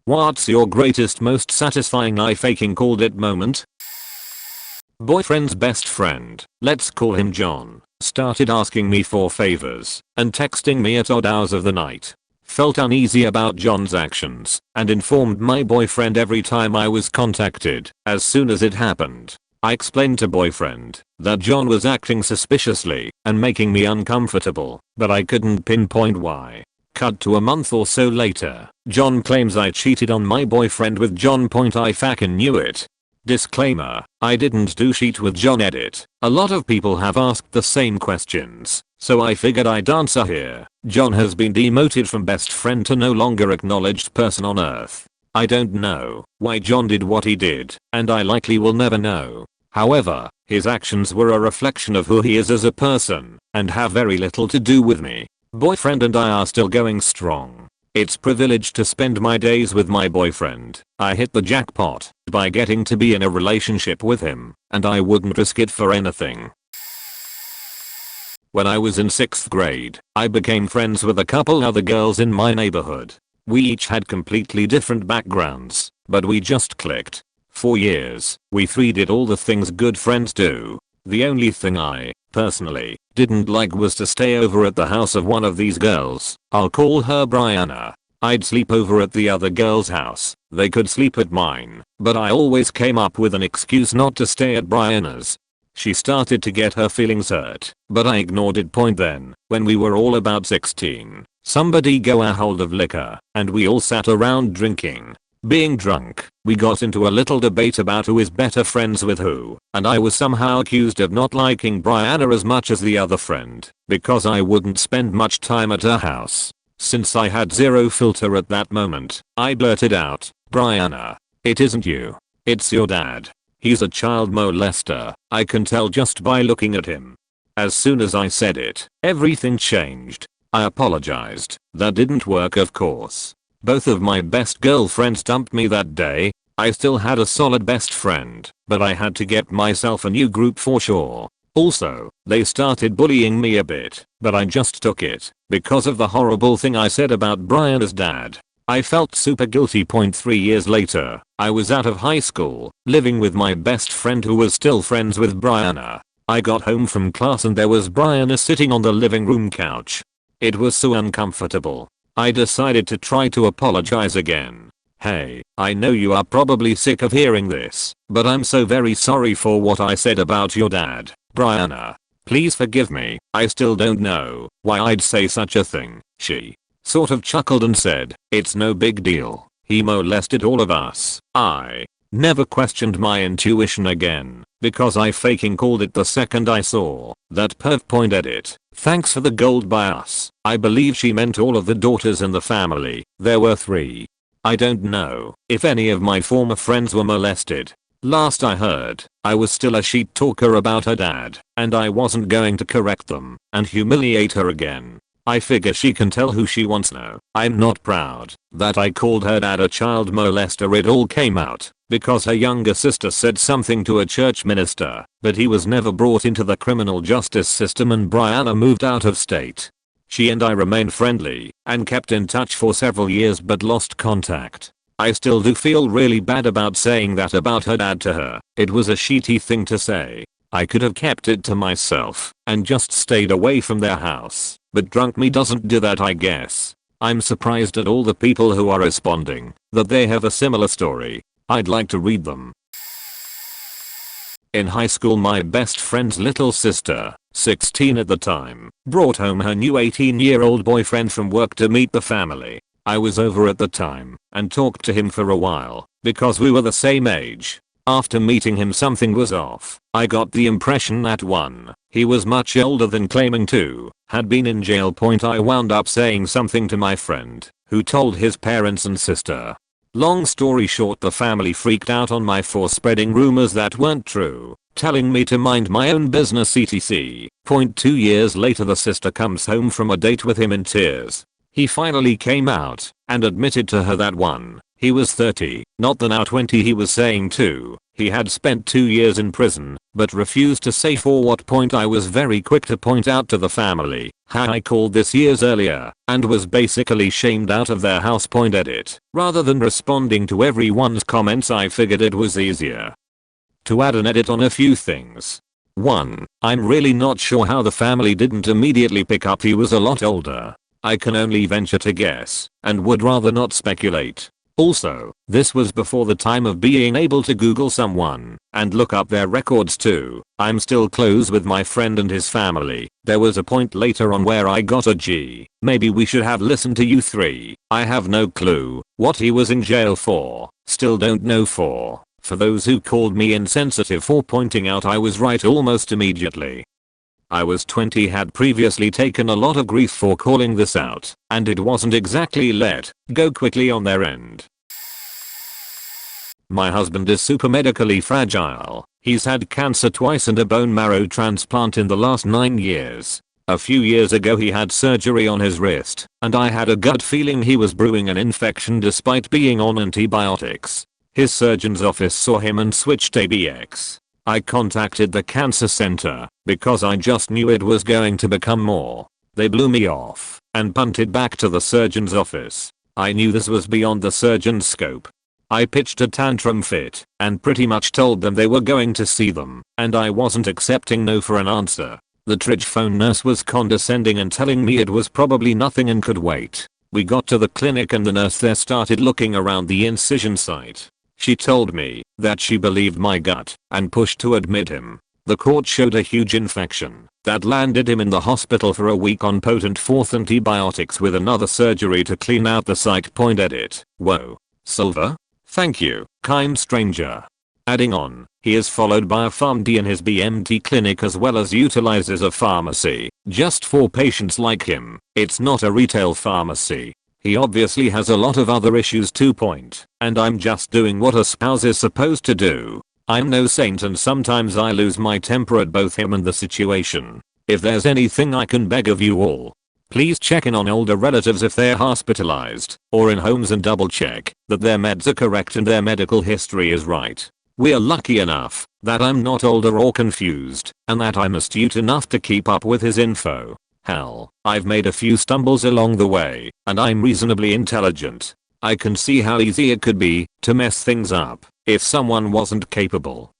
What's your greatest most satisfying I faking called it moment? Boyfriend's best friend, let's call him John, started asking me for favors and texting me at odd hours of the night. Felt uneasy about John's actions and informed my boyfriend every time I was contacted. As soon as it happened, I explained to boyfriend that John was acting suspiciously and making me uncomfortable, but I couldn't pinpoint why. Cut to a month or so later, John claims I cheated on my boyfriend with John. I fucking knew it. Disclaimer, I didn't do cheat with John. Edit. A lot of people have asked the same questions, so I figured I'd answer here. John has been demoted from best friend to no longer acknowledged person on earth. I don't know why John did what he did, and I likely will never know. However, his actions were a reflection of who he is as a person, and have very little to do with me. Boyfriend and I are still going strong. It's privileged to spend my days with my boyfriend. I hit the jackpot by getting to be in a relationship with him, and I wouldn't risk it for anything. When I was in 6th grade, I became friends with a couple other girls in my neighborhood. We each had completely different backgrounds, but we just clicked. For years, we three did all the things good friends do. The only thing I, personally, didn't like was to stay over at the house of one of these girls. I'll call her Brianna. I'd sleep over at the other girl's house. They could sleep at mine, but I always came up with an excuse not to stay at Brianna's. She started to get her feelings hurt, but I ignored it. Then, when we were all about 16, somebody got a hold of liquor, and we all sat around drinking. Being drunk, we got into a little debate about who is better friends with who, and I was somehow accused of not liking Brianna as much as the other friend, because I wouldn't spend much time at her house. Since I had zero filter at that moment, I blurted out, "Brianna, it isn't you. It's your dad. He's a child molester. I can tell just by looking at him." As soon as I said it, everything changed. I apologized. That didn't work, of course. Both of my best girlfriends dumped me that day. I still had a solid best friend, but I had to get myself a new group for sure. Also, they started bullying me a bit, but I just took it, because of the horrible thing I said about Brianna's dad. I felt super guilty. 3 years later, I was out of high school, living with my best friend who was still friends with Brianna. I got home from class and there was Brianna sitting on the living room couch. It was so uncomfortable. I decided to try to apologize again. "Hey, I know you are probably sick of hearing this, but I'm so very sorry for what I said about your dad, Brianna. Please forgive me. I still don't know why I'd say such a thing." She sort of chuckled and said, "It's no big deal. He molested all of us." I never questioned my intuition again, because I faking called it the second I saw that perv. Edit. Thanks for the gold by us. I believe she meant all of the daughters in the family. There were 3. I don't know if any of my former friends were molested. Last I heard, I was still a shit talker about her dad, and I wasn't going to correct them and humiliate her again. I figure she can tell who she wants now. I'm not proud that I called her dad a child molester. It all came out because her younger sister said something to a church minister, but he was never brought into the criminal justice system and Brianna moved out of state. She and I remained friendly and kept in touch for several years but lost contact. I still do feel really bad about saying that about her dad to her. It was a shitty thing to say. I could have kept it to myself and just stayed away from their house, but drunk me doesn't do that, I guess. I'm surprised at all the people who are responding that they have a similar story. I'd like to read them. In high school, my best friend's little sister, 16 at the time, brought home her new 18-year-old boyfriend from work to meet the family. I was over at the time and talked to him for a while because we were the same age. After meeting him, something was off. I got the impression that 1, he was much older than claiming, 2, had been in jail. I wound up saying something to my friend, who told his parents and sister. Long story short, the family freaked out on my for spreading rumors that weren't true, telling me to mind my own business etc. 2 years later, the sister comes home from a date with him in tears. He finally came out and admitted to her that 1, he was 30, not the now 20 he was saying. 2, He had spent 2 years in prison, but refused to say for what point. I was very quick to point out to the family how I called this years earlier and was basically shamed out of their house. Edit. Rather than responding to everyone's comments, I figured it was easier to add an edit on a few things. 1. I'm really not sure how the family didn't immediately pick up he was a lot older. I can only venture to guess and would rather not speculate. Also, this was before the time of being able to Google someone and look up their records too. I'm still close with my friend and his family. There was a point later on where I got a G. Maybe we should have listened to you 3. I have no clue what he was in jail for. Still don't know. For those who called me insensitive for pointing out I was right almost immediately. I was 20, had previously taken a lot of grief for calling this out, and it wasn't exactly let go quickly on their end. My husband is super medically fragile. He's had cancer twice and a bone marrow transplant in the last 9 years. A few years ago he had surgery on his wrist, and I had a gut feeling he was brewing an infection despite being on antibiotics. His surgeon's office saw him and switched ABX. I contacted the cancer center because I just knew it was going to become more. They blew me off and punted back to the surgeon's office. I knew this was beyond the surgeon's scope. I pitched a tantrum fit and pretty much told them they were going to see them, and I wasn't accepting no for an answer. The triage phone nurse was condescending and telling me it was probably nothing and could wait. We got to the clinic and the nurse there started looking around the incision site. She told me that she believed my gut and pushed to admit him. The court showed a huge infection that landed him in the hospital for a week on potent 4th antibiotics with another surgery to clean out the site. Edit. Whoa. Silver? Thank you, kind stranger. Adding on, he is followed by a PharmD in his BMT clinic as well as utilizes a pharmacy just for patients like him. It's not a retail pharmacy. He obviously has a lot of other issues too. And I'm just doing what a spouse is supposed to do. I'm no saint and sometimes I lose my temper at both him and the situation. If there's anything I can beg of you all, please check in on older relatives if they're hospitalized or in homes and double check that their meds are correct and their medical history is right. We're lucky enough that I'm not older or confused and that I'm astute enough to keep up with his info. Hell, I've made a few stumbles along the way, and I'm reasonably intelligent. I can see how easy it could be to mess things up if someone wasn't capable.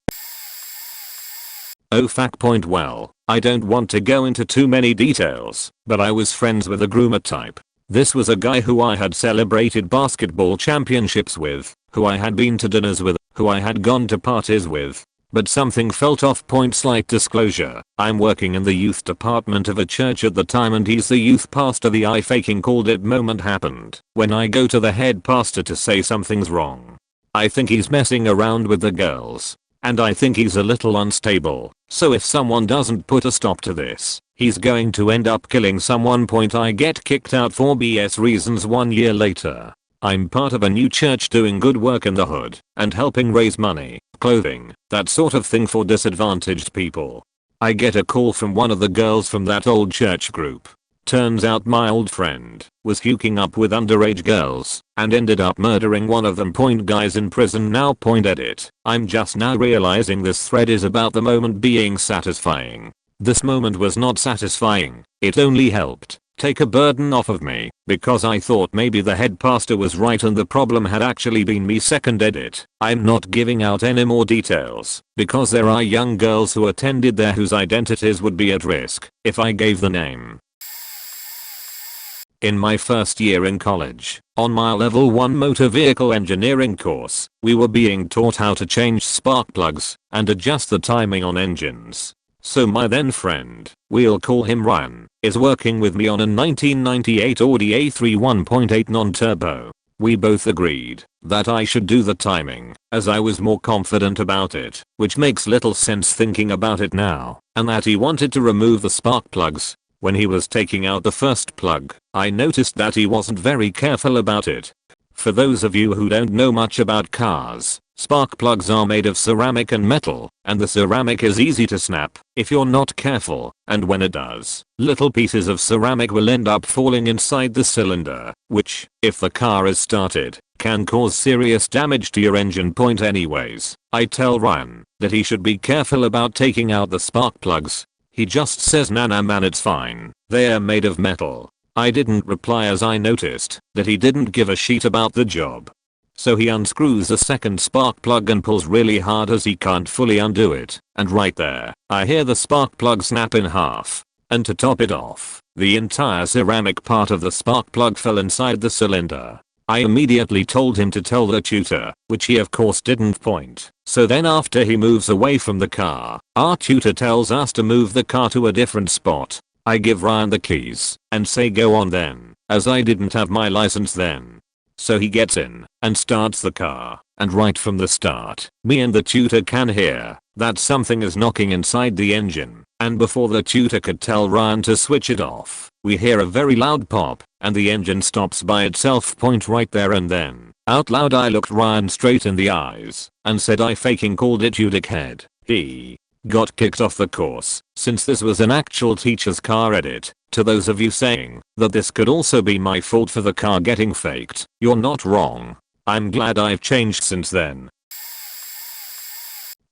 Oh fuck. Well, I don't want to go into too many details, but I was friends with a groomer type. This was a guy who I had celebrated basketball championships with, who I had been to dinners with, who I had gone to parties with. But something felt off. Slight disclosure, I'm working in the youth department of a church at the time and he's the youth pastor. The I faking called it moment happened when I go to the head pastor to say something's wrong. I think he's messing around with the girls. And I think he's a little unstable, so if someone doesn't put a stop to this, he's going to end up killing someone. I get kicked out for BS reasons 1 year later. I'm part of a new church doing good work in the hood and helping raise money, clothing, that sort of thing for disadvantaged people. I get a call from one of the girls from that old church group. Turns out my old friend was hooking up with underage girls and ended up murdering one of them. Guy's in prison now. Edit. I'm just now realizing this thread is about the moment being satisfying. This moment was not satisfying. It only helped take a burden off of me because I thought maybe the head pastor was right and the problem had actually been me. Edit. I'm not giving out any more details because there are young girls who attended there whose identities would be at risk if I gave the name. In my first year in college, on my level 1 motor vehicle engineering course, we were being taught how to change spark plugs and adjust the timing on engines. So my then friend, we'll call him Ryan, is working with me on a 1998 Audi A3 1.8 non-turbo. We both agreed that I should do the timing as I was more confident about it, which makes little sense thinking about it now, and that he wanted to remove the spark plugs. When he was taking out the first plug, I noticed that he wasn't very careful about it. For those of you who don't know much about cars, spark plugs are made of ceramic and metal, and the ceramic is easy to snap if you're not careful, and when it does, little pieces of ceramic will end up falling inside the cylinder, which, if the car is started, can cause serious damage to your engine point anyways. I tell Ryan that he should be careful about taking out the spark plugs. He just says nah man, it's fine, they're made of metal. I didn't reply as I noticed that he didn't give a shit about the job. So he unscrews the second spark plug and pulls really hard as he can't fully undo it, and right there, I hear the spark plug snap in half. And to top it off, the entire ceramic part of the spark plug fell inside the cylinder. I immediately told him to tell the tutor, which he of course didn't point. So then after he moves away from the car, our tutor tells us to move the car to a different spot. I give Ryan the keys and say go on then, as I didn't have my license then. So he gets in and starts the car, and right from the start, me and the tutor can hear that something is knocking inside the engine, and before the tutor could tell Ryan to switch it off, we hear a very loud pop, and the engine stops by itself point right there and then. Out loud I looked Ryan straight in the eyes and said I faking called it you dickhead. He got kicked off the course since this was an actual teacher's car edit. To those of you saying that this could also be my fault for the car getting faked, you're not wrong. I'm glad I've changed since then.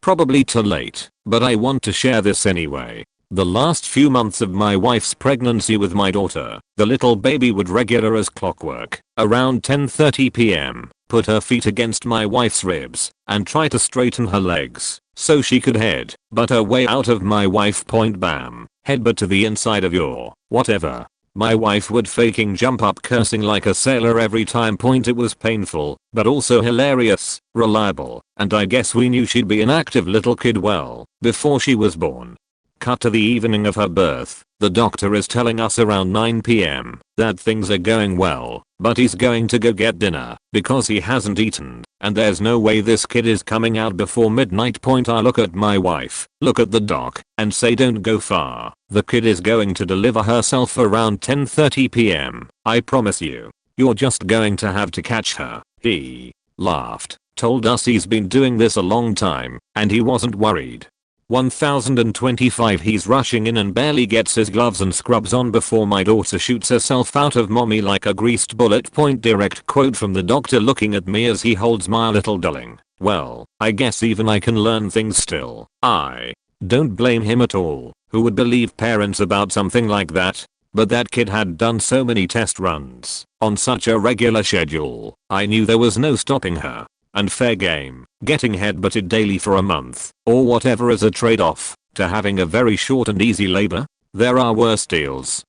Probably too late, but I want to share this anyway. The last few months of my wife's pregnancy with my daughter, the little baby would regular as clockwork, around 10:30 p.m., put her feet against my wife's ribs and try to straighten her legs so she could head butt her way out of my wife point bam, headbutt to the inside of your whatever. My wife would faking jump up cursing like a sailor every time point. It was painful, but also hilarious, reliable, and I guess we knew she'd be an active little kid well before she was born. Cut to the evening of her birth, the doctor is telling us around 9 p.m. that things are going well, but he's going to go get dinner because he hasn't eaten, and there's no way this kid is coming out before midnight point. I look at my wife, look at the doc, and say don't go far. The kid is going to deliver herself around 10:30 p.m. I promise you. You're just going to have to catch her. He laughed, told us he's been doing this a long time, and he wasn't worried. 1025 He's rushing in and barely gets his gloves and scrubs on before my daughter shoots herself out of mommy like a greased bullet. Point direct quote from the doctor looking at me as he holds my little darling. Well, I guess even I can learn things still. I don't blame him at all. Who would believe parents about something like that? But that kid had done so many test runs on such a regular schedule, I knew there was no stopping her. And fair game, getting headbutted daily for a month, or whatever as a trade-off, to having a very short and easy labor? There are worse deals.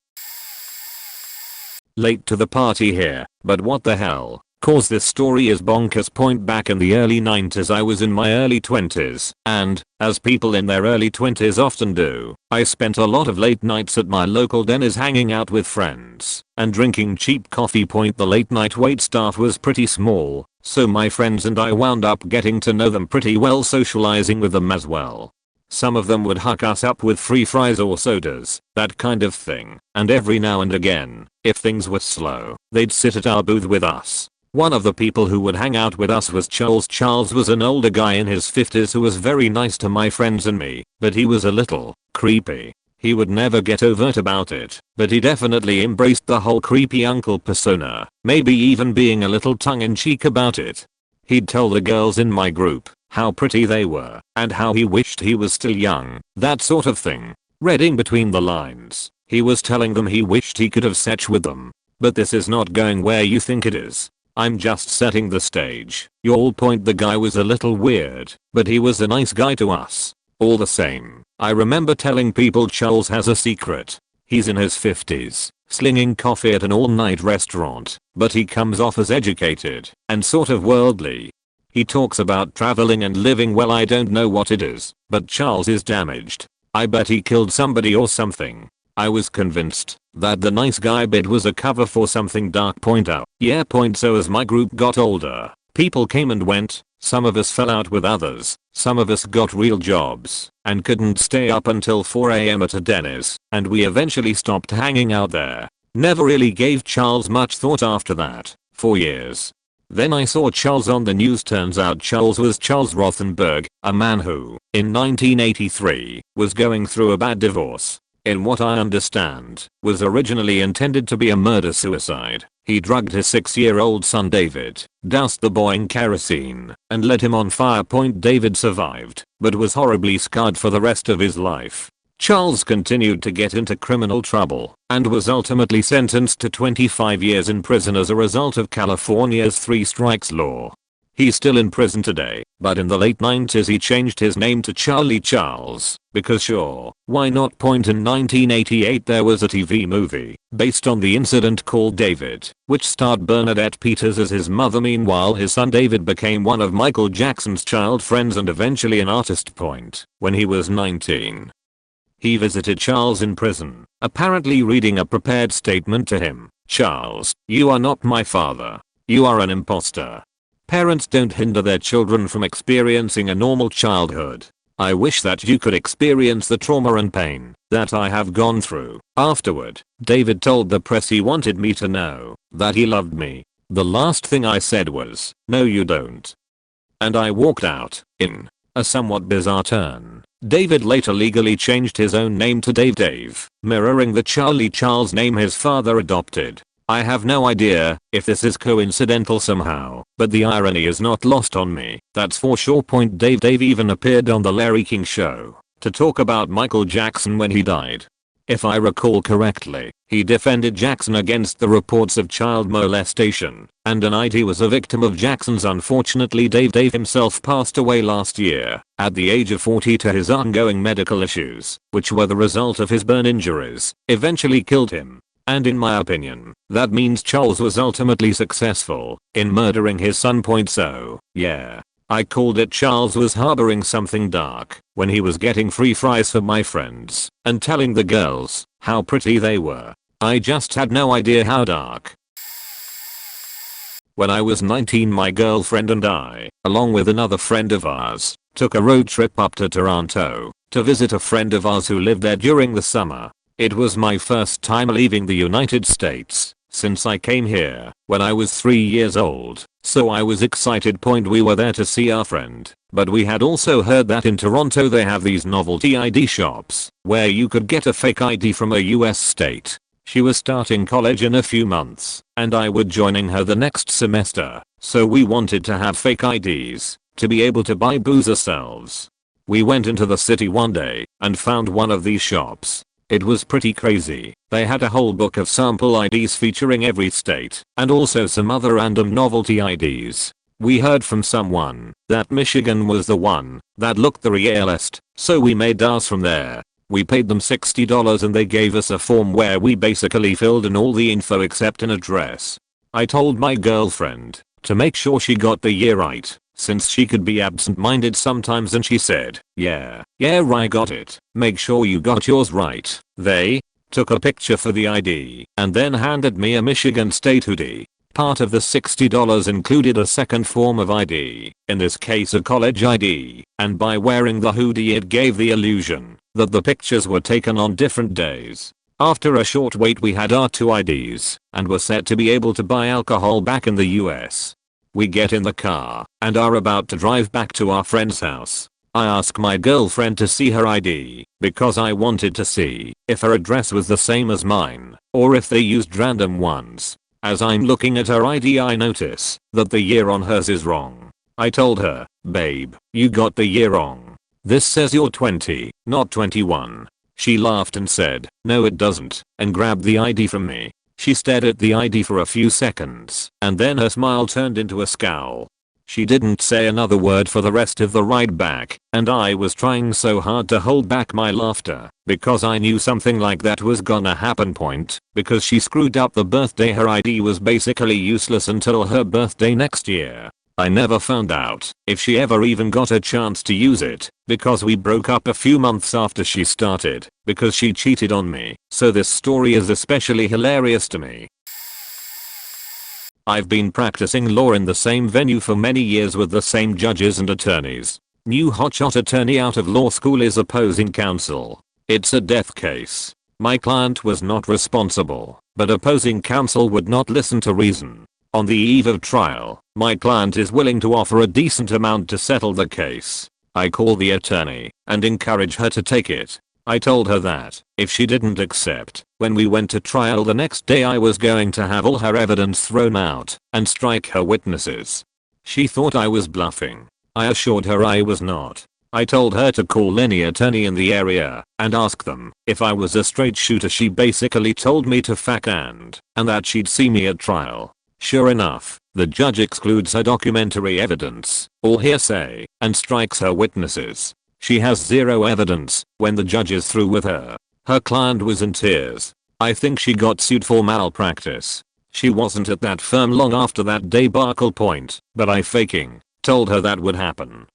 Late to the party here, but what the hell, cause this story is bonkers. Point back in the early 90s I was in my early 20s, and, as people in their early 20s often do, I spent a lot of late nights at my local Denny's hanging out with friends, and drinking cheap coffee. Point the late night wait staff was pretty small, so my friends and I wound up getting to know them pretty well, socializing with them as well. Some of them would hook us up with free fries or sodas, that kind of thing, and every now and again, if things were slow, they'd sit at our booth with us. One of the people who would hang out with us was Charles. Charles was an older guy in his 50s who was very nice to my friends and me, but he was a little creepy. He would never get overt about it, but he definitely embraced the whole creepy uncle persona, maybe even being a little tongue-in-cheek about it. He'd tell the girls in my group how pretty they were and how he wished he was still young, that sort of thing. Reading between the lines, he was telling them he wished he could have sex with them. But this is not going where you think it is. I'm just setting the stage. Y'all point the guy was a little weird, but he was a nice guy to us. All the same, I remember telling people Charles has a secret. He's in his 50s, slinging coffee at an all-night restaurant, but he comes off as educated and sort of worldly. He talks about traveling and living well. I don't know what it is, but Charles is damaged. I bet he killed somebody or something. I was convinced that the nice guy bit was a cover for something dark. Point out. Yeah. Point. So as my group got older, people came and went. Some of us fell out with others. Some of us got real jobs and couldn't stay up until 4 a.m. at a Denny's, and we eventually stopped hanging out there. Never really gave Charles much thought after that, for years. Then I saw Charles on the news. Turns out Charles was Charles Rothenberg, a man who, in 1983, was going through a bad divorce. in what I understand, was originally intended to be a murder-suicide. He drugged his 6-year-old son David, doused the boy in kerosene, and lit him on fire. David survived, but was horribly scarred for the rest of his life. Charles continued to get into criminal trouble and was ultimately sentenced to 25 years in prison as a result of California's 3 strikes law. He's still in prison today, but in the late 90s he changed his name to Charlie Charles, because sure, why not? In 1988 there was a TV movie based on the incident called David, which starred Bernadette Peters as his mother. Meanwhile, his son David became one of Michael Jackson's child friends and eventually an artist. When he was 19. He visited Charles in prison, apparently reading a prepared statement to him. "Charles, you are not my father. You are an imposter. Parents don't hinder their children from experiencing a normal childhood. I wish that you could experience the trauma and pain that I have gone through." Afterward, David told the press he wanted me to know that he loved me. "The last thing I said was, 'No you don't.' And I walked out." In a somewhat bizarre turn, David later legally changed his own name to Dave, mirroring the Charlie Charles name his father adopted. I have no idea if this is coincidental somehow, but the irony is not lost on me, that's for sure. Dave even appeared on the Larry King Show to talk about Michael Jackson when he died. If I recall correctly, he defended Jackson against the reports of child molestation and denied he was a victim of Jackson's. Unfortunately, Dave himself passed away last year at the age of 40 to his ongoing medical issues, which were the result of his burn injuries, eventually killed him. And in my opinion, that means Charles was ultimately successful in murdering his son. So, yeah. I called it Charles was harboring something dark when he was getting free fries for my friends and telling the girls how pretty they were. I just had no idea how dark. When I was 19, my girlfriend and I, along with another friend of ours, took a road trip up to Toronto to visit a friend of ours who lived there during the summer. It was my first time leaving the United States since I came here when I was 3 years old, so I was excited. We were there to see our friend, but we had also heard that in Toronto they have these novelty ID shops where you could get a fake ID from a US state. She was starting college in a few months, and I would joining her the next semester, so we wanted to have fake IDs to be able to buy booze ourselves. We went into the city one day and found one of these shops. It was pretty crazy. They had a whole book of sample IDs featuring every state and also some other random novelty IDs. We heard from someone that Michigan was the one that looked the realest, so we made ours from there. We paid them $60 and they gave us a form where we basically filled in all the info except an address. I told my girlfriend to make sure she got the year right, since she could be absent-minded sometimes, and she said, yeah, I got it. Make sure you got yours right." They took a picture for the ID and then handed me a Michigan State hoodie. Part of the $60 included a second form of ID, in this case a college ID, and by wearing the hoodie it gave the illusion that the pictures were taken on different days. After a short wait we had our 2 IDs and were set to be able to buy alcohol back in the US. We get in the car and are about to drive back to our friend's house. I ask my girlfriend to see her ID because I wanted to see if her address was the same as mine or if they used random ones. As I'm looking at her ID I notice that the year on hers is wrong. I told her, "Babe, you got the year wrong. This says you're 20, not 21. She laughed and said, "No it doesn't," and grabbed the ID from me. She stared at the ID for a few seconds, and then her smile turned into a scowl. She didn't say another word for the rest of the ride back, and I was trying so hard to hold back my laughter, because I knew something like that was gonna happen. Because she screwed up the birthday, her ID was basically useless until her birthday next year. I never found out if she ever even got a chance to use it, because we broke up a few months after she started, because she cheated on me, so this story is especially hilarious to me. I've been practicing law in the same venue for many years with the same judges and attorneys. New hotshot attorney out of law school is opposing counsel. It's a death case. My client was not responsible, but opposing counsel would not listen to reason. On the eve of trial, my client is willing to offer a decent amount to settle the case. I call the attorney and encourage her to take it. I told her that if she didn't accept, when we went to trial the next day I was going to have all her evidence thrown out and strike her witnesses. She thought I was bluffing. I assured her I was not. I told her to call any attorney in the area and ask them if I was a straight shooter. She basically told me to fuck and that she'd see me at trial. Sure enough, the judge excludes her documentary evidence, all hearsay, and strikes her witnesses. She has zero evidence when the judge is through with her. Her client was in tears. I think she got sued for malpractice. She wasn't at that firm long after that debacle point, but I faking told her that would happen.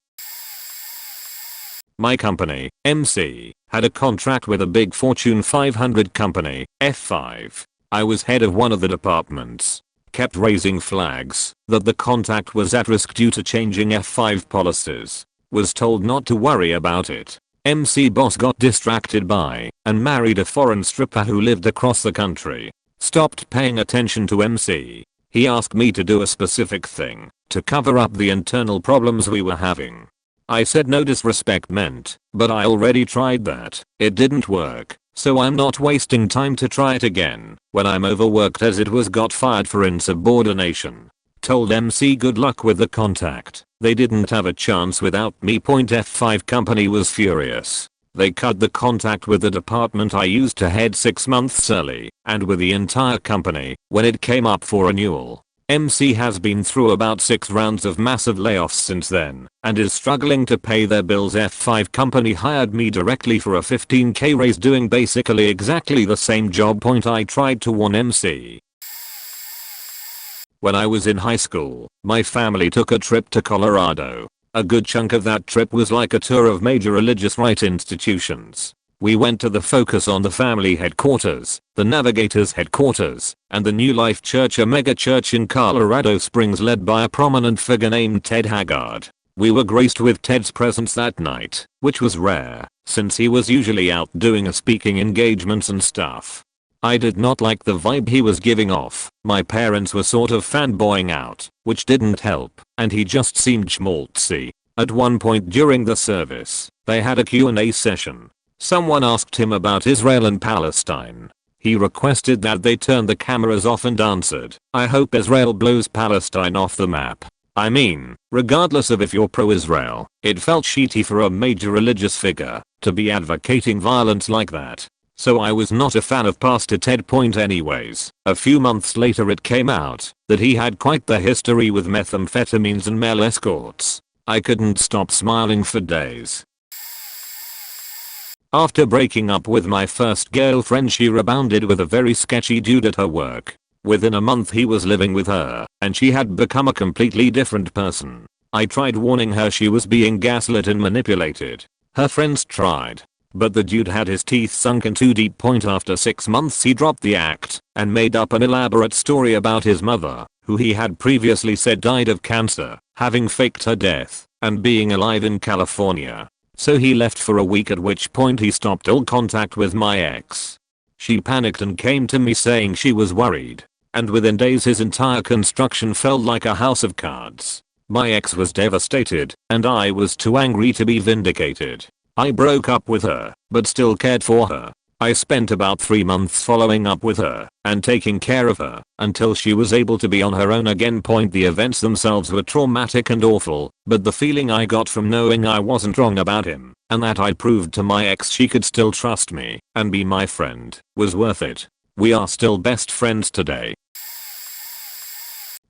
My company, MC, had a contract with a big Fortune 500 company, F5. I was head of one of the departments. Kept raising flags that the contract was at risk due to changing F5 policies. Was told not to worry about it. MC boss got distracted by and married a foreign stripper who lived across the country. Stopped paying attention to MC. He asked me to do a specific thing to cover up the internal problems we were having. I said no disrespect meant, but I already tried that. It didn't work, so I'm not wasting time to try it again when I'm overworked, as it was got fired for insubordination. Told MC good luck with the contact. They didn't have a chance without me. F5 company was furious. They cut the contact with the department I used to head 6 months early and with the entire company when it came up for renewal. MC has been through about 6 rounds of massive layoffs since then and is struggling to pay their bills. F5 company hired me directly for a 15k raise doing basically exactly the same job. I tried to warn MC. When I was in high school, my family took a trip to Colorado. A good chunk of that trip was like a tour of major religious right institutions. We went to the Focus on the Family headquarters, the Navigators headquarters, and the New Life Church, a mega church in Colorado Springs led by a prominent figure named Ted Haggard. We were graced with Ted's presence that night, which was rare, since he was usually out doing speaking engagements and stuff. I did not like the vibe he was giving off. My parents were sort of fanboying out, which didn't help, and he just seemed schmaltzy. At one point during the service, they had a Q&A session. Someone asked him about Israel and Palestine. He requested that they turn the cameras off and answered, "I hope Israel blows Palestine off the map." I mean, regardless of if you're pro-Israel, it felt shitty for a major religious figure to be advocating violence like that. So I was not a fan of Pastor Ted. Anyways, a few months later it came out that he had quite the history with methamphetamines and male escorts. I couldn't stop smiling for days. After breaking up with my first girlfriend, she rebounded with a very sketchy dude at her work. Within a month he was living with her, and she had become a completely different person. I tried warning her she was being gaslit and manipulated. Her friends tried, but the dude had his teeth sunken too deep. After 6 months he dropped the act and made up an elaborate story about his mother, who he had previously said died of cancer, having faked her death, and being alive in California. So he left for a week, at which point he stopped all contact with my ex. She panicked and came to me saying she was worried, and within days his entire construction fell like a house of cards. My ex was devastated, and I was too angry to be vindicated. I broke up with her, but still cared for her. I spent about 3 months following up with her and taking care of her until she was able to be on her own again. The events themselves were traumatic and awful, but the feeling I got from knowing I wasn't wrong about him and that I'd proved to my ex she could still trust me and be my friend was worth it. We are still best friends today.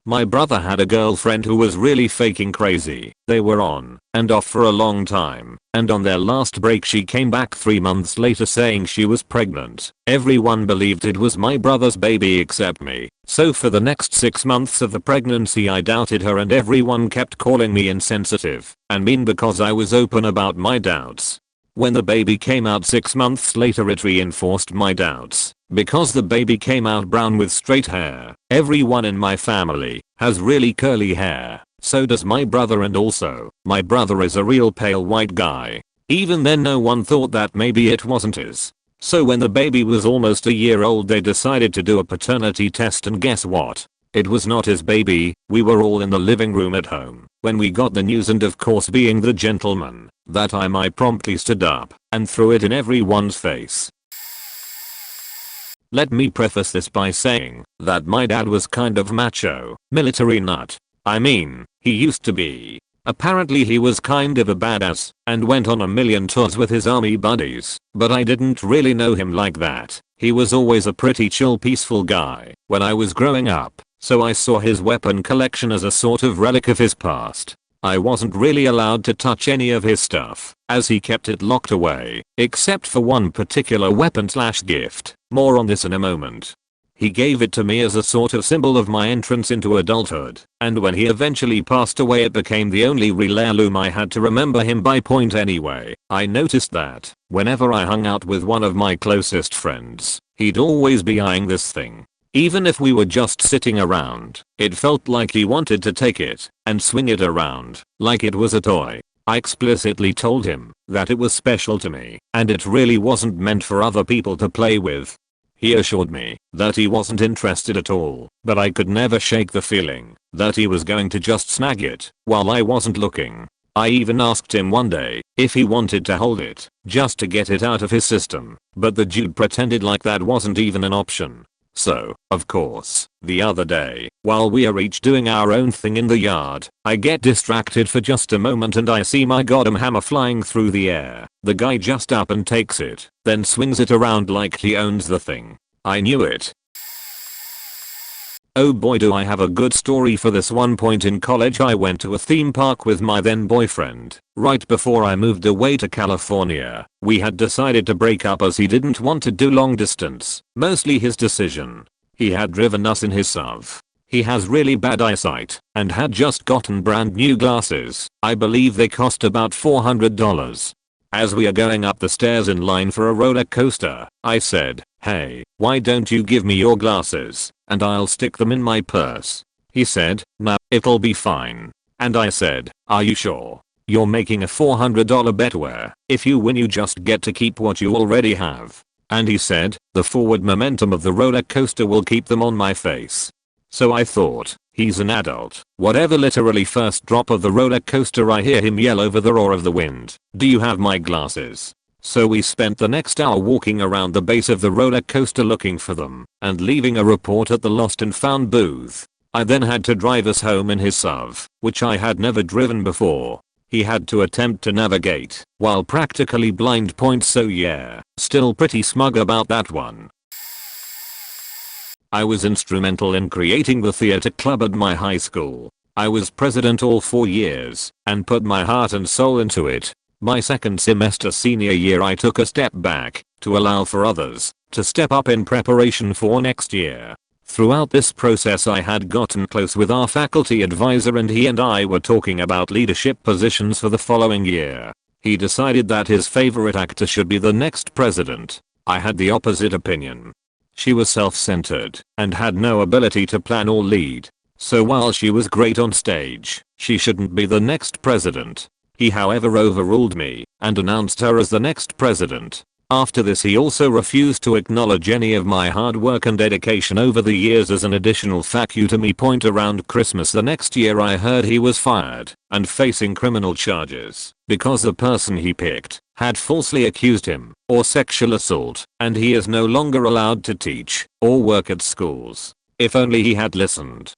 My brother had a girlfriend who was really faking crazy. They were on and off for a long time, and on their last break she came back 3 months later saying she was pregnant. Everyone believed it was my brother's baby except me. So for the next 6 months of the pregnancy I doubted her, and everyone kept calling me insensitive and mean because I was open about my doubts. When the baby came out 6 months later, it reinforced my doubts, because the baby came out brown with straight hair. Everyone in my family has really curly hair. So does my brother, and also, my brother is a real pale white guy. Even then no one thought that maybe it wasn't his. So when the baby was almost a year old they decided to do a paternity test, and guess what? It was not his baby. We were all in the living room at home when we got the news, and of course, being the gentleman that I promptly stood up and threw it in everyone's face. Let me preface this by saying that my dad was kind of macho, military nut. I mean, he used to be. Apparently he was kind of a badass and went on a million tours with his army buddies, but I didn't really know him like that. He was always a pretty chill, peaceful guy when I was growing up, so I saw his weapon collection as a sort of relic of his past. I wasn't really allowed to touch any of his stuff, as he kept it locked away, except for one particular weapon/gift. More on this in a moment. He gave it to me as a sort of symbol of my entrance into adulthood, and when he eventually passed away it became the only real heirloom I had to remember him by. Anyway, I noticed that whenever I hung out with one of my closest friends, he'd always be eyeing this thing. Even if we were just sitting around, it felt like he wanted to take it and swing it around like it was a toy. I explicitly told him that it was special to me and it really wasn't meant for other people to play with. He assured me that he wasn't interested at all, but I could never shake the feeling that he was going to just snag it while I wasn't looking. I even asked him one day if he wanted to hold it just to get it out of his system, but the dude pretended like that wasn't even an option. So, of course, the other day, while we are each doing our own thing in the yard, I get distracted for just a moment and I see my goddamn hammer flying through the air. The guy just up and takes it, then swings it around like he owns the thing. I knew it. Oh boy, do I have a good story for this. One point in college I went to a theme park with my then boyfriend. Right before I moved away to California, we had decided to break up as he didn't want to do long distance. Mostly his decision. He had driven us in his SUV. He has really bad eyesight and had just gotten brand new glasses. I believe they cost about $400. As we are going up the stairs in line for a roller coaster, I said, "Hey, why don't you give me your glasses and I'll stick them in my purse?" He said, "Nah, it'll be fine." And I said, "Are you sure? You're making a $400 bet where if you win you just get to keep what you already have." And he said, "The forward momentum of the roller coaster will keep them on my face." So I thought, he's an adult. Whatever. Literally first drop of the roller coaster I hear him yell over the roar of the wind, "Do you have my glasses?" So we spent the next hour walking around the base of the roller coaster looking for them and leaving a report at the lost and found booth. I then had to drive us home in his SUV, which I had never driven before. He had to attempt to navigate while practically blind. So yeah, still pretty smug about that one. I was instrumental in creating the theater club at my high school. I was president all 4 years and put my heart and soul into it. My second semester senior year I took a step back to allow for others to step up in preparation for next year. Throughout this process I had gotten close with our faculty advisor and he and I were talking about leadership positions for the following year. He decided that his favorite actor should be the next president. I had the opposite opinion. She was self-centered and had no ability to plan or lead. So while she was great on stage, she shouldn't be the next president. He however overruled me and announced her as the next president. After this he also refused to acknowledge any of my hard work and dedication over the years as an additional fuck you to me. Around Christmas the next year I heard he was fired and facing criminal charges because the person he picked had falsely accused him of sexual assault and he is no longer allowed to teach or work at schools. If only he had listened.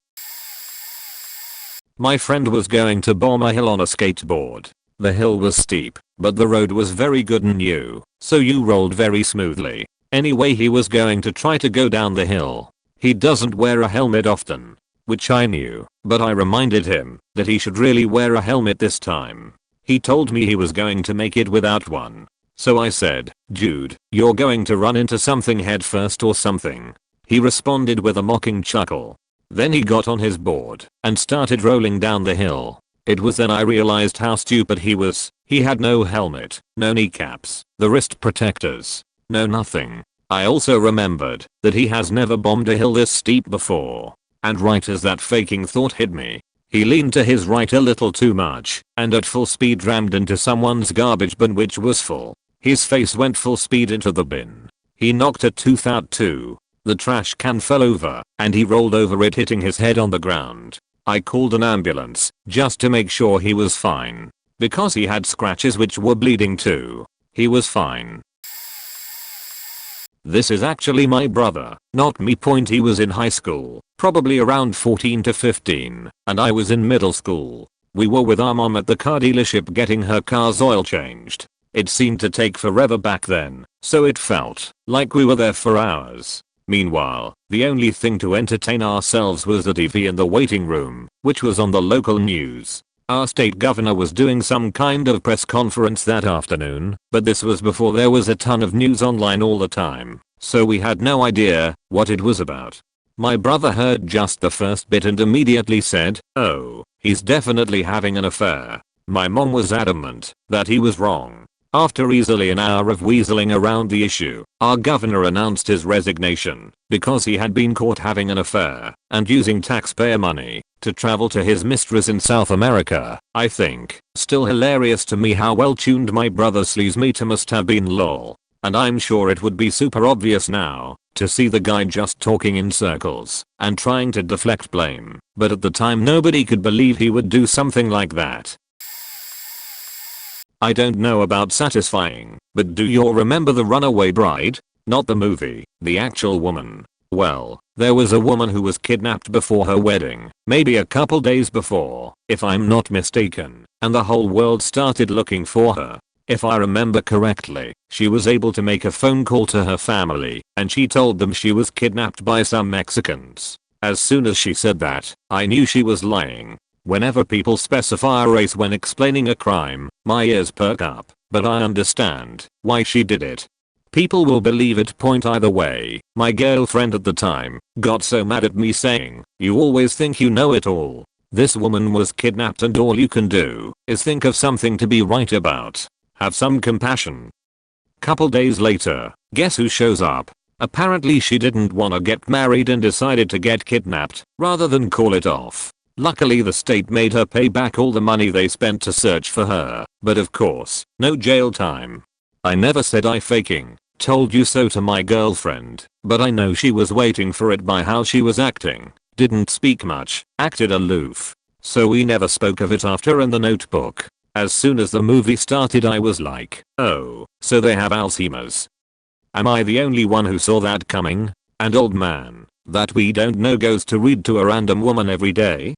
My friend was going to bomb a hill on a skateboard. The hill was steep, but the road was very good and new, so you rolled very smoothly. Anyway, he was going to try to go down the hill. He doesn't wear a helmet often, which I knew, but I reminded him that he should really wear a helmet this time. He told me he was going to make it without one. So I said, "Dude, you're going to run into something head first or something." He responded with a mocking chuckle. Then he got on his board and started rolling down the hill. It was then I realized how stupid he was. He had no helmet, no kneecaps, the wrist protectors, no nothing. I also remembered that he has never bombed a hill this steep before. And right as that faking thought hit me, he leaned to his right a little too much and at full speed rammed into someone's garbage bin, which was full. His face went full speed into the bin. He knocked a tooth out too. The trash can fell over and he rolled over it, hitting his head on the ground. I called an ambulance just to make sure he was fine because he had scratches which were bleeding too. He was fine. This is actually my brother, not me. He was in high school, probably around 14 to 15, and I was in middle school. We were with our mom at the car dealership getting her car's oil changed. It seemed to take forever back then, so it felt like we were there for hours. Meanwhile, the only thing to entertain ourselves was the TV in the waiting room, which was on the local news. Our state governor was doing some kind of press conference that afternoon, but this was before there was a ton of news online all the time, so we had no idea what it was about. My brother heard just the first bit and immediately said, "Oh, he's definitely having an affair." My mom was adamant that he was wrong. After easily an hour of weaseling around the issue, our governor announced his resignation because he had been caught having an affair and using taxpayer money to travel to his mistress in South America. I think, still hilarious to me how well tuned my brother's sleaze meter must have been, lol. And I'm sure it would be super obvious now to see the guy just talking in circles and trying to deflect blame, but at the time nobody could believe he would do something like that. I don't know about satisfying, but do you remember The Runaway Bride? Not the movie, the actual woman. Well, there was a woman who was kidnapped before her wedding, maybe a couple days before, if I'm not mistaken, and the whole world started looking for her. If I remember correctly, she was able to make a phone call to her family, and she told them she was kidnapped by some Mexicans. As soon as she said that, I knew she was lying. Whenever people specify a race when explaining a crime, my ears perk up, but I understand why she did it. People will believe it. Either way, my girlfriend at the time got so mad at me saying, "You always think you know it all." This woman was kidnapped and all you can do is think of something to be right about. Have some compassion. Couple days later, guess who shows up? Apparently she didn't wanna get married and decided to get kidnapped rather than call it off. Luckily the state made her pay back all the money they spent to search for her, but of course, no jail time. I never said I faking told you so to my girlfriend, but I know she was waiting for it by how she was acting, didn't speak much, acted aloof. So we never spoke of it after in The Notebook. As soon as the movie started I was like, oh, so they have Alzheimer's. Am I the only one who saw that coming? And old man that we don't know goes to read to a random woman every day?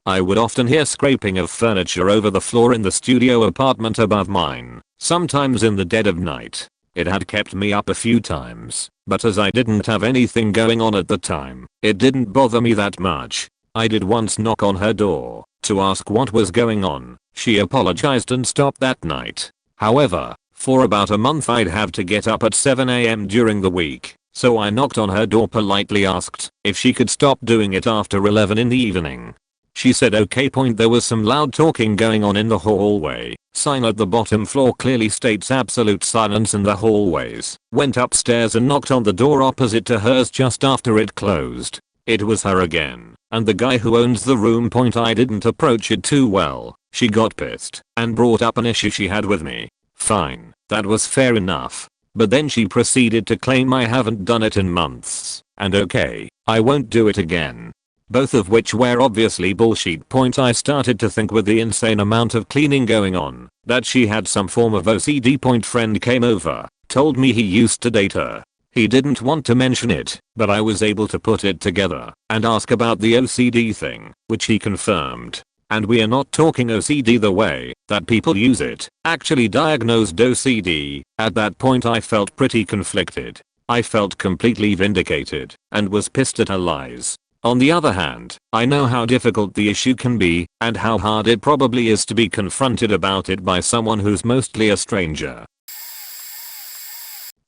I would often hear scraping of furniture over the floor in the studio apartment above mine, sometimes in the dead of night. It had kept me up a few times, but as I didn't have anything going on at the time, it didn't bother me that much. I did once knock on her door to ask what was going on. She apologized and stopped that night. However, for about a month I'd have to get up at 7 AM during the week, so I knocked on her door, politely asked if she could stop doing it after 11 in the evening. She said okay. There was some loud talking going on in the hallway. Sign at the bottom floor clearly states absolute silence in the hallways. Went upstairs and knocked on the door opposite to hers just after it closed. It was her again, and the guy who owns the room. I didn't approach it too well. She got pissed and brought up an issue she had with me. Fine, that was fair enough. But then she proceeded to claim I haven't done it in months, and okay, I won't do it again. Both of which were obviously bullshit. I started to think with the insane amount of cleaning going on that she had some form of OCD. Friend came over, told me he used to date her. He didn't want to mention it, but I was able to put it together and ask about the OCD thing, which he confirmed. And we are not talking OCD the way that people use it, actually diagnosed OCD. At that point I felt pretty conflicted. I felt completely vindicated and was pissed at her lies. On the other hand, I know how difficult the issue can be and how hard it probably is to be confronted about it by someone who's mostly a stranger.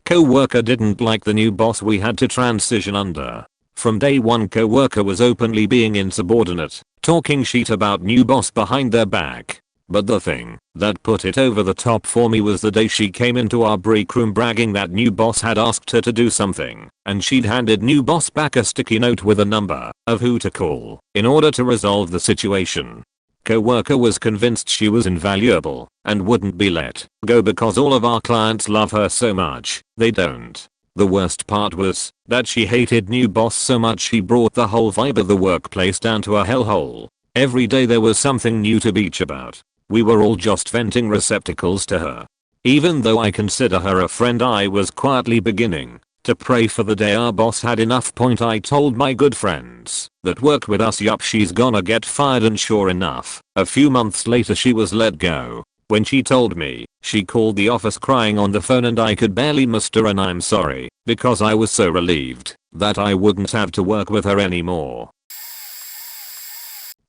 Co-worker didn't like the new boss we had to transition under. From day one co-worker was openly being insubordinate, talking shit about new boss behind their back. But the thing that put it over the top for me was the day she came into our break room bragging that new boss had asked her to do something, and she'd handed new boss back a sticky note with a number of who to call in order to resolve the situation. Co-worker was convinced she was invaluable and wouldn't be let go because all of our clients love her so much they don't. The worst part was that she hated new boss so much she brought the whole vibe of the workplace down to a hellhole. Every day there was something new to bitch about. We were all just venting receptacles to her. Even though I consider her a friend, I was quietly beginning to pray for the day our boss had enough point. I told my good friends that worked with us, yup, she's gonna get fired, and sure enough, a few months later she was let go. When she told me, she called the office crying on the phone and I could barely muster an "I'm sorry" because I was so relieved that I wouldn't have to work with her anymore.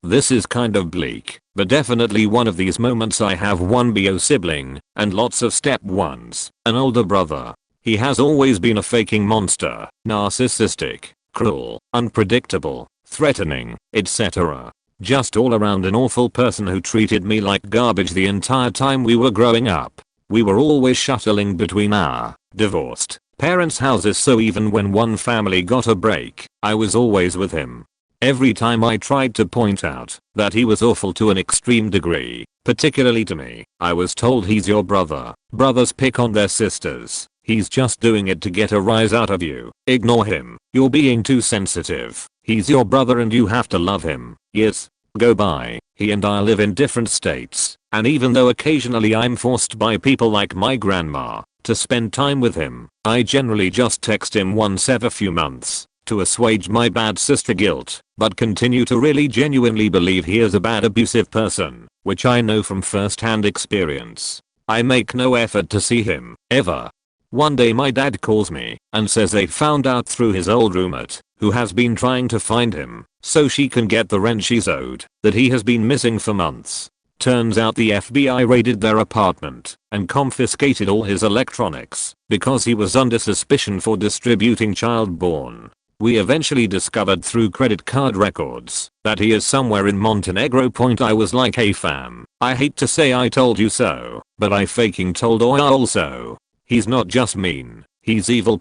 This is kind of bleak, but definitely one of these moments. I have one BO sibling and lots of step ones. An older brother. He has always been a faking monster, narcissistic, cruel, unpredictable, threatening, etc. Just all around an awful person who treated me like garbage the entire time we were growing up. We were always shuttling between our divorced parents' houses, so even when one family got a break, I was always with him. Every time I tried to point out that he was awful to an extreme degree, particularly to me, I was told, "He's your brother. Brothers pick on their sisters. He's just doing it to get a rise out of you. Ignore him. You're being too sensitive. He's your brother and you have to love him." Years go by, he and I live in different states, and even though occasionally I'm forced by people like my grandma to spend time with him, I generally just text him once every few months to assuage my bad sister guilt, but continue to really genuinely believe he is a bad abusive person, which I know from first-hand experience. I make no effort to see him, ever. One day my dad calls me and says they found out through his old roommate, who has been trying to find him so she can get the rent she's owed, that he has been missing for months. Turns out the FBI raided their apartment and confiscated all his electronics because he was under suspicion for distributing child porn. We eventually discovered through credit card records that he is somewhere in Montenegro. I was like, "Hey fam, I hate to say I told you so, but I faking told Oya also. He's not just mean, he's evil.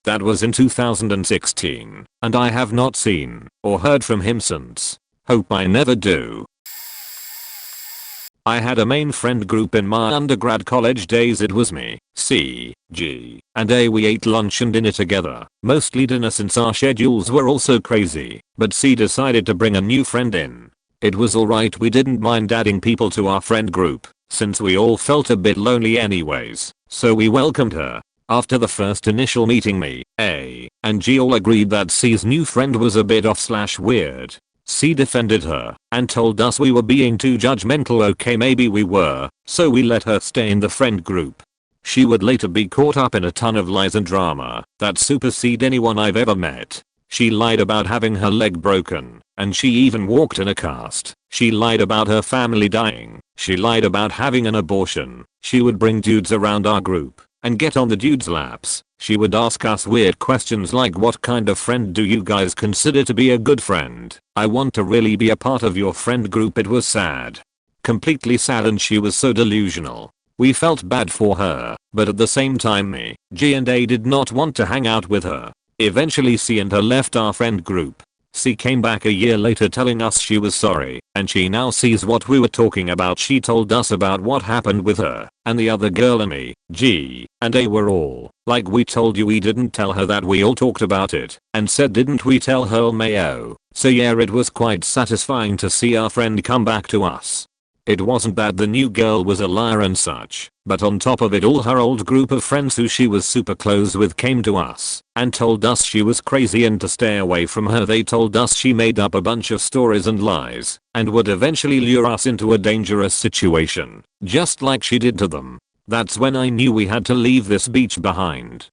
That was in 2016, and I have not seen or heard from him since. Hope I never do." I had a main friend group in my undergrad college days. It was me, C, G, and A. We ate lunch and dinner together, mostly dinner since our schedules were all so crazy, but C decided to bring a new friend in. It was alright, we didn't mind adding people to our friend group, since we all felt a bit lonely anyways, so we welcomed her. After the first initial meeting, me, A, and G all agreed that C's new friend was a bit off/weird. C defended her and told us we were being too judgmental. Okay, maybe we were, so we let her stay in the friend group. She would later be caught up in a ton of lies and drama that supersede anyone I've ever met. She lied about having her leg broken, and she even walked in a cast. She lied about her family dying. She lied about having an abortion. She would bring dudes around our group and get on the dudes' laps. She would ask us weird questions like, "What kind of friend do you guys consider to be a good friend? I want to really be a part of your friend group." It was sad. Completely sad, and she was so delusional. We felt bad for her, but at the same time me, G and A did not want to hang out with her. Eventually C and her left our friend group. C came back a year later telling us she was sorry, and she now sees what we were talking about. She told us about what happened with her and the other girl, and me, G, and A were all like, "We told you." We didn't tell her that. We all talked about it and said, "Didn't we tell her, Mayo?" So yeah, it was quite satisfying to see our friend come back to us. It wasn't that the new girl was a liar and such, but on top of it all, her old group of friends who she was super close with came to us and told us she was crazy and to stay away from her. They told us she made up a bunch of stories and lies and would eventually lure us into a dangerous situation, just like she did to them. That's when I knew we had to leave this beach behind.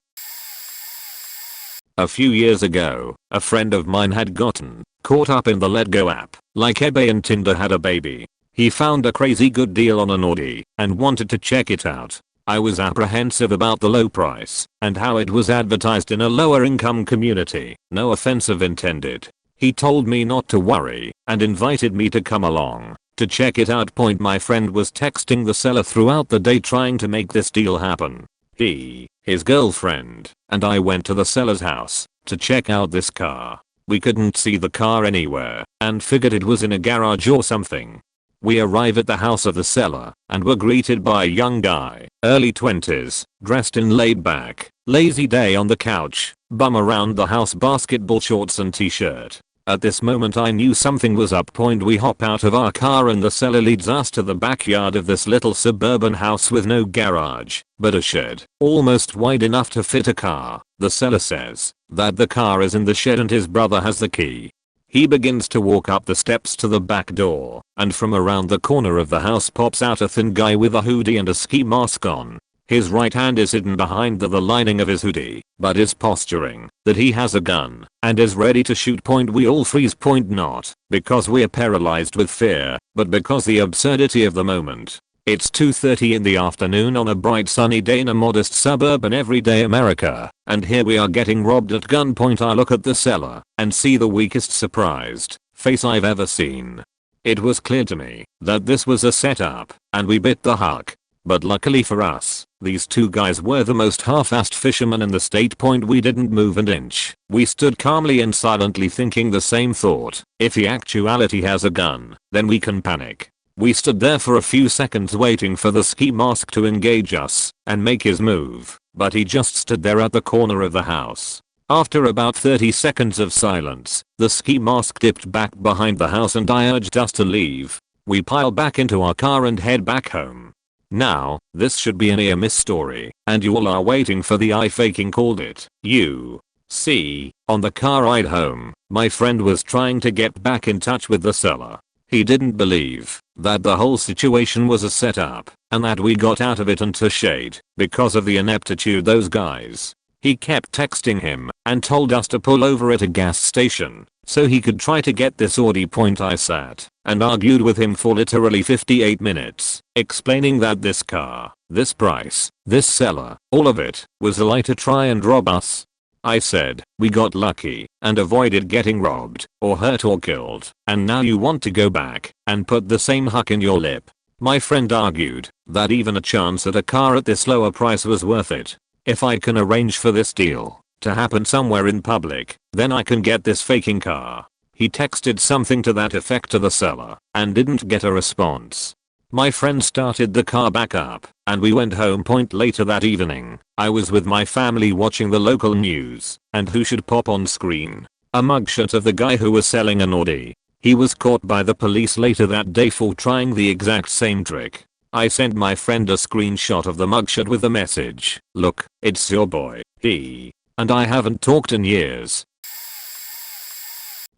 A few years ago, a friend of mine had gotten caught up in the Let Go app, like eBay and Tinder had a baby. He found a crazy good deal on an Audi and wanted to check it out. I was apprehensive about the low price and how it was advertised in a lower income community. No offensive intended. He told me not to worry and invited me to come along to check it out. My friend was texting the seller throughout the day trying to make this deal happen. He, his girlfriend, and I went to the seller's house to check out this car. We couldn't see the car anywhere and figured it was in a garage or something. We arrive at the house of the seller and were greeted by a young guy, early 20s, dressed in laid back, lazy day on the couch, bum around the house, basketball shorts and t-shirt. At this moment I knew something was up. We hop out of our car and the seller leads us to the backyard of this little suburban house with no garage, but a shed, almost wide enough to fit a car. The seller says that the car is in the shed and his brother has the key. He begins to walk up the steps to the back door, and from around the corner of the house pops out a thin guy with a hoodie and a ski mask on. His right hand is hidden behind the lining of his hoodie, but is posturing that he has a gun and is ready to shoot. We all freeze. Not because we're paralyzed with fear, but because the absurdity of the moment. It's 2:30 in the afternoon on a bright sunny day in a modest suburb in everyday America, and here we are getting robbed at gunpoint. I look at the seller and see the weakest surprised face I've ever seen. It was clear to me that this was a setup, and we bit the hook. But luckily for us, these two guys were the most half-assed fishermen in the state. We didn't move an inch. We stood calmly and silently thinking the same thought. If he actually has a gun, then we can panic. We stood there for a few seconds waiting for the ski mask to engage us and make his move, but he just stood there at the corner of the house. After about 30 seconds of silence, the ski mask dipped back behind the house and I urged us to leave. We pile back into our car and head back home. Now, this should be a near miss story, and you all are waiting for the I faking called it. You see, on the car ride home, my friend was trying to get back in touch with the seller. He didn't believe that the whole situation was a setup, and that we got out of it into shade because of the ineptitude those guys. He kept texting him and told us to pull over at a gas station so he could try to get this Audi. I sat and argued with him for literally 58 minutes, explaining that this car, this price, this seller, all of it was a lie to try and rob us. I said, we got lucky and avoided getting robbed or hurt or killed, and now you want to go back and put the same hook in your lip. My friend argued that even a chance at a car at this lower price was worth it. If I can arrange for this deal to happen somewhere in public, then I can get this faking car. He texted something to that effect to the seller and didn't get a response. My friend started the car back up and we went home. Later that evening, I was with my family watching the local news, and who should pop on screen? A mugshot of the guy who was selling an Audi. He was caught by the police later that day for trying the exact same trick. I sent my friend a screenshot of the mugshot with the message, "Look, it's your boy, he and I haven't talked in years."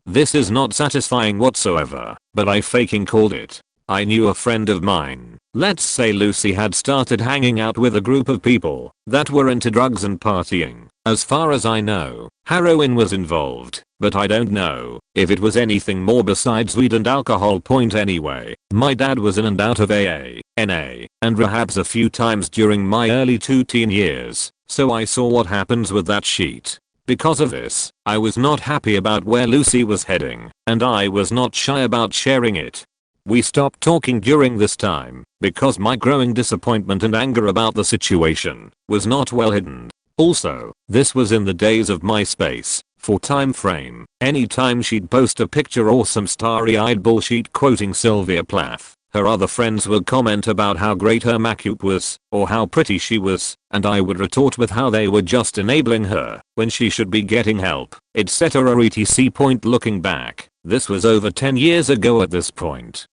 This is not satisfying whatsoever, but I faking called it. I knew a friend of mine, let's say Lucy, had started hanging out with a group of people that were into drugs and partying. As far as I know, heroin was involved, but I don't know if it was anything more besides weed and alcohol. Anyway, my dad was in and out of AA, NA, and rehabs a few times during my early teen years, so I saw what happens with that sheet. Because of this, I was not happy about where Lucy was heading, and I was not shy about sharing it. We stopped talking during this time because my growing disappointment and anger about the situation was not well hidden. Also, this was in the days of MySpace. For time frame, anytime she'd post a picture or some starry-eyed bullshit quoting Sylvia Plath, her other friends would comment about how great her makeup was or how pretty she was, and I would retort with how they were just enabling her when she should be getting help, etc. etc. Looking back, this was over 10 years ago at this point.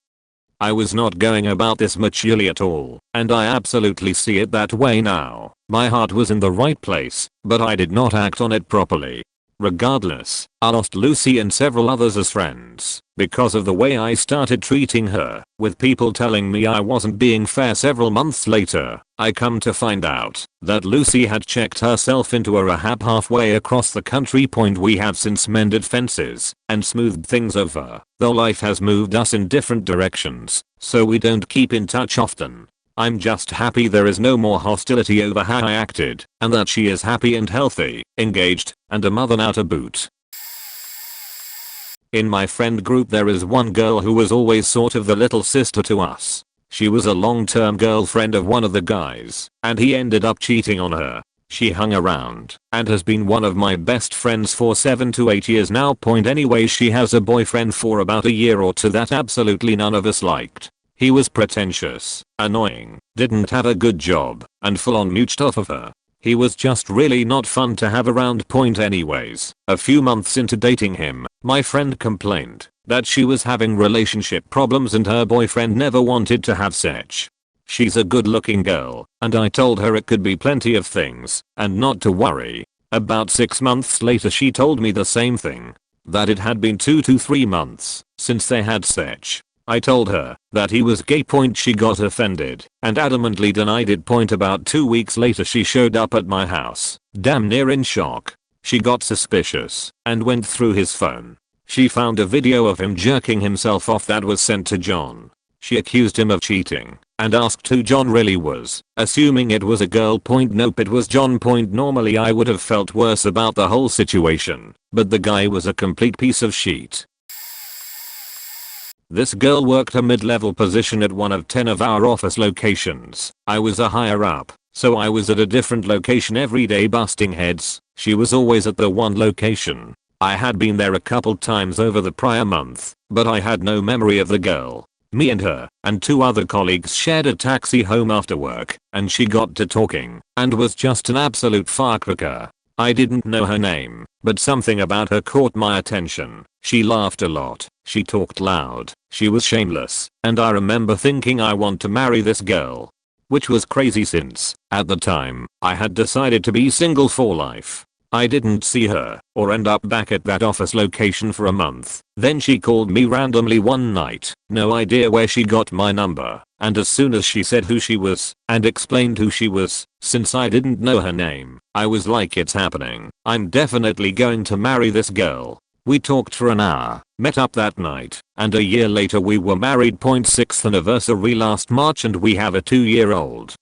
I was not going about this maturely at all, and I absolutely see it that way now. My heart was in the right place, but I did not act on it properly. Regardless, I lost Lucy and several others as friends because of the way I started treating her, with people telling me I wasn't being fair. Several months later, I come to find out that Lucy had checked herself into a rehab halfway across the country. We have since mended fences and smoothed things over, though life has moved us in different directions, so we don't keep in touch often. I'm just happy there is no more hostility over how I acted, and that she is happy and healthy, engaged, and a mother now to boot. In my friend group there is one girl who was always sort of the little sister to us. She was a long-term girlfriend of one of the guys, and he ended up cheating on her. She hung around and has been one of my best friends for 7 to 8 years now. Anyway, she has a boyfriend for about a year or two that absolutely none of us liked. He was pretentious, annoying, didn't have a good job, and full on mooched off of her. He was just really not fun to have around. Point anyways, a few months into dating him, my friend complained that she was having relationship problems and her boyfriend never wanted to have sex. She's a good looking girl, and I told her it could be plenty of things, and not to worry. About 6 months later she told me the same thing. That it had been 2 to 3 months since they had sex. I told her that he was gay. She got offended and adamantly denied it. About 2 weeks later she showed up at my house, damn near in shock. She got suspicious and went through his phone. She found a video of him jerking himself off that was sent to John. She accused him of cheating and asked who John really was, assuming it was a girl. Nope, it was John. Normally I would have felt worse about the whole situation, but the guy was a complete piece of shit. This girl worked a mid-level position at one of 10 of our office locations. I was a higher up, so I was at a different location every day busting heads. She was always at the one location. I had been there a couple times over the prior month, but I had no memory of the girl. Me and her and 2 other colleagues shared a taxi home after work, and she got to talking and was just an absolute firecracker. I didn't know her name, but something about her caught my attention. She laughed a lot, she talked loud, she was shameless, and I remember thinking I want to marry this girl. Which was crazy since, at the time, I had decided to be single for life. I didn't see her or end up back at that office location for a month. Then she called me randomly one night, no idea where she got my number, and as soon as she said who she was and explained who she was, since I didn't know her name, I was like, it's happening. I'm definitely going to marry this girl. We talked for an hour, met up that night, and a year later we were married. 6th anniversary last March and we have a 2-year-old.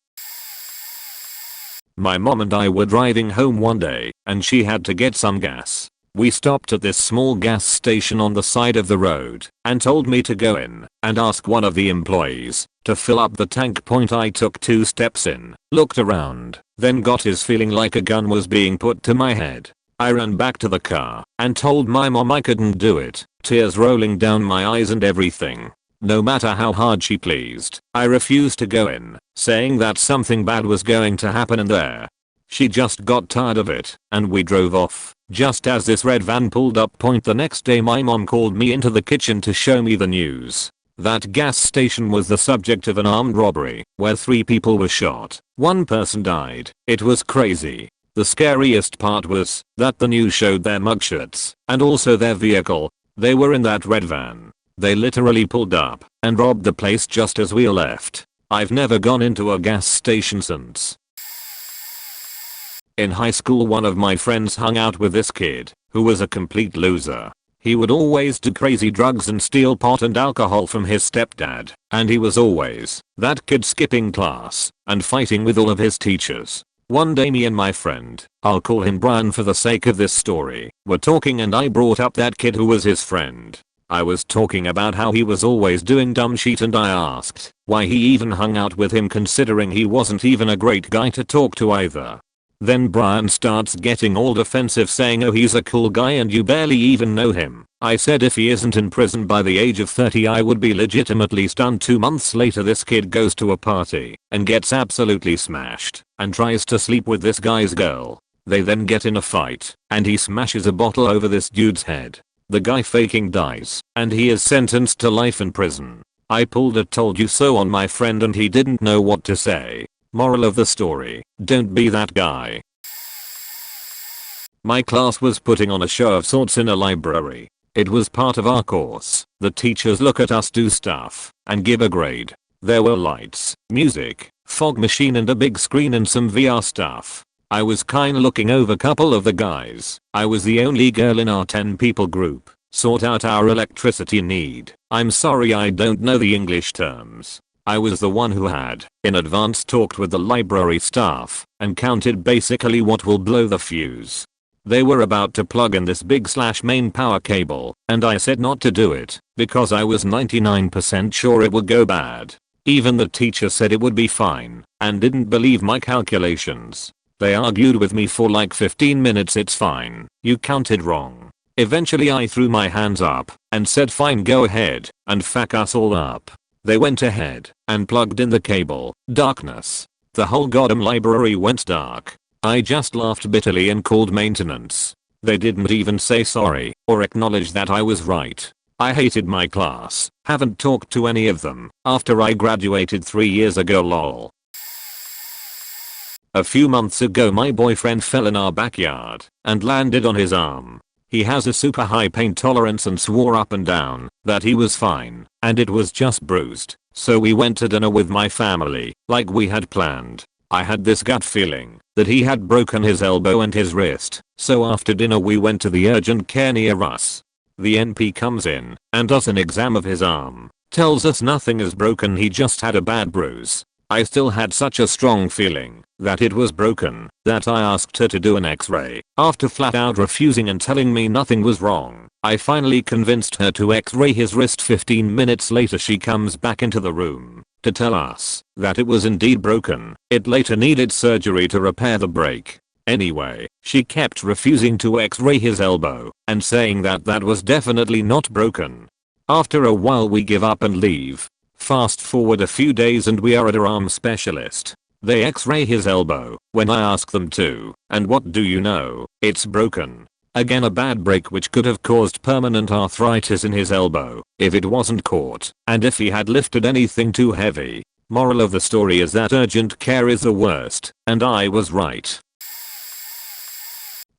My mom and I were driving home one day, and she had to get some gas. We stopped at this small gas station on the side of the road, and told me to go in and ask one of the employees to fill up the tank. I took 2 steps in, looked around, then got his feeling like a gun was being put to my head. I ran back to the car and told my mom I couldn't do it, tears rolling down my eyes and everything. No matter how hard she pleased, I refused to go in, saying that something bad was going to happen in there. She just got tired of it, and we drove off, just as this red van pulled up. The next day my mom called me into the kitchen to show me the news. That gas station was the subject of an armed robbery, where 3 people were shot, 1 person died. It was crazy. The scariest part was that the news showed their mugshots, and also their vehicle. They were in that red van. They literally pulled up and robbed the place just as we left. I've never gone into a gas station since. In high school one of my friends hung out with this kid who was a complete loser. He would always do crazy drugs and steal pot and alcohol from his stepdad, and he was always that kid skipping class and fighting with all of his teachers. One day me and my friend, I'll call him Brian for the sake of this story, were talking and I brought up that kid who was his friend. I was talking about how he was always doing dumb shit and I asked why he even hung out with him considering he wasn't even a great guy to talk to either. Then Brian starts getting all defensive saying, oh, he's a cool guy and you barely even know him. I said if he isn't in prison by the age of 30 I would be legitimately stunned. 2 months later this kid goes to a party and gets absolutely smashed and tries to sleep with this guy's girl. They then get in a fight and he smashes a bottle over this dude's head. The guy faking dies and he is sentenced to life in prison. I pulled a told you so on my friend and he didn't know what to say. Moral of the story, don't be that guy. My class was putting on a show of sorts in a library. It was part of our course. The teachers look at us do stuff and give a grade. There were lights, music, fog machine and a big screen and some VR stuff. I was kinda looking over couple of the guys. I was the only girl in our 10 people group. Sort out our electricity need. I'm sorry I don't know the English terms. I was the one who had, in advance, talked with the library staff and counted basically what will blow the fuse. They were about to plug in this big /main power cable and I said not to do it because I was 99% sure it would go bad. Even the teacher said it would be fine and didn't believe my calculations. They argued with me for like 15 minutes. It's fine, you counted wrong. Eventually I threw my hands up and said fine, go ahead and fuck us all up. They went ahead and plugged in the cable. Darkness. The whole goddamn library went dark. I just laughed bitterly and called maintenance. They didn't even say sorry or acknowledge that I was right. I hated my class, haven't talked to any of them after I graduated 3 years ago lol. A few months ago my boyfriend fell in our backyard and landed on his arm. He has a super high pain tolerance and swore up and down that he was fine and it was just bruised. So we went to dinner with my family like we had planned. I had this gut feeling that he had broken his elbow and his wrist, so after dinner we went to the urgent care near us. The NP comes in and does an exam of his arm, tells us nothing is broken, he just had a bad bruise. I still had such a strong feeling that it was broken that I asked her to do an x-ray. After flat out refusing and telling me nothing was wrong, I finally convinced her to x-ray his wrist. 15 minutes later she comes back into the room to tell us that it was indeed broken. It later needed surgery to repair the break. Anyway, she kept refusing to x-ray his elbow and saying that that was definitely not broken. After a while we give up and leave. Fast forward a few days and we are at our arm specialist. They x-ray his elbow when I ask them to, and what do you know, it's broken. Again, a bad break which could have caused permanent arthritis in his elbow if it wasn't caught and if he had lifted anything too heavy. Moral of the story is that urgent care is the worst, and I was right.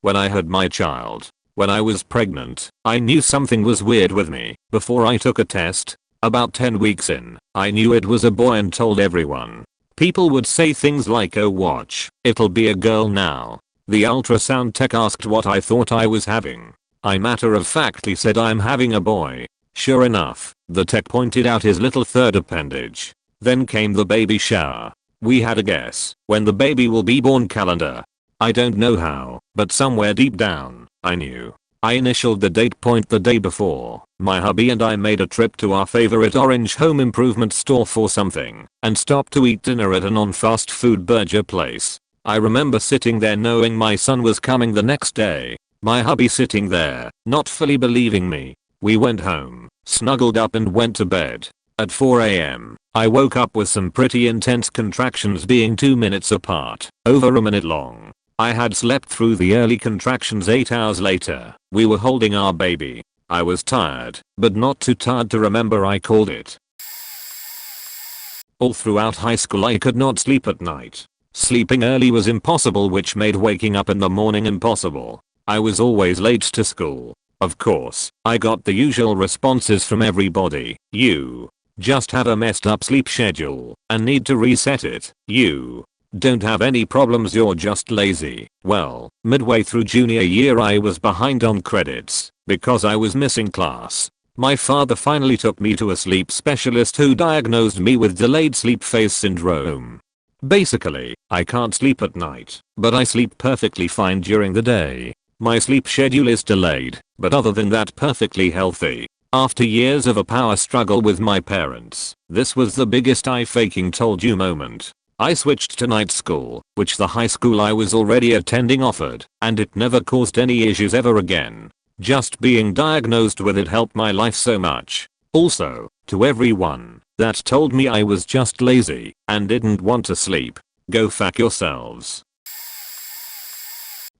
When I had my child, when I was pregnant, I knew something was weird with me before I took a test. About 10 weeks in, I knew it was a boy and told everyone. People would say things like, oh watch, it'll be a girl now. The ultrasound tech asked what I thought I was having. I matter-of-factly said I'm having a boy. Sure enough, the tech pointed out his little third appendage. Then came the baby shower. We had a guess when the baby will be born calendar. I don't know how, but somewhere deep down, I knew. I initialed the date point the day before. My hubby and I made a trip to our favorite orange home improvement store for something and stopped to eat dinner at a non-fast food burger place. I remember sitting there knowing my son was coming the next day. My hubby sitting there, not fully believing me. We went home, snuggled up and went to bed. At 4 AM, I woke up with some pretty intense contractions being 2 minutes apart, over a minute long. I had slept through the early contractions. 8 hours later, we were holding our baby. I was tired, but not too tired to remember I called it. All throughout high school I could not sleep at night. Sleeping early was impossible, which made waking up in the morning impossible. I was always late to school. Of course, I got the usual responses from everybody. You just have a messed up sleep schedule and need to reset it. You don't have any problems, you're just lazy. Well, midway through junior year I was behind on credits because I was missing class. My father finally took me to a sleep specialist who diagnosed me with delayed sleep phase syndrome. Basically, I can't sleep at night, but I sleep perfectly fine during the day. My sleep schedule is delayed, but other than that perfectly healthy. After years of a power struggle with my parents, this was the biggest I faking told you moment. I switched to night school, which the high school I was already attending offered, and it never caused any issues ever again. Just being diagnosed with it helped my life so much. Also, to everyone that told me I was just lazy and didn't want to sleep, go fuck yourselves.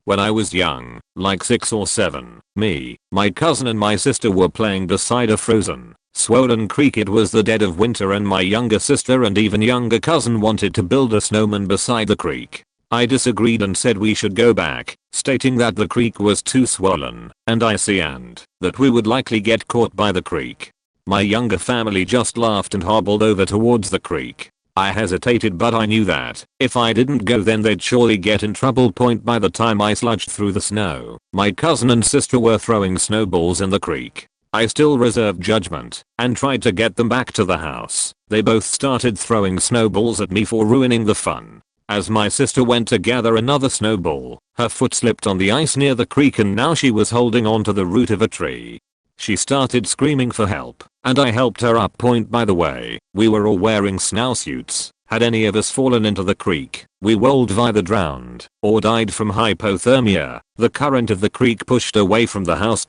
When I was young, like 6 or 7, me, my cousin and my sister were playing beside a frozen, swollen creek. It was the dead of winter and my younger sister and even younger cousin wanted to build a snowman beside the creek. I disagreed and said we should go back, stating that the creek was too swollen and icy and that we would likely get caught by the creek. My younger family just laughed and hobbled over towards the creek. I hesitated, but I knew that if I didn't go then they'd surely get in trouble. By the time I sludged through the snow, my cousin and sister were throwing snowballs in the creek. I still reserved judgment and tried to get them back to the house. They both started throwing snowballs at me for ruining the fun. As my sister went to gather another snowball, her foot slipped on the ice near the creek and now she was holding onto the root of a tree. She started screaming for help, and I helped her up. By the way, we were all wearing snowsuits. Had any of us fallen into the creek, we would have either drowned or died from hypothermia. The current of the creek pushed away from the house.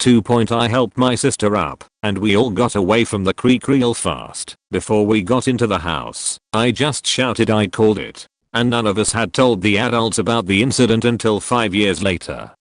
I helped my sister up, and we all got away from the creek real fast. Before we got into the house, I just shouted I called it. and none of us had told the adults about the incident until 5 years later.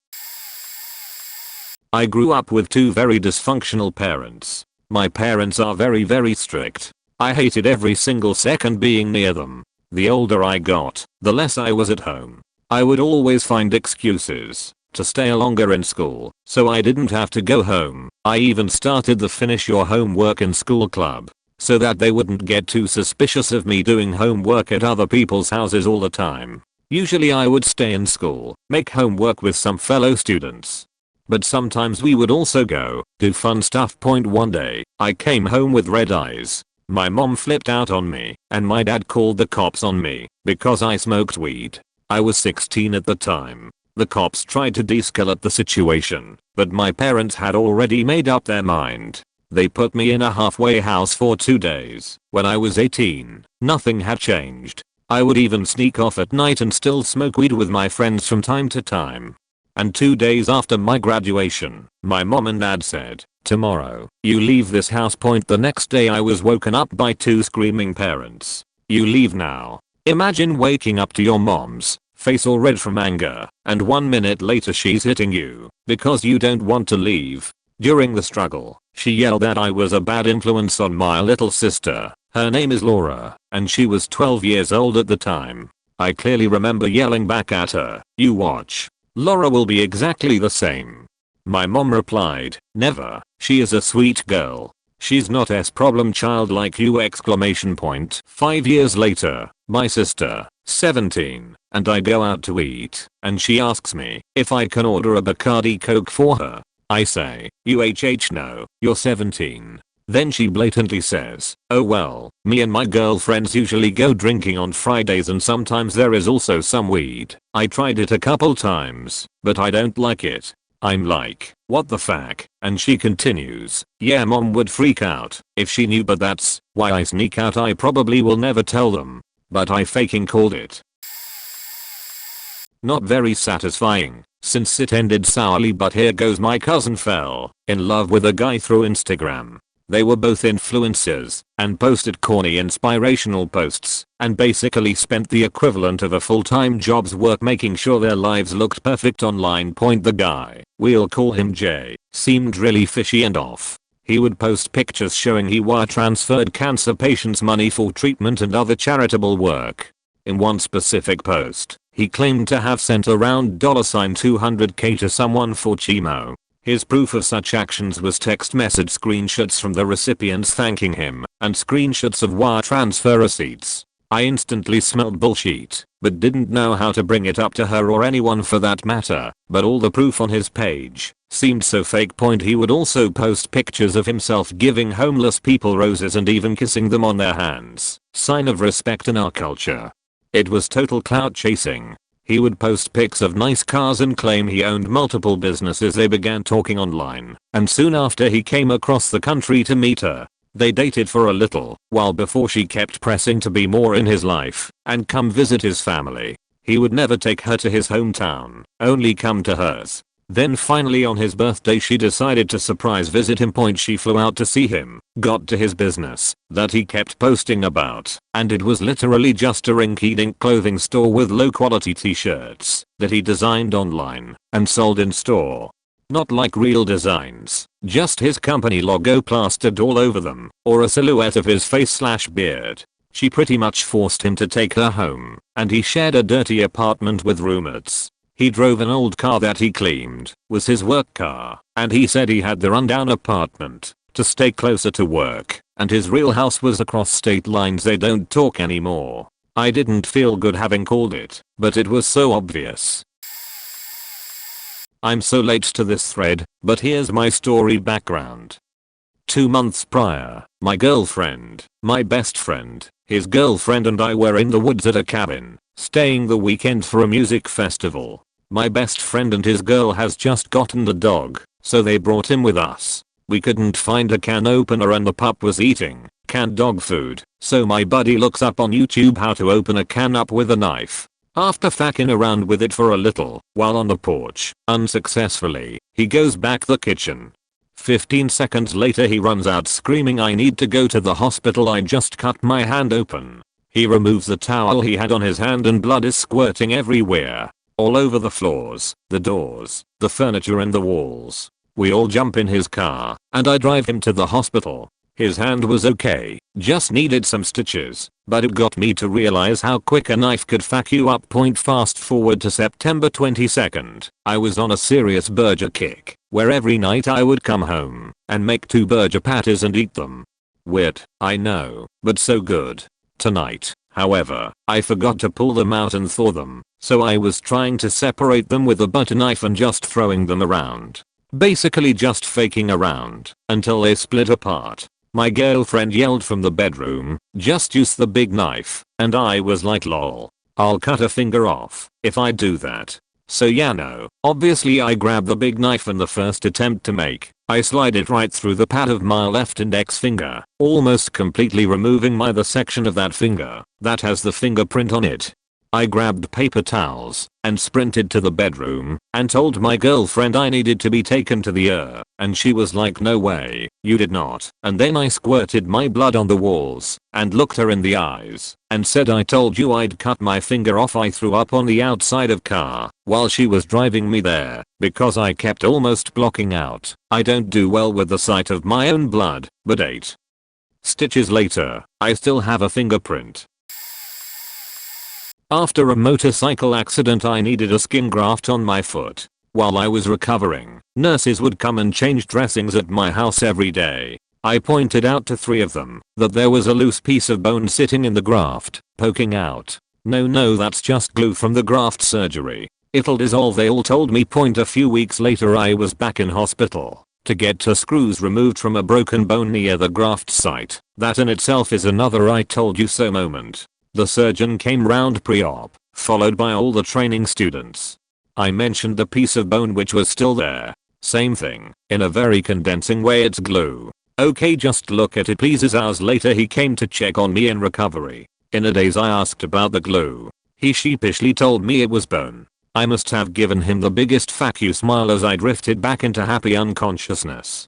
I grew up with two very dysfunctional parents. My parents are very strict. I hated every single second being near them. The older I got, the less I was at home. I would always find excuses to stay longer in school, so I didn't have to go home. I even started the finish your homework in school club, so that they wouldn't get too suspicious of me doing homework at other people's houses all the time. Usually I would stay in school, make homework with some fellow students. But sometimes we would also go, do fun stuff. One day, I came home with red eyes. My mom flipped out on me, and my dad called the cops on me, because I smoked weed. I was 16 at the time. The cops tried to de-escalate the situation, but my parents had already made up their mind. They put me in a halfway house for 2 days. When I was 18, nothing had changed. I would even sneak off at night and still smoke weed with my friends from time to time. And 2 days after my graduation, my mom and dad said, "Tomorrow, you leave this house." The next day I was woken up by 2 screaming parents. "You leave now." Imagine waking up to your mom's face all red from anger, and 1 minute later she's hitting you because you don't want to leave. During the struggle, she yelled that I was a bad influence on my little sister. Her name is Laura, and she was 12 years old at the time. I clearly remember yelling back at her, "You watch. Laura will be exactly the same." My mom replied, "Never. She is a sweet girl. She's not a problem child like you!" 5 years later, my sister, 17, and I go out to eat, and she asks me if I can order a Bacardi Coke for her. I say, no, you're 17. Then she blatantly says, "Oh well, me and my girlfriends usually go drinking on Fridays and sometimes there is also some weed. I tried it a couple times, but I don't like it." I'm like, "What the fuck?" And she continues, "Yeah, mom would freak out if she knew, but that's why I sneak out. I probably will never tell them, but I faking called it." Not very satisfying, since it ended sourly, but here goes. My cousin fell in love with a guy through Instagram. They were both influencers and posted corny inspirational posts and basically spent the equivalent of a full-time job's work making sure their lives looked perfect online. The guy, we'll call him Jay, seemed really fishy and off. He would post pictures showing he wire transferred cancer patients money for treatment and other charitable work. In one specific post, he claimed to have sent around $200K to someone for chemo. His proof of such actions was text message screenshots from the recipients thanking him, and screenshots of wire transfer receipts. I instantly smelled bullshit, but didn't know how to bring it up to her or anyone for that matter, but all the proof on his page seemed so fake. He would also post pictures of himself giving homeless people roses and even kissing them on their hands, sign of respect in our culture. It was total clout chasing. He would post pics of nice cars and claim he owned multiple businesses. They began talking online, and soon after he came across the country to meet her. They dated for a little while before she kept pressing to be more in his life and come visit his family. He would never take her to his hometown, only come to hers. Then finally on his birthday she decided to surprise visit him. She flew out to see him, got to his business that he kept posting about, and it was literally just a rinky-dink clothing store with low quality t-shirts that he designed online and sold in store. Not like real designs, just his company logo plastered all over them, or a silhouette of his face/beard. She pretty much forced him to take her home, and he shared a dirty apartment with roommates. He drove an old car that he claimed was his work car, and he said he had the rundown apartment to stay closer to work, and his real house was across state lines. They don't talk anymore. I didn't feel good having called it, but it was so obvious. I'm so late to this thread, but here's my story background. 2 months prior, my girlfriend, my best friend, his girlfriend and I were in the woods at a cabin, staying the weekend for a music festival. My best friend and his girl has just gotten the dog, so they brought him with us. We couldn't find a can opener and the pup was eating canned dog food, so my buddy looks up on YouTube how to open a can up with a knife. After fucking around with it for a little while on the porch, unsuccessfully, he goes back the kitchen. 15 seconds later he runs out screaming, "I need to go to the hospital, I just cut my hand open." He removes the towel he had on his hand and blood is squirting everywhere. All over the floors, the doors, the furniture and the walls. We all jump in his car, and I drive him to the hospital. His hand was okay, just needed some stitches, but it got me to realize how quick a knife could fuck you up. Fast forward to September 22nd, I was on a serious burger kick, where every night I would come home and make 2 burger patties and eat them. Weird, I know, but so good. Tonight, however, I forgot to pull them out and thaw them, so I was trying to separate them with a butter knife and just throwing them around. Basically just faking around until they split apart. My girlfriend yelled from the bedroom, "Just use the big knife," and I was like lol. I'll cut a finger off if I do that. So yeah, no, obviously I grabbed the big knife and the first attempt to make, I slide it right through the pad of my left index finger, almost completely removing my other section of that finger that has the fingerprint on it. I grabbed paper towels and sprinted to the bedroom and told my girlfriend I needed to be taken to the ER, and she was like, "No way, you did not." And then I squirted my blood on the walls and looked her in the eyes and said, "I told you I'd cut my finger off." I threw up on the outside of car while she was driving me there because I kept almost blocking out. I don't do well with the sight of my own blood, but 8 stitches later, I still have a fingerprint. After a motorcycle accident, I needed a skin graft on my foot. While I was recovering, nurses would come and change dressings at my house every day. I pointed out to 3 of them that there was a loose piece of bone sitting in the graft, poking out. No, that's just glue from the graft surgery. It'll dissolve, they all told me. A few weeks later I was back in hospital to get 2 screws removed from a broken bone near the graft site. That in itself is another "I told you so" moment. The surgeon came round pre-op, followed by all the training students. I mentioned the piece of bone which was still there. Same thing, in a very convincing way, "It's glue. Okay, just look at it please." Hours later he came to check on me in recovery. In a daze I asked about the glue. He sheepishly told me it was bone. I must have given him the biggest "fuck you" smile as I drifted back into happy unconsciousness.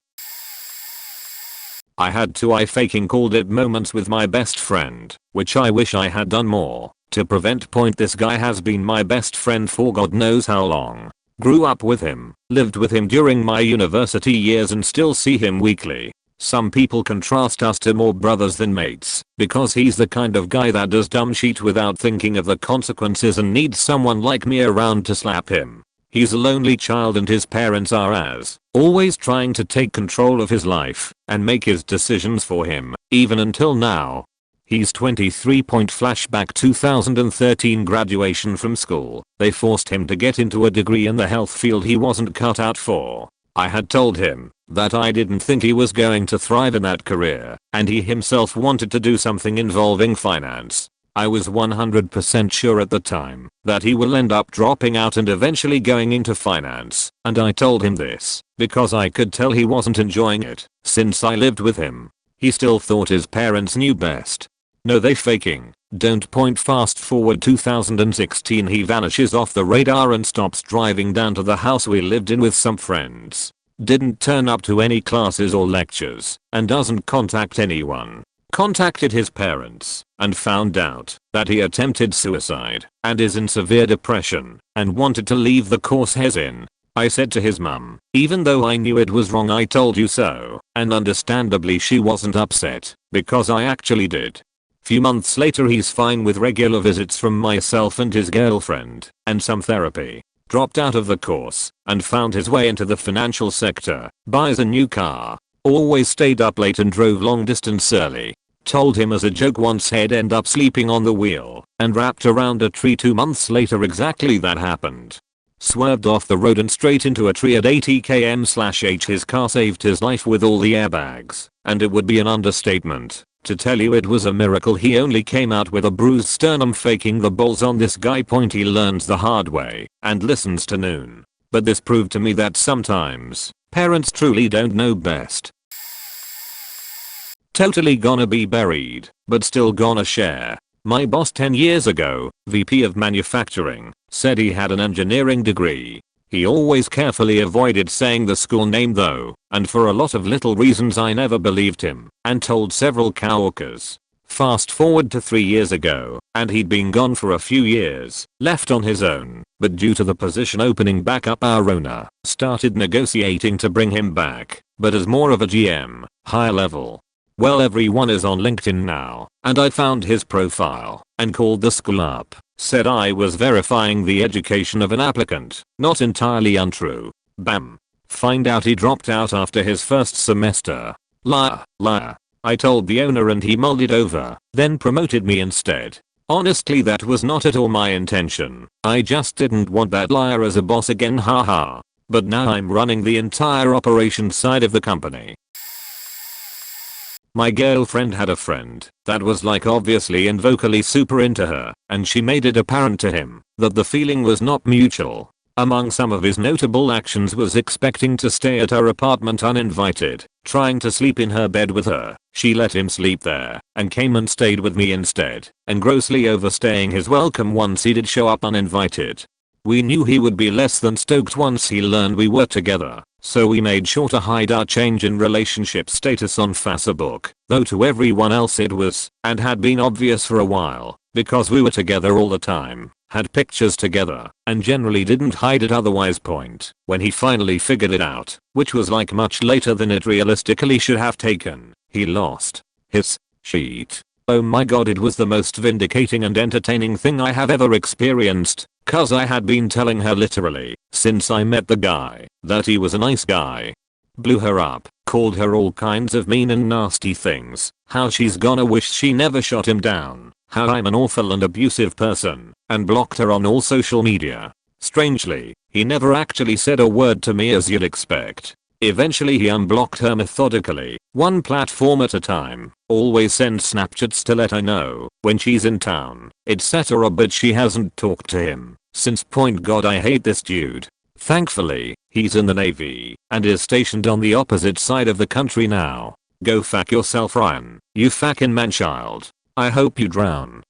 I had 2 eye faking called it moments with my best friend, which I wish I had done more to prevent. This guy has been my best friend for God knows how long. Grew up with him, lived with him during my university years and still see him weekly. Some people contrast us to more brothers than mates because he's the kind of guy that does dumb shit without thinking of the consequences and needs someone like me around to slap him. He's a lonely child and his parents are as always trying to take control of his life and make his decisions for him, even until now. He's 23. Flashback 2013 graduation from school. They forced him to get into a degree in the health field he wasn't cut out for. I had told him that I didn't think he was going to thrive in that career, and he himself wanted to do something involving finance. I was 100% sure at the time that he will end up dropping out and eventually going into finance, and I told him this because I could tell he wasn't enjoying it. Since I lived with him, he still thought his parents knew best. No, they faking. Don't. Fast forward 2016, he vanishes off the radar and stops driving down to the house we lived in with some friends. Didn't turn up to any classes or lectures, and doesn't contact anyone. Contacted his parents and found out that he attempted suicide and is in severe depression and wanted to leave the course he's in. I said to his mum, even though I knew it was wrong, "I told you so," and understandably she wasn't upset because I actually did. Few months later he's fine with regular visits from myself and his girlfriend and some therapy. Dropped out of the course and found his way into the financial sector. Buys a new car. Always stayed up late and drove long distance early. Told him as a joke once he'd end up sleeping on the wheel and wrapped around a tree. 2 months later exactly that happened. Swerved off the road and straight into a tree at 80 km/h. His car saved his life with all the airbags, and it would be an understatement to tell you it was a miracle he only came out with a bruised sternum. Faking the balls on this guy. He learns the hard way and listens to Noon. But this proved to me that sometimes parents truly don't know best. Totally gonna be buried, but still gonna share. My boss 10 years ago, VP of manufacturing, said he had an engineering degree. He always carefully avoided saying the school name though, and for a lot of little reasons I never believed him and told several coworkers. Fast forward to 3 years ago, and he'd been gone for a few years, left on his own, but due to the position opening back up, our owner started negotiating to bring him back, but as more of a GM, higher level. Well, everyone is on LinkedIn now, and I found his profile and called the school up, said I was verifying the education of an applicant, not entirely untrue. Bam. Find out he dropped out after his first semester. Liar, liar. I told the owner and he mulled it over, then promoted me instead. Honestly, that was not at all my intention. I just didn't want that liar as a boss again, haha. But now I'm running the entire operations side of the company. My girlfriend had a friend that was like obviously and vocally super into her, and she made it apparent to him that the feeling was not mutual. Among some of his notable actions was expecting to stay at her apartment uninvited, trying to sleep in her bed with her. She let him sleep there and came and stayed with me instead, and grossly overstaying his welcome once he did show up uninvited. We knew he would be less than stoked once he learned we were together, so we made sure to hide our change in relationship status on Facebook, though to everyone else it was, and had been obvious for a while, because we were together all the time, had pictures together, and generally didn't hide it otherwise. When he finally figured it out, which was like much later than it realistically should have taken, he lost his shit. Oh my god, it was the most vindicating and entertaining thing I have ever experienced, cause I had been telling her literally, since I met the guy, that he was a nice guy. Blew her up, called her all kinds of mean and nasty things, how she's gonna wish she never shot him down, how I'm an awful and abusive person, and blocked her on all social media. Strangely, he never actually said a word to me as you'd expect. Eventually he unblocked her methodically, one platform at a time, always sends Snapchats to let her know when she's in town, etc. But she hasn't talked to him since. God, I hate this dude. Thankfully, he's in the Navy and is stationed on the opposite side of the country now. Go fuck yourself, Ryan, you fucking man-child. I hope you drown.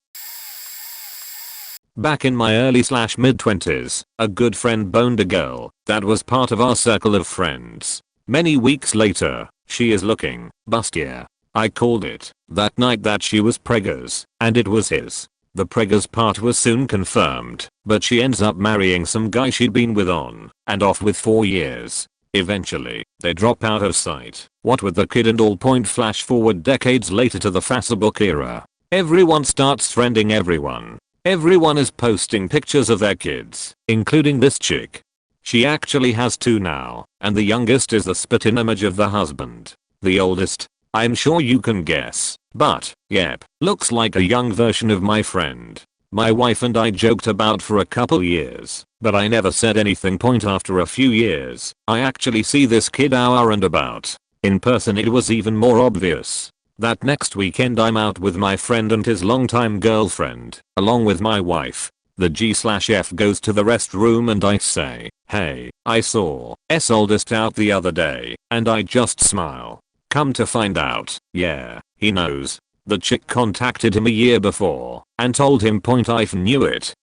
Back in my early/mid 20s, a good friend boned a girl that was part of our circle of friends. Many weeks later, she is looking bustier. I called it that night that she was preggers, and it was his. The preggers part was soon confirmed, but she ends up marrying some guy she'd been with on and off with 4 years. Eventually, they drop out of sight, what with the kid and all. Flash forward decades later to the Facebook era. Everyone starts friending everyone. Everyone is posting pictures of their kids, including this chick. She actually has 2 now, and the youngest is the spit-in image of the husband. The oldest, I'm sure you can guess, but, yep, looks like a young version of my friend. My wife and I joked about for a couple years, but I never said anything. After a few years, I actually see this kid out and about. In person it was even more obvious. That next weekend I'm out with my friend and his longtime girlfriend, along with my wife. The G/F goes to the restroom and I say, hey, I saw S oldest out the other day, and I just smile. Come to find out, yeah, he knows. The chick contacted him a year before and told him. I knew it.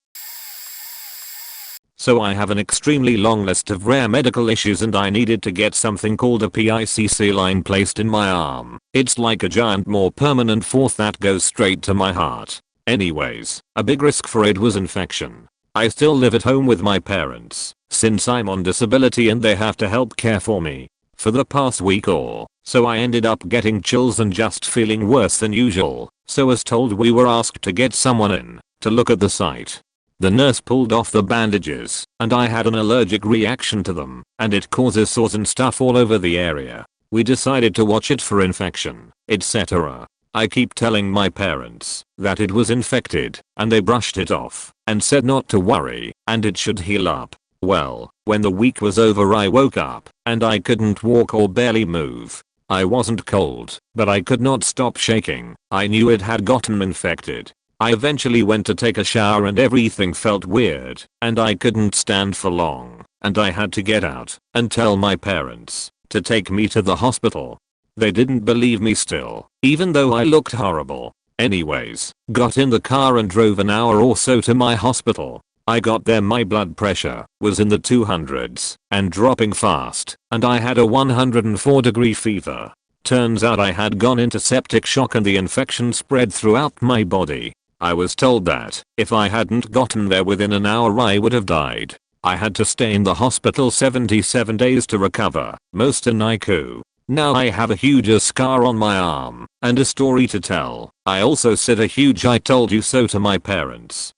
So I have an extremely long list of rare medical issues and I needed to get something called a PICC line placed in my arm. It's like a giant more permanent force that goes straight to my heart. Anyways, a big risk for it was infection. I still live at home with my parents, since I'm on disability and they have to help care for me. For the past week or so I ended up getting chills and just feeling worse than usual, so as told we were asked to get someone in to look at the site. The nurse pulled off the bandages, and I had an allergic reaction to them, and it causes sores and stuff all over the area. We decided to watch it for infection, etc. I keep telling my parents that it was infected, and they brushed it off and said not to worry, and it should heal up. Well, when the week was over I woke up, and I couldn't walk or barely move. I wasn't cold, but I could not stop shaking. I knew it had gotten infected. I eventually went to take a shower and everything felt weird, and I couldn't stand for long, and I had to get out and tell my parents to take me to the hospital. They didn't believe me still, even though I looked horrible. Anyways, got in the car and drove an hour or so to my hospital. I got there, my blood pressure was in the 200s and dropping fast, and I had a 104-degree fever. Turns out I had gone into septic shock and the infection spread throughout my body. I was told that if I hadn't gotten there within an hour I would have died. I had to stay in the hospital 77 days to recover. Most in NICU. Now I have a huge scar on my arm and a story to tell. I also said a huge "I told you so" to my parents.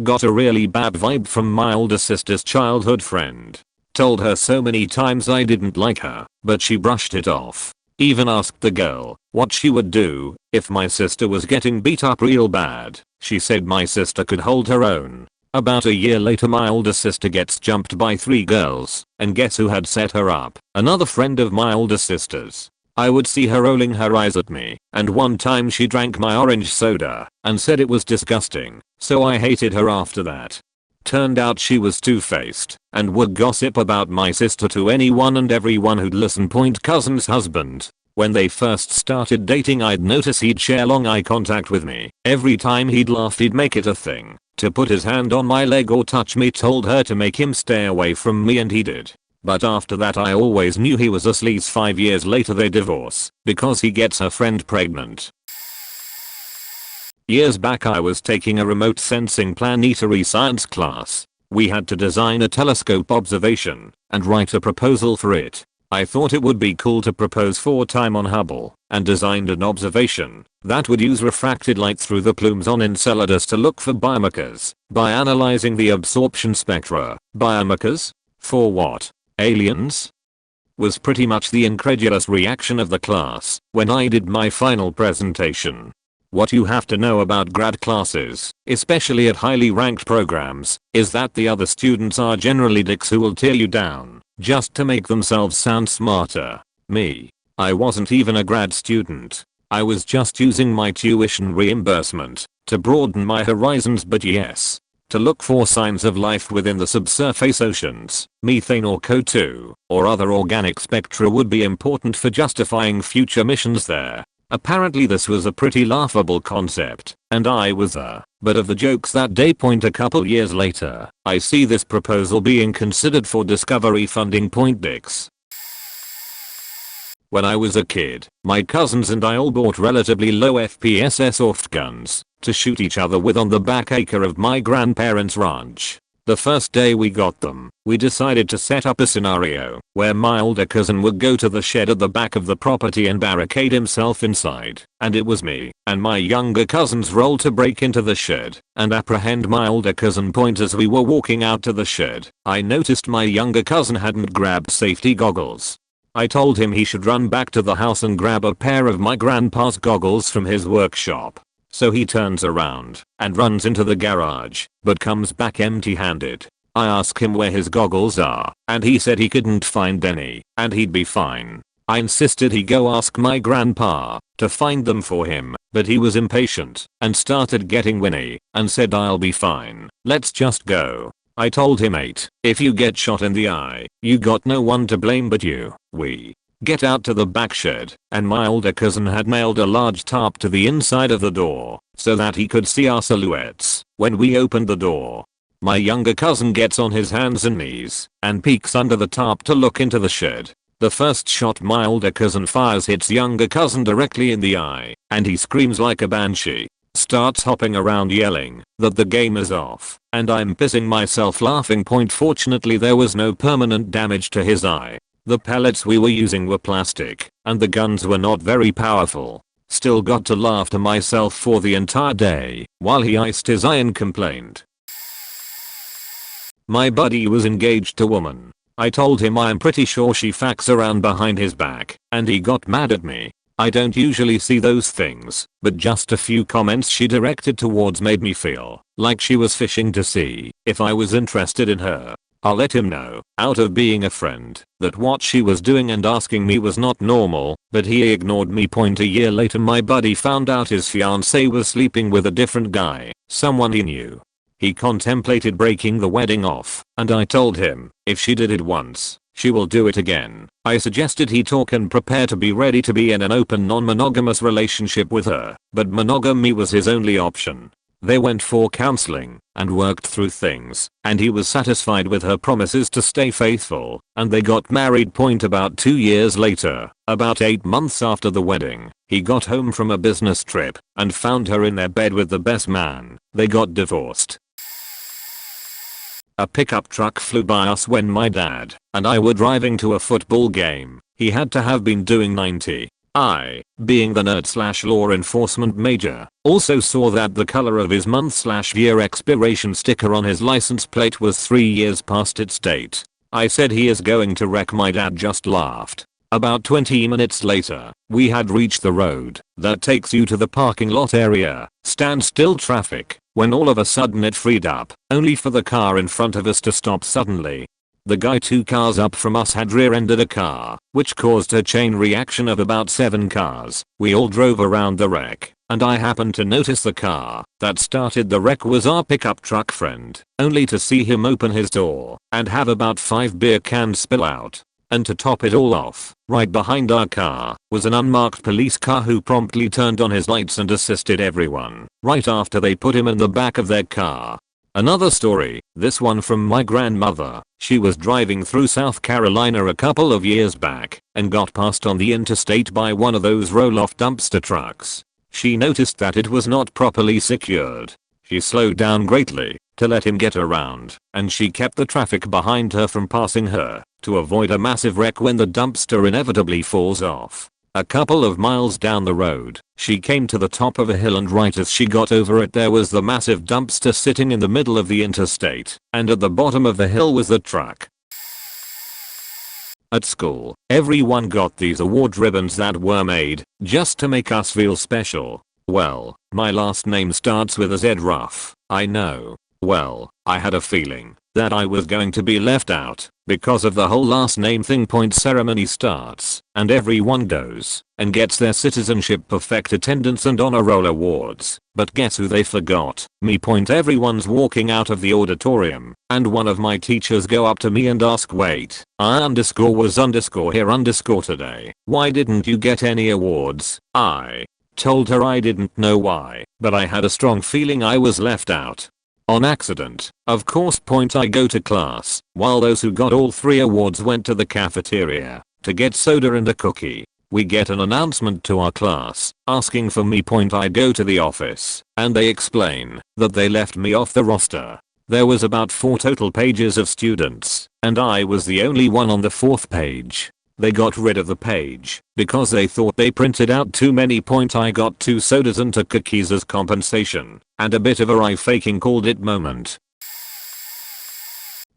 Got a really bad vibe from my older sister's childhood friend. Told her so many times I didn't like her, but she brushed it off. Even asked the girl what she would do if my sister was getting beat up real bad. She said my sister could hold her own. About a year later my older sister gets jumped by 3 girls, and guess who had set her up? Another friend of my older sister's. I would see her rolling her eyes at me, and one time she drank my orange soda and said it was disgusting, so I hated her after that. Turned out she was two-faced and would gossip about my sister to anyone and everyone who'd listen. Cousin's husband. When they first started dating I'd notice he'd share long eye contact with me. Every time he'd laugh he'd make it a thing to put his hand on my leg or touch me. Told her to make him stay away from me and he did. But after that I always knew he was a sleaze. 5 years later they divorce because he gets her friend pregnant. Years back I was taking a remote sensing planetary science class. We had to design a telescope observation and write a proposal for it. I thought it would be cool to propose for time on Hubble and designed an observation that would use refracted light through the plumes on Enceladus to look for biomarkers by analyzing the absorption spectra. Biomarkers? For what? Aliens? Was pretty much the incredulous reaction of the class when I did my final presentation. What you have to know about grad classes, especially at highly ranked programs, is that the other students are generally dicks who will tear you down just to make themselves sound smarter. Me. I wasn't even a grad student. I was just using my tuition reimbursement to broaden my horizons, but yes, to look for signs of life within the subsurface oceans, methane or CO2, or other organic spectra would be important for justifying future missions there. Apparently this was a pretty laughable concept, and I was the butt of the jokes that day. A couple years later, I see this proposal being considered for discovery funding. Dicks. When I was a kid, my cousins and I all bought relatively low FPS soft guns to shoot each other with on the back acre of my grandparents' ranch. The first day we got them, we decided to set up a scenario where my older cousin would go to the shed at the back of the property and barricade himself inside, and it was me and my younger cousin's role to break into the shed and apprehend my older cousin. As we were walking out to the shed, I noticed my younger cousin hadn't grabbed safety goggles. I told him he should run back to the house and grab a pair of my grandpa's goggles from his workshop. So he turns around and runs into the garage, but comes back empty-handed. I ask him where his goggles are, and he said he couldn't find any, and he'd be fine. I insisted he go ask my grandpa to find them for him, but he was impatient and started getting whinny and said I'll be fine, let's just go. I told him mate, if you get shot in the eye, you got no one to blame but you. We get out to the back shed, and my older cousin had nailed a large tarp to the inside of the door so that he could see our silhouettes when we opened the door. My younger cousin gets on his hands and knees and peeks under the tarp to look into the shed. The first shot my older cousin fires hits younger cousin directly in the eye, and he screams like a banshee. Starts hopping around yelling that the game is off, and I'm pissing myself laughing. Fortunately there was no permanent damage to his eye. The pellets we were using were plastic, and the guns were not very powerful. Still got to laugh to myself for the entire day while he iced his eye and complained. My buddy was engaged to a woman. I told him I'm pretty sure she fucks around behind his back, and he got mad at me. I don't usually see those things, but just a few comments she directed towards made me feel like she was fishing to see if I was interested in her. I let him know, out of being a friend, that what she was doing and asking me was not normal, but he ignored me. A year later my buddy found out his fiancée was sleeping with a different guy, someone he knew. He contemplated breaking the wedding off, and I told him, if she did it once, she will do it again. I suggested he talk and prepare to be ready to be in an open non-monogamous relationship with her, but monogamy was his only option. They went for counseling and worked through things, and he was satisfied with her promises to stay faithful, and they got married. About 2 years later, about 8 months after the wedding, he got home from a business trip and found her in their bed with the best man. They got divorced. A pickup truck flew by us when my dad and I were driving to a football game. He had to have been doing 90. I, being the nerd/law enforcement major, also saw that the color of his month/year expiration sticker on his license plate was 3 years past its date. I said he is going to wreck. My dad just laughed. About 20 minutes later, we had reached the road that takes you to the parking lot area, standstill traffic, when all of a sudden it freed up, only for the car in front of us to stop suddenly. The guy 2 cars up from us had rear-ended a car, which caused a chain reaction of about 7 cars. We all drove around the wreck, and I happened to notice the car that started the wreck was our pickup truck friend, only to see him open his door and have about 5 beer cans spill out. And to top it all off, right behind our car was an unmarked police car who promptly turned on his lights and assisted everyone right after they put him in the back of their car. Another story, this one from my grandmother. She was driving through South Carolina a couple of years back and got passed on the interstate by one of those roll-off dumpster trucks. She noticed that it was not properly secured. She slowed down greatly to let him get around, and she kept the traffic behind her from passing her to avoid a massive wreck when the dumpster inevitably falls off. A couple of miles down the road, she came to the top of a hill, and right as she got over it there was the massive dumpster sitting in the middle of the interstate, and at the bottom of the hill was the truck. At school, everyone got these award ribbons that were made just to make us feel special. Well, my last name starts with a Z. Rough, I know. Well, I had a feeling that I was going to be left out because of the whole last name thing. Ceremony starts and everyone goes and gets their citizenship, perfect attendance and honor roll awards. But guess who they forgot? Me. Everyone's walking out of the auditorium and one of my teachers go up to me and ask, wait, I was here today. Why didn't you get any awards? I told her I didn't know why, but I had a strong feeling I was left out. On accident, of course. I go to class, while those who got all 3 awards went to the cafeteria to get soda and a cookie. We get an announcement to our class asking for me. I go to the office, and they explain that they left me off the roster. There was about 4 total pages of students, and I was the only one on the 4th page. They got rid of the page because they thought they printed out too many. I got 2 sodas and 2 cookies as compensation, and a bit of a faking called it moment.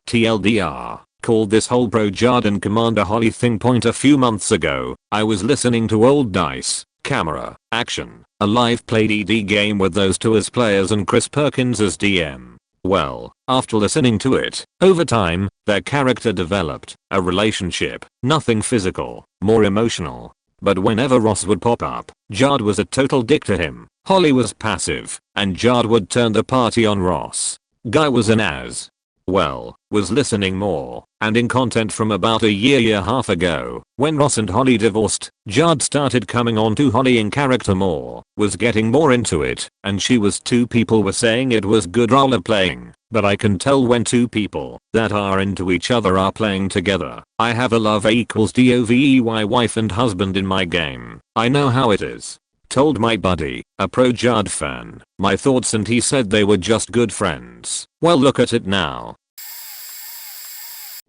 TLDR, called this whole Bro Jard and Commander Holly thing. A few months ago, I was listening to old Dice, Camera, Action, a live play DD game with those 2 as players and Chris Perkins as DM. Well, after listening to it, over time, their character developed a relationship, nothing physical, more emotional. But whenever Ross would pop up, Jard was a total dick to him. Holly was passive, and Jard would turn the party on Ross. Guy was an ass. Well, was listening more, and in content from about a year and a half ago, when Ross and Holly divorced, Jard started coming on to Holly in character more, was getting more into it, and she was 2 people were saying it was good role playing, but I can tell when 2 people that are into each other are playing together. I have a love equals DOVEY wife and husband in my game. I know how it is. Told my buddy, a pro Jard fan, my thoughts, and he said they were just good friends. Well, look at it now.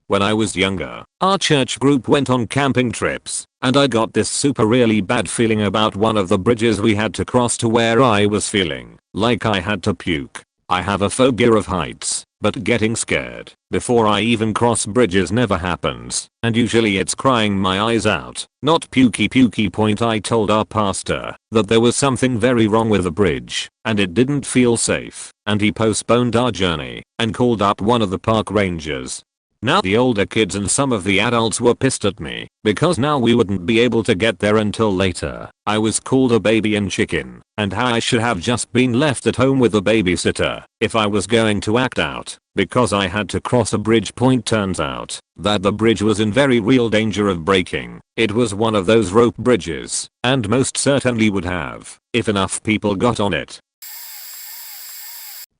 When I was younger, our church group went on camping trips, and I got this super really bad feeling about one of the bridges we had to cross to where I was feeling like I had to puke. I have a phobia of heights, but getting scared before I even cross bridges never happens, and usually it's crying my eyes out, not pukey. I told our pastor that there was something very wrong with the bridge, and it didn't feel safe, and he postponed our journey and called up one of the park rangers. Now the older kids and some of the adults were pissed at me because now we wouldn't be able to get there until later. I was called a baby and chicken, and how I should have just been left at home with a babysitter if I was going to act out because I had to cross a bridge. Turns out that the bridge was in very real danger of breaking. It was one of those rope bridges, and most certainly would have if enough people got on it.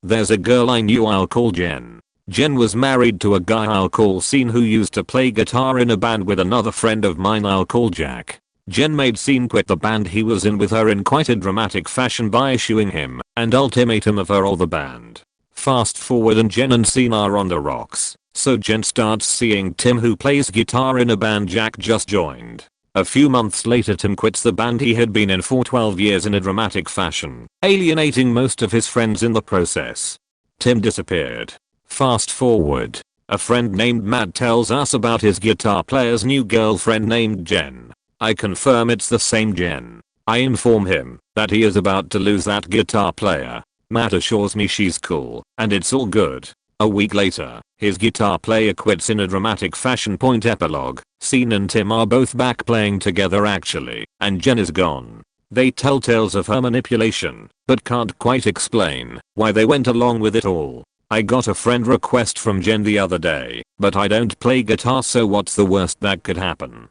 There's a girl I knew I'll call Jen. Jen was married to a guy I'll call Scene who used to play guitar in a band with another friend of mine I'll call Jack. Jen made Scene quit the band he was in with her in quite a dramatic fashion by issuing him an ultimatum of her or the band. Fast forward and Jen and Scene are on the rocks, so Jen starts seeing Tim who plays guitar in a band Jack just joined. A few months later Tim quits the band he had been in for 12 years in a dramatic fashion, alienating most of his friends in the process. Tim disappeared. Fast forward. A friend named Matt tells us about his guitar player's new girlfriend named Jen. I confirm it's the same Jen. I inform him that he is about to lose that guitar player. Matt assures me she's cool and it's all good. A week later, his guitar player quits in a dramatic fashion. Epilogue. Scene and Tim are both back playing together actually, and Jen is gone. They tell tales of her manipulation, but can't quite explain why they went along with it all. I got a friend request from Jen the other day, but I don't play guitar, so what's the worst that could happen?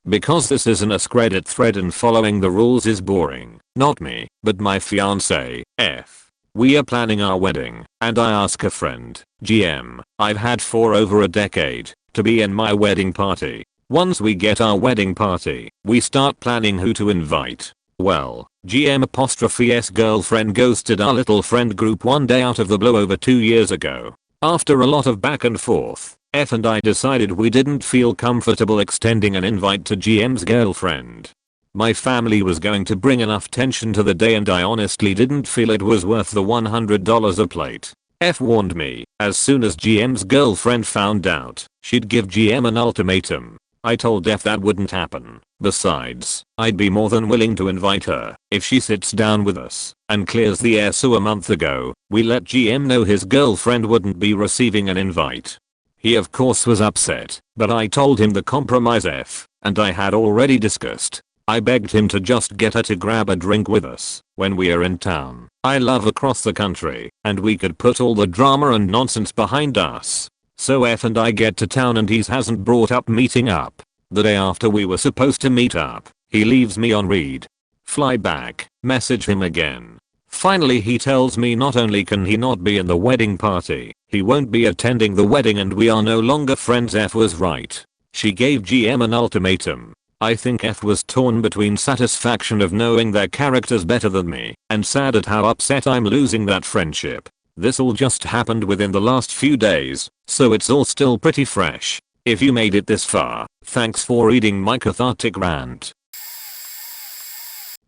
Because this isn't a Reddit thread and following the rules is boring. Not me, but my fiance, F. We are planning our wedding, and I ask a friend, GM, I've had for over a decade, to be in my wedding party. Once we get our wedding party, we start planning who to invite. Well, GM''s girlfriend ghosted our little friend group one day out of the blue over 2 years ago. After a lot of back and forth, F and I decided we didn't feel comfortable extending an invite to GM's girlfriend. My family was going to bring enough tension to the day and I honestly didn't feel it was worth the $100 a plate. F warned me, as soon as GM's girlfriend found out, she'd give GM an ultimatum. I told F that wouldn't happen. Besides, I'd be more than willing to invite her if she sits down with us and clears the air. So a month ago, we let GM know his girlfriend wouldn't be receiving an invite. He of course was upset, but I told him the compromise F and I had already discussed. I begged him to just get her to grab a drink with us when we are in town. I live across the country and we could put all the drama and nonsense behind us. So F and I get to town and he hasn't brought up meeting up. The day after we were supposed to meet up, he leaves me on read. Fly back, message him again. Finally he tells me not only can he not be in the wedding party, he won't be attending the wedding and we are no longer friends. F was right. She gave GM an ultimatum. I think F was torn between satisfaction of knowing their characters better than me and sad at how upset I'm losing that friendship. This all just happened within the last few days, so it's all still pretty fresh. If you made it this far, thanks for reading my cathartic rant.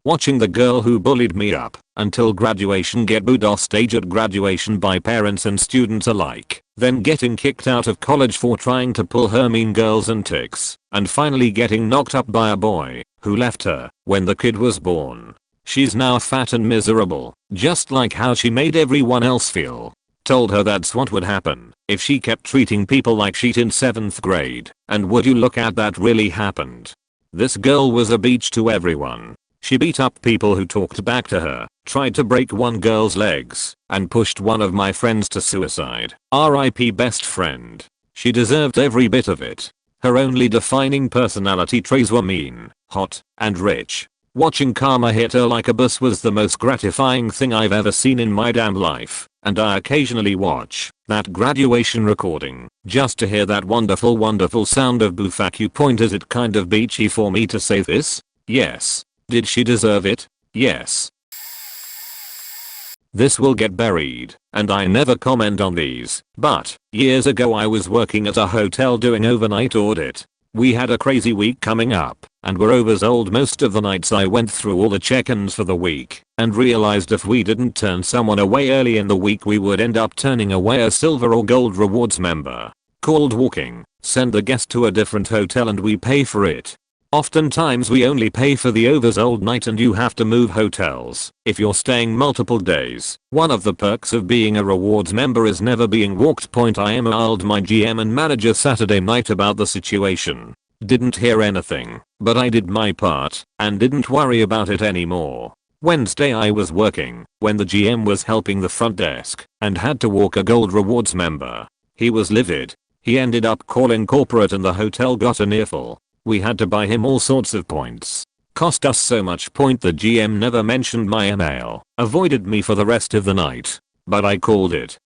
Watching the girl who bullied me up until graduation get booed off stage at graduation by parents and students alike, then getting kicked out of college for trying to pull her mean girls antics, and finally getting knocked up by a boy who left her when the kid was born. She's now fat and miserable, just like how she made everyone else feel. Told her that's what would happen if she kept treating people like shit in 7th grade, and would you look at that really happened. This girl was a bitch to everyone. She beat up people who talked back to her, tried to break one girl's legs, and pushed one of my friends to suicide. RIP best friend. She deserved every bit of it. Her only defining personality traits were mean, hot, and rich. Watching karma hit her like a bus was the most gratifying thing I've ever seen in my damn life, and I occasionally watch that graduation recording just to hear that wonderful sound of boo. Fuck you point. Is it kind of beachy for me to say this? Yes. Did she deserve it? Yes. This will get buried, and I never comment on these, but years ago I was working at a hotel doing overnight audit. We had a crazy week coming up, and were oversold most of the nights. I went through all the check-ins for the week, and realized if we didn't turn someone away early in the week we would end up turning away a silver or gold rewards member. Called walking, send the guest to a different hotel and we pay for it. Oftentimes we only pay for the oversold night and you have to move hotels if you're staying multiple days. One of the perks of being a rewards member is never being walked. I emailed my GM and manager Saturday night about the situation. Didn't hear anything, but I did my part and didn't worry about it anymore. Wednesday I was working when the GM was helping the front desk and had to walk a gold rewards member. He was livid. He ended up calling corporate and the hotel got an earful. We had to buy him all sorts of points. Cost us so much point the GM never mentioned my email, avoided me for the rest of the night. But I called it.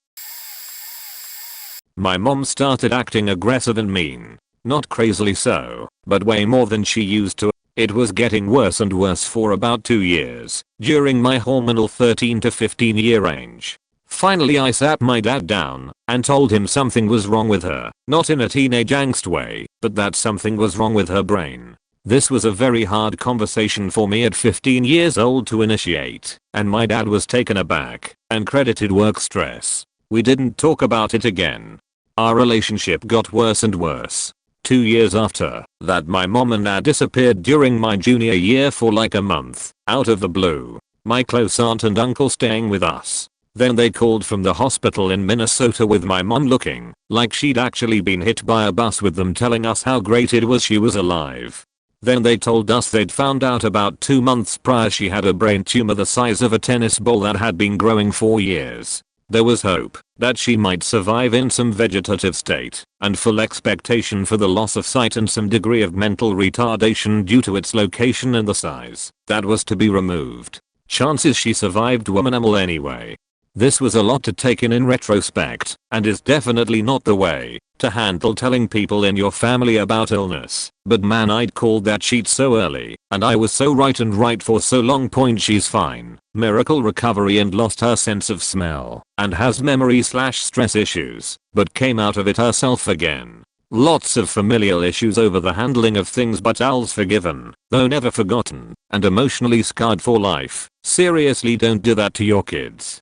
My mom started acting aggressive and mean. Not crazily so, but way more than she used to. It was getting worse and worse for about 2 years, during my hormonal 13 to 15 year range. Finally I sat my dad down and told him something was wrong with her, not in a teenage angst way, but that something was wrong with her brain. This was a very hard conversation for me at 15 years old to initiate, and my dad was taken aback and credited work stress. We didn't talk about it again. Our relationship got worse and worse. 2 years after that my mom and dad disappeared during my junior year for like a month, out of the blue. My close aunt and uncle staying with us. Then they called from the hospital in Minnesota with my mom looking like she'd actually been hit by a bus with them telling us how great it was she was alive. Then they told us they'd found out about 2 months prior she had a brain tumor the size of a tennis ball that had been growing for years. There was hope that she might survive in some vegetative state, and full expectation for the loss of sight and some degree of mental retardation due to its location and the size that was to be removed. Chances she survived were minimal anyway. This was a lot to take in retrospect, and is definitely not the way to handle telling people in your family about illness. But man, I'd called that shit so early, and I was so right and right for so long. Point she's fine, miracle recovery, and lost her sense of smell, and has memory/stress issues, but came out of it herself again. Lots of familial issues over the handling of things, but Al's forgiven, though never forgotten, and emotionally scarred for life. Seriously, don't do that to your kids.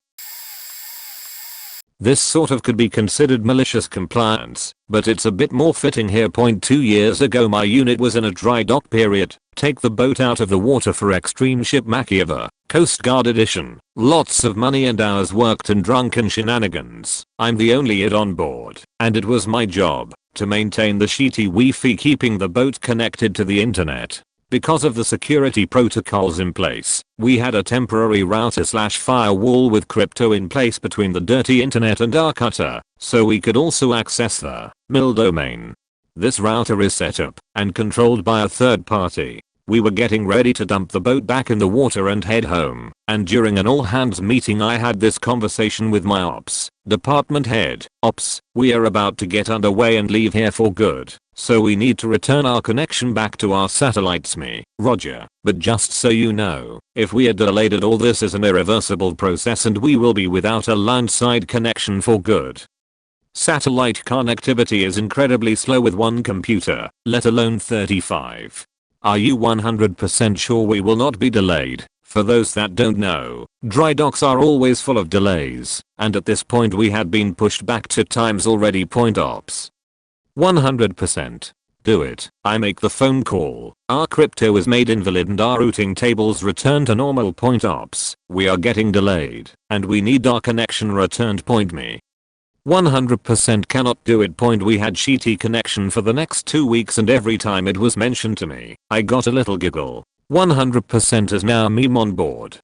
This sort of could be considered malicious compliance, but it's a bit more fitting here. 2 years ago my unit was in a dry dock period. Take the boat out of the water for extreme ship Makieva, Coast Guard edition. Lots of money and hours worked and drunken shenanigans. I'm the only id on board, and it was my job to maintain the shitty Wi-Fi, keeping the boat connected to the internet. Because of the security protocols in place, we had a temporary router/firewall with crypto in place between the dirty internet and our cutter, so we could also access the mill domain. This router is set up and controlled by a third party. We were getting ready to dump the boat back in the water and head home, and during an all-hands meeting I had this conversation with my ops department head. Ops, we are about to get underway and leave here for good, so we need to return our connection back to our satellites. Me, Roger. But just so you know, if we are delayed at all, this is an irreversible process and we will be without a line-side connection for good. Satellite connectivity is incredibly slow with one computer, let alone 35. Are you 100% sure we will not be delayed? For those that don't know, dry docks are always full of delays, and at this point we had been pushed back 2 times already. Ops. 100%. Do it. I make the phone call. Our crypto is made invalid and our routing tables return to normal. Ops. We are getting delayed, and we need our connection returned. Me. 100% cannot do it. We had shitty connection for the next 2 weeks, and every time it was mentioned to me, I got a little giggle. 100% is now meme on board.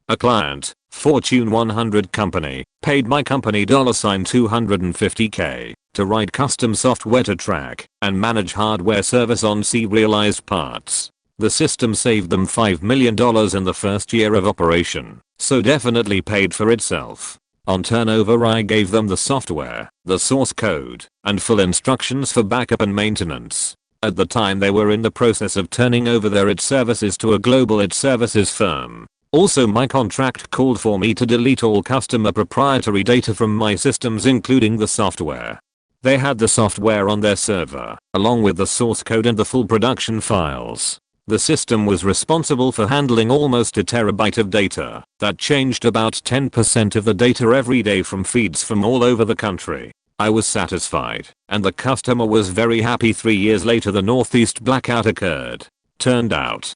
A client, Fortune 100 company, paid my company $250K to write custom software to track and manage hardware service on serialized parts. The system saved them $5 million in the first year of operation, so definitely paid for itself. On turnover I gave them the software, the source code, and full instructions for backup and maintenance. At the time they were in the process of turning over their IT services to a global IT services firm. Also my contract called for me to delete all customer proprietary data from my systems, including the software. They had the software on their server, along with the source code and the full production files. The system was responsible for handling almost a terabyte of data that changed about 10% of the data every day from feeds from all over the country. I was satisfied, and the customer was very happy. 3 years later the Northeast blackout occurred. Turned out,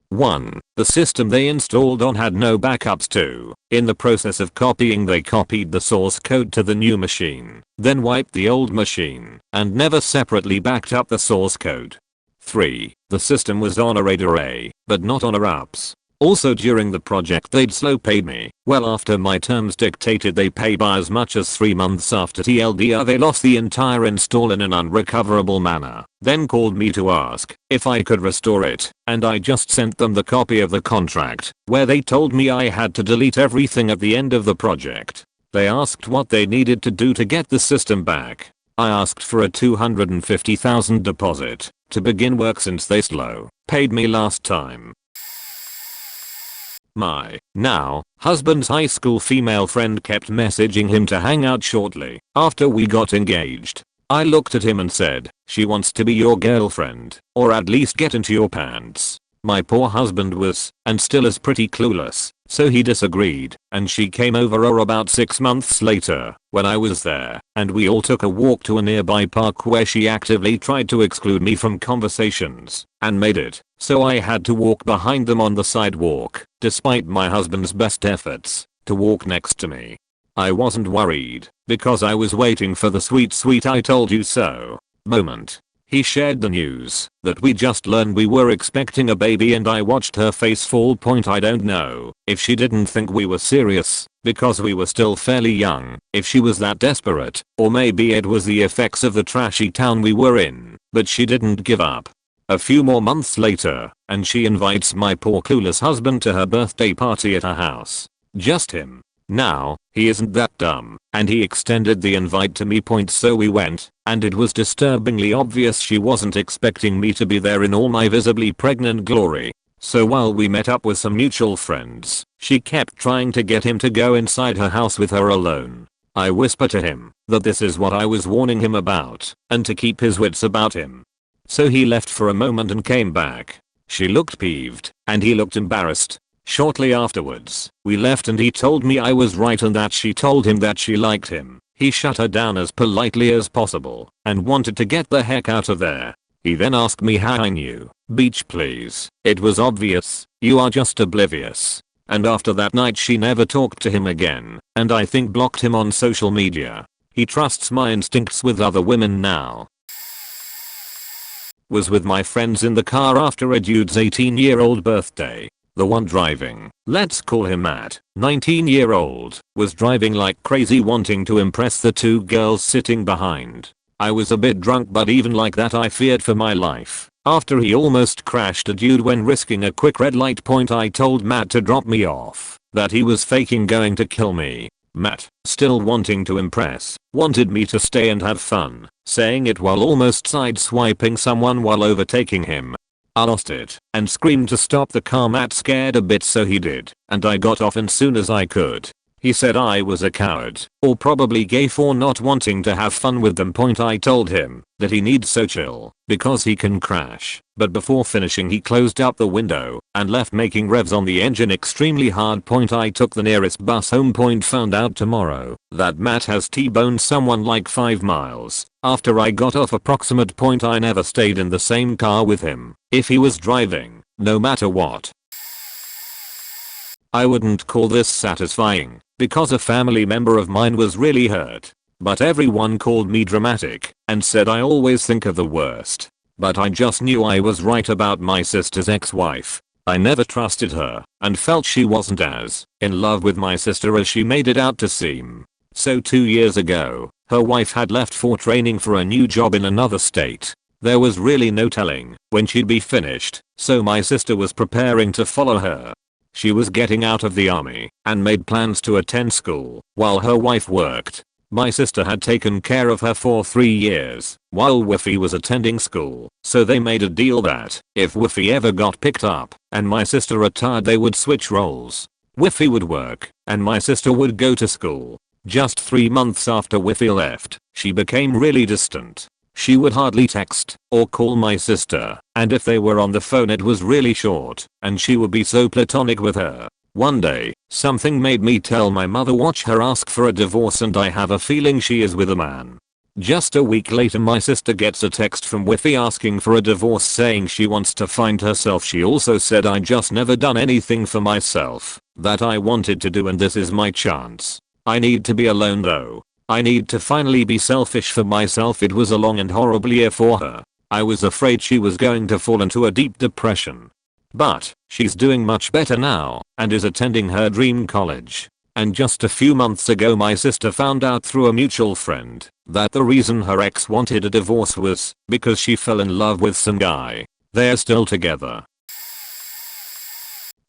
1. The system they installed on had no backups. 2. In the process of copying they copied the source code to the new machine, then wiped the old machine, and never separately backed up the source code. 3. The system was on a RAID array, but not on a RAPS. Also during the project they'd slow paid me. Well, after my terms dictated they pay by as much as 3 months after TLDR they lost the entire install in an unrecoverable manner. Then called me to ask if I could restore it, and I just sent them the copy of the contract where they told me I had to delete everything at the end of the project. They asked what they needed to do to get the system back. I asked for a $250,000 deposit to begin work since they slow paid me last time. My now husband's high school female friend kept messaging him to hang out shortly after we got engaged. I looked at him and said, she wants to be your girlfriend, or at least get into your pants. My poor husband was, and still is, pretty clueless, so he disagreed, and she came over about 6 months later when I was there, and we all took a walk to a nearby park where she actively tried to exclude me from conversations, and made it so I had to walk behind them on the sidewalk, despite my husband's best efforts to walk next to me. I wasn't worried, because I was waiting for the sweet I told you so moment. He shared the news that we just learned we were expecting a baby, and I watched her face fall. I don't know if she didn't think we were serious because we were still fairly young, if she was that desperate, or maybe it was the effects of the trashy town we were in, but she didn't give up. A few more months later, and she invites my poor clueless husband to her birthday party at her house. Just him. Now, he isn't that dumb, and he extended the invite to me. So we went, and it was disturbingly obvious she wasn't expecting me to be there in all my visibly pregnant glory. So while we met up with some mutual friends, she kept trying to get him to go inside her house with her alone. I whispered to him that this is what I was warning him about, and to keep his wits about him. So he left for a moment and came back. She looked peeved, and he looked embarrassed. Shortly afterwards, we left and he told me I was right and that she told him that she liked him. He shut her down as politely as possible and wanted to get the heck out of there. He then asked me how I knew. Beach please. It was obvious. You are just oblivious. And after that night she never talked to him again, and I think blocked him on social media. He trusts my instincts with other women now. Was with my friends in the car after a dude's 18-year-old birthday. The one driving, let's call him Matt, 19-year-old, was driving like crazy wanting to impress the 2 girls sitting behind. I was a bit drunk, but even like that I feared for my life. After he almost crashed a dude when risking a quick red light. I told Matt to drop me off, that he was faking going to kill me. Matt, still wanting to impress, wanted me to stay and have fun, saying it while almost sideswiping someone while overtaking him. I lost it and screamed to stop the car. Matt scared a bit, so he did, and I got off as soon as I could. He said I was a coward, or probably gay for not wanting to have fun with them. I told him that he needs so chill because he can crash, but before finishing he closed up the window and left, making revs on the engine extremely hard. I took the nearest bus home. Found out tomorrow that Matt has T-boned someone like 5 miles after I got off approximate. I never stayed in the same car with him if he was driving, no matter what. I wouldn't call this satisfying because a family member of mine was really hurt, but everyone called me dramatic and said I always think of the worst. But I just knew I was right about my sister's ex-wife. I never trusted her and felt she wasn't as in love with my sister as she made it out to seem. So 2 years ago, her wife had left for training for a new job in another state. There was really no telling when she'd be finished, so my sister was preparing to follow her. She was getting out of the army and made plans to attend school while her wife worked. My sister had taken care of her for 3 years while Wiffy was attending school, so they made a deal that if Wiffy ever got picked up and my sister retired, they would switch roles. Wiffy would work and my sister would go to school. Just 3 months after Wiffy left, she became really distant. She would hardly text or call my sister, and if they were on the phone it was really short, and she would be so platonic with her. One day, something made me tell my mother watch her ask for a divorce, and I have a feeling she is with a man. Just a week later my sister gets a text from Wiffy asking for a divorce, saying she wants to find herself. She also said I just never done anything for myself that I wanted to do, and this is my chance. I need to be alone though. I need to finally be selfish for myself. It was a long and horrible year for her. I was afraid she was going to fall into a deep depression. But she's doing much better now and is attending her dream college. And just a few months ago my sister found out through a mutual friend that the reason her ex wanted a divorce was because she fell in love with some guy. They're still together.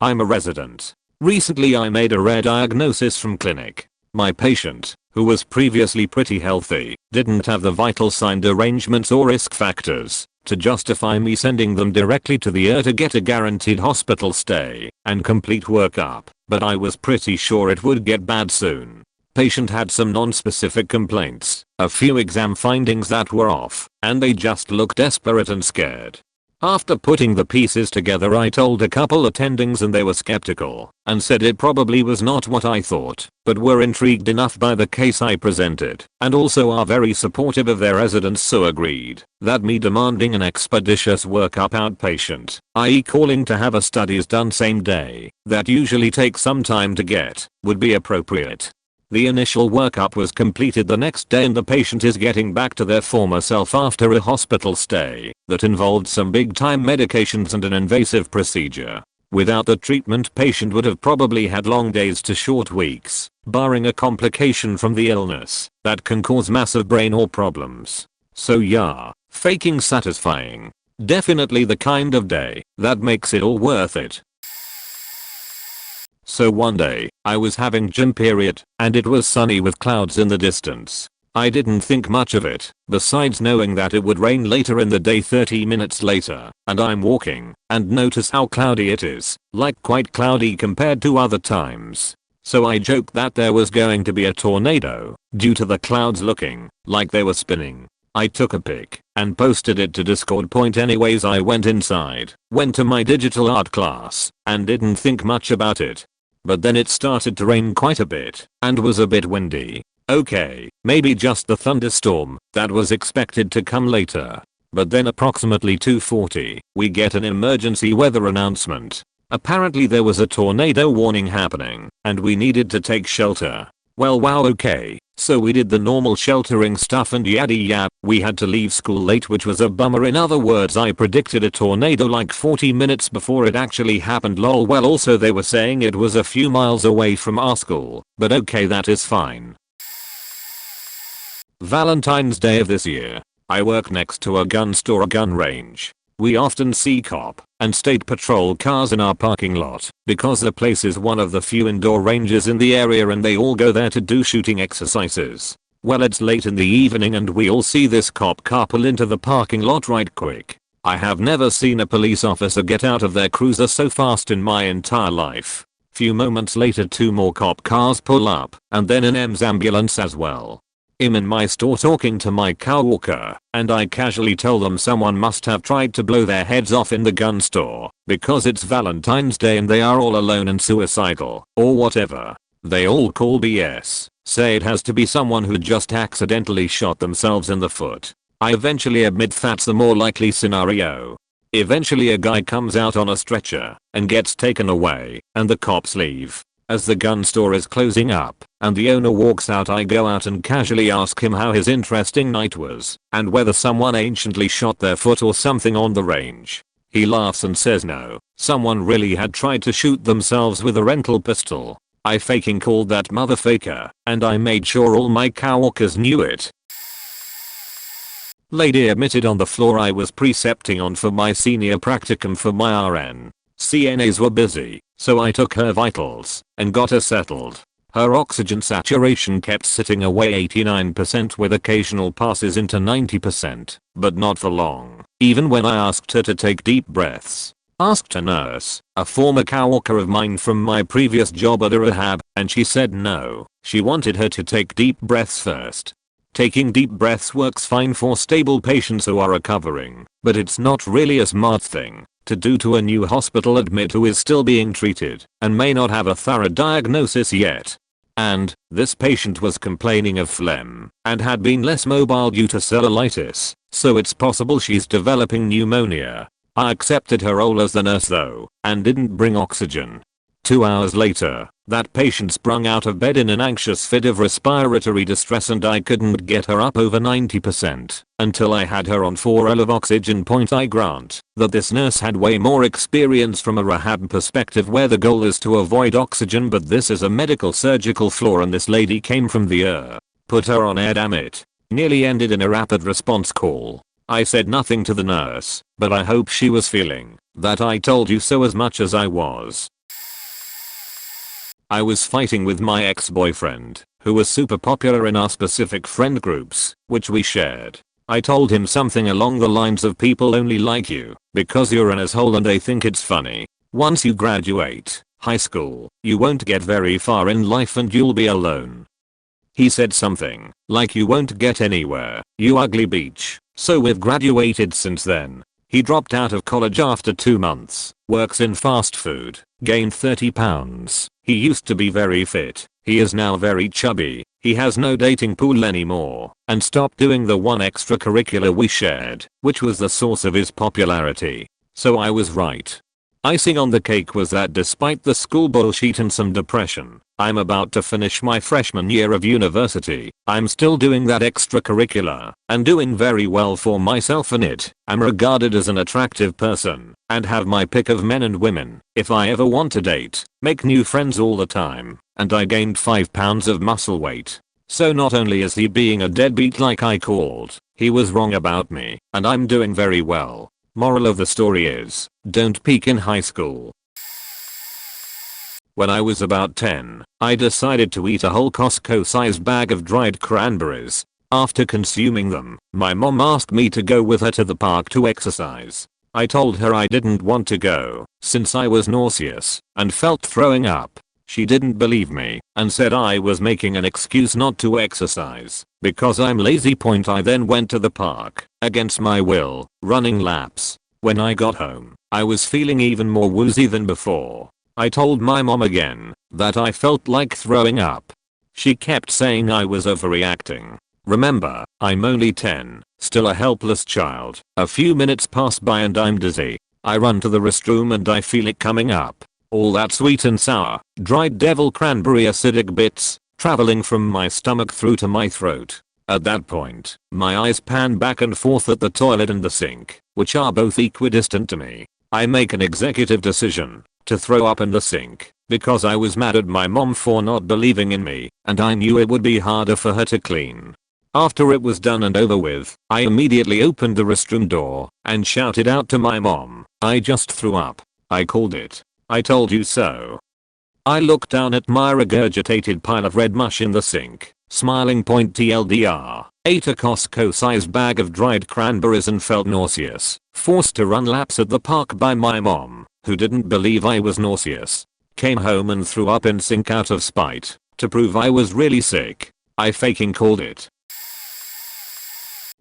I'm a resident. Recently I made a rare diagnosis from clinic. My patient, who was previously pretty healthy, didn't have the vital sign derangements or risk factors to justify me sending them directly to the ER to get a guaranteed hospital stay and complete workup, but I was pretty sure it would get bad soon. Patient had some non-specific complaints, a few exam findings that were off, and they just looked desperate and scared. After putting the pieces together I told a couple attendings and they were skeptical and said it probably was not what I thought, but were intrigued enough by the case I presented and also are very supportive of their residents, so agreed that me demanding an expeditious workup outpatient, i.e. calling to have a studies done same day, that usually takes some time to get, would be appropriate. The initial workup was completed the next day and the patient is getting back to their former self after a hospital stay that involved some big time medications and an invasive procedure. Without the treatment patient would have probably had long days to short weeks, barring a complication from the illness that can cause massive brain or problems. So yeah, faking satisfying. Definitely the kind of day that makes it all worth it. So one day, I was having gym period, and it was sunny with clouds in the distance. I didn't think much of it, besides knowing that it would rain later in the day 30 minutes later, and I'm walking, and notice how cloudy it is, like quite cloudy compared to other times. So I joked that there was going to be a tornado, due to the clouds looking like they were spinning. I took a pic and posted it to Discord. Anyways, I went inside, went to my digital art class, and didn't think much about it. But then it started to rain quite a bit, and was a bit windy. Okay, maybe just the thunderstorm that was expected to come later. But then approximately 2:40, we get an emergency weather announcement. Apparently there was a tornado warning happening, and we needed to take shelter. Well, wow, okay. So we did the normal sheltering stuff and yada yada. We had to leave school late, which was a bummer. In other words, I predicted a tornado like 40 minutes before it actually happened, lol. Well, also they were saying it was a few miles away from our school, but okay, that is fine. Valentine's Day of this year, I work next to a gun store, a gun range. We often see cop and state patrol cars in our parking lot because the place is one of the few indoor ranges in the area and they all go there to do shooting exercises. Well, it's late in the evening and we all see this cop car pull into the parking lot right quick. I have never seen a police officer get out of their cruiser so fast in my entire life. Few moments later 2 more cop cars pull up and then an EMS ambulance as well. I'm in my store talking to my coworker, and I casually tell them someone must have tried to blow their heads off in the gun store because it's Valentine's Day and they are all alone and suicidal, or whatever. They all call BS, say it has to be someone who just accidentally shot themselves in the foot. I eventually admit that's the more likely scenario. Eventually a guy comes out on a stretcher and gets taken away, and the cops leave. As the gun store is closing up and the owner walks out, I go out and casually ask him how his interesting night was and whether someone anciently shot their foot or something on the range. He laughs and says no, someone really had tried to shoot themselves with a rental pistol. I faking called that motherfucker, and I made sure all my coworkers knew it. Lady admitted on the floor I was precepting on for my senior practicum for my RN. CNAs were busy, so I took her vitals and got her settled. Her oxygen saturation kept sitting away 89% with occasional passes into 90%, but not for long, even when I asked her to take deep breaths. Asked a nurse, a former coworker of mine from my previous job at a rehab, and she said no, she wanted her to take deep breaths first. Taking deep breaths works fine for stable patients who are recovering, but it's not really a smart thing to do to a new hospital admit who is still being treated and may not have a thorough diagnosis yet. And this patient was complaining of phlegm and had been less mobile due to cellulitis, so it's possible she's developing pneumonia. I accepted her role as the nurse though and didn't bring oxygen. 2 hours later, that patient sprung out of bed in an anxious fit of respiratory distress and I couldn't get her up over 90% until I had her on 4L of oxygen. I grant that this nurse had way more experience from a rehab perspective where the goal is to avoid oxygen, but this is a medical surgical floor and this lady came from the Put her on air, damn it. Nearly ended in a rapid response call. I said nothing to the nurse, but I hope she was feeling that I told you so as much as I was. I was fighting with my ex-boyfriend, who was super popular in our specific friend groups, which we shared. I told him something along the lines of people only like you because you're an asshole and they think it's funny. Once you graduate high school, you won't get very far in life and you'll be alone. He said something like you won't get anywhere, you ugly beach. So we've graduated since then. He dropped out of college after 2 months, works in fast food, gained 30 pounds. He used to be very fit. He is now very chubby. He has no dating pool anymore and stopped doing the one extracurricular we shared, which was the source of his popularity. So I was right. Icing on the cake was that despite the school bullshit and some depression, I'm about to finish my freshman year of university. I'm still doing that extracurricular and doing very well for myself in it. I'm regarded as an attractive person and have my pick of men and women if I ever want to date, make new friends all the time, and I gained 5 pounds of muscle weight. So not only is he being a deadbeat like I called, he was wrong about me, and I'm doing very well. Moral of the story is, don't peak in high school. When I was about 10, I decided to eat a whole Costco-sized bag of dried cranberries. After consuming them, my mom asked me to go with her to the park to exercise. I told her I didn't want to go, since I was nauseous and felt throwing up. She didn't believe me and said I was making an excuse not to exercise because I'm lazy. I then went to the park, against my will, running laps. When I got home, I was feeling even more woozy than before. I told my mom again that I felt like throwing up. She kept saying I was overreacting. Remember, I'm only 10, still a helpless child. A few minutes pass by and I'm dizzy. I run to the restroom and I feel it coming up. All that sweet and sour, dried devil cranberry acidic bits, traveling from my stomach through to my throat. At that point, my eyes pan back and forth at the toilet and the sink, which are both equidistant to me. I make an executive decision to throw up in the sink because I was mad at my mom for not believing in me, and I knew it would be harder for her to clean. After it was done and over with, I immediately opened the restroom door and shouted out to my mom, I just threw up. I called it. I told you so. I looked down at my regurgitated pile of red mush in the sink, smiling. TLDR, ate a Costco-sized bag of dried cranberries and felt nauseous, forced to run laps at the park by my mom, who didn't believe I was nauseous. Came home and threw up in sink out of spite, to prove I was really sick. I faking called it.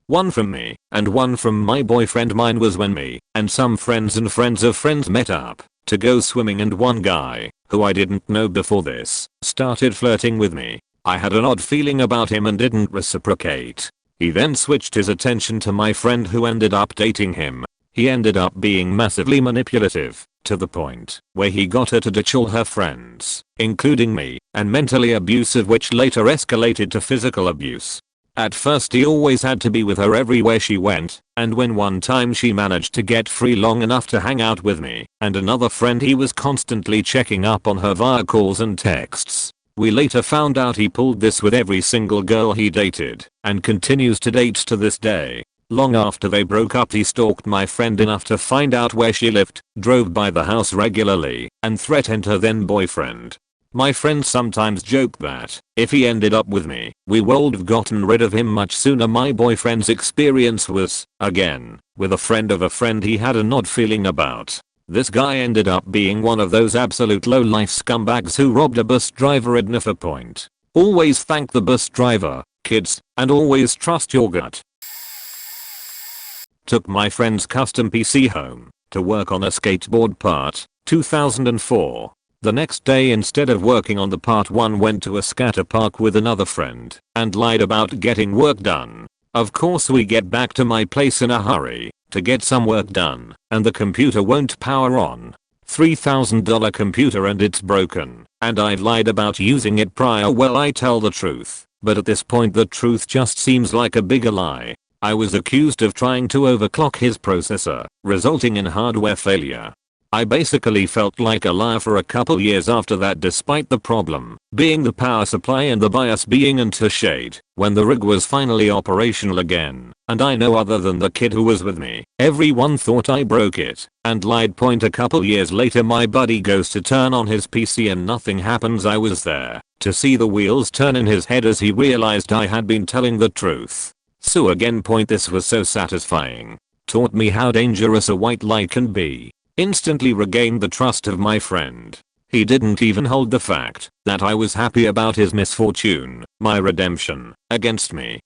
One from me, and one from my boyfriend. Mine was when me and some friends and friends of friends met up to go swimming, and one guy, who I didn't know before this, started flirting with me. I had an odd feeling about him and didn't reciprocate. He then switched his attention to my friend who ended up dating him. He ended up being massively manipulative, to the point where he got her to ditch all her friends, including me, and mentally abusive, which later escalated to physical abuse. At first he always had to be with her everywhere she went, and when one time she managed to get free long enough to hang out with me and another friend, he was constantly checking up on her via calls and texts. We later found out he pulled this with every single girl he dated and continues to date to this day. Long after they broke up, he stalked my friend enough to find out where she lived, drove by the house regularly, and threatened her then boyfriend. My friends sometimes joke that if he ended up with me, we would have gotten rid of him much sooner. My boyfriend's experience was, again, with a friend of a friend he had an odd feeling about. This guy ended up being one of those absolute low-life scumbags who robbed a bus driver at Niffer Point. Always thank the bus driver, kids, and always trust your gut. Took my friend's custom PC home to work on a skateboard part, 2004. The next day, instead of working on the part one, went to a scatter park with another friend and lied about getting work done. Of course, we get back to my place in a hurry to get some work done, and the computer won't power on. $3,000 computer and it's broken, and I've lied about using it prior. Well, I tell the truth, but at this point the truth just seems like a bigger lie. I was accused of trying to overclock his processor, resulting in hardware failure. I basically felt like a liar for a couple years after that, despite the problem being the power supply and the BIOS being into shade. When the rig was finally operational again, and I know other than the kid who was with me, everyone thought I broke it and lied. A couple years later my buddy goes to turn on his PC and nothing happens. I was there to see the wheels turn in his head as he realized I had been telling the truth. So again, this was so satisfying. Taught me how dangerous a white lie can be. Instantly regained the trust of my friend. He didn't even hold the fact that I was happy about his misfortune, my redemption, against me.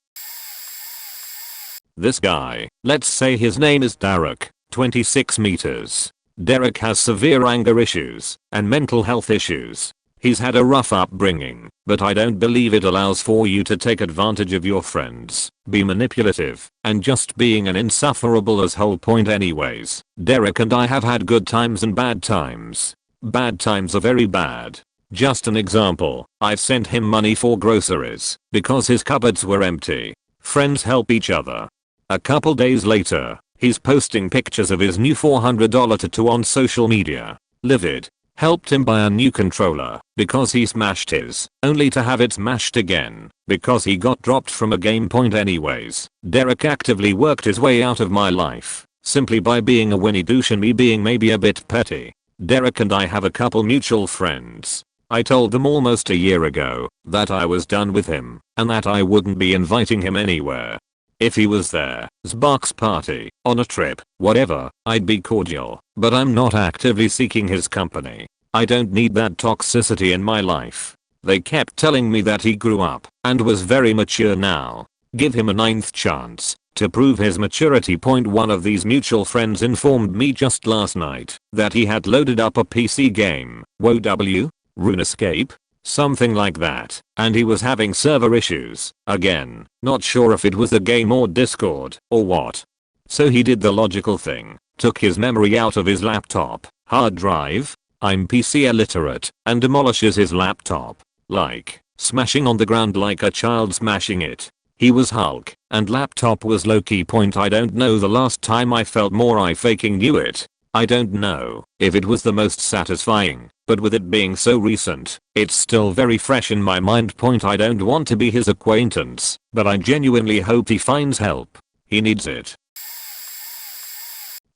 This guy, let's say his name is Derek, 26 meters. Derek has severe anger issues and mental health issues. He's had a rough upbringing, but I don't believe it allows for you to take advantage of your friends, be manipulative, and just being an insufferable asshole. Anyways, Derek and I have had good times and bad times. Bad times are very bad. Just an example, I've sent him money for groceries because his cupboards were empty. Friends help each other. A couple days later, he's posting pictures of his new $400 tattoo on social media. Livid. Helped him buy a new controller because he smashed his, only to have it smashed again because he got dropped from a game. Anyways, Derek actively worked his way out of my life simply by being a Winnie douche and me being maybe a bit petty. Derek and I have a couple mutual friends. I told them almost a year ago that I was done with him and that I wouldn't be inviting him anywhere. If he was there, box party, on a trip, whatever, I'd be cordial, but I'm not actively seeking his company. I don't need that toxicity in my life. They kept telling me that he grew up and was very mature now. Give him a ninth chance to prove his maturity. One of these mutual friends informed me just last night that he had loaded up a PC game, RuneScape? Something like that, and he was having server issues. Again, not sure if it was the game or Discord or what. So he did the logical thing, took his memory out of his laptop, hard drive, I'm PC illiterate, and demolishes his laptop. Like, smashing on the ground like a child smashing it. He was Hulk, and laptop was low-key. I don't know the last time I felt more I faking knew it. I don't know if it was the most satisfying, but with it being so recent, it's still very fresh in my mind. I don't want to be his acquaintance, but I genuinely hope he finds help. He needs it.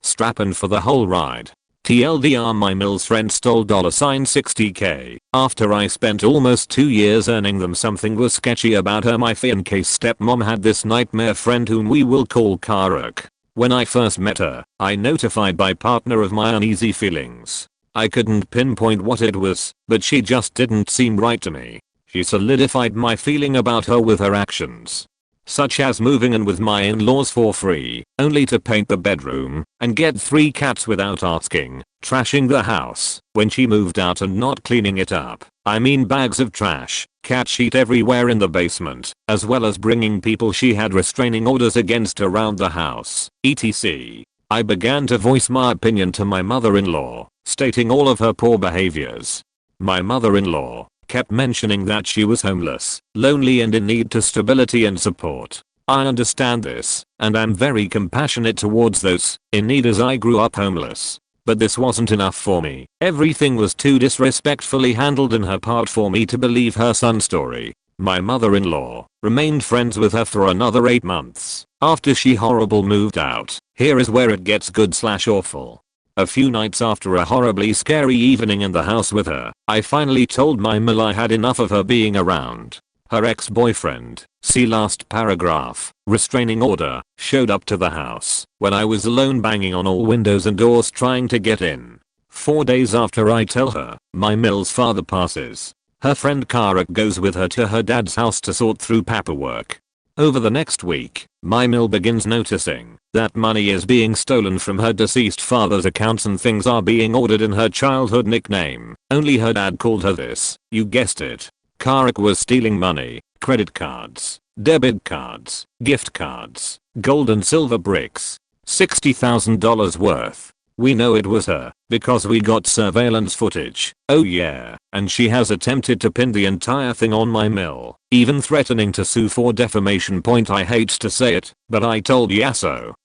Strappin' for the whole ride. TLDR, my Mills friend stole $60k after I spent almost 2 years earning them. Something was sketchy about her. My fiancé's stepmom had this nightmare friend whom we will call Karak. When I first met her, I notified my partner of my uneasy feelings. I couldn't pinpoint what it was, but she just didn't seem right to me. She solidified my feeling about her with her actions. Such as moving in with my in-laws for free, only to paint the bedroom and get 3 cats without asking, trashing the house when she moved out and not cleaning it up. I mean bags of trash, cat shit everywhere in the basement, as well as bringing people she had restraining orders against around the house, etc. I began to voice my opinion to my mother-in-law, stating all of her poor behaviors. My mother-in-law kept mentioning that she was homeless, lonely and in need to stability and support. I understand this, and I'm very compassionate towards those in need as I grew up homeless. But this wasn't enough for me. Everything was too disrespectfully handled in her part for me to believe her son's story. My mother-in-law remained friends with her for another 8 months after she horrible moved out. Here is where it gets good/awful. A few nights after a horribly scary evening in the house with her, I finally told my Mil I had enough of her being around. Her ex-boyfriend, see last paragraph, restraining order, showed up to the house when I was alone banging on all windows and doors trying to get in. 4 days after I tell her, my Mil's father passes. Her friend Karak goes with her to her dad's house to sort through paperwork. Over the next week, my Mil begins noticing that money is being stolen from her deceased father's accounts and things are being ordered in her childhood nickname. Only her dad called her this. You guessed it. Karak was stealing money, credit cards, debit cards, gift cards, gold and silver bricks. $60,000 worth. We know it was her because we got surveillance footage. Oh yeah, and she has attempted to pin the entire thing on my mill, even threatening to sue for defamation. I hate to say it, but I told ya so.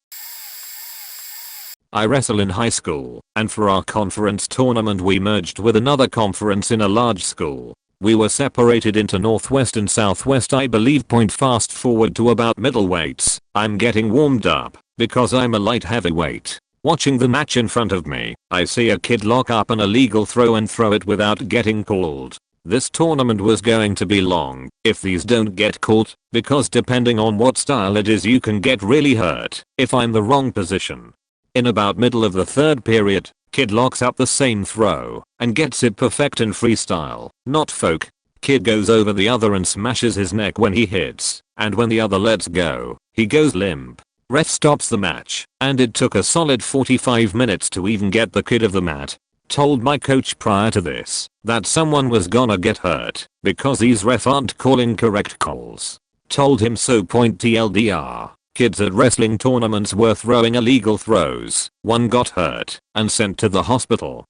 I wrestle in high school, and for our conference tournament we merged with another conference in a large school. We were separated into Northwest and Southwest, I believe. Fast forward to about middleweights. I'm getting warmed up because I'm a light heavyweight. Watching the match in front of me, I see a kid lock up an illegal throw and throw it without getting called. This tournament was going to be long if these don't get caught, because depending on what style it is you can get really hurt if I'm the wrong position. In about middle of the third period, kid locks up the same throw and gets it perfect in freestyle, not folk. Kid goes over the other and smashes his neck when he hits, and when the other lets go, he goes limp. Ref stops the match, and it took a solid 45 minutes to even get the kid off the mat. Told my coach prior to this that someone was gonna get hurt because these ref aren't calling correct calls. Told him so. TLDR. Kids at wrestling tournaments were throwing illegal throws. One got hurt and sent to the hospital.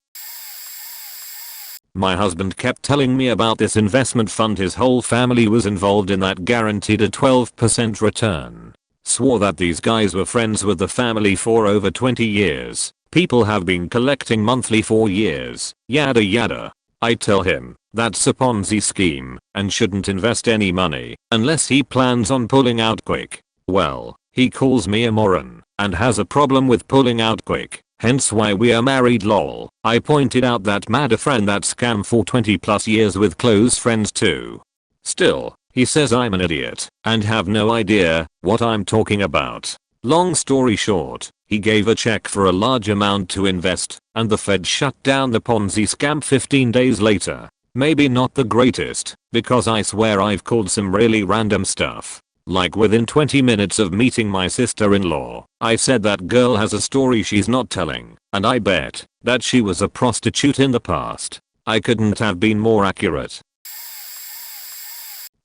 My husband kept telling me about this investment fund his whole family was involved in that guaranteed a 12% return. Swore that these guys were friends with the family for over 20 years. People have been collecting monthly for years. Yada yada. I tell him that's a Ponzi scheme and shouldn't invest any money unless he plans on pulling out quick. Well, he calls me a moron and has a problem with pulling out quick, hence why we are married. Lol. I pointed out that mad a friend that scam for 20 plus years with close friends too. Still, he says I'm an idiot and have no idea what I'm talking about. Long story short, he gave a check for a large amount to invest and the Fed shut down the Ponzi scam 15 days later. Maybe not the greatest, because I swear I've called some really random stuff. Like within 20 minutes of meeting my sister-in-law, I said that girl has a story she's not telling, and I bet that she was a prostitute in the past. I couldn't have been more accurate.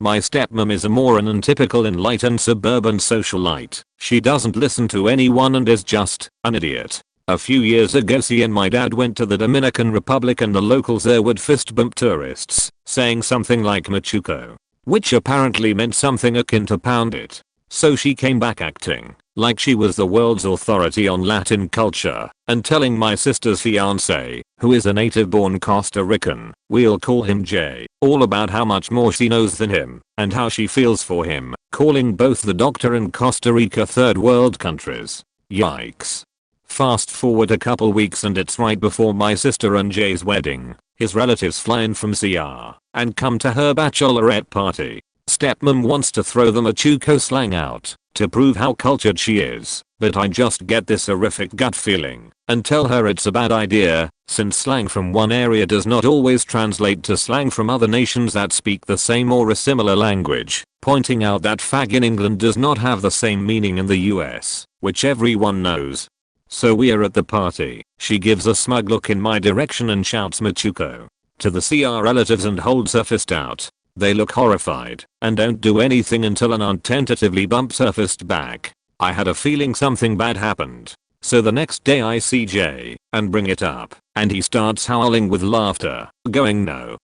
My stepmom is a moron and typical enlightened suburban socialite. She doesn't listen to anyone and is just an idiot. A few years ago she and my dad went to the Dominican Republic and the locals there would fist bump tourists, saying something like machuco, which apparently meant something akin to pound it. So she came back acting like she was the world's authority on Latin culture and telling my sister's fiance, who is a native-born Costa Rican, we'll call him Jay, all about how much more she knows than him and how she feels for him, calling both the doctor and Costa Rica third world countries. Yikes. Fast forward a couple weeks and it's right before my sister and Jay's wedding. His relatives fly in from CR and come to her bachelorette party. Stepmom wants to throw the machuco slang out to prove how cultured she is, but I just get this horrific gut feeling and tell her it's a bad idea, since slang from one area does not always translate to slang from other nations that speak the same or a similar language, pointing out that fag in England does not have the same meaning in the US, which everyone knows. So we are at the party. She gives a smug look in my direction and shouts machuco to the CR relatives and holds her fist out. They look horrified and don't do anything until an aunt tentatively bumps her fist back. I had a feeling something bad happened. So the next day I see Jay and bring it up, and he starts howling with laughter, going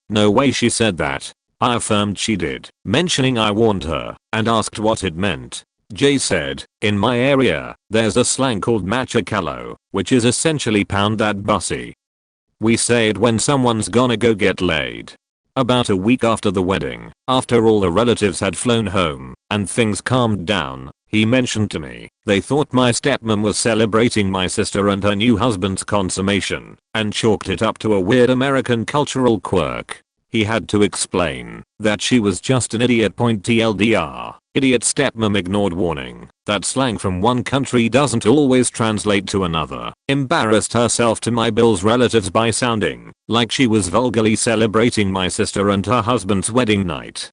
no way she said that. I affirmed she did, mentioning I warned her and asked what it meant. Jay said, in my area, there's a slang called machacalo, which is essentially pound that bussy. We say it when someone's gonna go get laid. About a week after the wedding, after all the relatives had flown home and things calmed down, he mentioned to me they thought my stepmom was celebrating my sister and her new husband's consummation and chalked it up to a weird American cultural quirk. He had to explain that she was just an idiot. TLDR. Idiot stepmom ignored warning that slang from one country doesn't always translate to another. Embarrassed herself to my Bill's relatives by sounding like she was vulgarly celebrating my sister and her husband's wedding night.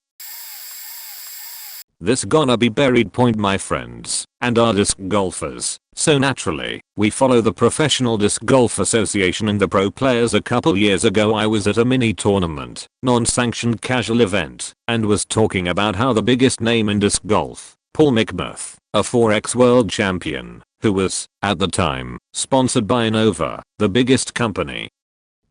This gonna be buried. My friends and are disc golfers, so naturally, we follow the Professional Disc Golf Association and the pro players. A couple years ago I was at a mini tournament, non-sanctioned casual event, and was talking about how the biggest name in disc golf, Paul McBeth, a 4x world champion, who was, at the time, sponsored by Nova, the biggest company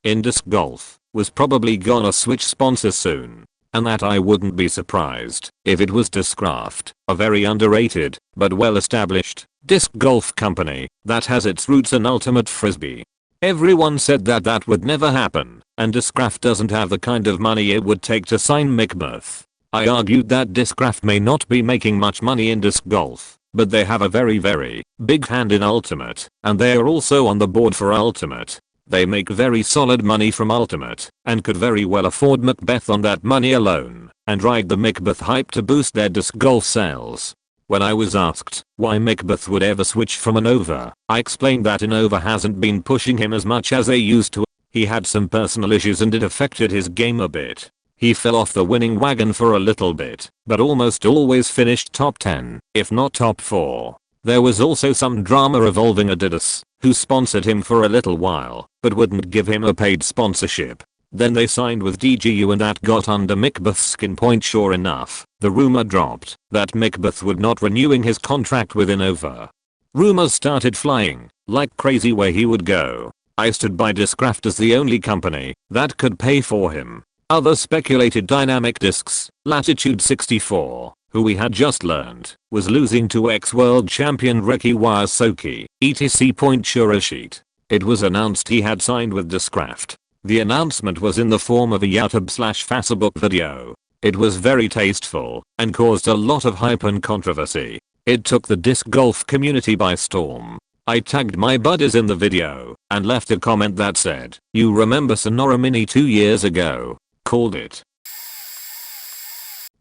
in disc golf, was probably gonna switch sponsors soon. And that I wouldn't be surprised if it was Discraft, a very underrated, but well-established, disc golf company that has its roots in Ultimate Frisbee. Everyone said that that would never happen, and Discraft doesn't have the kind of money it would take to sign Macbeth. I argued that Discraft may not be making much money in disc golf, but they have a very big hand in Ultimate, and they are also on the board for Ultimate. They make very solid money from Ultimate, and could very well afford Macbeth on that money alone, and ride the Macbeth hype to boost their disc golf sales. When I was asked why Macbeth would ever switch from Nova, I explained that Nova hasn't been pushing him as much as they used to. He had some personal issues and it affected his game a bit. He fell off the winning wagon for a little bit, but almost always finished top 10, if not top 4. There was also some drama revolving Adidas, who sponsored him for a little while, but wouldn't give him a paid sponsorship. Then they signed with DGU and that got under Macbeth's skin. Sure enough, the rumor dropped that Macbeth would not renewing his contract with Nova. Rumors started flying like crazy where he would go. I stood by Discraft as the only company that could pay for him. Others speculated Dynamic Discs, Latitude 64, who we had just learned was losing to ex-world champion Ricky Wyosuke, etc. Sure as shit. It was announced he had signed with Discraft. The announcement was in the form of a YouTube/Facebook video. It was very tasteful and caused a lot of hype and controversy. It took the disc golf community by storm. I tagged my buddies in the video and left a comment that said, "You remember Sonora Mini 2 years ago? Called it."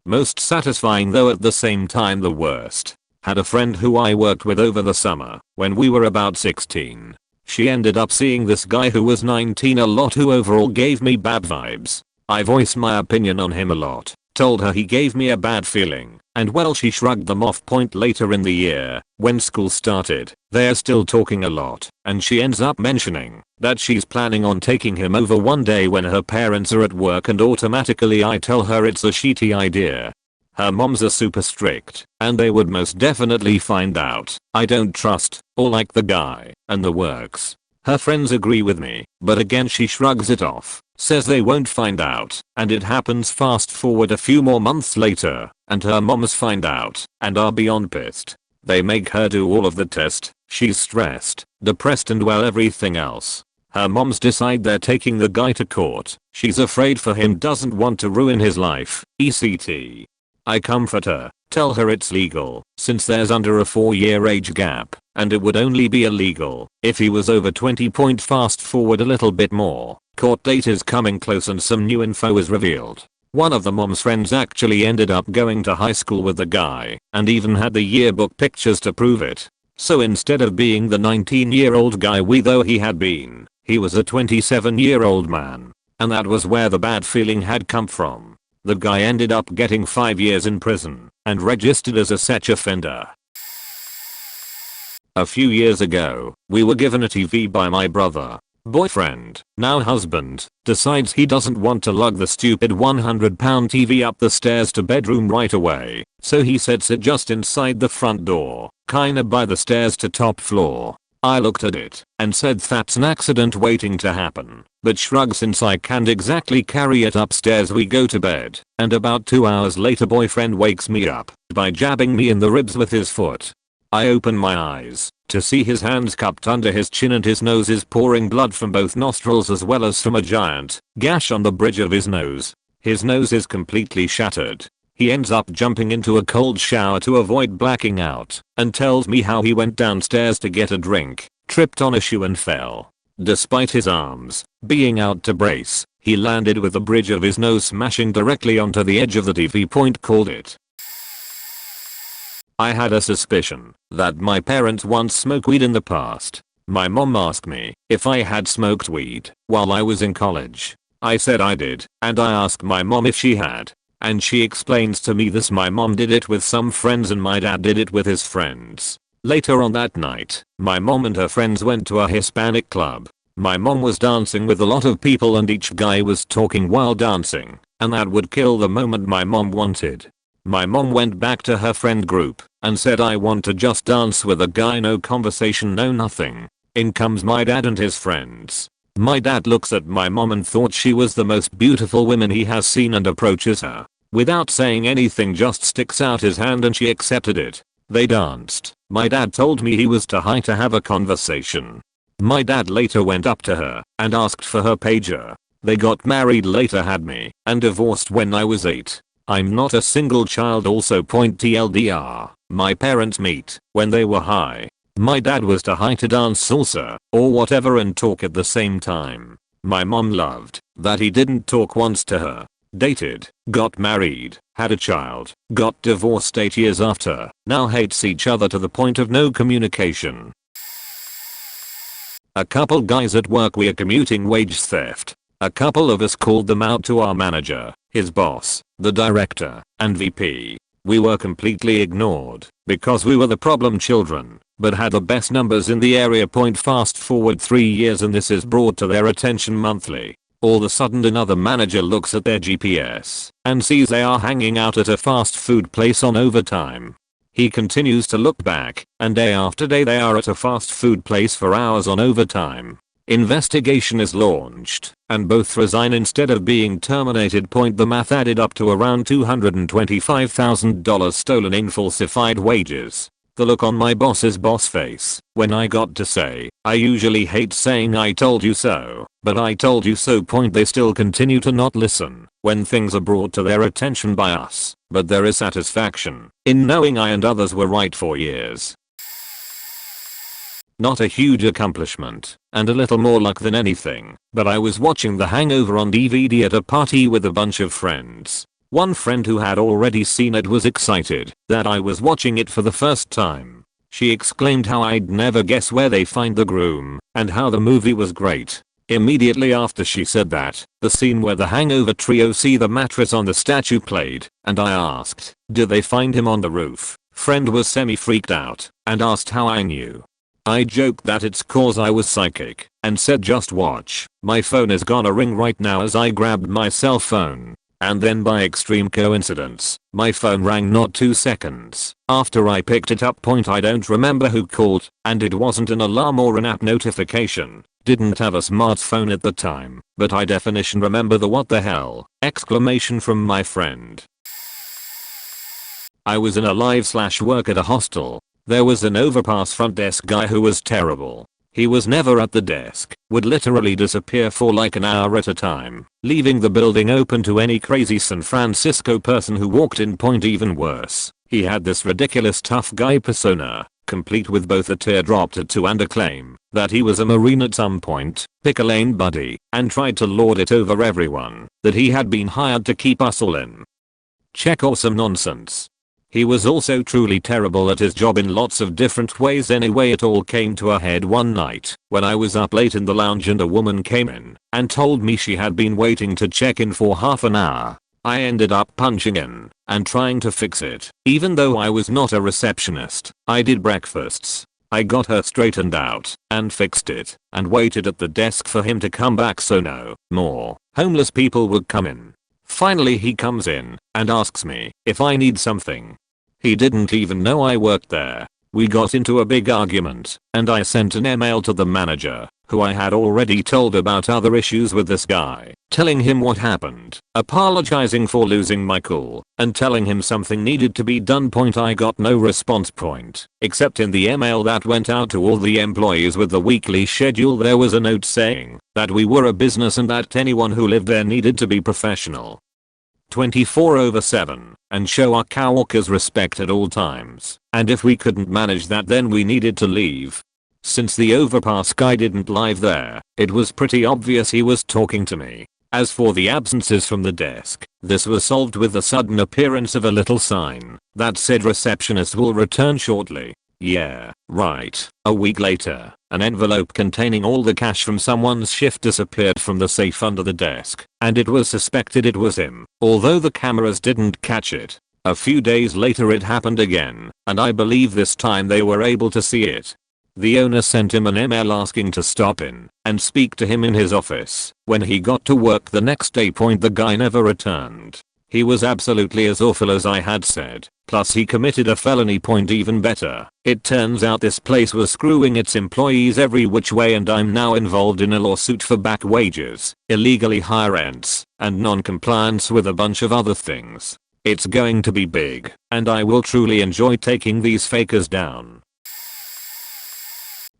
Most satisfying though at the same time the worst. Had a friend who I worked with over the summer when we were about 16. She ended up seeing this guy who was 19 a lot who overall gave me bad vibes. I voiced my opinion on him a lot, told her he gave me a bad feeling, and well she shrugged them off. Later in the year, when school started, they are still talking a lot, and she ends up mentioning that she's planning on taking him over one day when her parents are at work and automatically I tell her it's a shitty idea. Her moms are super strict, and they would most definitely find out. I don't trust or like the guy, and the works. Her friends agree with me, but again she shrugs it off, says they won't find out, and it happens. Fast forward a few more months later, and her moms find out, and are beyond pissed. They make her do all of the test, she's stressed, depressed and well everything else. Her moms decide they're taking the guy to court, she's afraid for him, doesn't want to ruin his life, etc. I comfort her, tell her it's legal, since there's under a 4-year age gap, and it would only be illegal if he was over 20. Fast forward a little bit more, court date is coming close and some new info is revealed. One of the mom's friends actually ended up going to high school with the guy, and even had the yearbook pictures to prove it. So instead of being the 19-year-old guy we thought he had been, he was a 27-year-old man. And that was where the bad feeling had come from. The guy ended up getting 5 years in prison and registered as a sex offender. A few years ago, we were given a TV by my brother. Boyfriend, now husband, decides he doesn't want to lug the stupid 100-pound TV up the stairs to bedroom right away, so he sets it just inside the front door, kinda by the stairs to top floor. I looked at it and said that's an accident waiting to happen, but shrugged since I can't exactly carry it upstairs. We go to bed, and about 2 hours later boyfriend wakes me up by jabbing me in the ribs with his foot. I open my eyes to see his hands cupped under his chin and his nose is pouring blood from both nostrils as well as from a giant gash on the bridge of his nose. His nose is completely shattered. He ends up jumping into a cold shower to avoid blacking out and tells me how he went downstairs to get a drink, tripped on a shoe and fell. Despite his arms being out to brace, he landed with the bridge of his nose smashing directly onto the edge of the TV. Called it. I had a suspicion that my parents once smoked weed in the past. My mom asked me if I had smoked weed while I was in college. I said I did, and I asked my mom if she had. And she explains to me this: my mom did it with some friends and my dad did it with his friends. Later on that night, my mom and her friends went to a Hispanic club. My mom was dancing with a lot of people and each guy was talking while dancing, and that would kill the moment my mom wanted. My mom went back to her friend group and said I want to just dance with a guy, no conversation, no nothing. In comes my dad and his friends. My dad looks at my mom and thought she was the most beautiful woman he has seen and approaches her. Without saying anything, just sticks out his hand and she accepted it. They danced. My dad told me he was too high to have a conversation. My dad later went up to her and asked for her pager. They got married later, had me, and divorced when I was 8. I'm not a single child. Also point TLDR, my parents meet when they were high. My dad was too high to dance salsa or whatever and talk at the same time. My mom loved that he didn't talk once to her. Dated, got married, had a child, got divorced 8 years after, now hates each other to the point of no communication. A couple guys at work, we are commuting wage theft. A couple of us called them out to our manager, his boss, the director, and VP. We were completely ignored because we were the problem children, but had the best numbers in the area. Fast forward 3 years and this is brought to their attention monthly. All of a sudden another manager looks at their GPS and sees they are hanging out at a fast food place on overtime. He continues to look back, and day after day they are at a fast food place for hours on overtime. Investigation is launched, and both resign instead of being terminated. The math added up to around $225,000 stolen in falsified wages. The look on my boss's boss face when I got to say, I usually hate saying I told you so, but I told you so. They still continue to not listen when things are brought to their attention by us, but there is satisfaction in knowing I and others were right for years. Not a huge accomplishment, and a little more luck than anything, but I was watching The Hangover on DVD at a party with a bunch of friends. One friend who had already seen it was excited that I was watching it for the first time. She exclaimed how I'd never guess where they find the groom, and how the movie was great. Immediately after she said that, the scene where the Hangover trio see the mattress on the statue played, and I asked, did they find him on the roof? Friend was semi-freaked out, and asked how I knew. I joked that it's cause I was psychic, and said just watch, my phone is gonna ring right now, as I grabbed my cell phone. And then by extreme coincidence, my phone rang not 2 seconds after I picked it up. I don't remember who called, and it wasn't an alarm or an app notification. Didn't have a smartphone at the time, but I definition remember the what the hell exclamation from my friend. I was in a live/work at a hostel. There was an overpass front desk guy who was terrible. He was never at the desk, would literally disappear for like an hour at a time, leaving the building open to any crazy San Francisco person who walked in. Even worse, he had this ridiculous tough guy persona, complete with both a teardrop tattoo and a claim that he was a Marine at some point, pick a lane buddy, and tried to lord it over everyone that he had been hired to keep us all in check. Awesome nonsense. He was also truly terrible at his job in lots of different ways. Anyway, it all came to a head one night when I was up late in the lounge and a woman came in and told me she had been waiting to check in for half an hour. I ended up punching in and trying to fix it. Even though I was not a receptionist, I did breakfasts. I got her straightened out and fixed it and waited at the desk for him to come back so no more homeless people would come in. Finally he comes in and asks me if I need something. He didn't even know I worked there. We got into a big argument and I sent an email to the manager, who I had already told about other issues with this guy, telling him what happened, apologizing for losing my cool, and telling him something needed to be done. I got no response except in the email that went out to all the employees with the weekly schedule. There was a note saying that we were a business and that anyone who lived there needed to be professional, 24/7, and show our coworkers respect at all times, and if we couldn't manage that then we needed to leave. Since the overpass guy didn't live there, it was pretty obvious he was talking to me. As for the absences from the desk, this was solved with the sudden appearance of a little sign that said receptionist will return shortly. Yeah, right. A week later, an envelope containing all the cash from someone's shift disappeared from the safe under the desk, and it was suspected it was him, although the cameras didn't catch it. A few days later it happened again, and I believe this time they were able to see it. The owner sent him an email asking to stop in and speak to him in his office. When he got to work the next day, the guy never returned. He was absolutely as awful as I had said, plus he committed a felony. Point even better, it turns out this place was screwing its employees every which way, and I'm now involved in a lawsuit for back wages, illegally high rents, and non-compliance with a bunch of other things. It's going to be big, and I will truly enjoy taking these fakers down.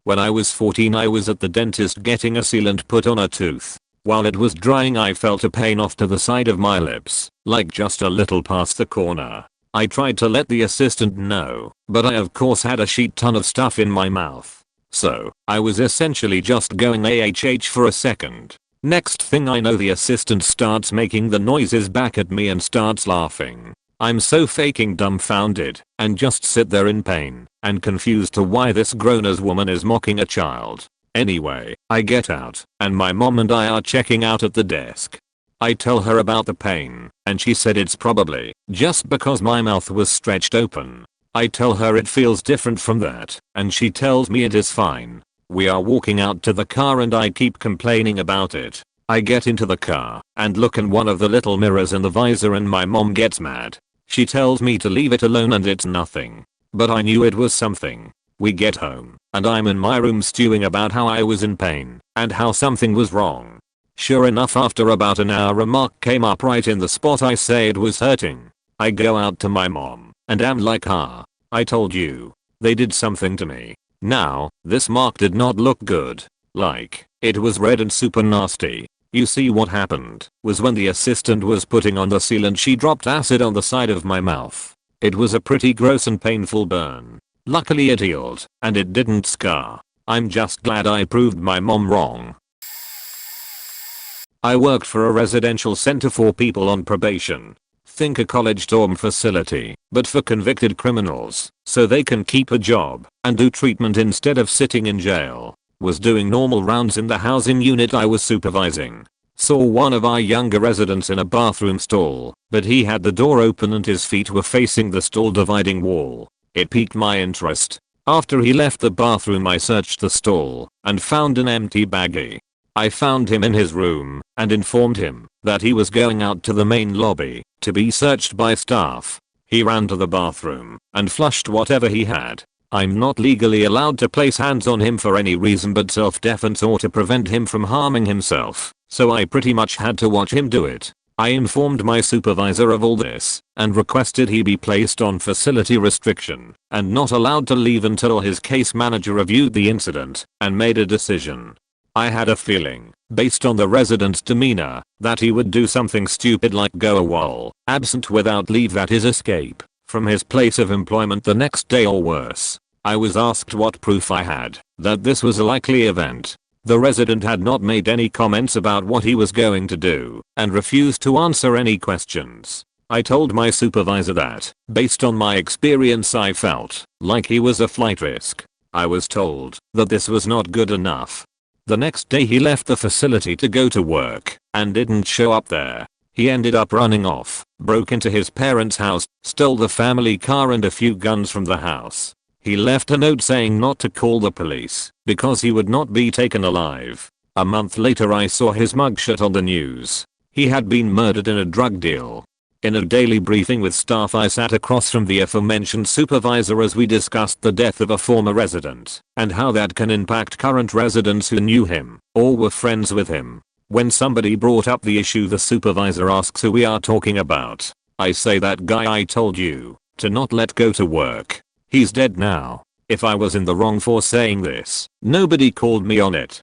When I was 14, I was at the dentist getting a sealant put on a tooth. While it was drying, I felt a pain off to the side of my lips, like just a little past the corner. I tried to let the assistant know, but I of course had a shit ton of stuff in my mouth. So, I was essentially just going AHH for a second. Next thing I know, the assistant starts making the noises back at me and starts laughing. I'm so fucking dumbfounded, and just sit there in pain, and confused to why this grown-ass woman is mocking a child. Anyway, I get out, and my mom and I are checking out at the desk. I tell her about the pain, and she said it's probably just because my mouth was stretched open. I tell her it feels different from that, and she tells me it is fine. We are walking out to the car and I keep complaining about it. I get into the car and look in one of the little mirrors in the visor, and my mom gets mad. She tells me to leave it alone and it's nothing. But I knew it was something. We get home, and I'm in my room stewing about how I was in pain, and how something was wrong. Sure enough, after about an hour, a mark came up right in the spot I say it was hurting. I go out to my mom, and am like, I told you. They did something to me. Now, this mark did not look good. Like, it was red and super nasty. You see, what happened was when the assistant was putting on the sealant, she dropped acid on the side of my mouth. It was a pretty gross and painful burn. Luckily it healed, and it didn't scar. I'm just glad I proved my mom wrong. I worked for a residential center for people on probation. Think a college dorm facility, but for convicted criminals, so they can keep a job and do treatment instead of sitting in jail. Was doing normal rounds in the housing unit I was supervising. Saw one of our younger residents in a bathroom stall, but he had the door open and his feet were facing the stall dividing wall. It piqued my interest. After he left the bathroom, I searched the stall and found an empty baggie. I found him in his room and informed him that he was going out to the main lobby to be searched by staff. He ran to the bathroom and flushed whatever he had. I'm not legally allowed to place hands on him for any reason but self-defense or to prevent him from harming himself, so I pretty much had to watch him do it. I informed my supervisor of all this and requested he be placed on facility restriction and not allowed to leave until his case manager reviewed the incident and made a decision. I had a feeling, based on the resident's demeanor, that he would do something stupid like go a while absent without leave, that is, escape from his place of employment the next day or worse. I was asked what proof I had that this was a likely event. The resident had not made any comments about what he was going to do and refused to answer any questions. I told my supervisor that, based on my experience, I felt like he was a flight risk. I was told that this was not good enough. The next day he left the facility to go to work and didn't show up there. He ended up running off, broke into his parents' house, stole the family car and a few guns from the house. He left a note saying not to call the police because he would not be taken alive. A month later I saw his mugshot on the news. He had been murdered in a drug deal. In a daily briefing with staff, I sat across from the aforementioned supervisor as we discussed the death of a former resident and how that can impact current residents who knew him or were friends with him. When somebody brought up the issue, the supervisor asks who we are talking about. I say that guy I told you to not let go to work. He's dead now. If I was in the wrong for saying this, nobody called me on it.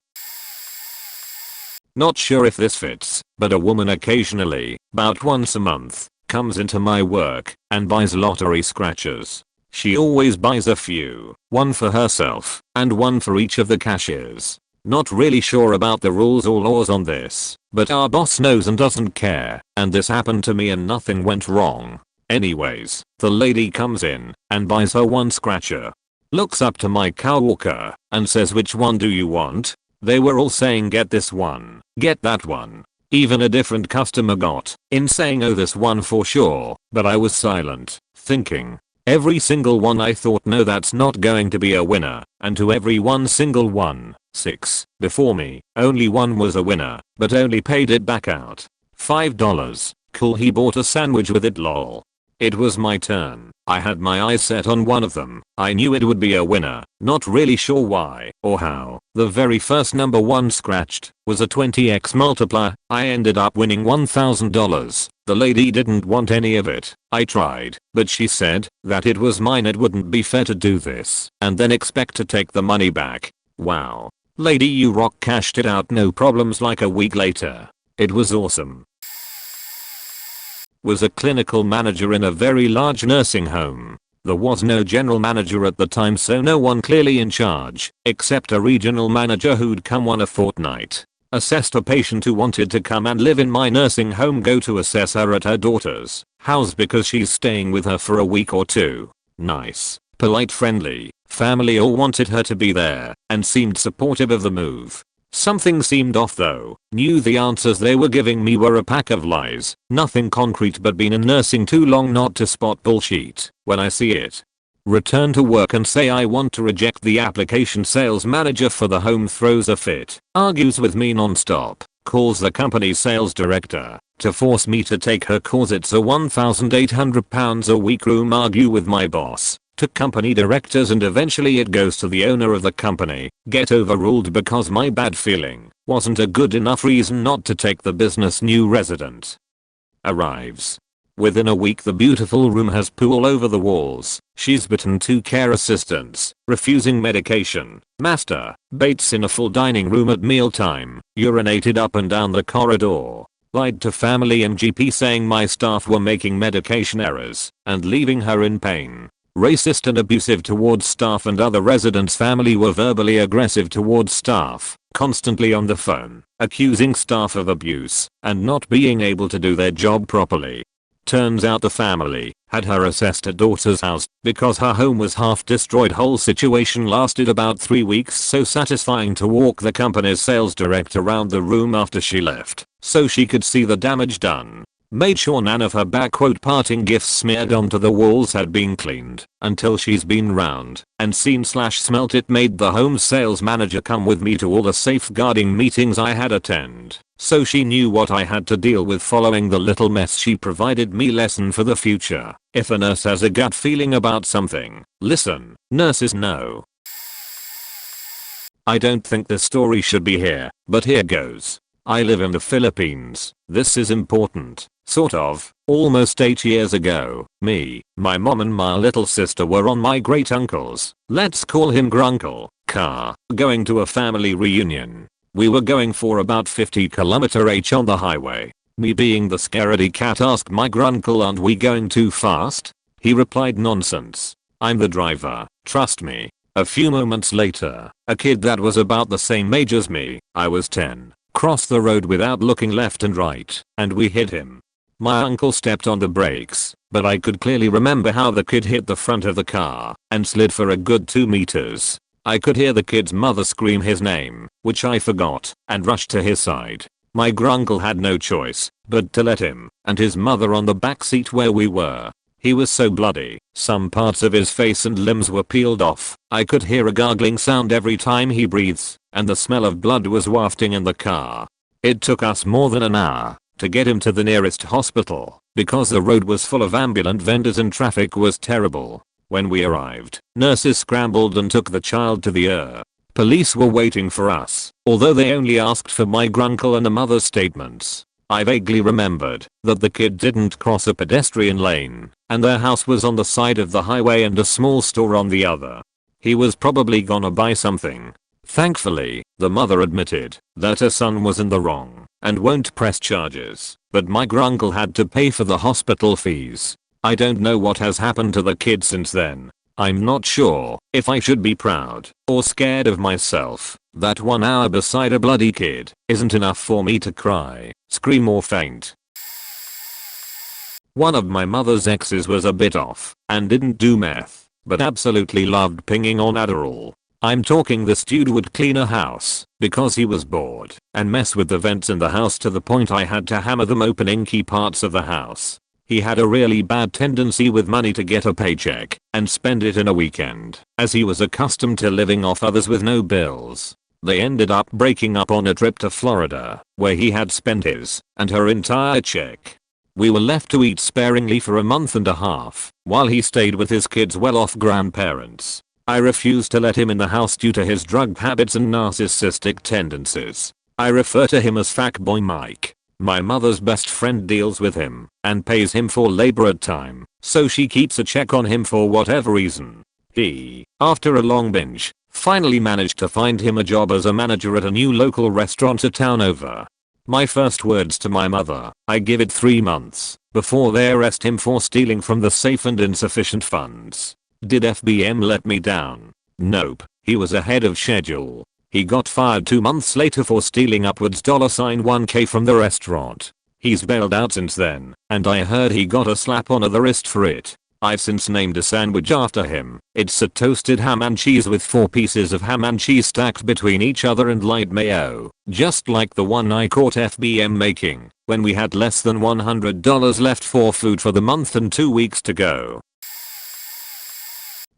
Not sure if this fits, but a woman occasionally, about once a month, comes into my work and buys lottery scratchers. She always buys a few, one for herself and one for each of the cashiers. Not really sure about the rules or laws on this, but our boss knows and doesn't care, and this happened to me and nothing went wrong. Anyways, the lady comes in and buys her one scratcher. Looks up to my coworker and says, "Which one do you want?" They were all saying, "Get this one, get that one." Even a different customer got in saying, "Oh, this one for sure," but I was silent, thinking, every single one. I thought, no, that's not going to be a winner, and to every one single one, 6, before me, only one was a winner, but only paid it back out. $5. cool, he bought a sandwich with it lol. It was my turn. I had my eyes set on one of them. I knew it would be a winner, not really sure why or how. The very first number one scratched was a 20x multiplier. I ended up winning $1,000. The lady didn't want any of it. I tried, but she said that it was mine. It wouldn't be fair to do this and then expect to take the money back. Wow. Lady, you rock. Cashed it out no problems like a week later. It was awesome. Was a clinical manager in a very large nursing home. There was no general manager at the time, so no one clearly in charge, except a regional manager who'd come one a fortnight. Assessed a patient who wanted to come and live in my nursing home, go to assess her at her daughter's house because she's staying with her for a week or two. Nice, polite, friendly, family all wanted her to be there and seemed supportive of the move. Something seemed off though. Knew the answers they were giving me were a pack of lies. Nothing concrete, but been in nursing too long not to spot bullshit when I see it. Return to work and say I want to reject the application. Sales manager for the home throws a fit. Argues with me non-stop. Calls the company's sales director to force me to take her cause it's a £1,800 a week room. Argue with my boss. To company directors and eventually it goes to the owner of the company. Get overruled because my bad feeling wasn't a good enough reason not to take the business. New resident arrives. Within a week the beautiful room has poo all over the walls. She's bitten 2 care assistants, refusing medication, master, baits in a full dining room at mealtime, urinated up and down the corridor. Lied to family and GP saying my staff were making medication errors and leaving her in pain. Racist and abusive towards staff and other residents. Family were verbally aggressive towards staff, constantly on the phone, accusing staff of abuse and not being able to do their job properly. Turns out the family had her assessed at daughter's house because her home was half destroyed. Whole situation lasted about 3 weeks. So satisfying to walk the company's sales director around the room after she left so she could see the damage done. Made sure none of her parting gifts smeared onto the walls had been cleaned until she's been round and seen/smelt it. Made the home sales manager come with me to all the safeguarding meetings I had attend, so she knew what I had to deal with following the little mess she provided me. Lesson for the future: if a nurse has a gut feeling about something, listen. Nurses know. I don't think this story should be here, but here goes. I live in the Philippines. This is important. Sort of. Almost 8 years ago, me, my mom and my little sister were on my great uncle's, let's call him Grunkle, car, going to a family reunion. We were going for about 50 km/h on the highway. Me being the scaredy cat asked my grunkle, aren't we going too fast? He replied, nonsense. I'm the driver, trust me. A few moments later, a kid that was about the same age as me, I was 10, crossed the road without looking left and right, and we hit him. My uncle stepped on the brakes, but I could clearly remember how the kid hit the front of the car and slid for a good 2 meters. I could hear the kid's mother scream his name, which I forgot, and rushed to his side. My grunkle had no choice but to let him and his mother on the back seat where we were. He was so bloody, some parts of his face and limbs were peeled off. I could hear a gargling sound every time he breathes, and the smell of blood was wafting in the car. It took us more than an hour to get him to the nearest hospital because the road was full of ambulant vendors and traffic was terrible. When we arrived, nurses scrambled and took the child to the ER. Police were waiting for us, although they only asked for my grunkle and the mother's statements. I vaguely remembered that the kid didn't cross a pedestrian lane, and their house was on the side of the highway and a small store on the other. He was probably gonna buy something. Thankfully, the mother admitted that her son was in the wrong and won't press charges, but my grunkle had to pay for the hospital fees. I don't know what has happened to the kid since then. I'm not sure if I should be proud or scared of myself. That 1 hour beside a bloody kid isn't enough for me to cry, scream or faint. One of my mother's exes was a bit off and didn't do meth, but absolutely loved pinging on Adderall. I'm talking this dude would clean a house because he was bored and mess with the vents in the house to the point I had to hammer them opening key parts of the house. He had a really bad tendency with money to get a paycheck and spend it in a weekend, as he was accustomed to living off others with no bills. They ended up breaking up on a trip to Florida, where he had spent his and her entire check. We were left to eat sparingly for a month and a half while he stayed with his kids' well-off grandparents. I refused to let him in the house due to his drug habits and narcissistic tendencies. I refer to him as Fuckboy Mike. My mother's best friend deals with him and pays him for labor at time, so she keeps a check on him for whatever reason. He, after a long binge, finally managed to find him a job as a manager at a new local restaurant a town over. My first words to my mother, I give it 3 months before they arrest him for stealing from the safe and insufficient funds. Did FBM let me down? Nope, he was ahead of schedule. He got fired 2 months later for stealing upwards $1K from the restaurant. He's bailed out since then, and I heard he got a slap on the wrist for it. I've since named a sandwich after him. It's a toasted ham and cheese with 4 pieces of ham and cheese stacked between each other and light mayo, just like the one I caught FBM making when we had less than $100 left for food for the month and 2 weeks to go.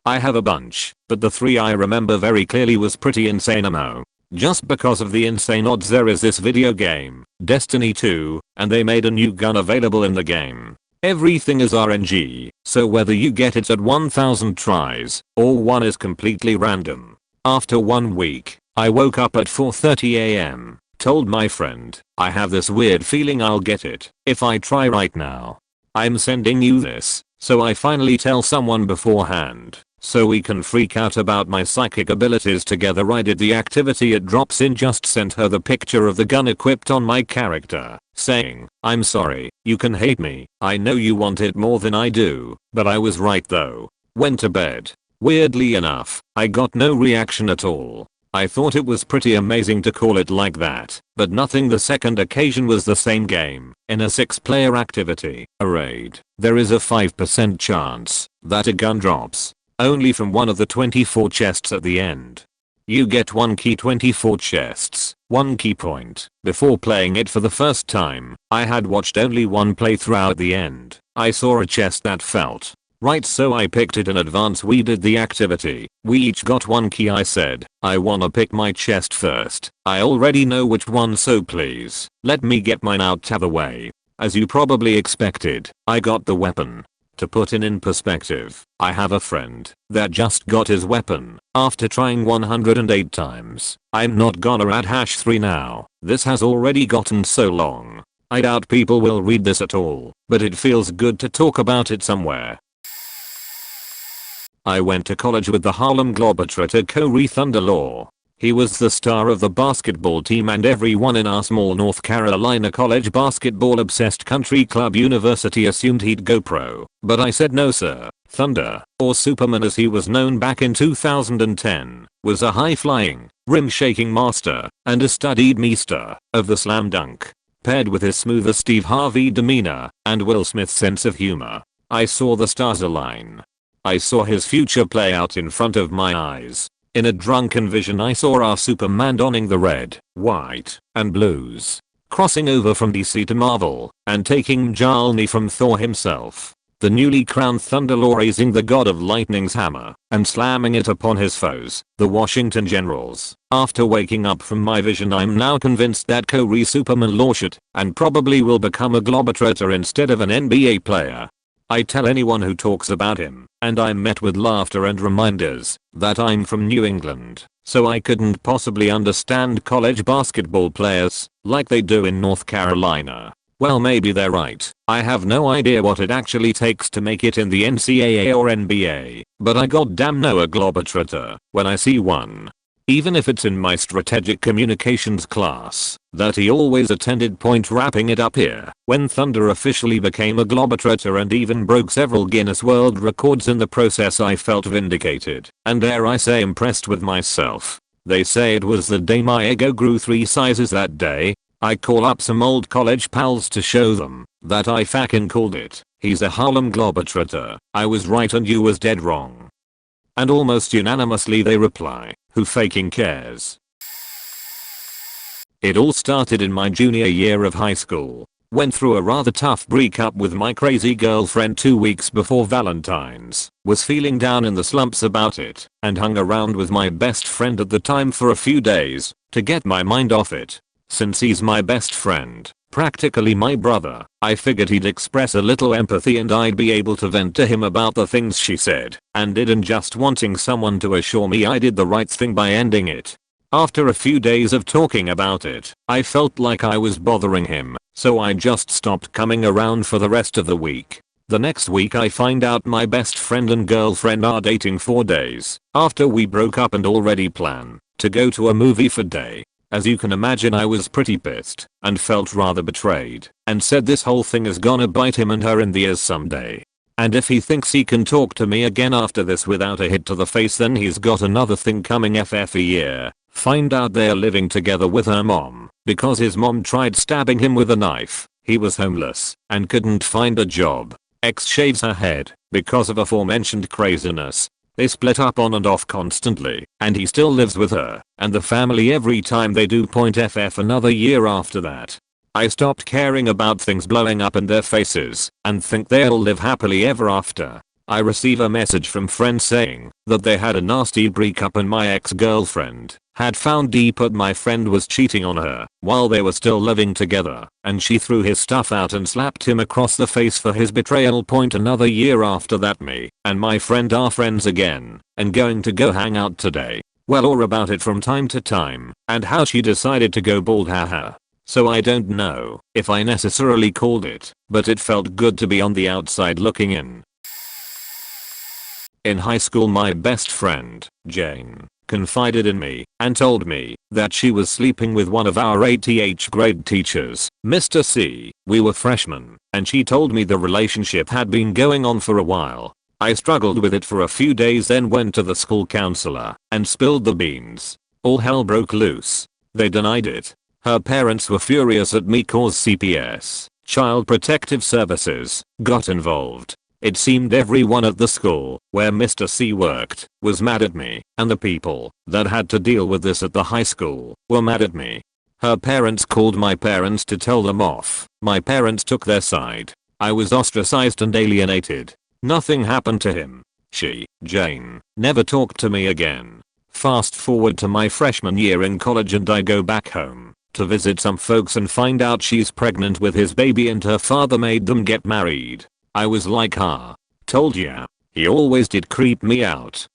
I have a bunch, but the 3 I remember very clearly was pretty insane-amo. Just because of the insane odds there is this video game, Destiny 2, and they made a new gun available in the game. Everything is RNG, so whether you get it at 1000 tries, or one is completely random. After 1 week, I woke up at 4:30 AM, told my friend, I have this weird feeling I'll get it if I try right now. I'm sending you this, so I finally tell someone beforehand, so we can freak out about my psychic abilities together. I did the activity it drops in, just sent her the picture of the gun equipped on my character, saying, I'm sorry, you can hate me, I know you want it more than I do, but I was right though. Went to bed. Weirdly enough, I got no reaction at all. I thought it was pretty amazing to call it like that, but nothing. The second occasion was the same game, in a 6-player activity, a raid. There is a 5% chance that a gun drops only from one of the 24 chests at the end. You get 1 key, 24 chests, 1 key point. Before playing it for the first time, I had watched only one playthrough. At the end, I saw a chest that felt right, so I picked it in advance. We did the activity. We each got 1 key. I said, I wanna pick my chest first. I already know which one, so please, let me get mine out of the way. As you probably expected, I got the weapon. To put it in perspective, I have a friend that just got his weapon after trying 108 times. I'm not gonna add #3 now. This has already gotten so long. I doubt people will read this at all, but it feels good to talk about it somewhere. I went to college with the Harlem Globetrotter Corey Thunderlaw. He was the star of the basketball team, and everyone in our small North Carolina college basketball obsessed country club university assumed he'd go pro. But I said no sir. Thunder, or Superman as he was known back in 2010, was a high-flying, rim-shaking master and a studied meester of the slam dunk, paired with his smoother Steve Harvey demeanor and Will Smith's sense of humor. I saw the stars align. I saw his future play out in front of my eyes. In a drunken vision I saw our Superman donning the red, white, and blues, crossing over from DC to Marvel, and taking Mjolnir from Thor himself. The newly crowned Thunderlaw raising the god of lightning's hammer and slamming it upon his foes, the Washington Generals. After waking up from my vision, I'm now convinced that Corey Superman Law should and probably will become a Globetrotter instead of an NBA player. I tell anyone who talks about him, and I'm met with laughter and reminders that I'm from New England, so I couldn't possibly understand college basketball players like they do in North Carolina. Well, maybe they're right. I have no idea what it actually takes to make it in the NCAA or NBA, but I goddamn know a Globetrotter when I see one. Even if it's in my strategic communications class that he always attended. Point wrapping it up here. When Thunder officially became a Globetrotter and even broke several Guinness World Records in the process, I felt vindicated and, dare I say, impressed with myself. They say it was the day my ego grew 3 sizes that day. I call up some old college pals to show them that I fucking called it. He's a Harlem Globetrotter. I was right and you was dead wrong. And almost unanimously they reply, who faking cares? It all started in my junior year of high school. Went through a rather tough breakup with my crazy girlfriend 2 weeks before Valentine's. Was feeling down in the slumps about it and hung around with my best friend at the time for a few days to get my mind off it. Since he's my best friend, Practically my brother. I figured he'd express a little empathy and I'd be able to vent to him about the things she said and didn't, just wanting someone to assure me I did the right thing by ending it. After a few days of talking about it, I felt like I was bothering him, so I just stopped coming around for the rest of the week. The next week I find out my best friend and girlfriend are dating 4 days after we broke up and already plan to go to a movie for day. As you can imagine, I was pretty pissed and felt rather betrayed and said this whole thing is gonna bite him and her in the ears someday. And if he thinks he can talk to me again after this without a hit to the face, then he's got another thing coming. FF a year. Find out they're living together with her mom because his mom tried stabbing him with a knife. He was homeless and couldn't find a job. Ex shaves her head because of aforementioned craziness. They split up on and off constantly, and he still lives with her and the family every time they do. FF another year after that. I stopped caring about things blowing up in their faces and think they'll live happily ever after. I receive a message from friends saying that they had a nasty breakup and my ex-girlfriend had found deep that my friend was cheating on her while they were still living together, and she threw his stuff out and slapped him across the face for his betrayal. Another year after that, me and my friend are friends again and going to go hang out today. Well, or about it from time to time, and how she decided to go bald, haha. So I don't know if I necessarily called it, but it felt good to be on the outside looking in. In high school, my best friend, Jane, confided in me and told me that she was sleeping with one of our 8th grade teachers, Mr. C. We were freshmen, and she told me the relationship had been going on for a while. I struggled with it for a few days, then went to the school counselor and spilled the beans. All hell broke loose. They denied it. Her parents were furious at me cause CPS, Child Protective Services, got involved. It seemed everyone at the school where Mr. C worked was mad at me, and the people that had to deal with this at the high school were mad at me. Her parents called my parents to tell them off. My parents took their side. I was ostracized and alienated. Nothing happened to him. She, Jane, never talked to me again. Fast forward to my freshman year in college and I go back home to visit some folks and find out she's pregnant with his baby and her father made them get married. I was like, told ya. He always did creep me out.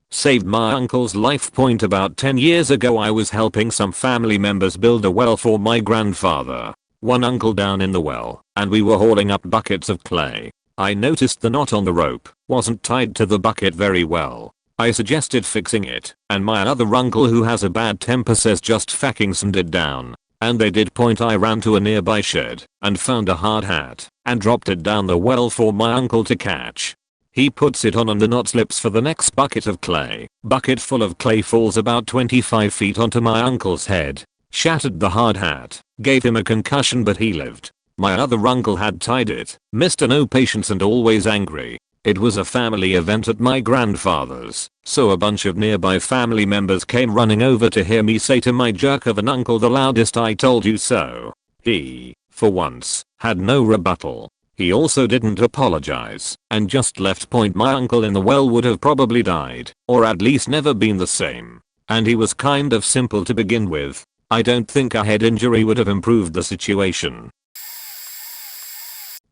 Saved my uncle's life. About 10 years ago I was helping some family members build a well for my grandfather. One uncle down in the well, and we were hauling up buckets of clay. I noticed the knot on the rope wasn't tied to the bucket very well. I suggested fixing it, and my other uncle, who has a bad temper, says just fucking sand it down. And they did. I ran to a nearby shed and found a hard hat and dropped it down the well for my uncle to catch. He puts it on and the knot slips for the next bucket of clay. Bucket full of clay falls about 25 feet onto my uncle's head. Shattered the hard hat, gave him a concussion, but he lived. My other uncle had tied it, Mr. No Patience and always angry. It was a family event at my grandfather's, so a bunch of nearby family members came running over to hear me say to my jerk of an uncle the loudest "I told you so." He, for once, had no rebuttal. He also didn't apologize and just left. My uncle in the well would have probably died, or at least never been the same. And he was kind of simple to begin with. I don't think a head injury would have improved the situation.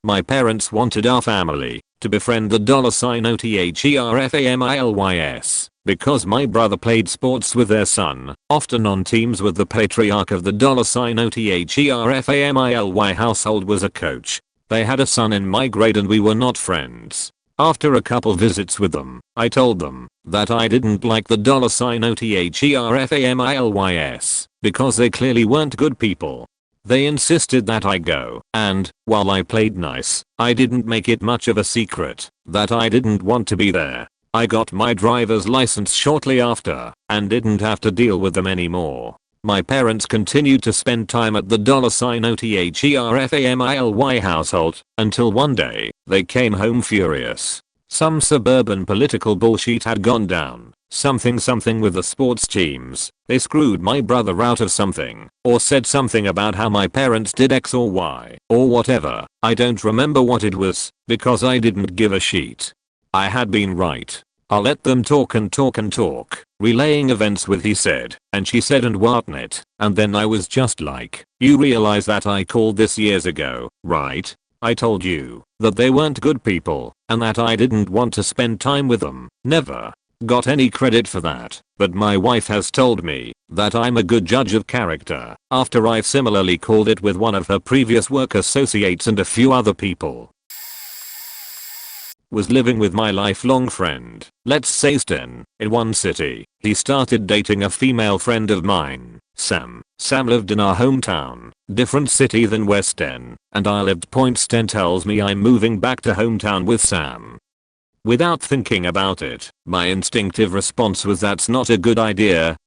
My parents wanted our family to befriend the $OTHERFAMILYS because my brother played sports with their son, often on teams with the patriarch of the $OTHERFAMILY household was a coach. They had a son in my grade and we were not friends. After a couple visits with them, I told them that I didn't like the $OTHERFAMILYS because they clearly weren't good people. They insisted that I go, and, while I played nice, I didn't make it much of a secret that I didn't want to be there. I got my driver's license shortly after, and didn't have to deal with them anymore. My parents continued to spend time at the $OTHERFAMILY household, until one day, they came home furious. Some suburban political bullshit had gone down. Something with the sports teams. They screwed my brother out of something, or said something about how my parents did X or Y, or whatever. I don't remember what it was, because I didn't give a shit. I had been right. I'll let them talk and talk and talk, relaying events with he said, and she said and whatnot, and then I was just like, you realize that I called this years ago, right? I told you that they weren't good people and that I didn't want to spend time with them. Never got any credit for that, but my wife has told me that I'm a good judge of character after I've similarly called it with one of her previous work associates and a few other people. Was living with my lifelong friend, let's say Sten, in one city. He started dating a female friend of mine, Sam. Sam lived in our hometown, different city than where Sten and I lived. Sten tells me I'm moving back to hometown with Sam. Without thinking about it, my instinctive response was that's not a good idea.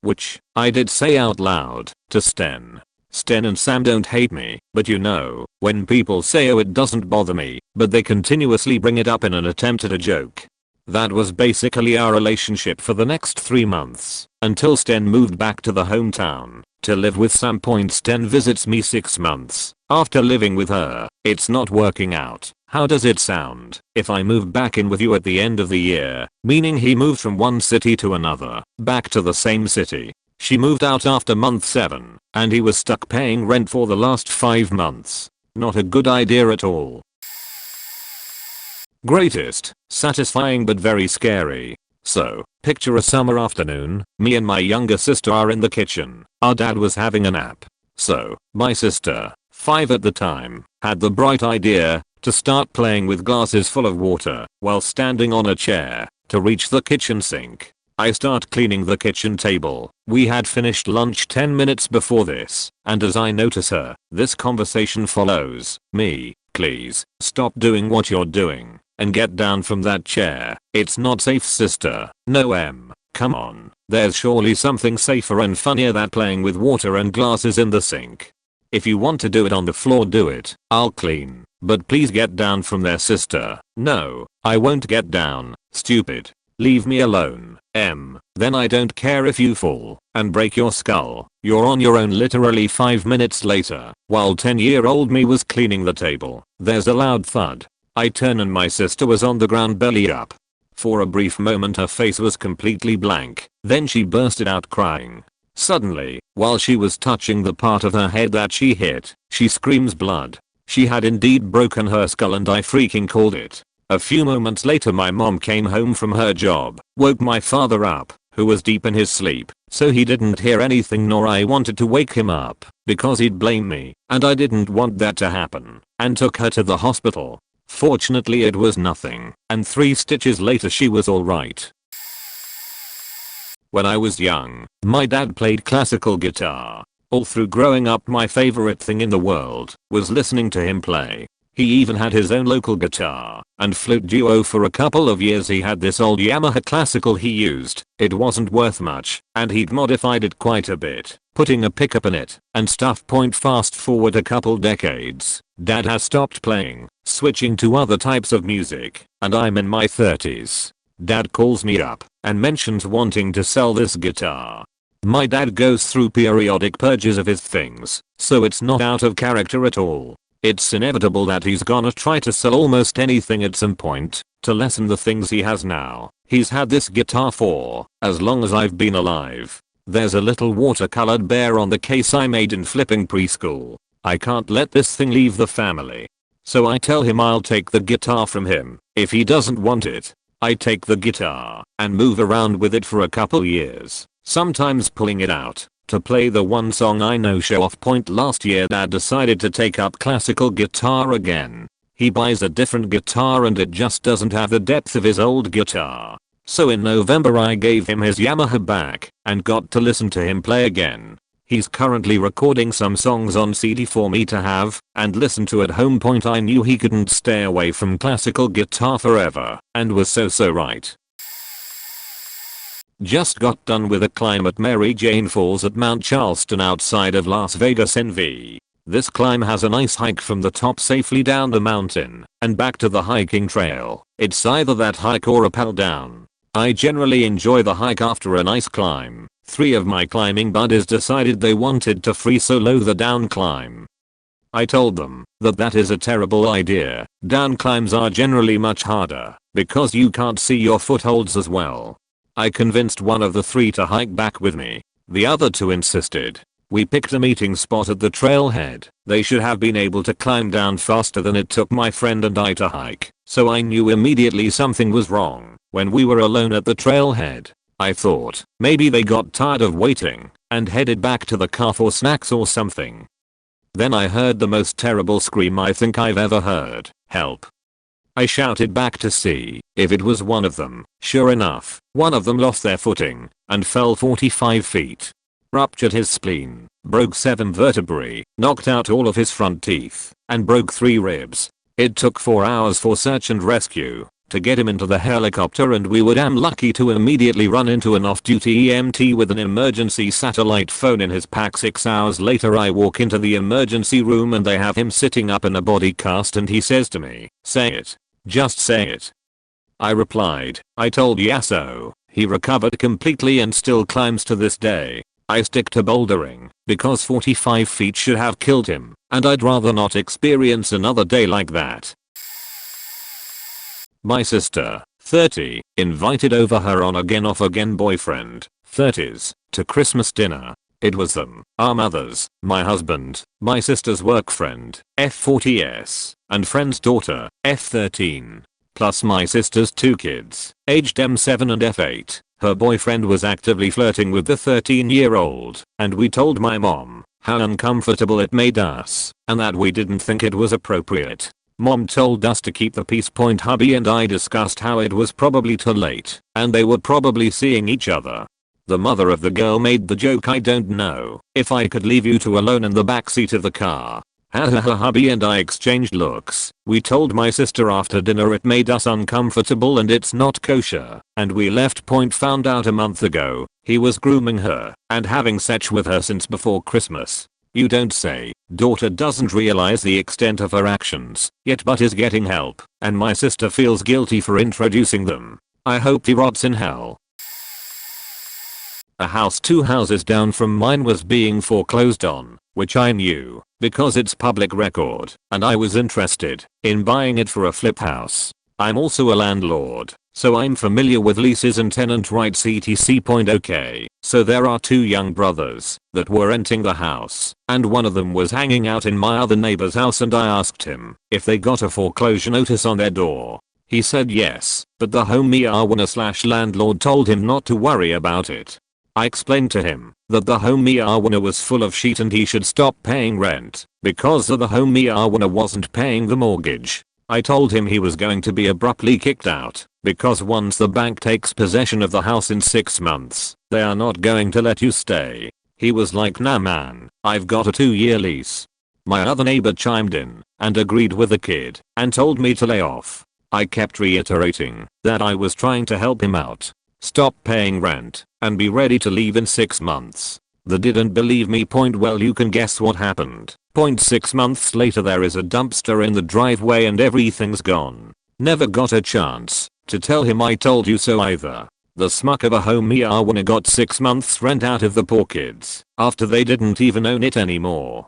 Which I did say out loud to Sten. Sten and Sam don't hate me, but you know, when people say oh it doesn't bother me, but they continuously bring it up in an attempt at a joke. That was basically our relationship for the next 3 months, until Sten moved back to the hometown to live with Sam. Sten visits me 6 months after living with her. It's not working out. How does it sound if I move back in with you at the end of the year? Meaning he moved from one city to another, back to the same city. She moved out after month 7, and he was stuck paying rent for the last 5 months. Not a good idea at all. Greatest, satisfying but very scary. So, picture a summer afternoon, me and my younger sister are in the kitchen. Our dad was having a nap. So, my sister, 5 at the time, had the bright idea to start playing with glasses full of water while standing on a chair to reach the kitchen sink. I start cleaning the kitchen table. We had finished lunch 10 minutes before this, and as I notice her, this conversation follows me. Please, stop doing what you're doing and get down from that chair. It's not safe, sister. No come on. There's surely something safer and funnier than playing with water and glasses in the sink. If you want to do it on the floor, do it. I'll clean. But please get down from there, sister. No, I won't get down. Stupid. Leave me alone. Then I don't care if you fall and break your skull. You're on your own. Literally 5 minutes later, while 10-year-old me was cleaning the table, there's a loud thud. I turn and my sister was on the ground belly up. For a brief moment her face was completely blank, then she bursted out crying. Suddenly, while she was touching the part of her head that she hit, she screams blood. She had indeed broken her skull and I freaking called it. A few moments later my mom came home from her job, woke my father up, who was deep in his sleep, so he didn't hear anything nor I wanted to wake him up, because he'd blame me, and I didn't want that to happen, and took her to the hospital. Fortunately it was nothing, and 3 stitches later she was alright. When I was young, my dad played classical guitar. All through growing up my favorite thing in the world was listening to him play. He even had his own local guitar and flute duo for a couple of years. He had this old Yamaha classical he used. It wasn't worth much, and he'd modified it quite a bit, putting a pickup in it and stuff. Fast forward a couple decades, dad has stopped playing, switching to other types of music, and I'm in my 30s. Dad calls me up and mentions wanting to sell this guitar. My dad goes through periodic purges of his things, so it's not out of character at all. It's inevitable that he's gonna try to sell almost anything at some point to lessen the things he has now. He's had this guitar for as long as I've been alive. There's a little watercolored bear on the case I made in flipping preschool. I can't let this thing leave the family. So I tell him I'll take the guitar from him if he doesn't want it. I take the guitar and move around with it for a couple years, sometimes pulling it out to play the one song I know. Show off. Last year dad decided to take up classical guitar again. He buys a different guitar and it just doesn't have the depth of his old guitar. So in November I gave him his Yamaha back and got to listen to him play again. He's currently recording some songs on CD for me to have and listen to at home. I knew he couldn't stay away from classical guitar forever, and was so right. Just got done with a climb at Mary Jane Falls at Mount Charleston outside of Las Vegas, NV. This climb has a nice hike from the top safely down the mountain and back to the hiking trail. It's either that hike or rappel down. I generally enjoy the hike after a nice climb. 3 of my climbing buddies decided they wanted to free solo the down climb. I told them that is a terrible idea. Down climbs are generally much harder because you can't see your footholds as well. I convinced one of the three to hike back with me. The other two insisted. We picked a meeting spot at the trailhead. They should have been able to climb down faster than it took my friend and I to hike, so I knew immediately something was wrong. When we were alone at the trailhead, I thought maybe they got tired of waiting and headed back to the car for snacks or something. Then I heard the most terrible scream I think I've ever heard. Help. I shouted back to see if it was one of them. Sure enough, one of them lost their footing and fell 45 feet. Ruptured his spleen, broke 7 vertebrae, knocked out all of his front teeth, and broke 3 ribs. It took 4 hours for search and rescue to get him into the helicopter, and we were damn lucky to immediately run into an off-duty EMT with an emergency satellite phone in his pack. 6 hours later I walk into the emergency room and they have him sitting up in a body cast and he says to me, "Say it. Just say it." I replied, "I told ya so." He recovered completely and still climbs to this day. I stick to bouldering because 45 feet should have killed him, and I'd rather not experience another day like that. My sister, 30, invited over her on again off again boyfriend, 30s, to Christmas dinner. It was them, our mothers, my husband, my sister's work friend, F40s, and friend's daughter, F13, plus my sister's 2 kids, aged M7 and F8. Her boyfriend was actively flirting with the 13-year-old, and we told my mom how uncomfortable it made us, and that we didn't think it was appropriate. Mom told us to keep the peace. Hubby and I discussed how it was probably too late, and they were probably seeing each other. The mother of the girl made the joke, "I don't know if I could leave you two alone in the backseat of the car." Hubby and I exchanged looks. We told my sister after dinner it made us uncomfortable and it's not kosher, and we left. Found out a month ago he was grooming her and having sex with her since before Christmas. You don't say. Daughter doesn't realize the extent of her actions yet but is getting help, and my sister feels guilty for introducing them. I hope he rots in hell. A house 2 houses down from mine was being foreclosed on, which I knew because it's public record, and I was interested in buying it for a flip house. I'm also a landlord, so I'm familiar with leases and tenant rights etc. Okay, so there are 2 young brothers that were renting the house, and one of them was hanging out in my other neighbor's house, and I asked him if they got a foreclosure notice on their door. He said yes, but the owner/landlord told him not to worry about it. I explained to him that the owner was full of shit and he should stop paying rent because the owner wasn't paying the mortgage. I told him he was going to be abruptly kicked out because once the bank takes possession of the house in 6 months, they are not going to let you stay. He was like, "Nah man, I've got a 2-year lease." My other neighbor chimed in and agreed with the kid and told me to lay off. I kept reiterating that I was trying to help him out, stop paying rent, and be ready to leave in 6 months. They didn't believe me. Well, you can guess what happened. 6 months later there is a dumpster in the driveway and everything's gone. Never got a chance to tell him I told you so either. The smuck of a owner got 6 months rent out of the poor kids after they didn't even own it anymore.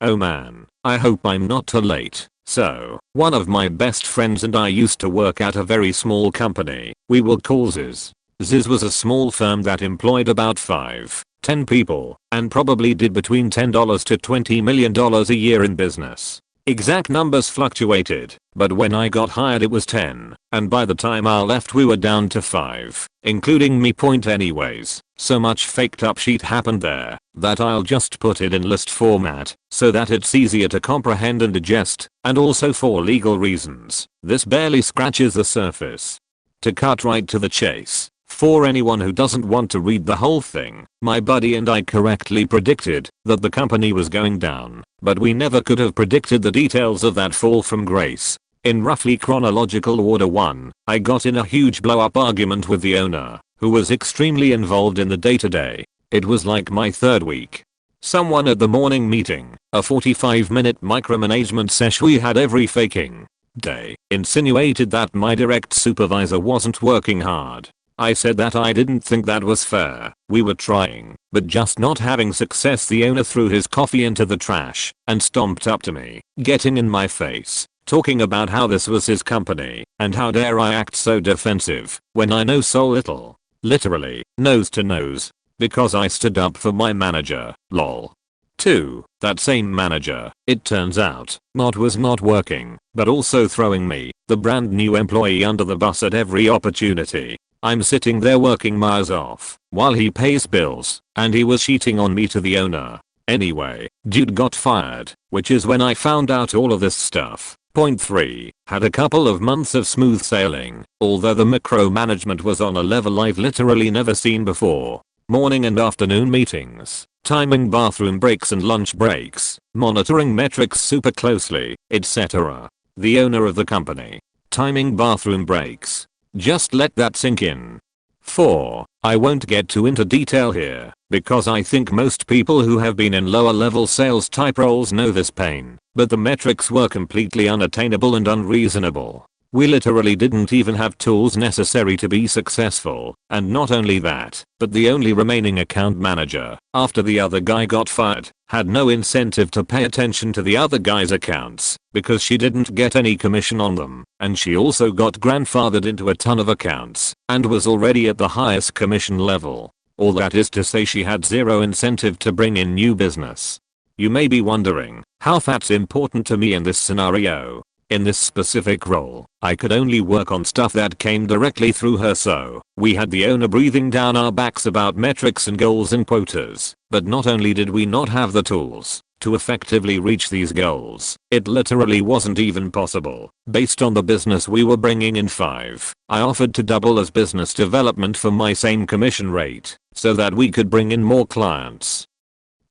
Oh man, I hope I'm not too late. So, one of my best friends and I used to work at a very small company we will call Ziz. Ziz was a small firm that employed about 5-10 people and probably did between $10 to $20 million a year in business. Exact numbers fluctuated, but when I got hired it was 10, and by the time I left we were down to 5, including me. Anyways, so much faked up shit happened there that I'll just put it in list format so that it's easier to comprehend and digest, and also for legal reasons, this barely scratches the surface. To cut right to the chase, for anyone who doesn't want to read the whole thing, my buddy and I correctly predicted that the company was going down, but we never could have predicted the details of that fall from grace. In roughly chronological order: 1, I got in a huge blow-up argument with the owner, who was extremely involved in the day-to-day. It was like my 3rd week. Someone at the morning meeting, a 45-minute micromanagement sesh we had every faking day, insinuated that my direct supervisor wasn't working hard. I said that I didn't think that was fair. We were trying, but just not having success. The owner threw his coffee into the trash and stomped up to me, getting in my face, talking about how this was his company and how dare I act so defensive when I know so little. Literally, nose to nose. Because I stood up for my manager, lol. 2. That same manager, it turns out, was not working, but also throwing me, the brand new employee, under the bus at every opportunity. I'm sitting there working miles off while he pays bills, and he was cheating on me to the owner. Anyway, dude got fired, which is when I found out all of this stuff. Point 3. Had a couple of months of smooth sailing, although the micromanagement was on a level I've literally never seen before. Morning and afternoon meetings, timing bathroom breaks and lunch breaks, monitoring metrics super closely, etc. The owner of the company. Timing bathroom breaks. Just let that sink in. 4. I won't get too into detail here, because I think most people who have been in lower level sales type roles know this pain, but the metrics were completely unattainable and unreasonable. We literally didn't even have tools necessary to be successful, and not only that, but the only remaining account manager, after the other guy got fired, had no incentive to pay attention to the other guy's accounts, because she didn't get any commission on them, and she also got grandfathered into a ton of accounts, and was already at the highest commission level. All that is to say, she had zero incentive to bring in new business. You may be wondering, how that's important to me in this scenario. In this specific role, I could only work on stuff that came directly through her, so we had the owner breathing down our backs about metrics and goals and quotas. But not only did we not have the tools to effectively reach these goals, it literally wasn't even possible. Based on the business we were bringing in, I offered to double as business development for my same commission rate, so that we could bring in more clients.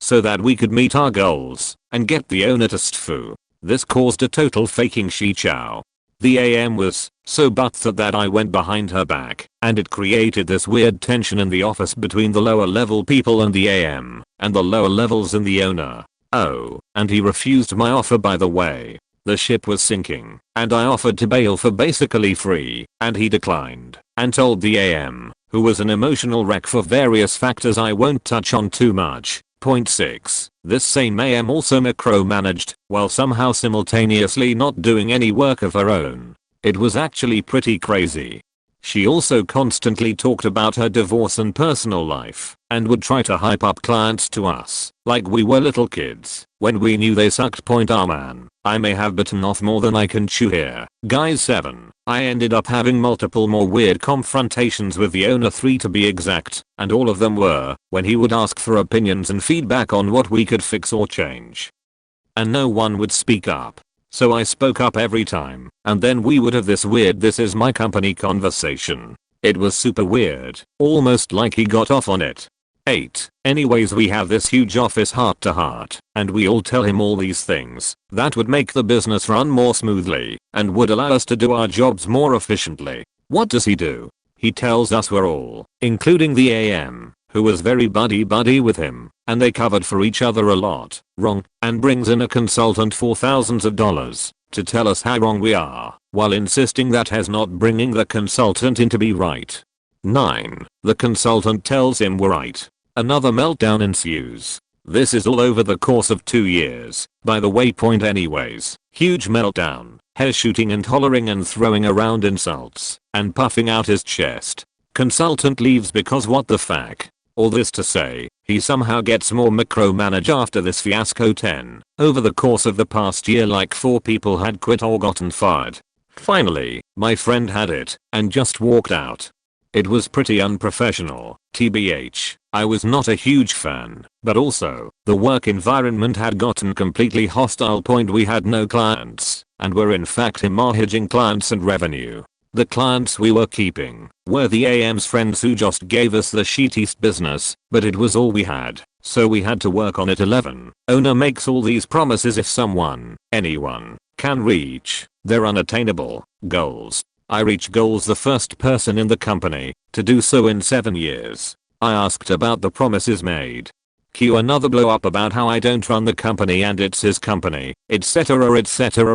So that we could meet our goals and get the owner to stfu. This caused a total faking she chow. The AM was so butthurt that I went behind her back, and it created this weird tension in the office between the lower level people and the AM, and the lower levels and the owner. Oh, and he refused my offer, by the way. The ship was sinking, and I offered to bail for basically free, and he declined, and told the AM, who was an emotional wreck for various factors I won't touch on too much. Point 6. This same AM also micromanaged, while somehow simultaneously not doing any work of her own. It was actually pretty crazy. She also constantly talked about her divorce and personal life, and would try to hype up clients to us, like we were little kids, when we knew they sucked. Point R man, I may have bitten off more than I can chew here. Guys 7. I ended up having multiple more weird confrontations with the owner, 3 to be exact, and all of them were when he would ask for opinions and feedback on what we could fix or change. And no one would speak up. So I spoke up every time, and then we would have this weird "this is my company" conversation. It was super weird, almost like he got off on it. 8. Anyways, we have this huge office heart to heart, and we all tell him all these things that would make the business run more smoothly and would allow us to do our jobs more efficiently. What does he do? He tells us we're all, including the AM, who was very buddy with him, and they covered for each other a lot, wrong, and brings in a consultant for thousands of dollars to tell us how wrong we are, while insisting that has not bringing the consultant in to be right. 9. The consultant tells him we're right. Another meltdown ensues. This is all over the course of 2 years, by the way. Point anyways, huge meltdown, hair shooting and hollering and throwing around insults, and puffing out his chest. Consultant leaves because what the fuck. All this to say, he somehow gets more micromanage after this fiasco. 10. Over the course of the past year, like 4 people had quit or gotten fired. Finally, my friend had it, and just walked out. It was pretty unprofessional, tbh. I was not a huge fan, but also, the work environment had gotten completely hostile. Point we had no clients, and were in fact hemorrhaging clients and revenue. The clients we were keeping were the AM's friends who just gave us the shittiest business, but it was all we had, so we had to work on it. 11. Owner makes all these promises if anyone, can reach their unattainable goals. I reached goals, the first person in the company to do so in 7 years. I asked about the promises made. Cue another blow up about how I don't run the company and it's his company, etc etc.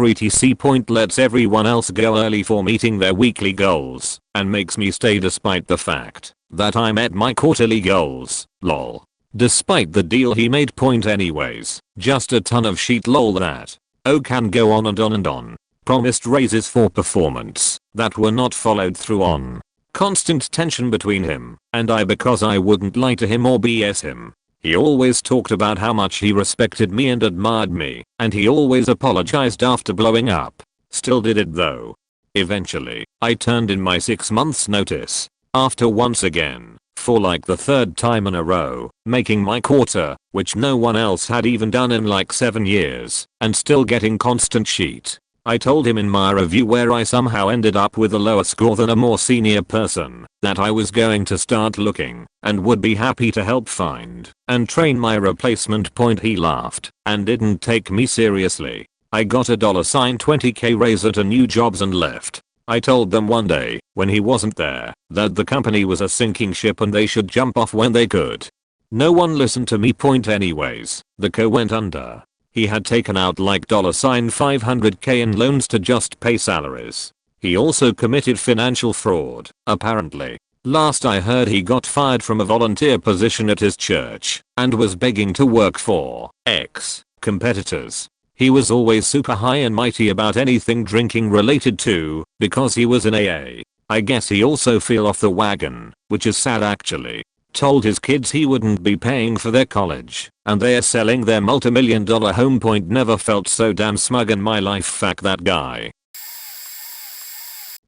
Point lets everyone else go early for meeting their weekly goals and makes me stay despite the fact that I met my quarterly goals, lol. Despite the deal he made. Point anyways, just a ton of shit lol that. Oh, can go on and on and on. Promised raises for performance that were not followed through on. Constant tension between him and I because I wouldn't lie to him or BS him. He always talked about how much he respected me and admired me, and he always apologized after blowing up. Still did it though. Eventually, I turned in my 6 months notice. After once again, for like the third time in a row, making my quarter, which no one else had even done in like 7 years, and still getting constant shit. I told him in my review where I somehow ended up with a lower score than a more senior person that I was going to start looking and would be happy to help find and train my replacement. Point he laughed and didn't take me seriously. I got a $20k raise at a new jobs and left. I told them one day when he wasn't there that the company was a sinking ship and they should jump off when they could. No one listened to me. Point anyways, the co went under. He had taken out like $500k in loans to just pay salaries. He also committed financial fraud, apparently. Last I heard he got fired from a volunteer position at his church and was begging to work for ex-competitors. He was always super high and mighty about anything drinking related to because he was in AA. I guess he also fell off the wagon, which is sad actually. Told his kids he wouldn't be paying for their college and they're selling their multi-million-dollar home. Point never felt so damn smug in my life. Fuck that guy.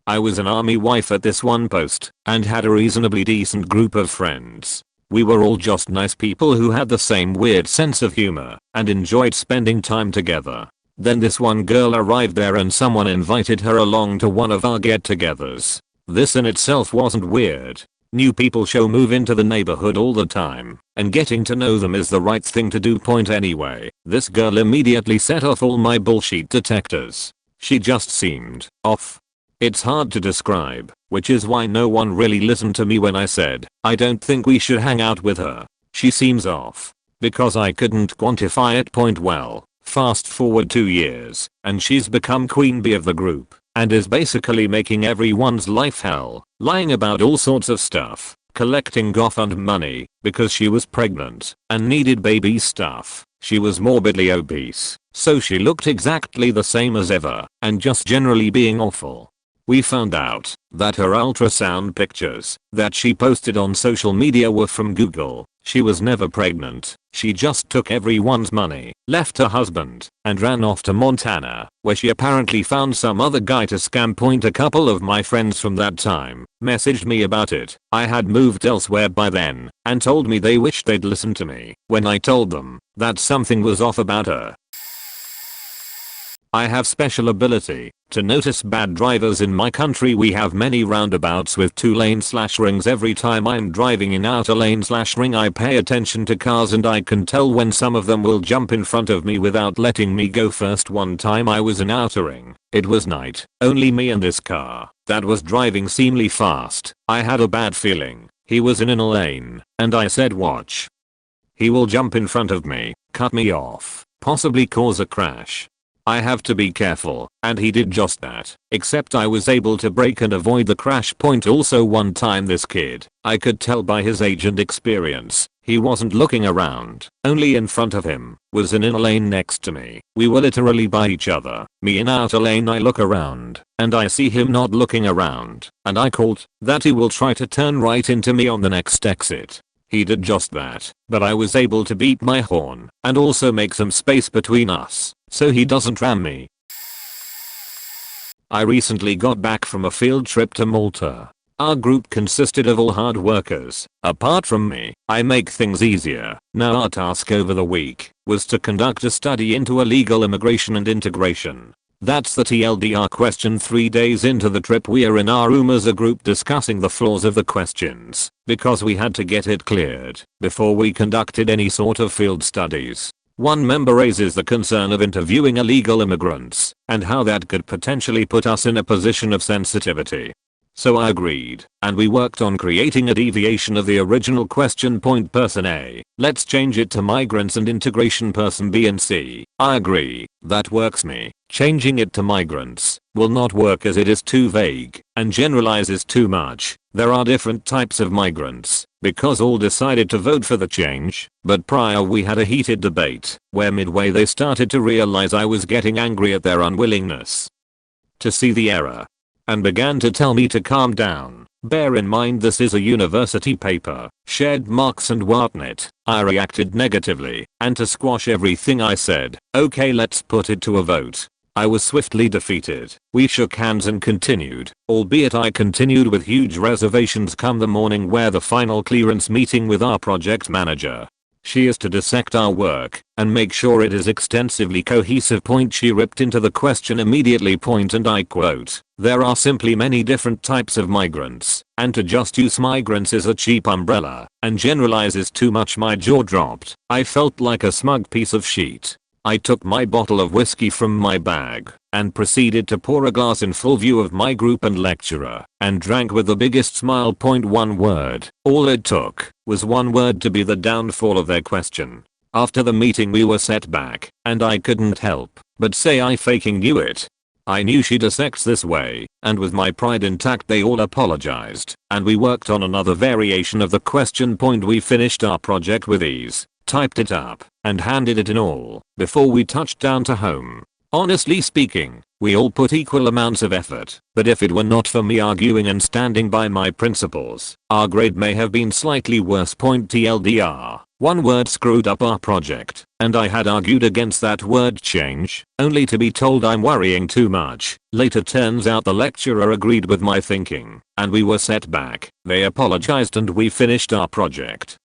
I was an army wife at this one post and had a reasonably decent group of friends. We were all just nice people who had the same weird sense of humor and enjoyed spending time together. Then this one girl arrived there and someone invited her along to one of our get-togethers. This in itself wasn't weird. New people move into the neighborhood all the time, and getting to know them is the right thing to do. Point anyway, this girl immediately set off all my bullshit detectors. She just seemed off. It's hard to describe, which is why no one really listened to me when I said, I don't think we should hang out with her. She seems off. Because I couldn't quantify it. Point well, fast forward 2 years, and she's become queen bee of the group. And is basically making everyone's life hell, lying about all sorts of stuff, collecting GoFund money because she was pregnant and needed baby stuff. She was morbidly obese, so she looked exactly the same as ever and just generally being awful. We found out that her ultrasound pictures that she posted on social media were from Google. She was never pregnant. She just took everyone's money, left her husband, and ran off to Montana, where she apparently found some other guy to scam. Point a couple of my friends from that time messaged me about it. I had moved elsewhere by then and told me they wished they'd listened to me when I told them that something was off about her. I have special ability to notice bad drivers in my country. We have many roundabouts with 2-lane/rings. Every time I'm driving in outer lane/ring I pay attention to cars and I can tell when some of them will jump in front of me without letting me go first. One time I was in outer ring. It was night, only me and this car that was driving seemingly fast. I had a bad feeling. He was in a lane and I said watch. He will jump in front of me, cut me off, possibly cause a crash. I have to be careful, and he did just that, except I was able to brake and avoid the crash. Point also one time this kid, I could tell by his age and experience, he wasn't looking around, only in front of him, was in a lane next to me. We were literally by each other, me in outer lane. I look around, and I see him not looking around, and I called that he will try to turn right into me on the next exit. He did just that, but I was able to beat my horn and also make some space between us so he doesn't ram me. I recently got back from a field trip to Malta. Our group consisted of all hard workers. Apart from me, I make things easier. Now our task over the week was to conduct a study into illegal immigration and integration. That's the TLDR question. 3 days into the trip we are in our room as a group discussing the flaws of the questions because we had to get it cleared before we conducted any sort of field studies. One member raises the concern of interviewing illegal immigrants and how that could potentially put us in a position of sensitivity. So I agreed, and we worked on creating a deviation of the original question point person A. Let's change it to migrants and integration person B and C. I agree, that works me. Changing it to migrants will not work as it is too vague and generalizes too much. There are different types of migrants, because all decided to vote for the change, but prior we had a heated debate, where midway they started to realize I was getting angry at their unwillingness to see the error, and began to tell me to calm down. Bear in mind this is a university paper, shared marks and whatnot. I reacted negatively, and to squash everything I said, okay, let's put it to a vote. I was swiftly defeated. We shook hands and continued, albeit I continued with huge reservations come the morning where the final clearance meeting with our project manager. She is to dissect our work and make sure it is extensively cohesive. She ripped into the question immediately. And I quote, there are simply many different types of migrants, and to just use migrants is a cheap umbrella and generalizes too much. My jaw dropped. I felt like a smug piece of shit. I took my bottle of whiskey from my bag and proceeded to pour a glass in full view of my group and lecturer and drank with the biggest smile. One word. All it took was one word to be the downfall of their question. After the meeting we were set back, and I couldn't help but say I fucking knew it. I knew she dissects this way, and with my pride intact they all apologized, and we worked on another variation of the question point. We finished our project with ease, typed it up, and handed it in all before we touched down to home. Honestly speaking, we all put equal amounts of effort, but if it were not for me arguing and standing by my principles, our grade may have been slightly worse. TLDR, one word screwed up our project, and I had argued against that word change, only to be told I'm worrying too much. Later turns out the lecturer agreed with my thinking, and we were set back. They apologized and we finished our project.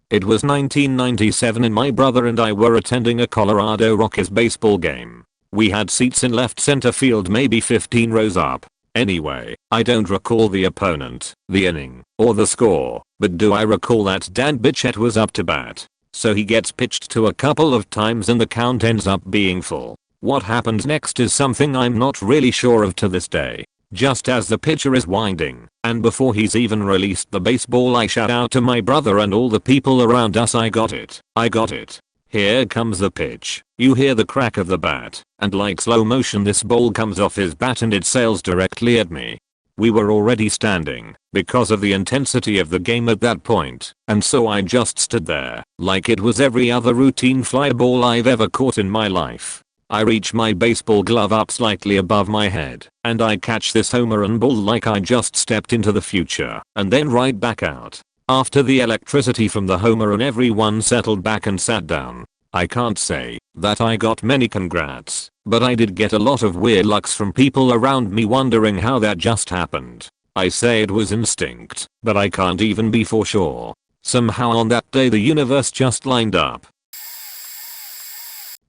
It was 1997 and my brother and I were attending a Colorado Rockies baseball game. We had seats in left center field, maybe 15 rows up. Anyway, I don't recall the opponent, the inning, or the score, but do I recall that Dan Bichette was up to bat. So he gets pitched to a couple of times and the count ends up being full. What happens next is something I'm not really sure of to this day. Just as the pitcher is winding, and before he's even released the baseball, I shout out to my brother and all the people around us, I got it. I got it. Here comes the pitch. You hear the crack of the bat, and like slow motion this ball comes off his bat and it sails directly at me. We were already standing because of the intensity of the game at that point, and so I just stood there like it was every other routine fly ball I've ever caught in my life. I reach my baseball glove up slightly above my head, and I catch this home run ball like I just stepped into the future, and then right back out. After the electricity from the home run, everyone settled back and sat down. I can't say that I got many congrats, but I did get a lot of weird looks from people around me wondering how that just happened. I say it was instinct, but I can't even be for sure. Somehow on that day the universe just lined up.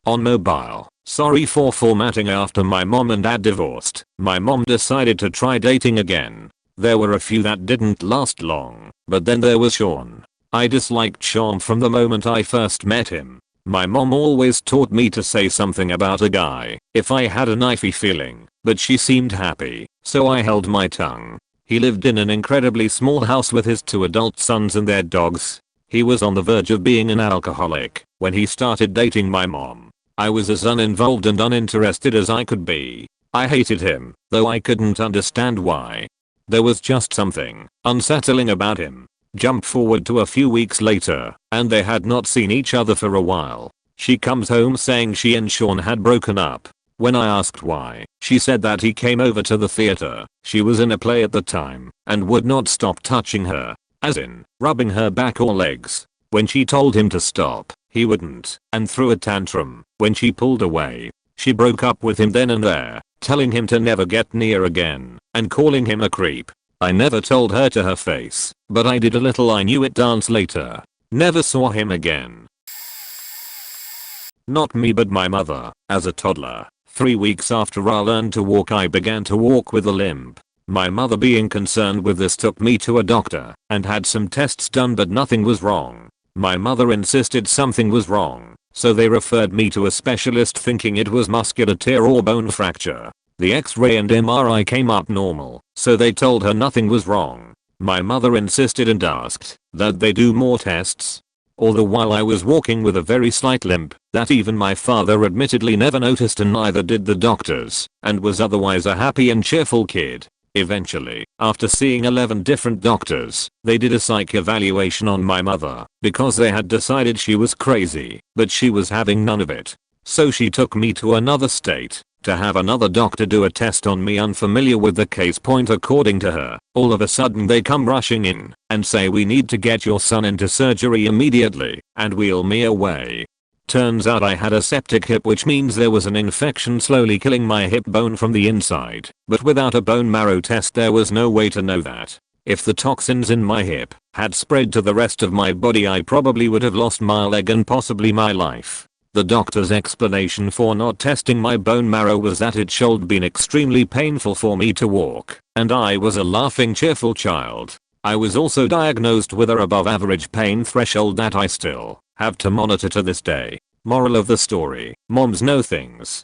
On mobile. Sorry for formatting. After my mom and dad divorced, my mom decided to try dating again. There were a few that didn't last long, but then there was Sean. I disliked Sean from the moment I first met him. My mom always taught me to say something about a guy if I had a knifey feeling, but she seemed happy, so I held my tongue. He lived in an incredibly small house with his 2 adult sons and their dogs. He was on the verge of being an alcoholic when he started dating my mom. I was as uninvolved and uninterested as I could be. I hated him, though I couldn't understand why. There was just something unsettling about him. Jump forward to a few weeks later, and they had not seen each other for a while. She comes home saying she and Sean had broken up. When I asked why, she said that he came over to the theater. She was in a play at the time, and would not stop touching her, as in, rubbing her back or legs. When she told him to stop, he wouldn't, and threw a tantrum. When she pulled away, she broke up with him then and there, telling him to never get near again, and calling him a creep. I never told her to her face, but I did a little I knew it dance later. Never saw him again. Not me but my mother. As a toddler, 3 weeks after I learned to walk, I began to walk with a limp. My mother, being concerned with this, took me to a doctor and had some tests done, but nothing was wrong. My mother insisted something was wrong, so they referred me to a specialist thinking it was muscular tear or bone fracture. The X-ray and MRI came up normal, so they told her nothing was wrong. My mother insisted and asked that they do more tests. All the while I was walking with a very slight limp that even my father admittedly never noticed, and neither did the doctors, and was otherwise a happy and cheerful kid. Eventually, after seeing 11 different doctors, they did a psych evaluation on my mother because they had decided she was crazy, but she was having none of it. So she took me to another state to have another doctor do a test on me unfamiliar with the case. According to her, all of a sudden they come rushing in and say, we need to get your son into surgery immediately, and wheel me away. Turns out I had a septic hip, which means there was an infection slowly killing my hip bone from the inside, but without a bone marrow test there was no way to know that. If the toxins in my hip had spread to the rest of my body, I probably would have lost my leg and possibly my life. The doctor's explanation for not testing my bone marrow was that it should been extremely painful for me to walk, and I was a laughing, cheerful child. I was also diagnosed with a above average pain threshold that I still have to monitor to this day. Moral of the story: moms know things.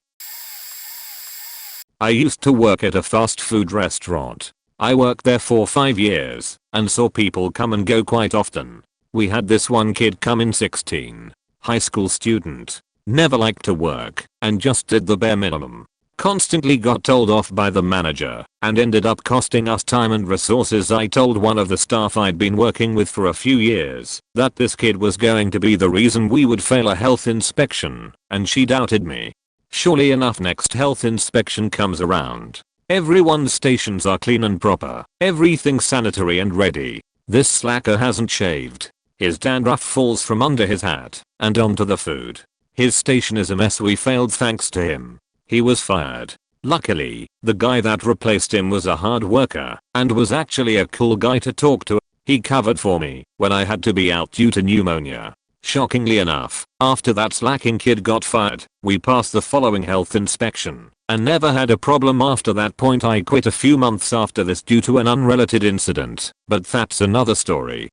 I used to work at a fast food restaurant. I worked there for 5 years and saw people come and go quite often. We had this one kid come in, 16, high school student, never liked to work and just did the bare minimum. Constantly got told off by the manager and ended up costing us time and resources. I told one of the staff I'd been working with for a few years that this kid was going to be the reason we would fail a health inspection, and she doubted me. Surely enough, next health inspection comes around. Everyone's stations are clean and proper, everything sanitary and ready. This slacker hasn't shaved. His dandruff falls from under his hat and onto the food. His station is a mess. We failed thanks to him. He was fired. Luckily, the guy that replaced him was a hard worker and was actually a cool guy to talk to. He covered for me when I had to be out due to pneumonia. Shockingly enough, after that slacking kid got fired, we passed the following health inspection and never had a problem after that point. I quit a few months after this due to an unrelated incident, but that's another story.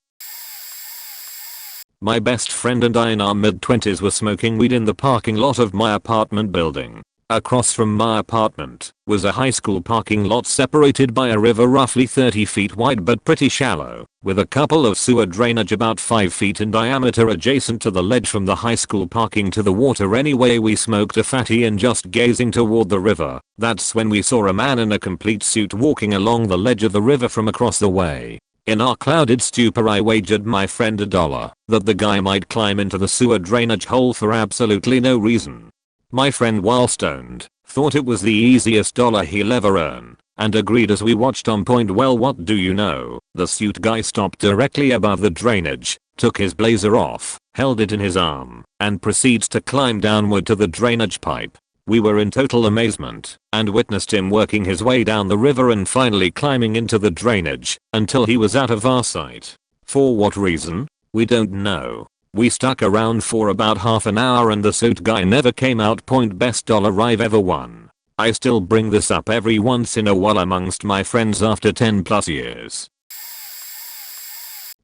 My best friend and I in our mid-20s were smoking weed in the parking lot of my apartment building. Across from my apartment was a high school parking lot separated by a river roughly 30 feet wide but pretty shallow, with a couple of sewer drainage about 5 feet in diameter adjacent to the ledge from the high school parking to the water. Anyway, we smoked a fatty and just gazing toward the river. That's when we saw a man in a complete suit walking along the ledge of the river from across the way. In our clouded stupor, I wagered my friend $1 that the guy might climb into the sewer drainage hole for absolutely no reason. My friend, while stoned, thought it was the easiest dollar he'll ever earn and agreed as we watched on point. Well, what do you know, the suit guy stopped directly above the drainage, took his blazer off, held it in his arm, and proceeds to climb downward to the drainage pipe. We were in total amazement and witnessed him working his way down the river and finally climbing into the drainage until he was out of our sight. For what reason? We don't know. We stuck around for about half an hour and the suit guy never came out. Best dollar I've ever won. I still bring this up every once in a while amongst my friends after 10+ years.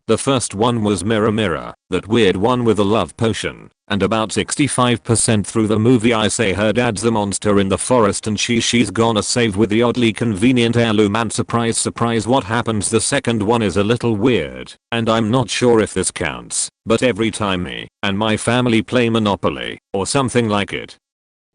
The first one was Mirror Mirror, that weird one with a love potion, and about 65% through the movie I say her dad's the monster in the forest and she's gonna save with the oddly convenient heirloom, and surprise surprise what happens. The second one is a little weird, and I'm not sure if this counts, but every time me and my family play Monopoly or something like it,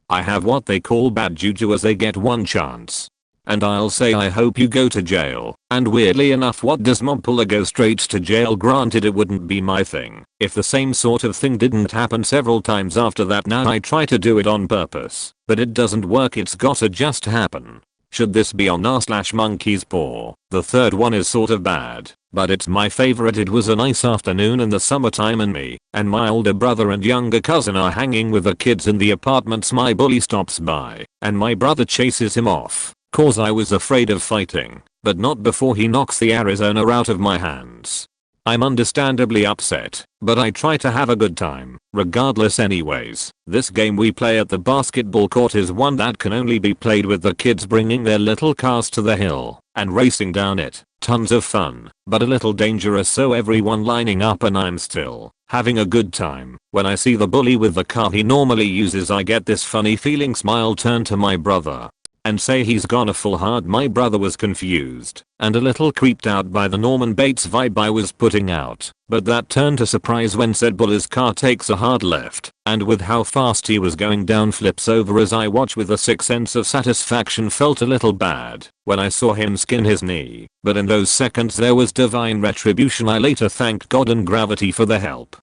I have what they call bad juju, as they get one chance. And I'll say I hope you go to jail, and weirdly enough, what does Monopoly go straight to jail? Granted, it wouldn't be my thing if the same sort of thing didn't happen several times after that. Now I try to do it on purpose, but it doesn't work. It's gotta just happen. Should this be on r/monkey's paw? The third one is sort of bad, but it's my favorite. It was a nice afternoon in the summertime and me and my older brother and younger cousin are hanging with the kids in the apartments. My bully stops by and my brother chases him off, cause I was afraid of fighting, but not before he knocks the Arizona out of my hands. I'm understandably upset, but I try to have a good time, regardless. Anyways, this game we play at the basketball court is one that can only be played with the kids bringing their little cars to the hill and racing down it. Tons of fun, but a little dangerous, so everyone lining up and I'm still having a good time. When I see the bully with the car he normally uses, I get this funny feeling. Smile, turn to my brother and say he's gone a full hard. My brother was confused and a little creeped out by the Norman Bates vibe I was putting out, but that turned to surprise when said bully's car takes a hard left, and with how fast he was going down flips over as I watch with a sick sense of satisfaction. Felt a little bad when I saw him skin his knee, but in those seconds there was divine retribution. I later thanked God and gravity for the help.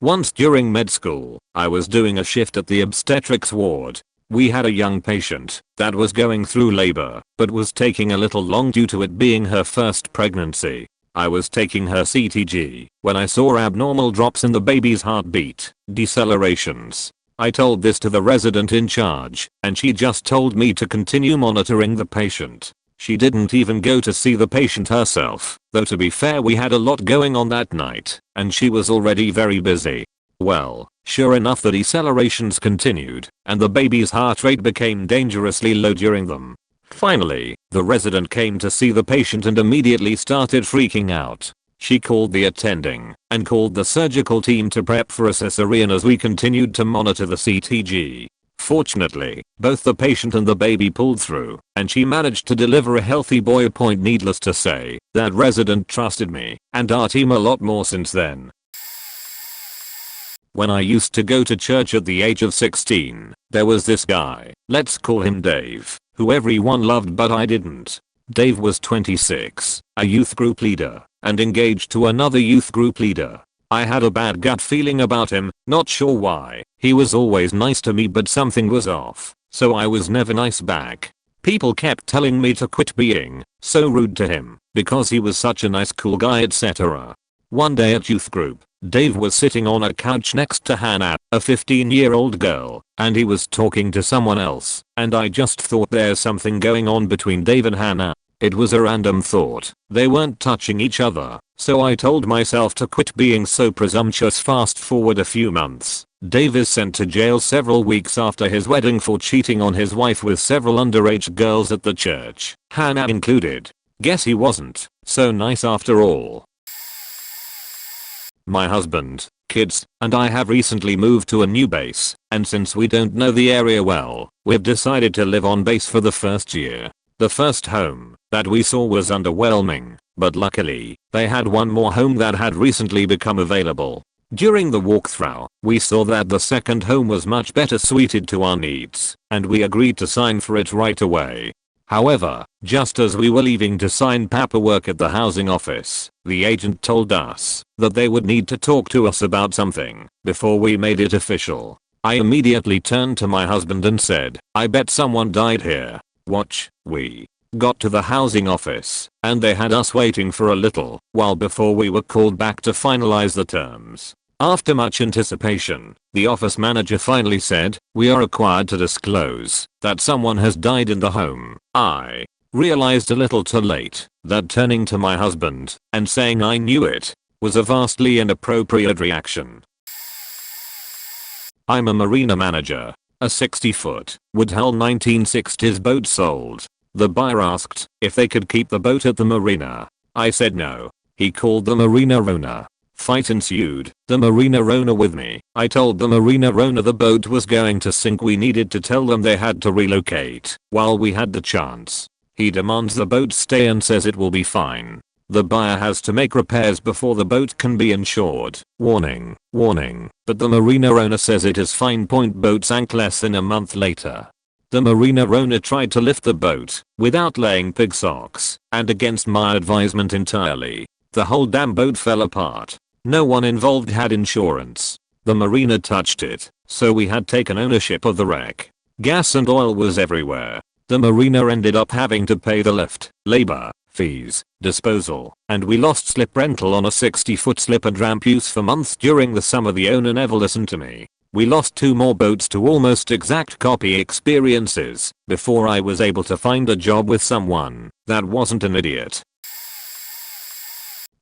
Once during med school, I was doing a shift at the obstetrics ward. We had a young patient that was going through labor, but was taking a little long due to it being her first pregnancy. I was taking her CTG when I saw abnormal drops in the baby's heartbeat, decelerations. I told this to the resident in charge, and she just told me to continue monitoring the patient. She didn't even go to see the patient herself, though to be fair we had a lot going on that night, and she was already very busy. Well, sure enough the decelerations continued, and the baby's heart rate became dangerously low during them. Finally, the resident came to see the patient and immediately started freaking out. She called the attending and called the surgical team to prep for a cesarean as we continued to monitor the CTG. Fortunately, both the patient and the baby pulled through, and she managed to deliver a healthy boy. Needless to say, that resident trusted me and our team a lot more since then. When I used to go to church at the age of 16, there was this guy, let's call him Dave, who everyone loved but I didn't. Dave was 26, a youth group leader, and engaged to another youth group leader. I had a bad gut feeling about him, not sure why. He was always nice to me but something was off, so I was never nice back. People kept telling me to quit being so rude to him because he was such a nice cool guy, etc. One day at youth group, Dave was sitting on a couch next to Hannah, a 15-year-old girl, and he was talking to someone else, and I just thought there's something going on between Dave and Hannah. It was a random thought. They weren't touching each other, so I told myself to quit being so presumptuous. Fast forward a few months. Dave is sent to jail several weeks after his wedding for cheating on his wife with several underage girls at the church, Hannah included. Guess he wasn't so nice after all. My husband, kids, and I have recently moved to a new base, and since we don't know the area well, we've decided to live on base for the first year. The first home that we saw was underwhelming, but luckily, they had one more home that had recently become available. During the walkthrough, we saw that the second home was much better suited to our needs, and we agreed to sign for it right away. However, just as we were leaving to sign paperwork at the housing office, the agent told us that they would need to talk to us about something before we made it official. I immediately turned to my husband and said, I bet someone died here. Watch. We got to the housing office, and they had us waiting for a little while before we were called back to finalize the terms. After much anticipation, the office manager finally said, we are required to disclose that someone has died in the home. I realized a little too late that turning to my husband and saying I knew it was a vastly inappropriate reaction. I'm a marina manager. A 60-foot Woodhull 1960s boat sold. The buyer asked if they could keep the boat at the marina. I said no. He called the marina owner. Fight ensued. The marina owner with me. I told the marina owner the boat was going to sink. We needed to tell them they had to relocate while we had the chance. He demands the boat stay and says it will be fine. The buyer has to make repairs before the boat can be insured. Warning, warning, but the marina owner says it is fine. Boat sank less than a month later. The marina owner tried to lift the boat without laying pig socks, and against my advisement entirely, the whole damn boat fell apart. No one involved had insurance. The marina touched it, so we had taken ownership of the wreck. Gas and oil was everywhere. The marina ended up having to pay the lift, labor, fees, disposal, and we lost slip rental on a 60-foot slip and ramp use for months during the summer. The owner never listened to me. We lost 2 more boats to almost exact copy experiences before I was able to find a job with someone that wasn't an idiot.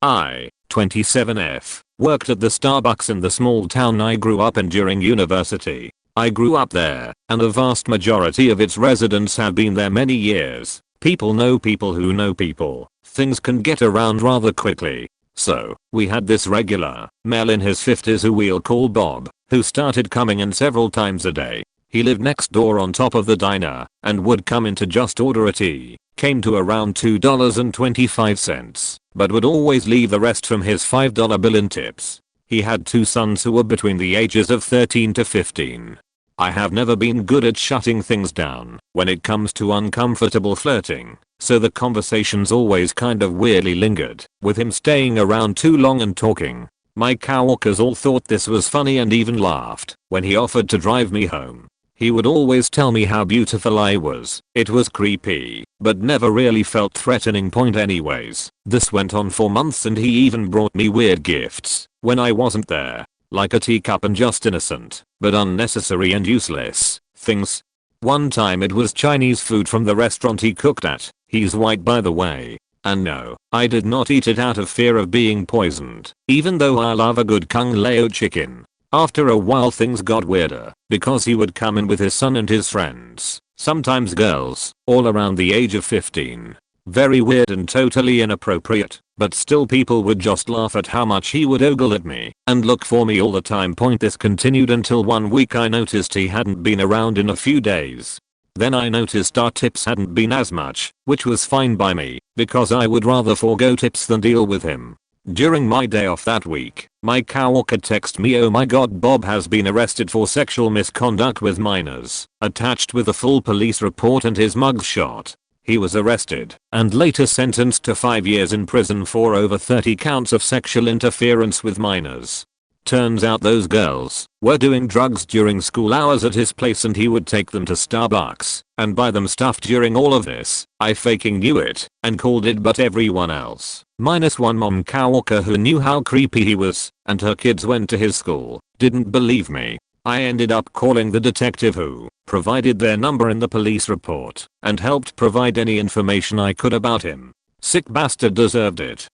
I, 27F, worked at the Starbucks in the small town I grew up in during university. I grew up there, and the vast majority of its residents have been there many years. People know people who know people. Things can get around rather quickly. So, we had this regular male in his 50s who we'll call Bob, who started coming in several times a day. He lived next door on top of the diner and would come in to just order a tea. Came to around $2.25, but would always leave the rest from his $5 bill in tips. He had 2 sons who were between the ages of 13 to 15. I have never been good at shutting things down when it comes to uncomfortable flirting, so the conversations always kind of weirdly lingered, with him staying around too long and talking. My coworkers all thought this was funny and even laughed when he offered to drive me home. He would always tell me how beautiful I was. It was creepy, but never really felt threatening point anyways. This went on for months and he even brought me weird gifts when I wasn't there. Like a teacup and just innocent, but unnecessary and useless, things. One time it was Chinese food from the restaurant he cooked at. He's white by the way. And no, I did not eat it out of fear of being poisoned, even though I love a good kung lao chicken. After a while things got weirder, because he would come in with his son and his friends, sometimes girls, all around the age of 15. Very weird and totally inappropriate, but still people would just laugh at how much he would ogle at me and look for me all the time. This continued until one week I noticed he hadn't been around in a few days. Then I noticed our tips hadn't been as much, which was fine by me, because I would rather forego tips than deal with him. During my day off that week, my coworker texted me, "Oh my god, Bob has been arrested for sexual misconduct with minors," attached with a full police report and his mugshot. He was arrested and later sentenced to 5 years in prison for over 30 counts of sexual interference with minors. Turns out those girls were doing drugs during school hours at his place and he would take them to Starbucks and buy them stuff during all of this. I faking knew it and called it, but everyone else, minus one mom coworker who knew how creepy he was and her kids went to his school, didn't believe me. I ended up calling the detective who provided their number in the police report and helped provide any information I could about him. Sick bastard deserved it.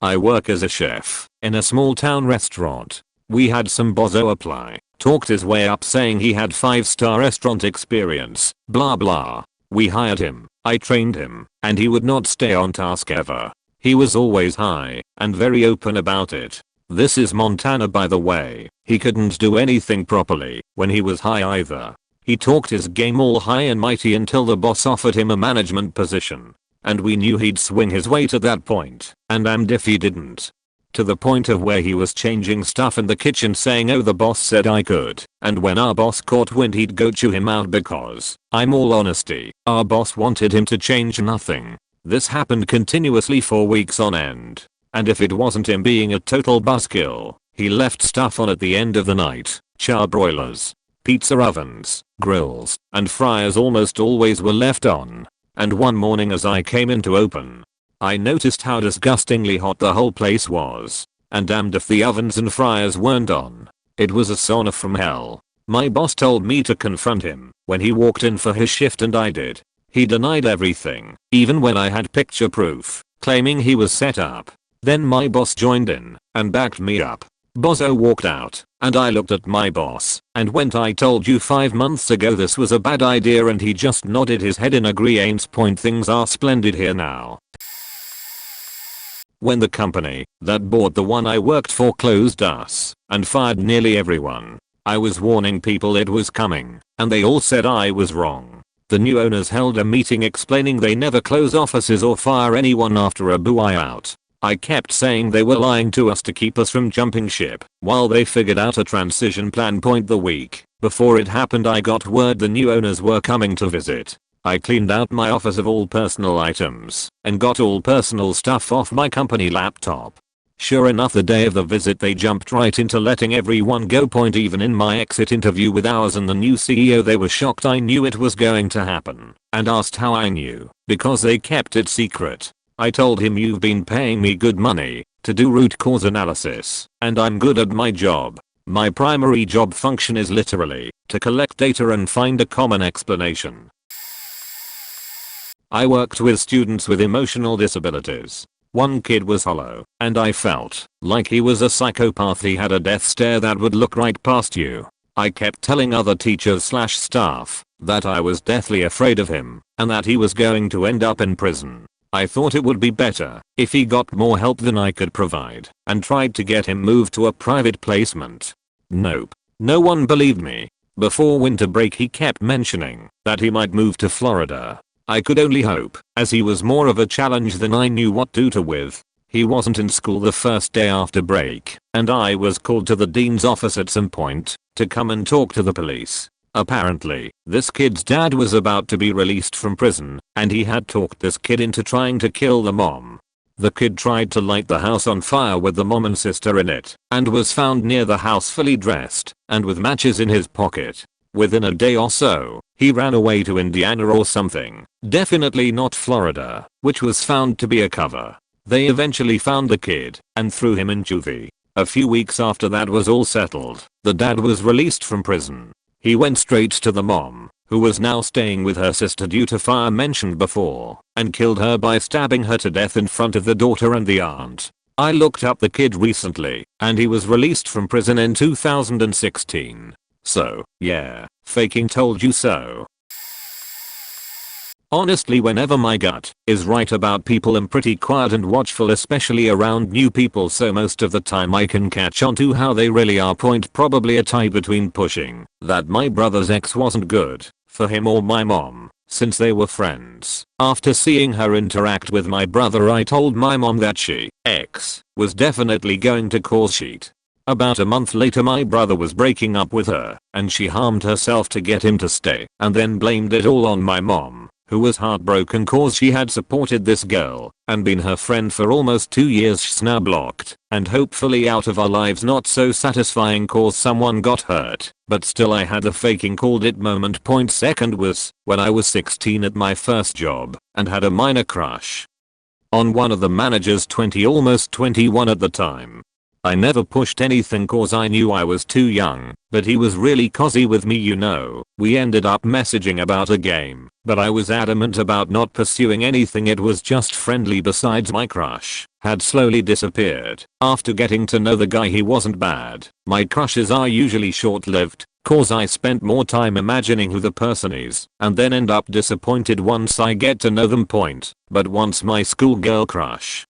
I work as a chef in a small town restaurant. We had some bozo apply, talked his way up saying he had 5-star restaurant experience, blah blah. We hired him, I trained him, and he would not stay on task ever. He was always high and very open about it. This is Montana by the way. He couldn't do anything properly when he was high either. He talked his game all high and mighty until the boss offered him a management position. And we knew he'd swing his weight at that point, and damned if he didn't. To the point of where he was changing stuff in the kitchen saying, "Oh, the boss said I could," and when our boss caught wind he'd go chew him out because, I'm all honesty, our boss wanted him to change nothing. This happened continuously for weeks on end. And if it wasn't him being a total buzzkill, he left stuff on at the end of the night. Charbroilers, pizza ovens, grills, and fryers almost always were left on. And one morning as I came in to open, I noticed how disgustingly hot the whole place was. And damned if the ovens and fryers weren't on. It was a sauna from hell. My boss told me to confront him when he walked in for his shift and I did. He denied everything, even when I had picture proof, claiming he was set up. Then my boss joined in and backed me up. Bozo walked out, and I looked at my boss and went, "I told you 5 months ago this was a bad idea," and he just nodded his head in agreeance. Things are splendid here now. When the company that bought the one I worked for closed us and fired nearly everyone, I was warning people it was coming, and they all said I was wrong. The new owners held a meeting explaining they never close offices or fire anyone after a buyout. I kept saying they were lying to us to keep us from jumping ship while they figured out a transition plan. The week before it happened I got word the new owners were coming to visit. I cleaned out my office of all personal items and got all personal stuff off my company laptop. Sure enough, the day of the visit they jumped right into letting everyone go. Even in my exit interview with ours and the new CEO they were shocked I knew it was going to happen and asked how I knew, because they kept it secret. I told him, "You've been paying me good money to do root cause analysis, and I'm good at my job. My primary job function is literally to collect data and find a common explanation." I worked with students with emotional disabilities. One kid was hollow, and I felt like he was a psychopath. He had a death stare that would look right past you. I kept telling other teachers/staff that I was deathly afraid of him and that he was going to end up in prison. I thought it would be better if he got more help than I could provide and tried to get him moved to a private placement. Nope. No one believed me. Before winter break he kept mentioning that he might move to Florida. I could only hope, as he was more of a challenge than I knew what to do with. He wasn't in school the first day after break, and I was called to the dean's office at some point to come and talk to the police. Apparently, this kid's dad was about to be released from prison, and he had talked this kid into trying to kill the mom. The kid tried to light the house on fire with the mom and sister in it, and was found near the house fully dressed and with matches in his pocket. Within a day or so, he ran away to Indiana or something, definitely not Florida, which was found to be a cover. They eventually found the kid and threw him in juvie. A few weeks after that was all settled, the dad was released from prison. He went straight to the mom, who was now staying with her sister due to fire mentioned before, and killed her by stabbing her to death in front of the daughter and the aunt. I looked up the kid recently, and he was released from prison in 2016. So, yeah, faking told you so. Honestly, whenever my gut is right about people, I'm pretty quiet and watchful, especially around new people, so most of the time I can catch on to how they really are. Point probably a tie between pushing that my brother's ex wasn't good for him or my mom, since they were friends. After seeing her interact with my brother, I told my mom that she ex was definitely going to cause shit. About a month later my brother was breaking up with her, and she harmed herself to get him to stay, and then blamed it all on my mom, who was heartbroken cause she had supported this girl and been her friend for almost 2 years. She's now blocked and hopefully out of our lives. Not so satisfying cause someone got hurt, but still I had the faking called it moment. Second was when I was 16 at my first job and had a minor crush on one of the managers, 20, almost 21 at the time. I never pushed anything cause I knew I was too young, but he was really cozy with me, you know. We ended up messaging about a game, but I was adamant about not pursuing anything. It was just friendly. Besides, my crush had slowly disappeared. After getting to know the guy, he wasn't bad. My crushes are usually short-lived, cause I spent more time imagining who the person is and then end up disappointed once I get to know them. But once my schoolgirl crush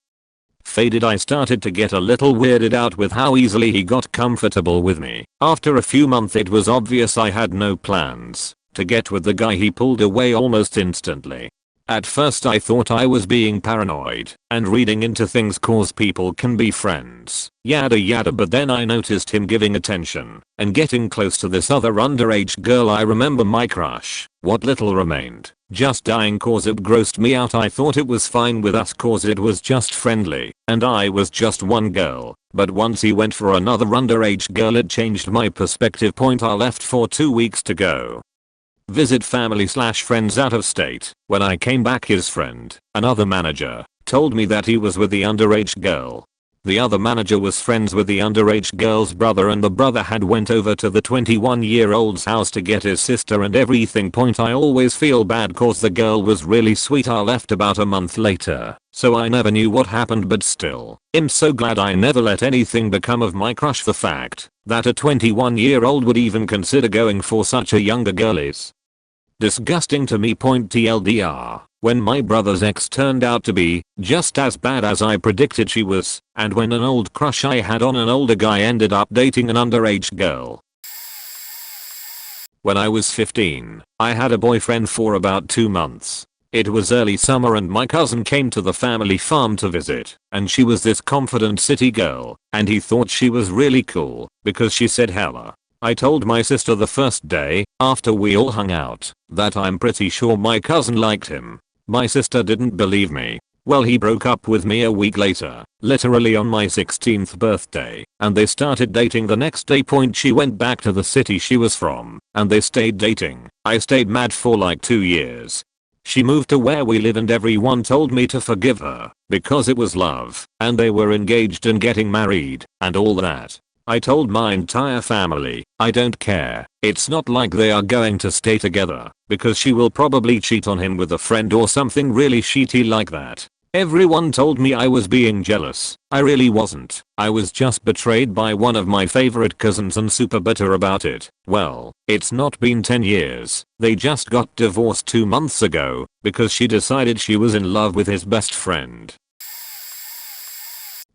faded, I started to get a little weirded out with how easily he got comfortable with me. After a few months it was obvious I had no plans to get with the guy. He pulled away almost instantly. At first I thought I was being paranoid and reading into things cause people can be friends, yada yada, but then I noticed him giving attention and getting close to this other underage girl. I remember my crush, what little remained, just dying cause it grossed me out. I thought it was fine with us cause it was just friendly and I was just one girl, but once he went for another underage girl it changed my perspective. I left for 2 weeks to go visit family/friends out of state. When I came back, his friend, another manager, told me that he was with the underage girl. The other manager was friends with the underage girl's brother, and the brother had went over to the 21-year-old's house to get his sister and everything. I always feel bad cause the girl was really sweet. I left about a month later, so I never knew what happened, but still, I'm so glad I never let anything become of my crush. The fact that a 21-year-old would even consider going for such a younger girl is disgusting to me. TLDR, when my brother's ex turned out to be just as bad as I predicted she was, and when an old crush I had on an older guy ended up dating an underage girl. When I was 15, I had a boyfriend for about 2 months. It was early summer and my cousin came to the family farm to visit, and she was this confident city girl, and he thought she was really cool because she said hella. I told my sister the first day, after we all hung out, that I'm pretty sure my cousin liked him. My sister didn't believe me. Well, he broke up with me a week later, literally on my 16th birthday, and they started dating the next day. She went back to the city she was from, and they stayed dating. I stayed mad for like 2 years. She moved to where we live and everyone told me to forgive her because it was love, and they were engaged and getting married, and all that. I told my entire family, I don't care, it's not like they are going to stay together, because she will probably cheat on him with a friend or something really shitty like that. Everyone told me I was being jealous. I really wasn't. I was just betrayed by one of my favorite cousins and super bitter about it. Well, it's not been 10 years. They just got divorced 2 months ago because she decided she was in love with his best friend.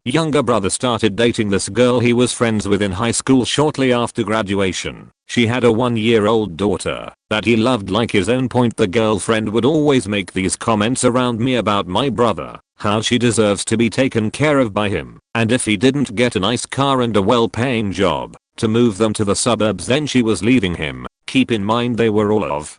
younger brother started dating this girl he was friends with in high school shortly after graduation. She had a 1-year-old daughter that he loved like his own. The girlfriend would always make these comments around me about my brother, how she deserves to be taken care of by him, and if he didn't get a nice car and a well-paying job to move them to the suburbs then she was leaving him. Keep in mind they were all of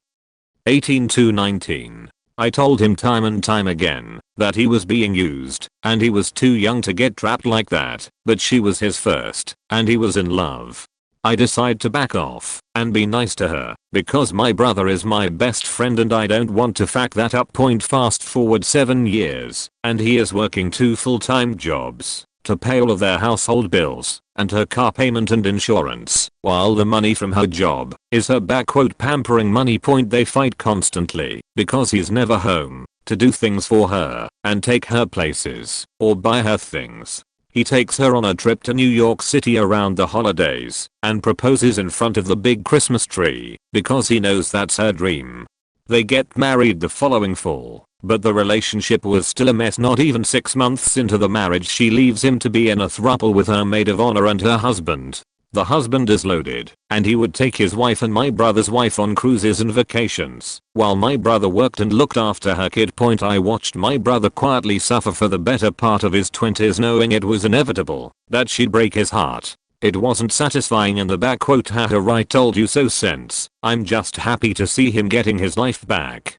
18 to 19. I told him time and time again that he was being used and he was too young to get trapped like that, but she was his first and he was in love. I decide to back off and be nice to her because my brother is my best friend and I don't want to fuck that up. Fast forward 7 years and he is working 2 full-time jobs to pay all of their household bills and her car payment and insurance, while the money from her job is her pampering money. They fight constantly because he's never home to do things for her and take her places or buy her things. He takes her on a trip to New York City around the holidays and proposes in front of the big Christmas tree because he knows that's her dream. They get married the following fall, but the relationship was still a mess. Not even 6 months into the marriage she leaves him to be in a throuple with her maid of honor and her husband. The husband is loaded, and he would take his wife and my brother's wife on cruises and vacations, while my brother worked and looked after her kid. I watched my brother quietly suffer for the better part of his 20s knowing it was inevitable that she'd break his heart. It wasn't satisfying in the haha right told you so sense. I'm just happy to see him getting his life back.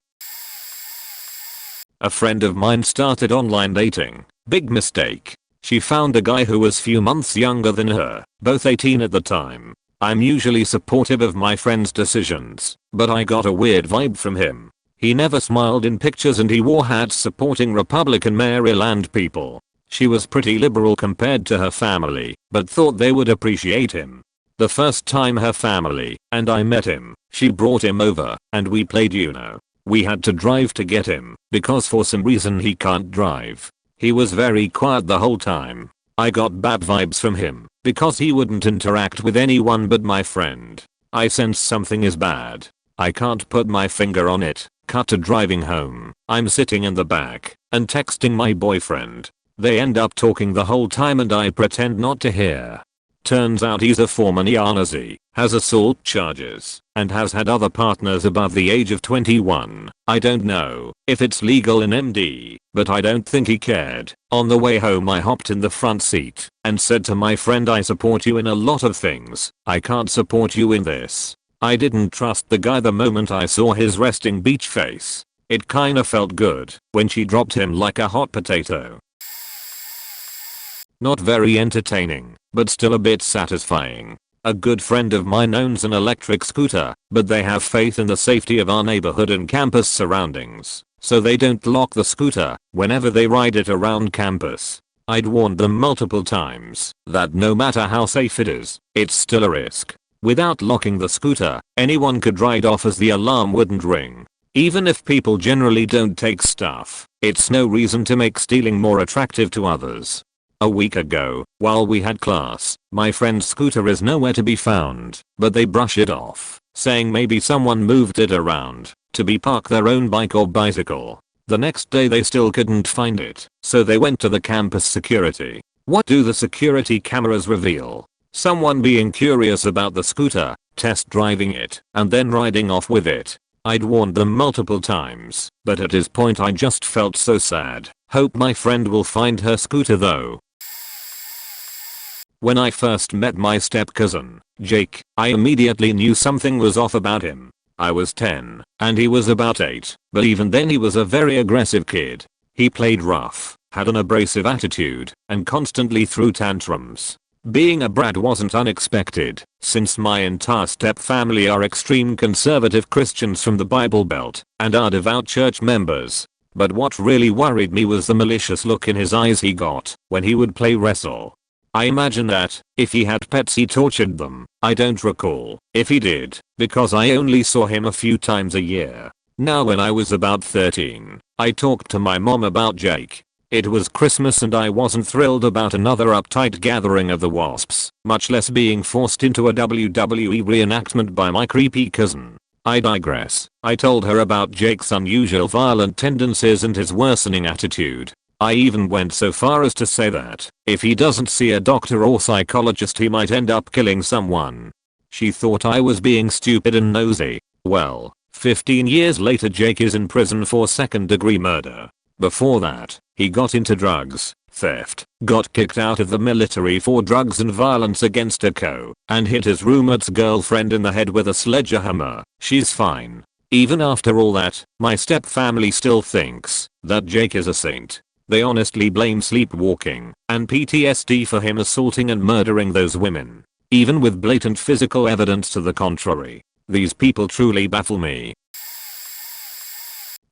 A friend of mine started online dating. Big mistake. She found a guy who was few months younger than her, both 18 at the time. I'm usually supportive of my friends' decisions, but I got a weird vibe from him. He never smiled in pictures and he wore hats supporting Republican Maryland people. She was pretty liberal compared to her family, but thought they would appreciate him. The first time her family and I met him, she brought him over and we played Uno. We had to drive to get him because for some reason he can't drive. He was very quiet the whole time. I got bad vibes from him because he wouldn't interact with anyone but my friend. I sense something is bad. I can't put my finger on it. Cut to driving home. I'm sitting in the back and texting my boyfriend. They end up talking the whole time and I pretend not to hear. Turns out he's a former Nazi, has assault charges, and has had other partners above the age of 21. I don't know if it's legal in MD, but I don't think he cared. On the way home I hopped in the front seat and said to my friend, I support you in a lot of things. I can't support you in this. I didn't trust the guy the moment I saw his resting beach face. It kinda felt good when she dropped him like a hot potato. Not very entertaining, but still a bit satisfying. A good friend of mine owns an electric scooter, but they have faith in the safety of our neighborhood and campus surroundings, so they don't lock the scooter whenever they ride it around campus. I'd warned them multiple times that no matter how safe it is, it's still a risk. Without locking the scooter, anyone could ride off as the alarm wouldn't ring. Even if people generally don't take stuff, it's no reason to make stealing more attractive to others. A week ago, while we had class, my friend's scooter is nowhere to be found, but they brush it off, saying maybe someone moved it around to be park their own bike or bicycle. The next day they still couldn't find it, so they went to the campus security. What do the security cameras reveal? Someone being curious about the scooter, test driving it, and then riding off with it. I'd warned them multiple times, but at this point I just felt so sad. Hope my friend will find her scooter though. When I first met my step-cousin, Jake, I immediately knew something was off about him. I was 10, and he was about 8, but even then he was a very aggressive kid. He played rough, had an abrasive attitude, and constantly threw tantrums. Being a brat wasn't unexpected, since my entire step family are extreme conservative Christians from the Bible Belt, and are devout church members. But what really worried me was the malicious look in his eyes he got when he would play wrestle. I imagine that, if he had pets he tortured them. I don't recall if he did, because I only saw him a few times a year. Now when I was about 13, I talked to my mom about Jake. It was Christmas and I wasn't thrilled about another uptight gathering of the Wasps, much less being forced into a WWE reenactment by my creepy cousin. I digress. I told her about Jake's unusual violent tendencies and his worsening attitude. I even went so far as to say that if he doesn't see a doctor or psychologist he might end up killing someone. She thought I was being stupid and nosy. Well, 15 years later Jake is in prison for second-degree murder. Before that, he got into drugs, theft, got kicked out of the military for drugs and violence against a co, and hit his roommate's girlfriend in the head with a sledgehammer. She's fine. Even after all that, my step-family still thinks that Jake is a saint. They honestly blame sleepwalking and PTSD for him assaulting and murdering those women. Even with blatant physical evidence to the contrary. These people truly baffle me.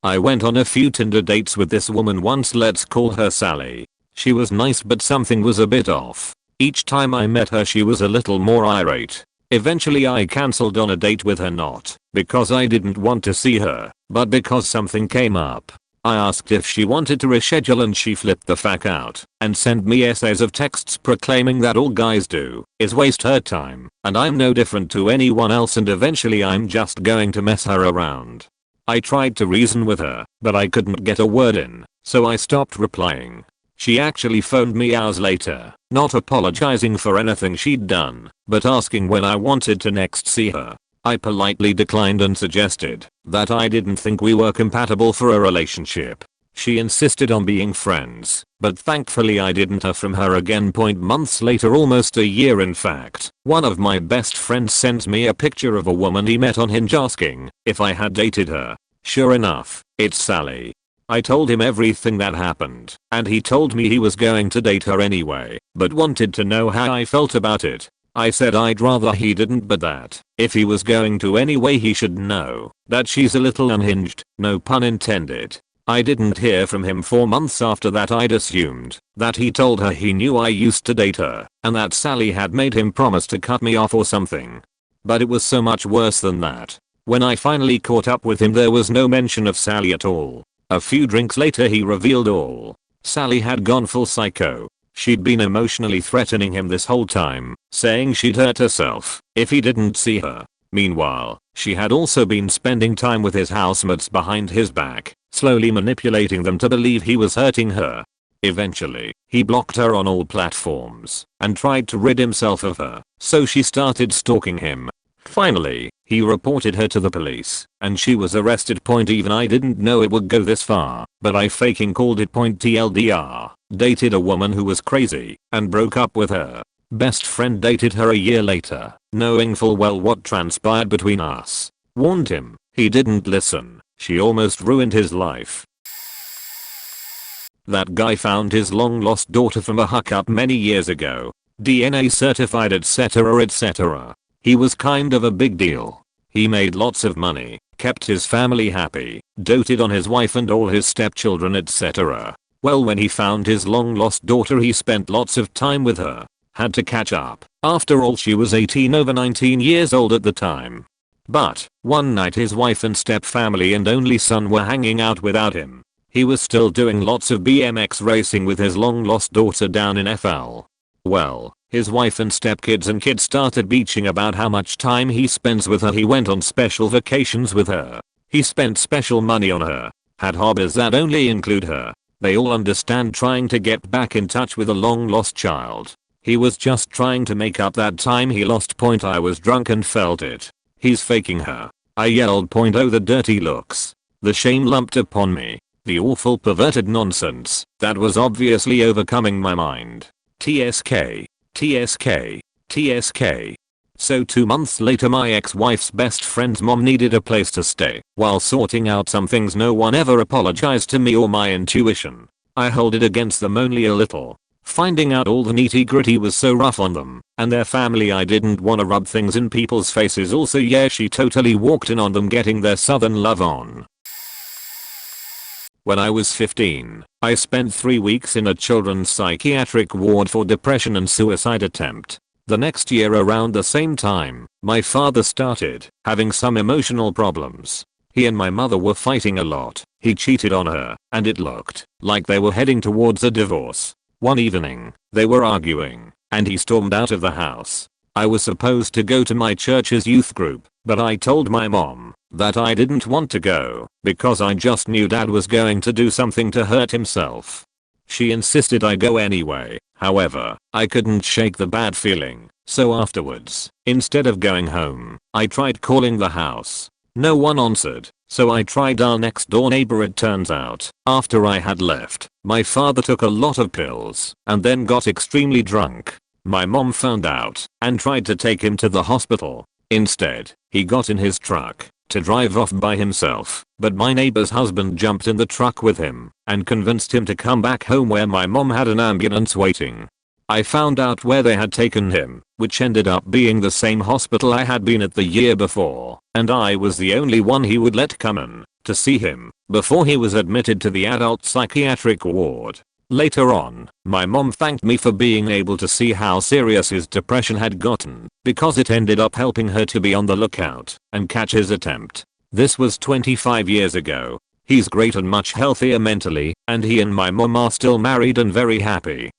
I went on a few Tinder dates with this woman once, let's call her Sally. She was nice but something was a bit off. Each time I met her she was a little more irate. Eventually I cancelled on a date with her, not because I didn't want to see her, but because something came up. I asked if she wanted to reschedule and she flipped the fuck out and sent me essays of texts proclaiming that all guys do is waste her time and I'm no different to anyone else and eventually I'm just going to mess her around. I tried to reason with her, but I couldn't get a word in, so I stopped replying. She actually phoned me hours later, not apologizing for anything she'd done, but asking when I wanted to next see her. I politely declined and suggested that I didn't think we were compatible for a relationship. She insisted on being friends, but thankfully I didn't hear from her again. Months later, almost a year in fact, one of my best friends sent me a picture of a woman he met on Hinge asking if I had dated her. Sure enough, it's Sally. I told him everything that happened, and he told me he was going to date her anyway, but wanted to know how I felt about it. I said I'd rather he didn't, but that if he was going to anyway he should know that she's a little unhinged, no pun intended. I didn't hear from him for months after that. I'd assumed that he told her he knew I used to date her and that Sally had made him promise to cut me off or something. But it was so much worse than that. When I finally caught up with him there was no mention of Sally at all. A few drinks later he revealed all. Sally had gone full psycho. She'd been emotionally threatening him this whole time, saying she'd hurt herself if he didn't see her. Meanwhile, she had also been spending time with his housemates behind his back, slowly manipulating them to believe he was hurting her. Eventually, he blocked her on all platforms and tried to rid himself of her, so she started stalking him. Finally, he reported her to the police, and she was arrested. Even I didn't know it would go this far, but I faking called it. TLDR, dated a woman who was crazy, and broke up with her. Best friend dated her a year later, knowing full well what transpired between us. Warned him, he didn't listen, she almost ruined his life. That guy found his long lost daughter from a hookup many years ago. DNA certified, etc, etc. He was kind of a big deal. He made lots of money, kept his family happy, doted on his wife and all his stepchildren, etc. Well, when he found his long lost daughter he spent lots of time with her. Had to catch up. After all she was 18 over 19 years old at the time. But, one night his wife and step-family and only son were hanging out without him. He was still doing lots of BMX racing with his long lost daughter down in FL. Well, his wife and stepkids and kids started bitching about how much time he spends with her. He went on special vacations with her. He spent special money on her. Had hobbies that only include her. They all understand trying to get back in touch with a long lost child. He was just trying to make up that time he lost. I was drunk and felt it. He's faking her. I yelled. Oh, the dirty looks. The shame lumped upon me. The awful perverted nonsense that was obviously overcoming my mind. TSK. TSK. TSK. So 2 months later my ex-wife's best friend's mom needed a place to stay. While sorting out some things no one ever apologized to me or my intuition. I held it against them only a little. Finding out all the nitty-gritty was so rough on them and their family I didn't wanna rub things in people's faces. Also, yeah, she totally walked in on them getting their southern love on. When I was 15, I spent 3 weeks in a children's psychiatric ward for depression and suicide attempt. The next year around the same time, my father started having some emotional problems. He and my mother were fighting a lot. He cheated on her, and it looked like they were heading towards a divorce. One evening, they were arguing, and he stormed out of the house. I was supposed to go to my church's youth group, but I told my mom that I didn't want to go because I just knew dad was going to do something to hurt himself. She insisted I go anyway. However, I couldn't shake the bad feeling, so afterwards, instead of going home, I tried calling the house. No one answered, so I tried our next door neighbor. It turns out, after I had left, my father took a lot of pills and then got extremely drunk. My mom found out and tried to take him to the hospital. Instead, he got in his truck to drive off by himself, but my neighbor's husband jumped in the truck with him and convinced him to come back home where my mom had an ambulance waiting. I found out where they had taken him, which ended up being the same hospital I had been at the year before, and I was the only one he would let come in to see him before he was admitted to the adult psychiatric ward. Later on, my mom thanked me for being able to see how serious his depression had gotten, because it ended up helping her to be on the lookout and catch his attempt. This was 25 years ago. He's great and much healthier mentally, and he and my mom are still married and very happy.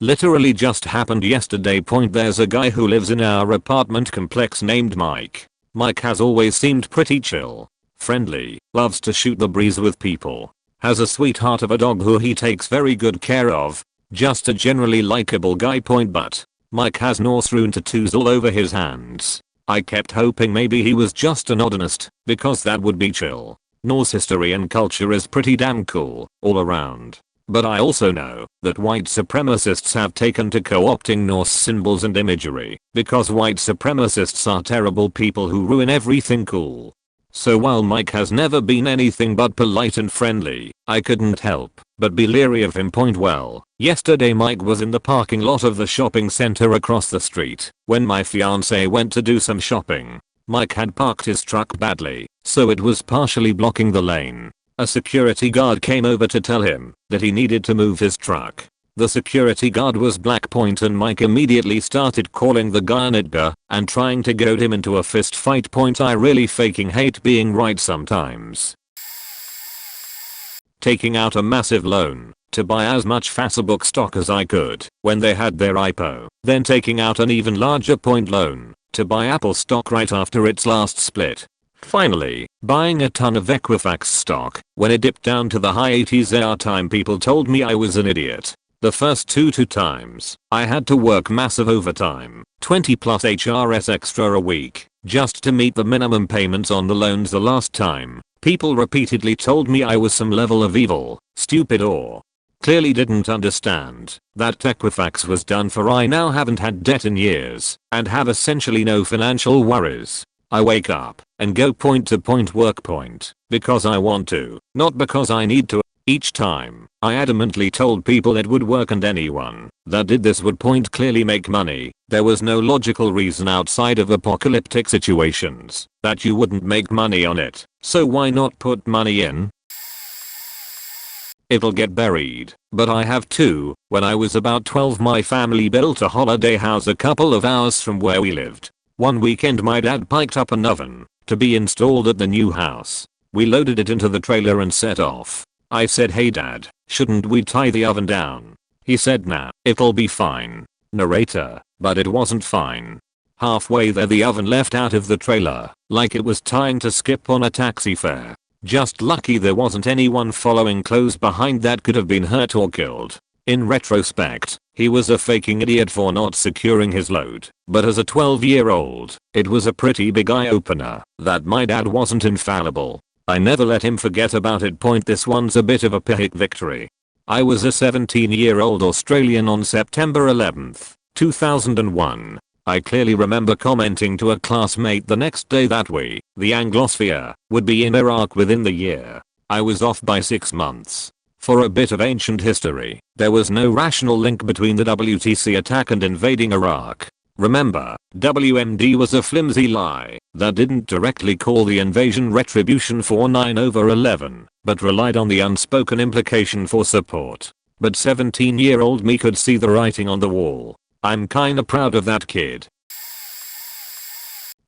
Literally just happened yesterday. There's a guy who lives in our apartment complex named Mike. Mike has always seemed pretty chill, friendly, loves to shoot the breeze with people, has a sweetheart of a dog who he takes very good care of, just a generally likable guy. But Mike has Norse rune tattoos all over his hands. I kept hoping maybe he was just an oddist, because that would be chill. Norse history and culture is pretty damn cool, all around. But I also know that white supremacists have taken to co-opting Norse symbols and imagery, because white supremacists are terrible people who ruin everything cool. So while Mike has never been anything but polite and friendly, I couldn't help but be leery of him. Well, yesterday Mike was in the parking lot of the shopping center across the street when my fiance went to do some shopping. Mike had parked his truck badly, so it was partially blocking the lane. A security guard came over to tell him that he needed to move his truck. The security guard was black, and Mike immediately started calling the guy an Edgar and trying to goad him into a fist fight. I really fucking hate being right sometimes. Taking out a massive loan to buy as much Facebook stock as I could when they had their IPO, then taking out an even larger loan to buy Apple stock right after its last split. Finally, buying a ton of Equifax stock when it dipped down to the high 80s. Time people told me I was an idiot. The first two times, I had to work massive overtime, 20 plus HRS extra a week, just to meet the minimum payments on the loans. The last time, people repeatedly told me I was some level of evil, stupid, or clearly didn't understand that Equifax was done for. I now haven't had debt in years and have essentially no financial worries. I wake up and go point to point work because I want to, not because I need to. Each time, I adamantly told people it would work and anyone that did this would clearly make money. There was no logical reason outside of apocalyptic situations that you wouldn't make money on it, so why not put money in? It'll get buried, but I have to. When I was about 12, my family built a holiday house a couple of hours from where we lived. One weekend my dad picked up an oven to be installed at the new house. We loaded it into the trailer and set off. I said, "Hey Dad, shouldn't we tie the oven down?" He said, "Nah, it'll be fine." Narrator, but it wasn't fine. Halfway there the oven left out of the trailer, like it was trying to skip on a taxi fare. Just lucky there wasn't anyone following close behind that could have been hurt or killed. In retrospect, he was a fucking idiot for not securing his load, but as a 12-year-old, it was a pretty big eye-opener that my dad wasn't infallible. I never let him forget about it. This one's a bit of a pick victory. I was a 17-year-old Australian on September 11th, 2001. I clearly remember commenting to a classmate the next day that we, the Anglosphere, would be in Iraq within the year. I was off by 6 months. For a bit of ancient history, there was no rational link between the WTC attack and invading Iraq. Remember, WMD was a flimsy lie that didn't directly call the invasion retribution for 9/11, but relied on the unspoken implication for support. But 17-year-old me could see the writing on the wall. I'm kinda proud of that kid.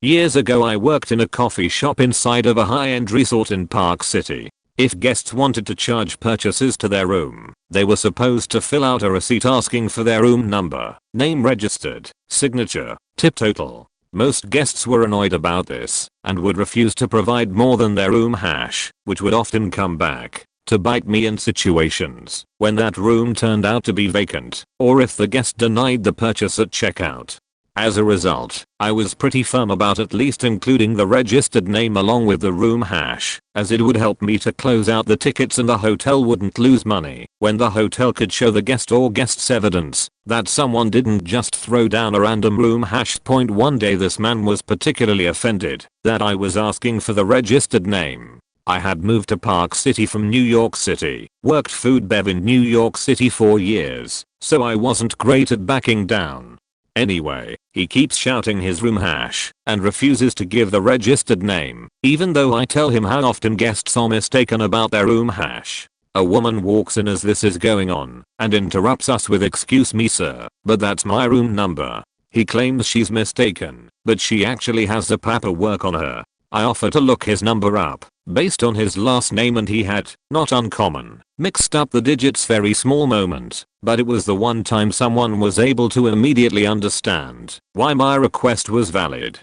Years ago I worked in a coffee shop inside of a high-end resort in Park City. If guests wanted to charge purchases to their room, they were supposed to fill out a receipt asking for their room number, name registered, signature, tip total. Most guests were annoyed about this and would refuse to provide more than their room hash, which would often come back to bite me in situations when that room turned out to be vacant, or if the guest denied the purchase at checkout. As a result, I was pretty firm about at least including the registered name along with the room hash, as it would help me to close out the tickets and the hotel wouldn't lose money when the hotel could show the guest or guest's evidence that someone didn't just throw down a random room hash. One day this man was particularly offended that I was asking for the registered name. I had moved to Park City from New York City, worked food bev in New York City for years, so I wasn't great at backing down. Anyway, he keeps shouting his room hash and refuses to give the registered name, even though I tell him how often guests are mistaken about their room hash. A woman walks in as this is going on and interrupts us with, "Excuse me sir, but that's my room number." He claims she's mistaken, but she actually has the paperwork on her. I offer to look his number up based on his last name and he had, not uncommon, mixed up the digits. Very small moment, but it was the one time someone was able to immediately understand why my request was valid.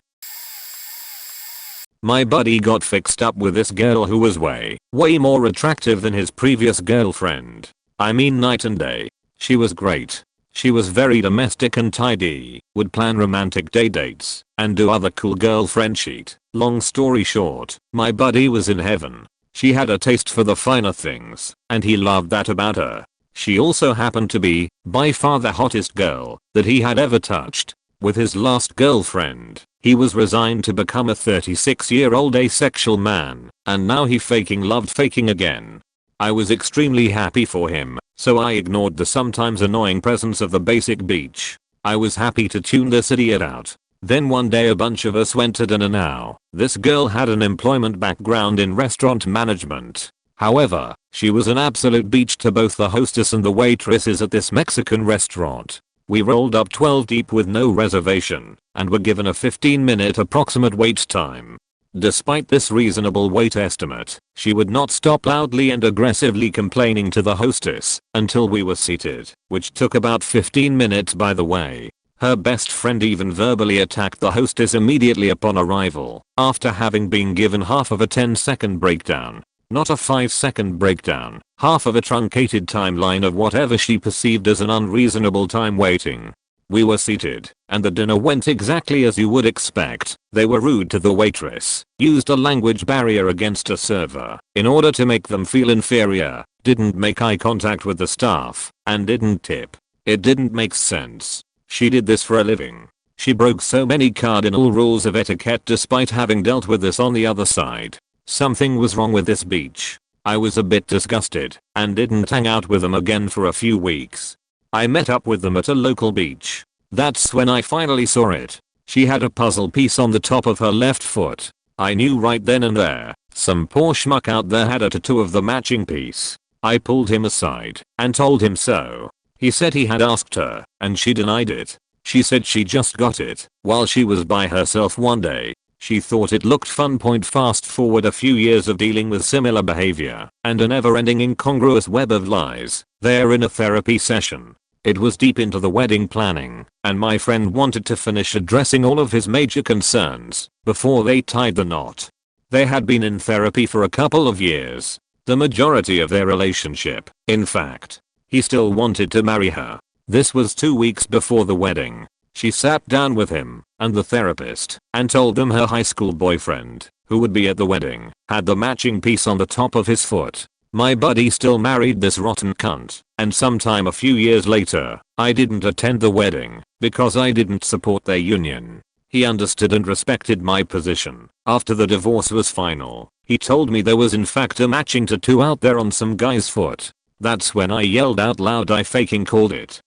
My buddy got fixed up with this girl who was way more attractive than his previous girlfriend. I mean night and day. She was great. She was very domestic and tidy, would plan romantic dates, and do other cool girlfriend shit. Long story short, my buddy was in heaven. She had a taste for the finer things, and he loved that about her. She also happened to be, by far the hottest girl that he had ever touched. With his last girlfriend, he was resigned to become a 36-year-old asexual man, and now he loved faking again. I was extremely happy for him, so I ignored the sometimes annoying presence of the basic beach. I was happy to tune this idiot out. Then one day a bunch of us went to dinner. Now, this girl had an employment background in restaurant management. However, she was an absolute beach to both the hostess and the waitresses at this Mexican restaurant. We rolled up 12 deep with no reservation, and were given a 15-minute approximate wait time. Despite this reasonable wait estimate, she would not stop loudly and aggressively complaining to the hostess until we were seated, which took about 15 minutes by the way. Her best friend even verbally attacked the hostess immediately upon arrival, after having been given half of a 10-second breakdown. Not a 5-second breakdown, half of a truncated timeline of whatever she perceived as an unreasonable time waiting. We were seated, and the dinner went exactly as you would expect. They were rude to the waitress, used a language barrier against a server in order to make them feel inferior, didn't make eye contact with the staff, and didn't tip. It didn't make sense. She did this for a living. She broke so many cardinal rules of etiquette despite having dealt with this on the other side. Something was wrong with this beach. I was a bit disgusted and didn't hang out with them again for a few weeks. I met up with them at a local beach. That's when I finally saw it. She had a puzzle piece on the top of her left foot. I knew right then and there, some poor schmuck out there had a tattoo of the matching piece. I pulled him aside and told him so. He said he had asked her, and she denied it. She said she just got it while she was by herself one day. She thought it looked fun. Fast forward a few years of dealing with similar behavior and a never-ending incongruous web of lies. They're in a therapy session. It was deep into the wedding planning, and my friend wanted to finish addressing all of his major concerns before they tied the knot. They had been in therapy for a couple of years, the majority of their relationship, in fact. He still wanted to marry her. This was 2 weeks before the wedding. She sat down with him and the therapist and told them her high school boyfriend, who would be at the wedding, had the matching piece on the top of his foot. My buddy still married this rotten cunt, and sometime a few years later, I didn't attend the wedding because I didn't support their union. He understood and respected my position. After the divorce was final, he told me there was in fact a matching tattoo out there on some guy's foot. That's when I yelled out loud I faking called it.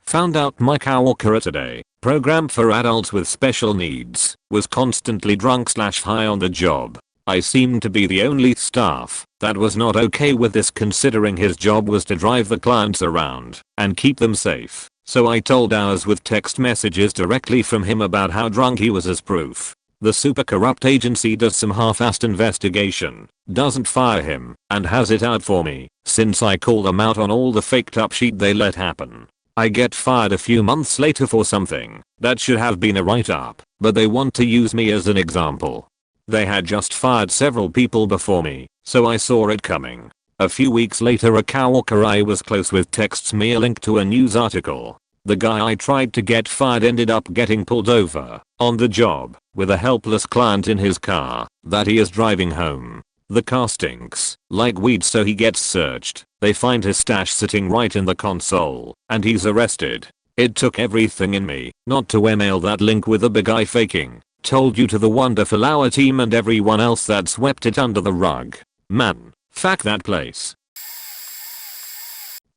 Found out my coworker at a program for adults with special needs was constantly drunk/high on the job. I seemed to be the only staff that was not okay with this, considering his job was to drive the clients around and keep them safe. So I told ours with text messages directly from him about how drunk he was as proof. The super corrupt agency does some half-assed investigation, doesn't fire him, and has it out for me since I called them out on all the faked up shit they let happen. I get fired a few months later for something that should have been a write-up, but they want to use me as an example. They had just fired several people before me, so I saw it coming. A few weeks later, a coworker I was close with texts me a link to a news article. The guy I tried to get fired ended up getting pulled over on the job with a helpless client in his car that he is driving home. The car stinks like weed, so he gets searched. They find his stash sitting right in the console and he's arrested. It took everything in me not to email that link with a big eye faking "told you" to the wonderful our team and everyone else that swept it under the rug. Man, fuck that place.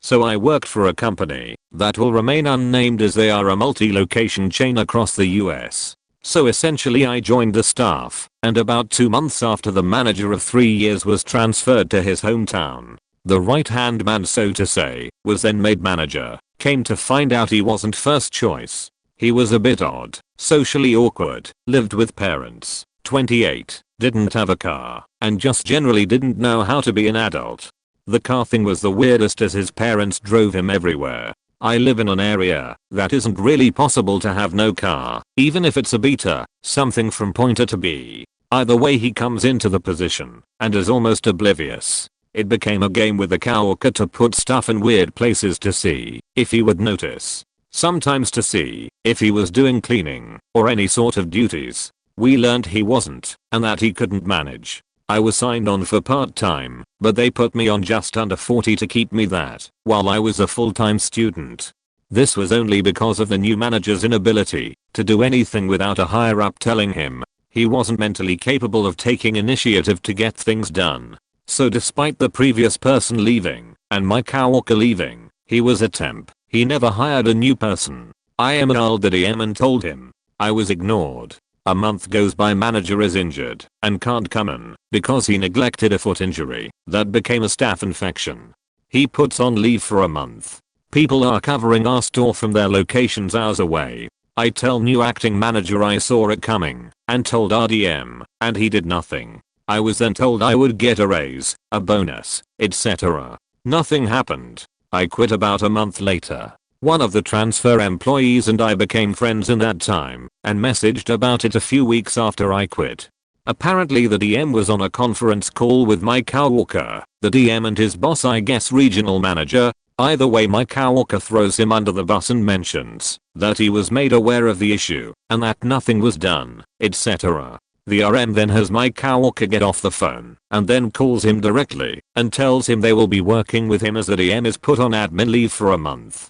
So I worked for a company that will remain unnamed as they are a multi-location chain across the US. So essentially I joined the staff, and about 2 months after the manager of 3 years was transferred to his hometown, the right-hand man, so to say, was then made manager. Came to find out he wasn't first choice. He was a bit odd, socially awkward, lived with parents, 28, didn't have a car, and just generally didn't know how to be an adult. The car thing was the weirdest, as his parents drove him everywhere. I live in an area that isn't really possible to have no car, even if it's a beater, something from point A to B. Either way, he comes into the position and is almost oblivious. It became a game with the coworker to put stuff in weird places to see if he would notice. Sometimes to see if he was doing cleaning or any sort of duties. We learned he wasn't and that he couldn't manage. I was signed on for part-time, but they put me on just under 40 to keep me that while I was a full-time student. This was only because of the new manager's inability to do anything without a higher-up telling him he wasn't mentally capable of taking initiative to get things done. So despite the previous person leaving and my coworker leaving, he was a temp. He never hired a new person. I emailed the DM and told him I was ignored. A month goes by, manager is injured and can't come in because he neglected a foot injury that became a staph infection. He puts on leave for a month. People are covering our store from their locations hours away. I tell new acting manager I saw it coming and told RDM, and he did nothing. I was then told I would get a raise, a bonus, etc. Nothing happened. I quit about a month later. One of the transfer employees and I became friends in that time and messaged about it a few weeks after I quit. Apparently the DM was on a conference call with my coworker, the DM and his boss, I guess regional manager. Either way, my coworker throws him under the bus and mentions that he was made aware of the issue and that nothing was done, etc. The RM then has my coworker get off the phone and then calls him directly and tells him they will be working with him as the DM is put on admin leave for a month.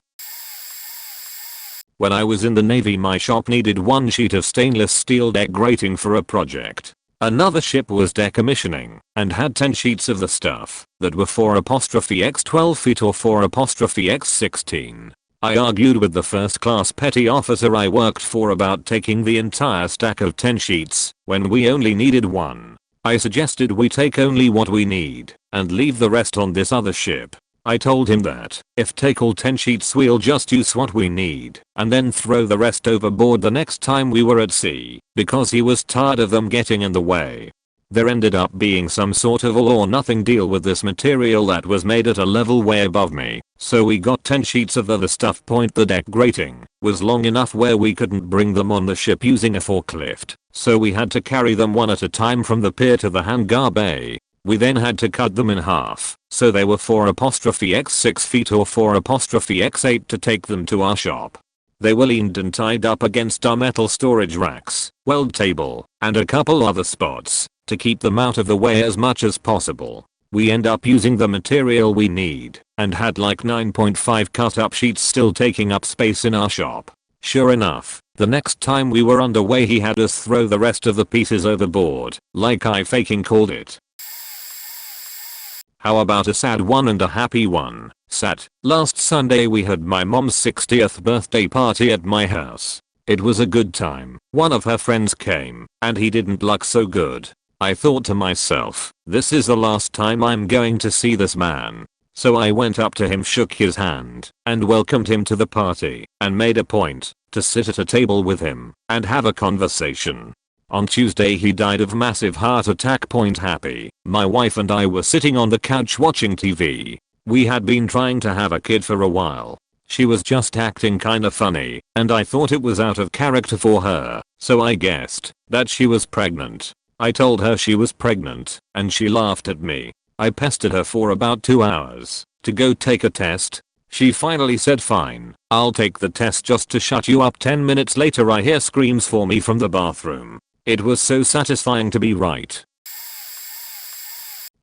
When I was in the Navy, my shop needed 1 sheet of stainless steel deck grating for a project. Another ship was decommissioning and had 10 sheets of the stuff that were 4x 12 feet or 4x 16. I argued with the first class petty officer I worked for about taking the entire stack of 10 sheets when we only needed 1. I suggested we take only what we need and leave the rest on this other ship. I told him that if take all 10 sheets we'll just use what we need and then throw the rest overboard the next time we were at sea, because he was tired of them getting in the way. There ended up being some sort of all or nothing deal with this material that was made at a level way above me, so we got 10 sheets of the stuff. The deck grating was long enough where we couldn't bring them on the ship using a forklift, so we had to carry them one at a time from the pier to the hangar bay. We then had to cut them in half, so they were 4x 6 feet or 4x 8 to take them to our shop. They were leaned and tied up against our metal storage racks, weld table, and a couple other spots to keep them out of the way as much as possible. We end up using the material we need and had like 9.5 cut up sheets still taking up space in our shop. Sure enough, the next time we were underway he had us throw the rest of the pieces overboard, like I faking called it. How about a sad one and a happy one? Sad. Last Sunday we had my mom's 60th birthday party at my house. It was a good time. One of her friends came, and he didn't look so good. I thought to myself, this is the last time I'm going to see this man. So I went up to him, shook his hand, and welcomed him to the party, and made a point to sit at a table with him and have a conversation. On Tuesday he died of massive heart attack. Happy, my wife and I were sitting on the couch watching TV. We had been trying to have a kid for a while. She was just acting kinda funny, and I thought it was out of character for her, so I guessed that she was pregnant. I told her she was pregnant, and she laughed at me. I pestered her for about 2 hours to go take a test. She finally said fine, I'll take the test just to shut you up. 10 minutes later I hear screams for me from the bathroom. It was so satisfying to be right.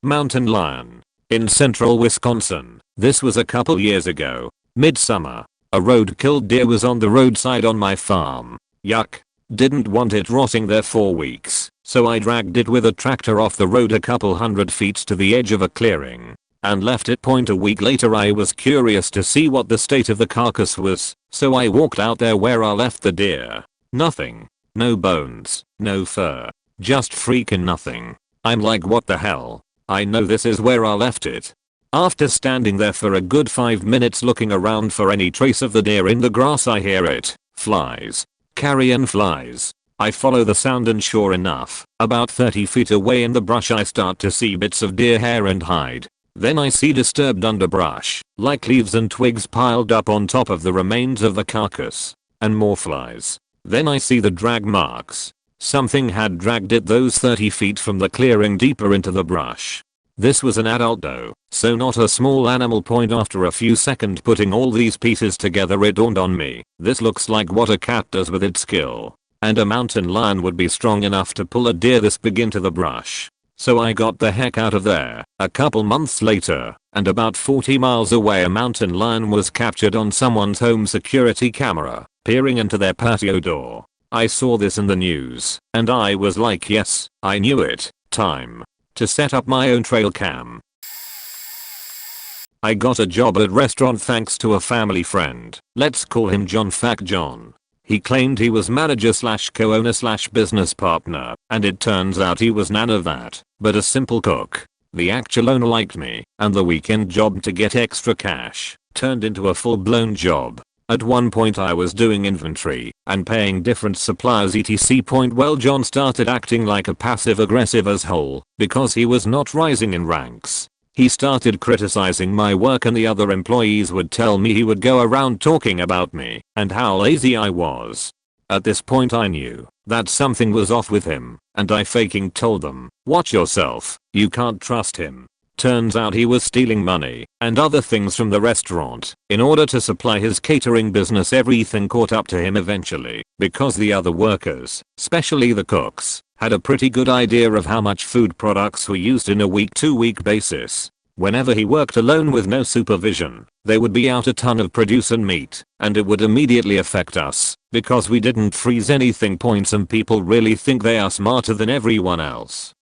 Mountain lion. In central Wisconsin. This was a couple years ago. Midsummer. A road-killed deer was on the roadside on my farm. Yuck. Didn't want it rotting there for weeks, so I dragged it with a tractor off the road a couple hundred feet to the edge of a clearing and left it. A week later I was curious to see what the state of the carcass was, so I walked out there where I left the deer. Nothing. No bones, no fur, just freaking nothing. I'm like, what the hell? I know this is where I left it. After standing there for a good 5 minutes looking around for any trace of the deer in the grass, I hear it. Flies. Carrion flies. I follow the sound and sure enough, about 30 feet away in the brush I start to see bits of deer hair and hide. Then I see disturbed underbrush, like leaves and twigs piled up on top of the remains of the carcass. And more flies. Then I see the drag marks. Something had dragged it those 30 feet from the clearing deeper into the brush. This was an adult doe, so not a small animal. After a few seconds putting all these pieces together, it dawned on me, this looks like what a cat does with its skill. And a mountain lion would be strong enough to pull a deer this big into the brush. So I got the heck out of there. A couple months later, and about 40 miles away, a mountain lion was captured on someone's home security camera, peering into their patio door. I saw this in the news, and I was like, yes, I knew it. Time to set up my own trail cam. I got a job at restaurant thanks to a family friend. Let's call him John. Fact John. He claimed he was manager slash co-owner slash business partner, and it turns out he was none of that, but a simple cook. The actual owner liked me, and the weekend job to get extra cash turned into a full-blown job. At one point I was doing inventory and paying different suppliers etc. Well, John started acting like a passive-aggressive asshole because he was not rising in ranks. He started criticizing my work, and the other employees would tell me he would go around talking about me and how lazy I was. At this point I knew that something was off with him, and I faking told them, watch yourself, you can't trust him. Turns out he was stealing money and other things from the restaurant in order to supply his catering business. Everything caught up to him eventually because the other workers, especially the cooks, had a pretty good idea of how much food products were used in a week-to-week basis. Whenever he worked alone with no supervision, they would be out a ton of produce and meat, and it would immediately affect us because we didn't freeze anything. Some people really think they are smarter than everyone else.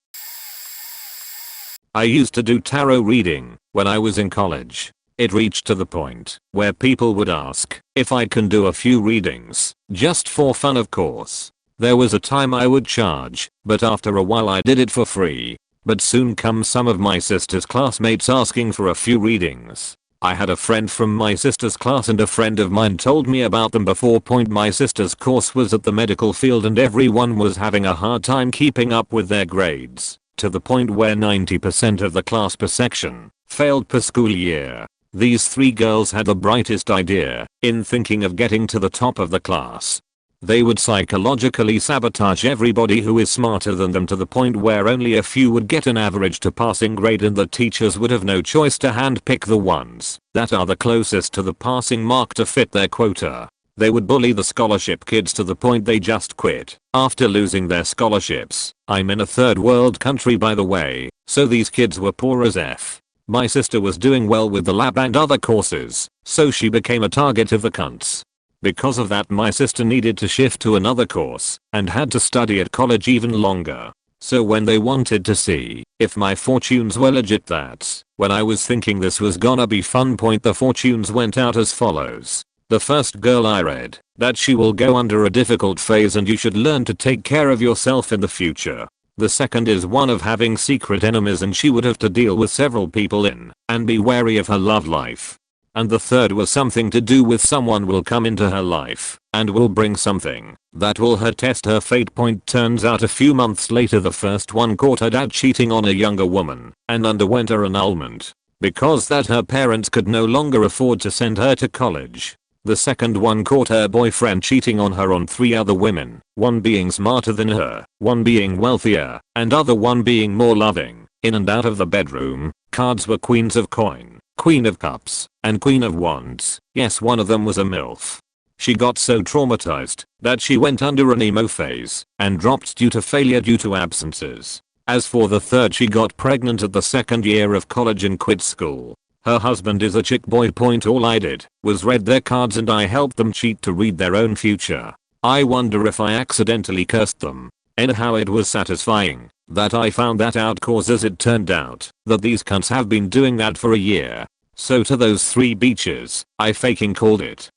I used to do tarot reading when I was in college. It reached to the point where people would ask if I can do a few readings, just for fun of course. There was a time I would charge, but after a while I did it for free. But soon come some of my sister's classmates asking for a few readings. I had a friend from my sister's class, and a friend of mine told me about them before. My sister's course was at the medical field, and everyone was having a hard time keeping up with their grades, to the point where 90% of the class per section failed per school year. These three girls had the brightest idea in thinking of getting to the top of the class. They would psychologically sabotage everybody who is smarter than them, to the point where only a few would get an average to passing grade, and the teachers would have no choice to handpick the ones that are the closest to the passing mark to fit their quota. They would bully the scholarship kids to the point they just quit after losing their scholarships. I'm in a third world country, by the way, so these kids were poor as F. My sister was doing well with the lab and other courses, so she became a target of the cunts. Because of that, my sister needed to shift to another course and had to study at college even longer. So when they wanted to see if my fortunes were legit, that's when I was thinking this was gonna be fun. The fortunes went out as follows. The first girl I read that she will go under a difficult phase and you should learn to take care of yourself in the future. The second is one of having secret enemies, and she would have to deal with several people in and be wary of her love life. And the third was something to do with someone will come into her life and will bring something that will test her fate. Turns out a few months later the first one caught her dad cheating on a younger woman and underwent her annulment because that her parents could no longer afford to send her to college. The second one caught her boyfriend cheating on her on 3 other women, one being smarter than her, one being wealthier, and other one being more loving. In and out of the bedroom, cards were queens of coin, queen of cups, and queen of wands. Yes, one of them was a MILF. She got so traumatized that she went under an emo phase and dropped due to failure due to absences. As for the third, she got pregnant at the second year of college and quit school. Her husband is a chick boy. All I did was read their cards and I helped them cheat to read their own future. I wonder if I accidentally cursed them. Anyhow, it was satisfying that I found that out, cause as it turned out that these cunts have been doing that for a year. So to those 3 beaches, I faking called it.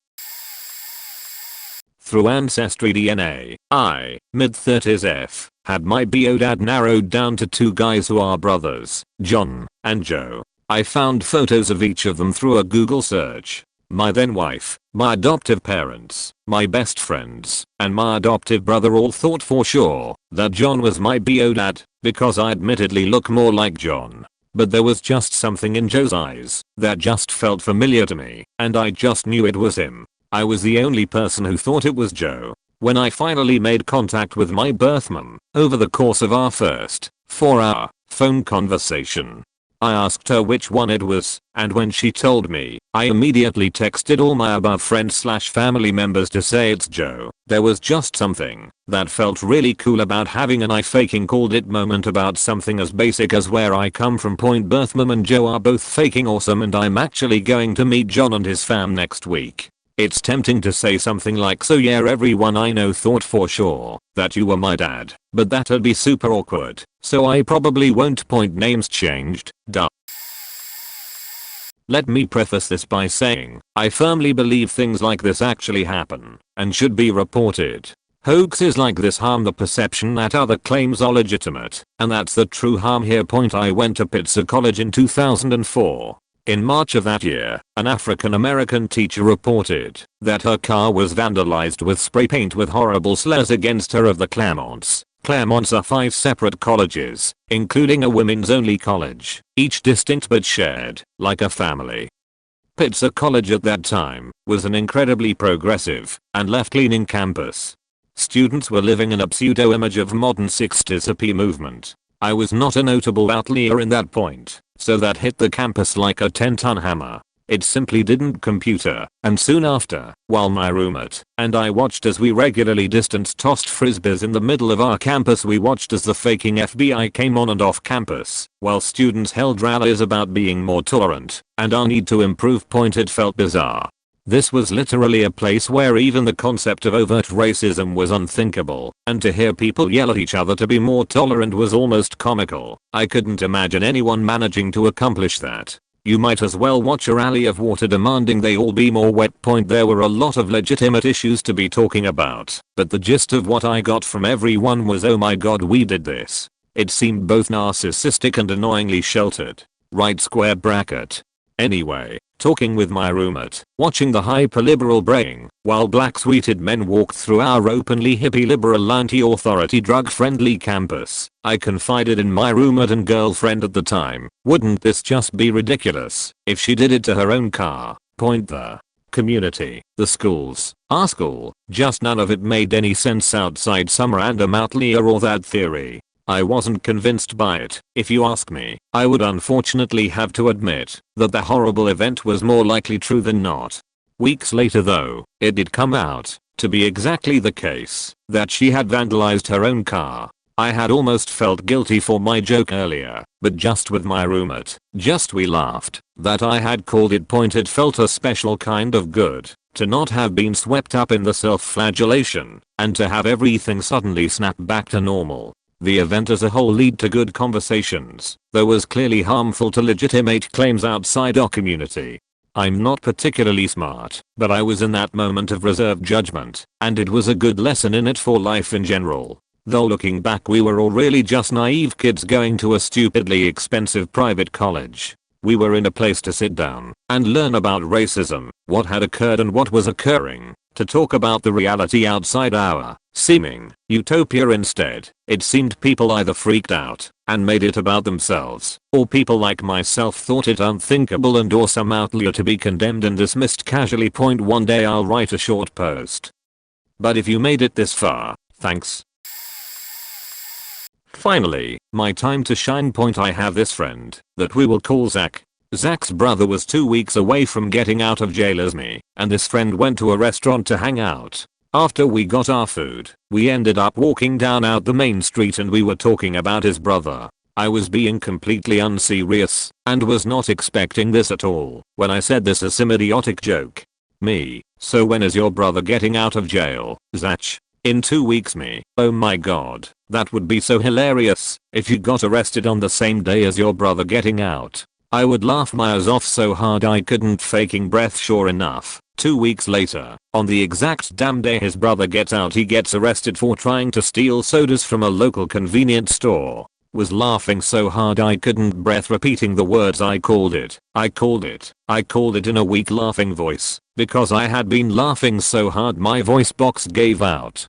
Through ancestry DNA, I, mid-30s F, had my bio dad narrowed down to 2 guys who are brothers, John and Joe. I found photos of each of them through a Google search. My then wife, my adoptive parents, my best friends, and my adoptive brother all thought for sure that John was my bio dad because I admittedly look more like John. But there was just something in Joe's eyes that just felt familiar to me, and I just knew it was him. I was the only person who thought it was Joe. When I finally made contact with my birth mum over the course of our first 4-hour phone conversation, I asked her which one it was, and when she told me, I immediately texted all my above friends/family members to say it's Joe. There was just something that felt really cool about having an I faking called it moment about something as basic as where I come from. Birth mum and Joe are both faking awesome, and I'm actually going to meet John and his fam next week. It's tempting to say something like, so yeah, everyone I know thought for sure that you were my dad, but that'd be super awkward, so I probably won't. Names changed, duh. Let me preface this by saying, I firmly believe things like this actually happen and should be reported. Hoaxes like this harm the perception that other claims are legitimate, and that's the true harm here. I went to Pitzer College in 2004. In March of that year, an African American teacher reported that her car was vandalized with spray paint with horrible slurs against her of the Claremonts. Claremonts are 5 separate colleges, including a women's only college, each distinct but shared, like a family. Pitzer College at that time was an incredibly progressive and left-leaning campus. Students were living in a pseudo-image of modern 60s hippie movement. I was not a notable outlier in that point, so that hit the campus like a 10-ton hammer. It simply didn't compute, and soon after, while my roommate and I watched as we regularly distance-tossed frisbees in the middle of our campus, we watched as the faking FBI came on and off campus, while students held rallies about being more tolerant and our need to improve. It felt bizarre. This was literally a place where even the concept of overt racism was unthinkable, and to hear people yell at each other to be more tolerant was almost comical. I couldn't imagine anyone managing to accomplish that. You might as well watch a rally of water demanding they all be more wet. There were a lot of legitimate issues to be talking about, but the gist of what I got from everyone was, oh my god, we did this. It seemed both narcissistic and annoyingly sheltered. Right square bracket. Anyway, talking with my roommate, watching the hyperliberal braying, while black suited men walked through our openly hippie liberal anti-authority drug-friendly campus, I confided in my roommate and girlfriend at the time, wouldn't this just be ridiculous if she did it to her own car? The community, the schools, our school, just none of it made any sense outside some random outlier or that theory. I wasn't convinced by it. If you ask me, I would unfortunately have to admit that the horrible event was more likely true than not. Weeks later though, it did come out to be exactly the case that she had vandalized her own car. I had almost felt guilty for my joke earlier, but just with my roommate, we laughed that I had called it. It felt a special kind of good to not have been swept up in the self-flagellation and to have everything suddenly snap back to normal. The event as a whole led to good conversations, though was clearly harmful to legitimate claims outside our community. I'm not particularly smart, but I was in that moment of reserved judgment, and it was a good lesson in it for life in general. Though looking back, we were all really just naive kids going to a stupidly expensive private college. We were in a place to sit down and learn about racism, what had occurred and what was occurring. to talk about the reality outside our seeming utopia instead. It seemed people either freaked out and made it about themselves, or people like myself thought it unthinkable and or some outlier to be condemned and dismissed casually. One day I'll write a short post. But if you made it this far, thanks. Finally, my time to shine. I have this friend that we will call Zach. Zach's brother was 2 weeks away from getting out of jail as me, and this friend went to a restaurant to hang out. After we got our food, we ended up walking down out the main street and we were talking about his brother. I was being completely unserious and was not expecting this at all when I said this as some idiotic joke. Me, so when is your brother getting out of jail, Zach? In 2 weeks. Me, oh my god, that would be so hilarious if you got arrested on the same day as your brother getting out. I would laugh my ass off so hard I couldn't faking breath. Sure enough, 2 weeks later, on the exact damn day his brother gets out, he gets arrested for trying to steal sodas from a local convenience store. Was laughing so hard I couldn't breath, repeating the words I called it in a weak laughing voice, because I had been laughing so hard my voice box gave out.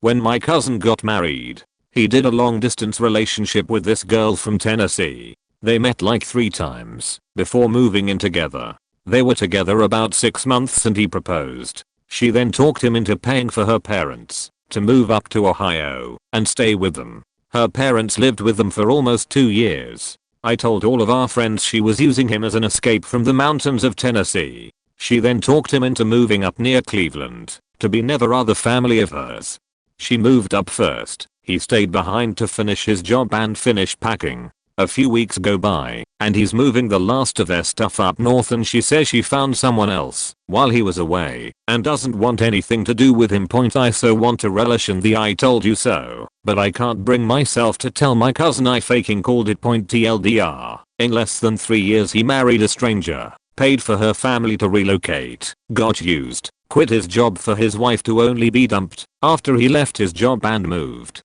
When my cousin got married, he did a long distance relationship with this girl from Tennessee. They met like 3 times before moving in together. They were together about 6 months and he proposed. She then talked him into paying for her parents to move up to Ohio and stay with them. Her parents lived with them for almost 2 years. I told all of our friends she was using him as an escape from the mountains of Tennessee. She then talked him into moving up near Cleveland to be never other family of hers. She moved up first. He stayed behind to finish his job and finish packing. A few weeks go by, and he's moving the last of their stuff up north, and she says she found someone else while he was away and doesn't want anything to do with him. I so want to relish in the I told you so, but I can't bring myself to tell my cousin I faking called it. TLDR, in less than 3 years he married a stranger, paid for her family to relocate, got used, quit his job for his wife to only be dumped after he left his job and moved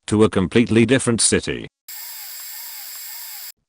to a completely different city.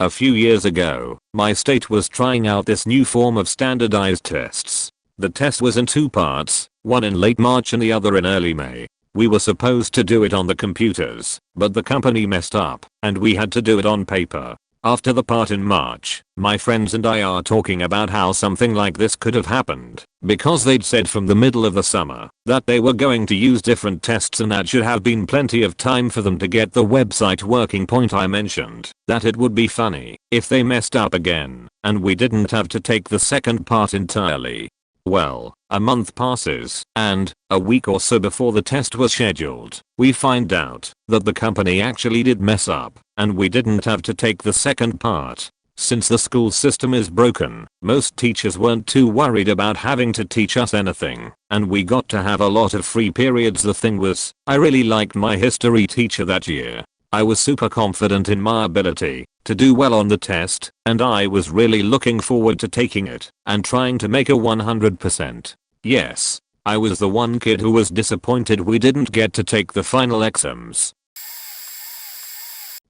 A few years ago, my state was trying out this new form of standardized tests. The test was in 2 parts, one in late March and the other in early May. We were supposed to do it on the computers, but the company messed up, and we had to do it on paper. After the part in March, my friends and I are talking about how something like this could have happened, because they'd said from the middle of the summer that they were going to use different tests and that should have been plenty of time for them to get the website working. I mentioned that it would be funny if they messed up again and we didn't have to take the second part entirely. Well, a month passes, and a week or so before the test was scheduled, we find out that the company actually did mess up, and we didn't have to take the second part. Since the school system is broken, most teachers weren't too worried about having to teach us anything, and we got to have a lot of free periods. The thing was, I really liked my history teacher that year. I was super confident in my ability to do well on the test, and I was really looking forward to taking it and trying to make a 100%. Yes, I was the one kid who was disappointed we didn't get to take the final exams.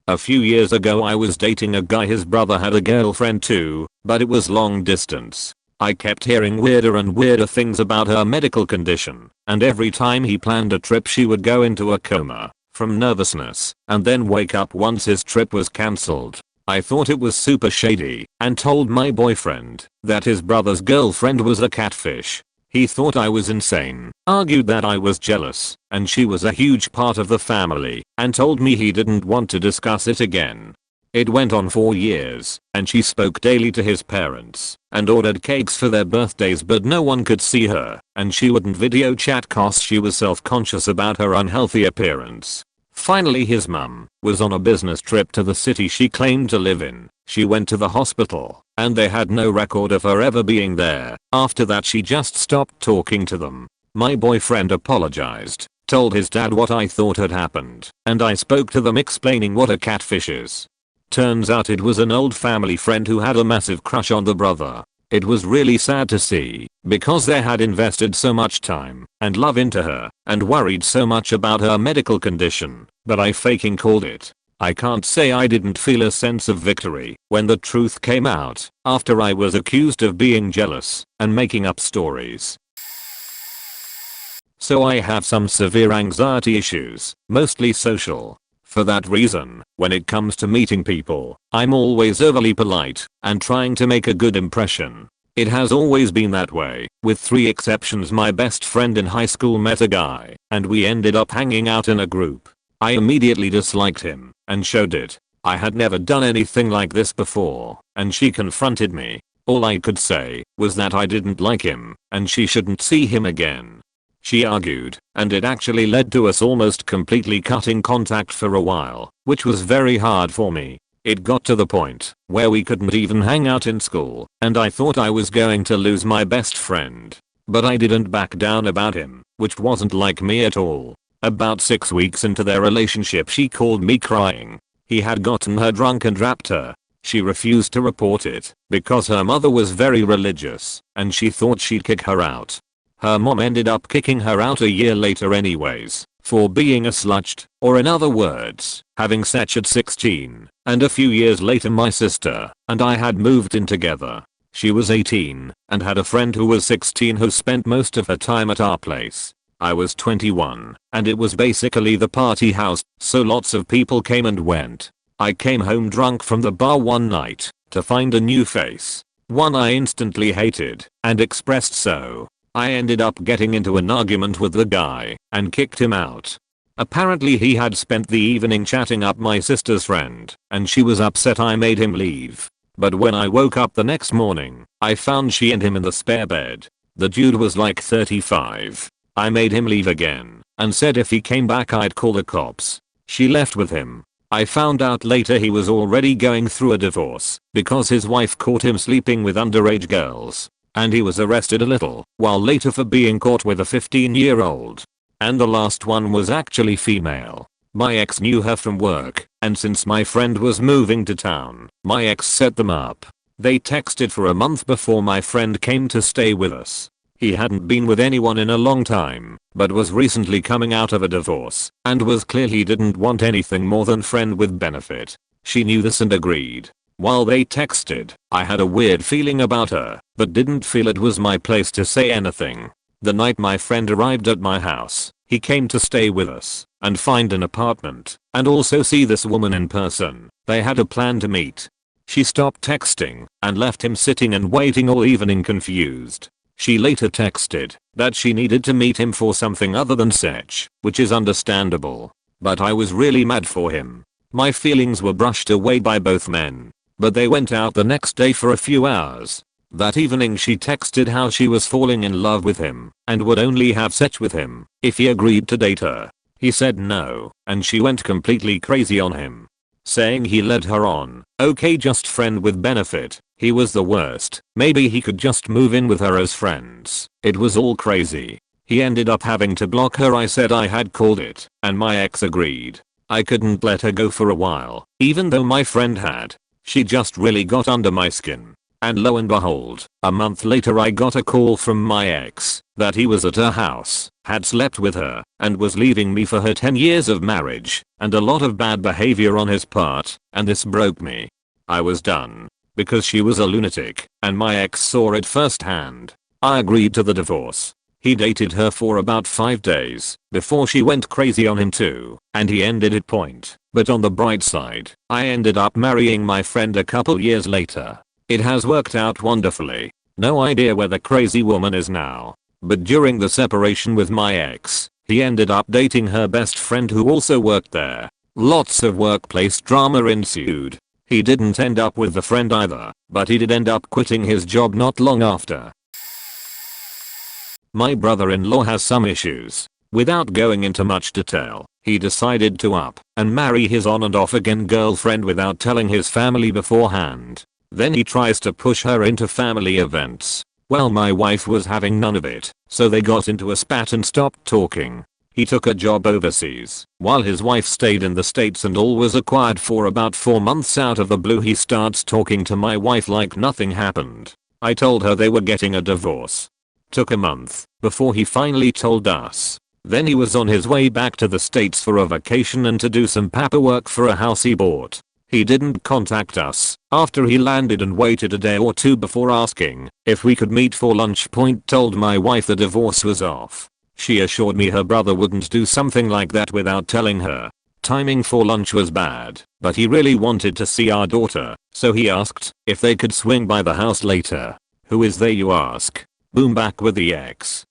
A few years ago I was dating a guy. His brother had a girlfriend too, but it was long distance. I kept hearing weirder and weirder things about her medical condition, and every time he planned a trip she would go into a coma from nervousness and then wake up once his trip was cancelled. I thought it was super shady and told my boyfriend that his brother's girlfriend was a catfish. He thought I was insane, argued that I was jealous and she was a huge part of the family, and told me he didn't want to discuss it again. It went on for years, and she spoke daily to his parents and ordered cakes for their birthdays, but no one could see her, and she wouldn't video chat cause she was self-conscious about her unhealthy appearance. Finally his mum was on a business trip to the city she claimed to live in. She went to the hospital, and they had no record of her ever being there. After that she just stopped talking to them. My boyfriend apologized, told his dad what I thought had happened, and I spoke to them explaining what a catfish is. Turns out it was an old family friend who had a massive crush on the brother. It was really sad to see, because they had invested so much time and love into her and worried so much about her medical condition, but I faking called it. I can't say I didn't feel a sense of victory when the truth came out after I was accused of being jealous and making up stories. So I have some severe anxiety issues, mostly social. For that reason, when it comes to meeting people, I'm always overly polite and trying to make a good impression. It has always been that way, with 3 exceptions. My best friend in high school met a guy, and we ended up hanging out in a group. I immediately disliked him, and showed it. I had never done anything like this before, and she confronted me. All I could say was that I didn't like him, and she shouldn't see him again. She argued, and it actually led to us almost completely cutting contact for a while, which was very hard for me. It got to the point where we couldn't even hang out in school, and I thought I was going to lose my best friend. But I didn't back down about him, which wasn't like me at all. About 6 weeks into their relationship, she called me crying. He had gotten her drunk and rapped her. She refused to report it because her mother was very religious and she thought she'd kick her out. Her mom ended up kicking her out a year later anyways, for being a slut, or in other words, having sex at 16, and a few years later my sister and I had moved in together. She was 18 and had a friend who was 16 who spent most of her time at our place. I was 21 and it was basically the party house, so lots of people came and went. I came home drunk from the bar one night to find a new face, one I instantly hated and expressed so. I ended up getting into an argument with the guy and kicked him out. Apparently he had spent the evening chatting up my sister's friend and she was upset I made him leave. But when I woke up the next morning, I found she and him in the spare bed. The dude was like 35. I made him leave again and said if he came back I'd call the cops. She left with him. I found out later he was already going through a divorce because his wife caught him sleeping with underage girls. And he was arrested a little while later for being caught with a 15-year-old. And the last one was actually female. My ex knew her from work, and since my friend was moving to town, my ex set them up. They texted for a month before my friend came to stay with us. He hadn't been with anyone in a long time, but was recently coming out of a divorce, and was clearly didn't want anything more than friend with benefit. She knew this and agreed. While they texted, I had a weird feeling about her, but didn't feel it was my place to say anything. The night my friend arrived at my house, he came to stay with us and find an apartment and also see this woman in person. They had a plan to meet. She stopped texting and left him sitting and waiting all evening confused. She later texted that she needed to meet him for something other than sex, which is understandable. But I was really mad for him. My feelings were brushed away by both men. But they went out the next day for a few hours. That evening she texted how she was falling in love with him and would only have sex with him if he agreed to date her. He said no, and she went completely crazy on him, saying he led her on. Okay, just friend with benefit. He was the worst. Maybe he could just move in with her as friends. It was all crazy. He ended up having to block her. I said I had called it, and my ex agreed. I couldn't let her go for a while, even though my friend had. She just really got under my skin. And lo and behold, a month later I got a call from my ex that he was at her house, had slept with her, and was leaving me for her 10 years of marriage, and a lot of bad behavior on his part, and this broke me. I was done. Because she was a lunatic, and my ex saw it firsthand. I agreed to the divorce. He dated her for about 5 days before she went crazy on him too, and he ended it point. But on the bright side, I ended up marrying my friend a couple years later. It has worked out wonderfully. No idea where the crazy woman is now. But during the separation with my ex, he ended up dating her best friend who also worked there. Lots of workplace drama ensued. He didn't end up with the friend either, but he did end up quitting his job not long after. My brother-in-law has some issues. Without going into much detail, he decided to up and marry his on and off again girlfriend without telling his family beforehand. Then he tries to push her into family events. Well, my wife was having none of it, so they got into a spat and stopped talking. He took a job overseas, while his wife stayed in the States, and all was acquired. For about 4 months out of the blue he starts talking to my wife like nothing happened. I told her they were getting a divorce. Took a month before he finally told us. Then he was on his way back to the States for a vacation and to do some paperwork for a house he bought. He didn't contact us after he landed and waited a day or two before asking if we could meet for lunch. Told my wife the divorce was off. She assured me her brother wouldn't do something like that without telling her. Timing for lunch was bad, but he really wanted to see our daughter, so he asked if they could swing by the house later. Who is they, you ask? Boom, back with the ex.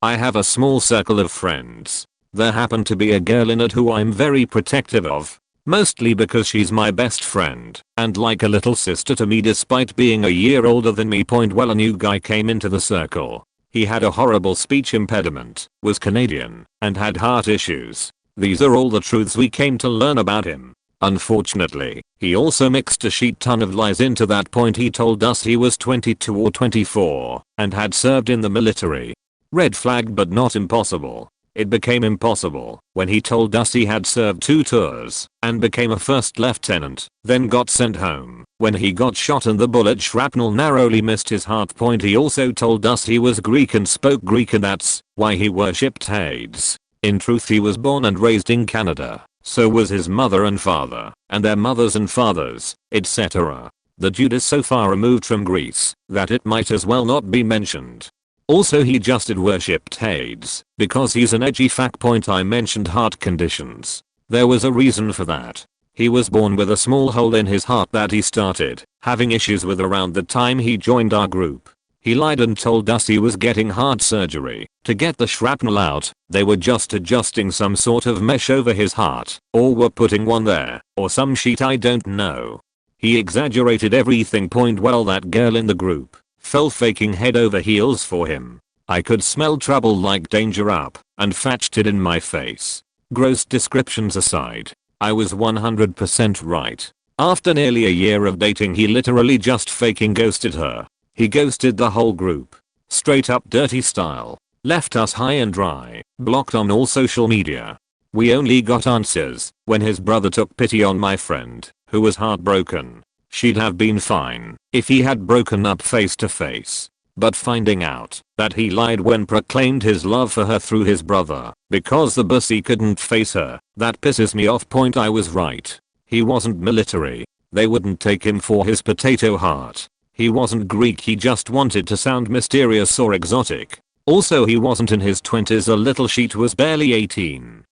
I have a small circle of friends. There happened to be a girl in it who I'm very protective of. Mostly because she's my best friend and like a little sister to me despite being a year older than me. Well, a new guy came into the circle. He had a horrible speech impediment, was Canadian, and had heart issues. These are all the truths we came to learn about him. Unfortunately, he also mixed a shit ton of lies into that point. He told us he was 22 or 24 and had served in the military. Red flag, but not impossible. It became impossible when he told us he had served 2 tours and became a first lieutenant, then got sent home when he got shot and the bullet shrapnel narrowly missed his heart. He also told us he was Greek and spoke Greek and that's why he worshipped Hades. In truth, he was born and raised in Canada, so was his mother and father, and their mothers and fathers, etc. The dude is so far removed from Greece that it might as well not be mentioned. Also, he just worshipped Hades because he's an edgy fuck. I mentioned heart conditions. There was a reason for that. He was born with a small hole in his heart that he started having issues with around the time he joined our group. He lied and told us he was getting heart surgery to get the shrapnel out. They were just adjusting some sort of mesh over his heart, or were putting one there, or some shit, I don't know. He exaggerated everything. Well, that girl in the group fell faking head over heels for him. I could smell trouble like danger up and fetched it in my face. Gross descriptions aside, I was 100% right. After nearly a year of dating, he literally just faking ghosted her. He ghosted the whole group. Straight up dirty style. Left us high and dry, blocked on all social media. We only got answers when his brother took pity on my friend, who was heartbroken. She'd have been fine if he had broken up face to face. But finding out that he lied when proclaimed his love for her through his brother because the bussy couldn't face her, that pisses me off. I was right. He wasn't military. They wouldn't take him for his potato heart. He wasn't Greek, he just wanted to sound mysterious or exotic. Also, he wasn't in his 20s, a little shit was barely 18.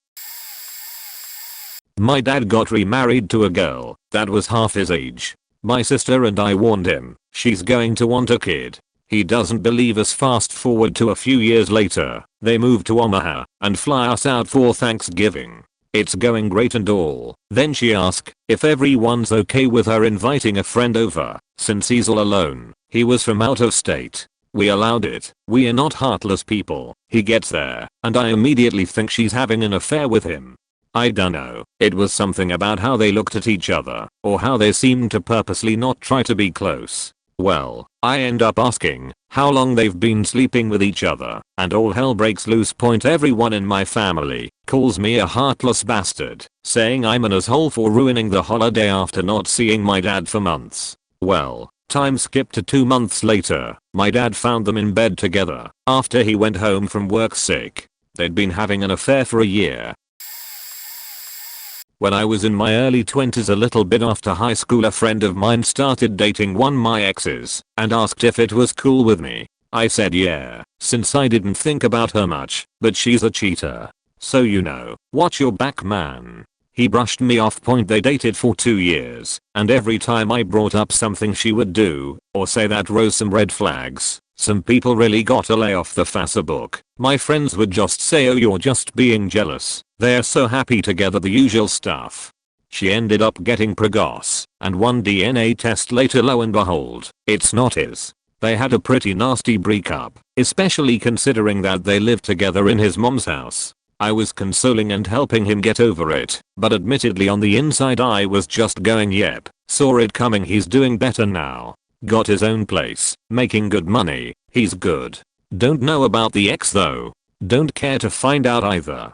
My dad got remarried to a girl that was half his age. My sister and I warned him, she's going to want a kid. He doesn't believe us. Fast forward to a few years later, they moved to Omaha and fly us out for Thanksgiving. It's going great and all. Then she asked if everyone's okay with her inviting a friend over, since he's all alone. He was from out of state. We allowed it. We are not heartless people. He gets there, and I immediately think she's having an affair with him. I dunno, it was something about how they looked at each other, or how they seemed to purposely not try to be close. Well, I end up asking how long they've been sleeping with each other, and all hell breaks loose. Everyone in my family calls me a heartless bastard, saying I'm an asshole for ruining the holiday after not seeing my dad for months. Well, time skip to 2 months later, my dad found them in bed together after he went home from work sick. They'd been having an affair for a year. When I was in my early 20s, a little bit after high school, a friend of mine started dating one of my exes and asked if it was cool with me. I said yeah, since I didn't think about her much, but she's a cheater. So watch your back, man. He brushed me off. They dated for 2 years, and every time I brought up something she would do or say that rose some red flags. Some people really got a lay off the Facebook. My friends would just say, oh, you're just being jealous. They're so happy together, the usual stuff. She ended up getting pregos, and one DNA test later, lo and behold, it's not his. They had a pretty nasty breakup, especially considering that they lived together in his mom's house. I was consoling and helping him get over it, but admittedly on the inside I was just going yep, saw it coming. He's doing better now. Got his own place, making good money, he's good. Don't know about the ex though. Don't care to find out either.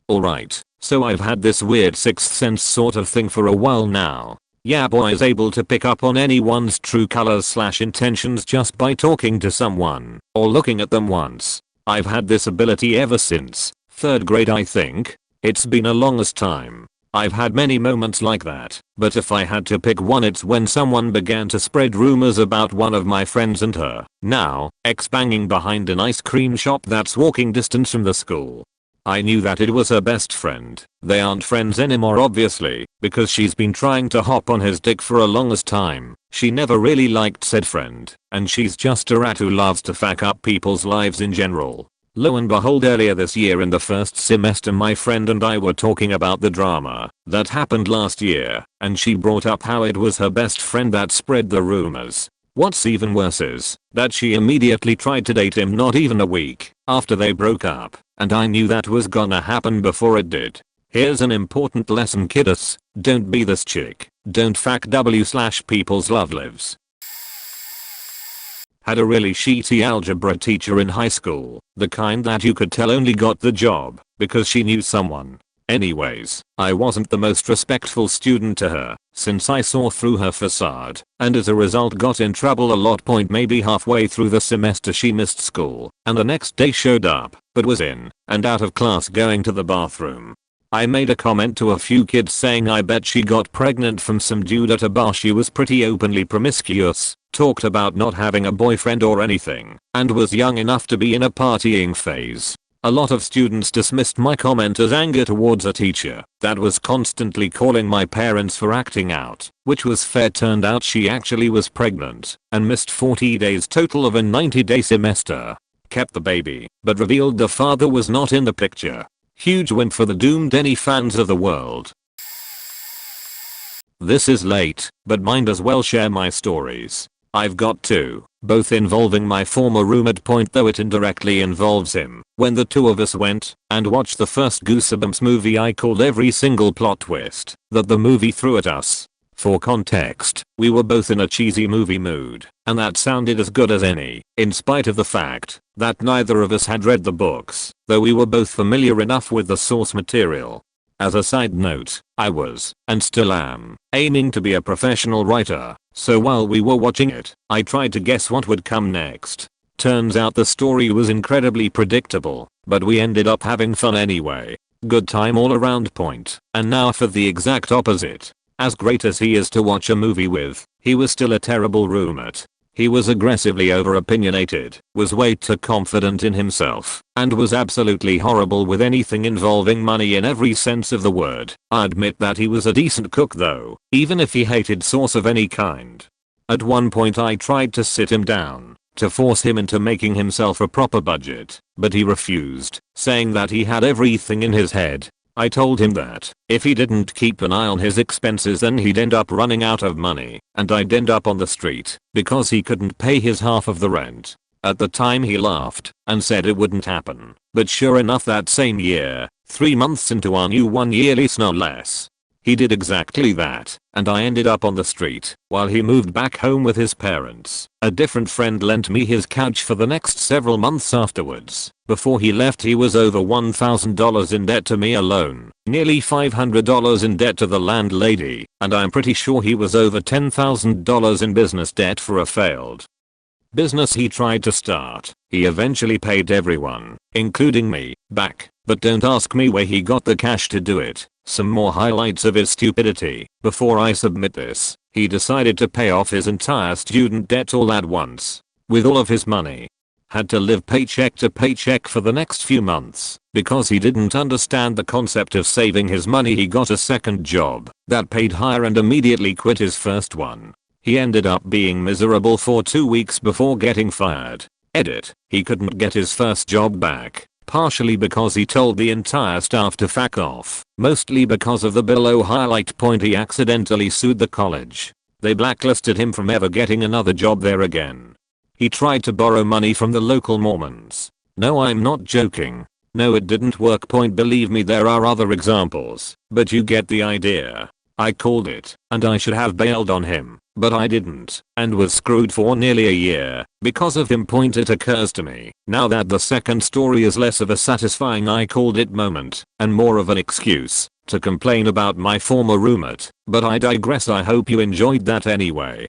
Alright, so I've had this weird sixth sense sort of thing for a while now. Yeah, boy is able to pick up on anyone's true colors/intentions just by talking to someone or looking at them once. I've had this ability ever since 3rd grade, I think. It's been a longest time. I've had many moments like that, but if I had to pick one, it's when someone began to spread rumors about one of my friends and her now ex-banging behind an ice cream shop that's walking distance from the school. I knew that it was her best friend. They aren't friends anymore obviously, because she's been trying to hop on his dick for a longest time. She never really liked said friend, and she's just a rat who loves to fuck up people's lives in general. Lo and behold, earlier this year in the first semester, my friend and I were talking about the drama that happened last year, and she brought up how it was her best friend that spread the rumors. What's even worse is that she immediately tried to date him not even a week after they broke up, and I knew that was gonna happen before it did. Here's an important lesson, kiddos. Don't be this chick. Don't fuck people's love lives. Had a really shitty algebra teacher in high school, the kind that you could tell only got the job because she knew someone. Anyways, I wasn't the most respectful student to her, since I saw through her facade, and as a result got in trouble a lot. Maybe halfway through the semester she missed school, and the next day showed up, but was in and out of class going to the bathroom. I made a comment to a few kids saying I bet she got pregnant from some dude at a bar. She was pretty openly promiscuous, talked about not having a boyfriend or anything, and was young enough to be in a partying phase. A lot of students dismissed my comment as anger towards a teacher that was constantly calling my parents for acting out, which was fair. Turned out she actually was pregnant and missed 40 days total of a 90-day semester. Kept the baby, but revealed the father was not in the picture. Huge win for the doomed Denny fans of the world. This is late, but might as well share my stories. I've got two, both involving my former roommate. Though it indirectly involves him. When the two of us went and watched the first Goosebumps movie, I called every single plot twist that the movie threw at us. For context, we were both in a cheesy movie mood, and that sounded as good as any, in spite of the fact that neither of us had read the books, though we were both familiar enough with the source material. As a side note, I was, and still am, aiming to be a professional writer, so while we were watching it, I tried to guess what would come next. Turns out the story was incredibly predictable, but we ended up having fun anyway. Good time all around. And now for the exact opposite. As great as he is to watch a movie with, he was still a terrible roommate. He was aggressively over-opinionated, was way too confident in himself, and was absolutely horrible with anything involving money in every sense of the word. I admit that he was a decent cook though, even if he hated sauce of any kind. At one point I tried to sit him down to force him into making himself a proper budget, but he refused, saying that he had everything in his head. I told him that if he didn't keep an eye on his expenses then he'd end up running out of money and I'd end up on the street because he couldn't pay his half of the rent. At the time he laughed and said it wouldn't happen, but sure enough that same year, 3 months into our new 1-year lease no less, he did exactly that, and I ended up on the street while he moved back home with his parents. A different friend lent me his couch for the next several months afterwards. Before he left he was over $1,000 in debt to me alone, nearly $500 in debt to the landlady, and I'm pretty sure he was over $10,000 in business debt for a failed business he tried to start. He eventually paid everyone, including me, back, but don't ask me where he got the cash to do it. Some more highlights of his stupidity. Before I submit this, he decided to pay off his entire student debt all at once, with all of his money. Had to live paycheck to paycheck for the next few months. Because he didn't understand the concept of saving his money, he got a second job that paid higher and immediately quit his first one. He ended up being miserable for 2 weeks before getting fired. Edit. He couldn't get his first job back, partially because he told the entire staff to fuck off, mostly because of the below highlight point. He accidentally sued the college. They blacklisted him from ever getting another job there again. He tried to borrow money from the local Mormons. No, I'm not joking. No, it didn't work. Believe me, there are other examples, but you get the idea. I called it, and I should have bailed on him. but I didn't, and was screwed for nearly a year because of him. Point it occurs to me now that the second story is less of a satisfying I called it moment and more of an excuse to complain about my former roommate, but I digress. I hope you enjoyed that anyway.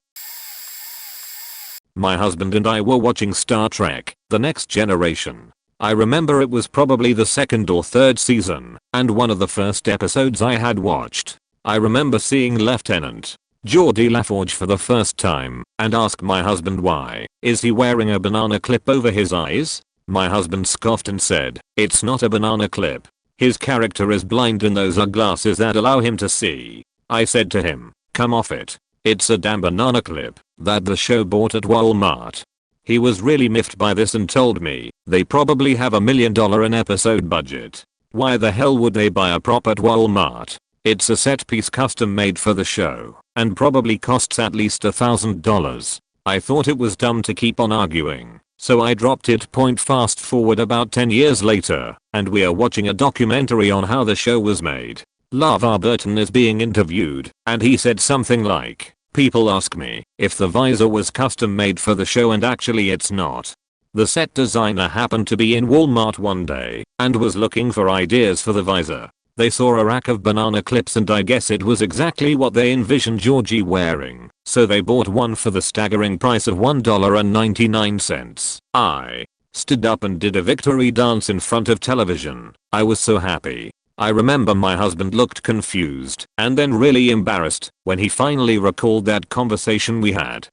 My husband and I were watching Star Trek: The Next Generation. I remember it was probably the second or third season, and one of the first episodes I had watched. I remember seeing Lieutenant Geordi LaForge for the first time and asked my husband why. Is he wearing a banana clip over his eyes? My husband scoffed and said, it's not a banana clip. His character is blind and those are glasses that allow him to see. I said to him, come off it. It's a damn banana clip that the show bought at Walmart. He was really miffed by this and told me they probably have $1 million an episode budget. Why the hell would they buy a prop at Walmart? It's a set piece custom made for the show and probably costs at least $1,000. I thought it was dumb to keep on arguing, so I dropped it. Fast forward about 10 years later and we are watching a documentary on how the show was made. LeVar Burton is being interviewed and he said something like, people ask me if the visor was custom made for the show and actually it's not. The set designer happened to be in Walmart one day and was looking for ideas for the visor. They saw a rack of banana clips and I guess it was exactly what they envisioned Georgie wearing, so they bought one for the staggering price of $1.99. I stood up and did a victory dance in front of television. I was so happy. I remember my husband looked confused and then really embarrassed when he finally recalled that conversation we had.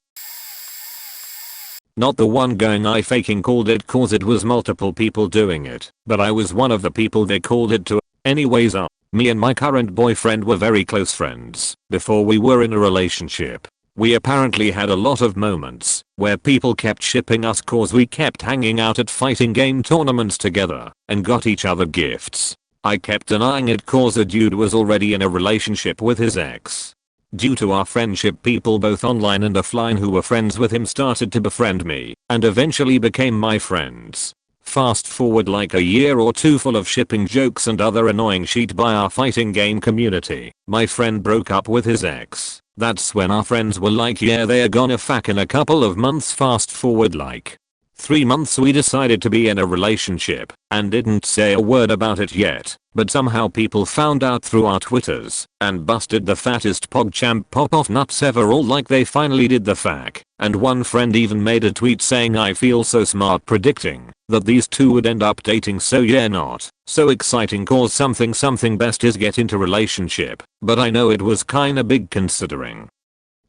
Not the one going I faking called it cause it was multiple people doing it, but I was one of the people they called it to. Anyways, me and my current boyfriend were very close friends before we were in a relationship. We apparently had a lot of moments where people kept shipping us cause we kept hanging out at fighting game tournaments together and got each other gifts. I kept denying it cause the dude was already in a relationship with his ex. Due to our friendship, people both online and offline who were friends with him started to befriend me and eventually became my friends. Fast forward like a year or two full of shipping jokes and other annoying shit by our fighting game community. My friend broke up with his ex. That's when our friends were like, yeah, they are gonna fuck in a couple of months. Fast forward like 3 months we decided to be in a relationship and didn't say a word about it yet, but somehow people found out through our Twitters and busted the fattest PogChamp pop-off nuts ever, all like they finally did the fuck. And one friend even made a tweet saying I feel so smart predicting that these two would end up dating, so yeah, not so exciting cause something best is get into relationship, but I know it was kinda big considering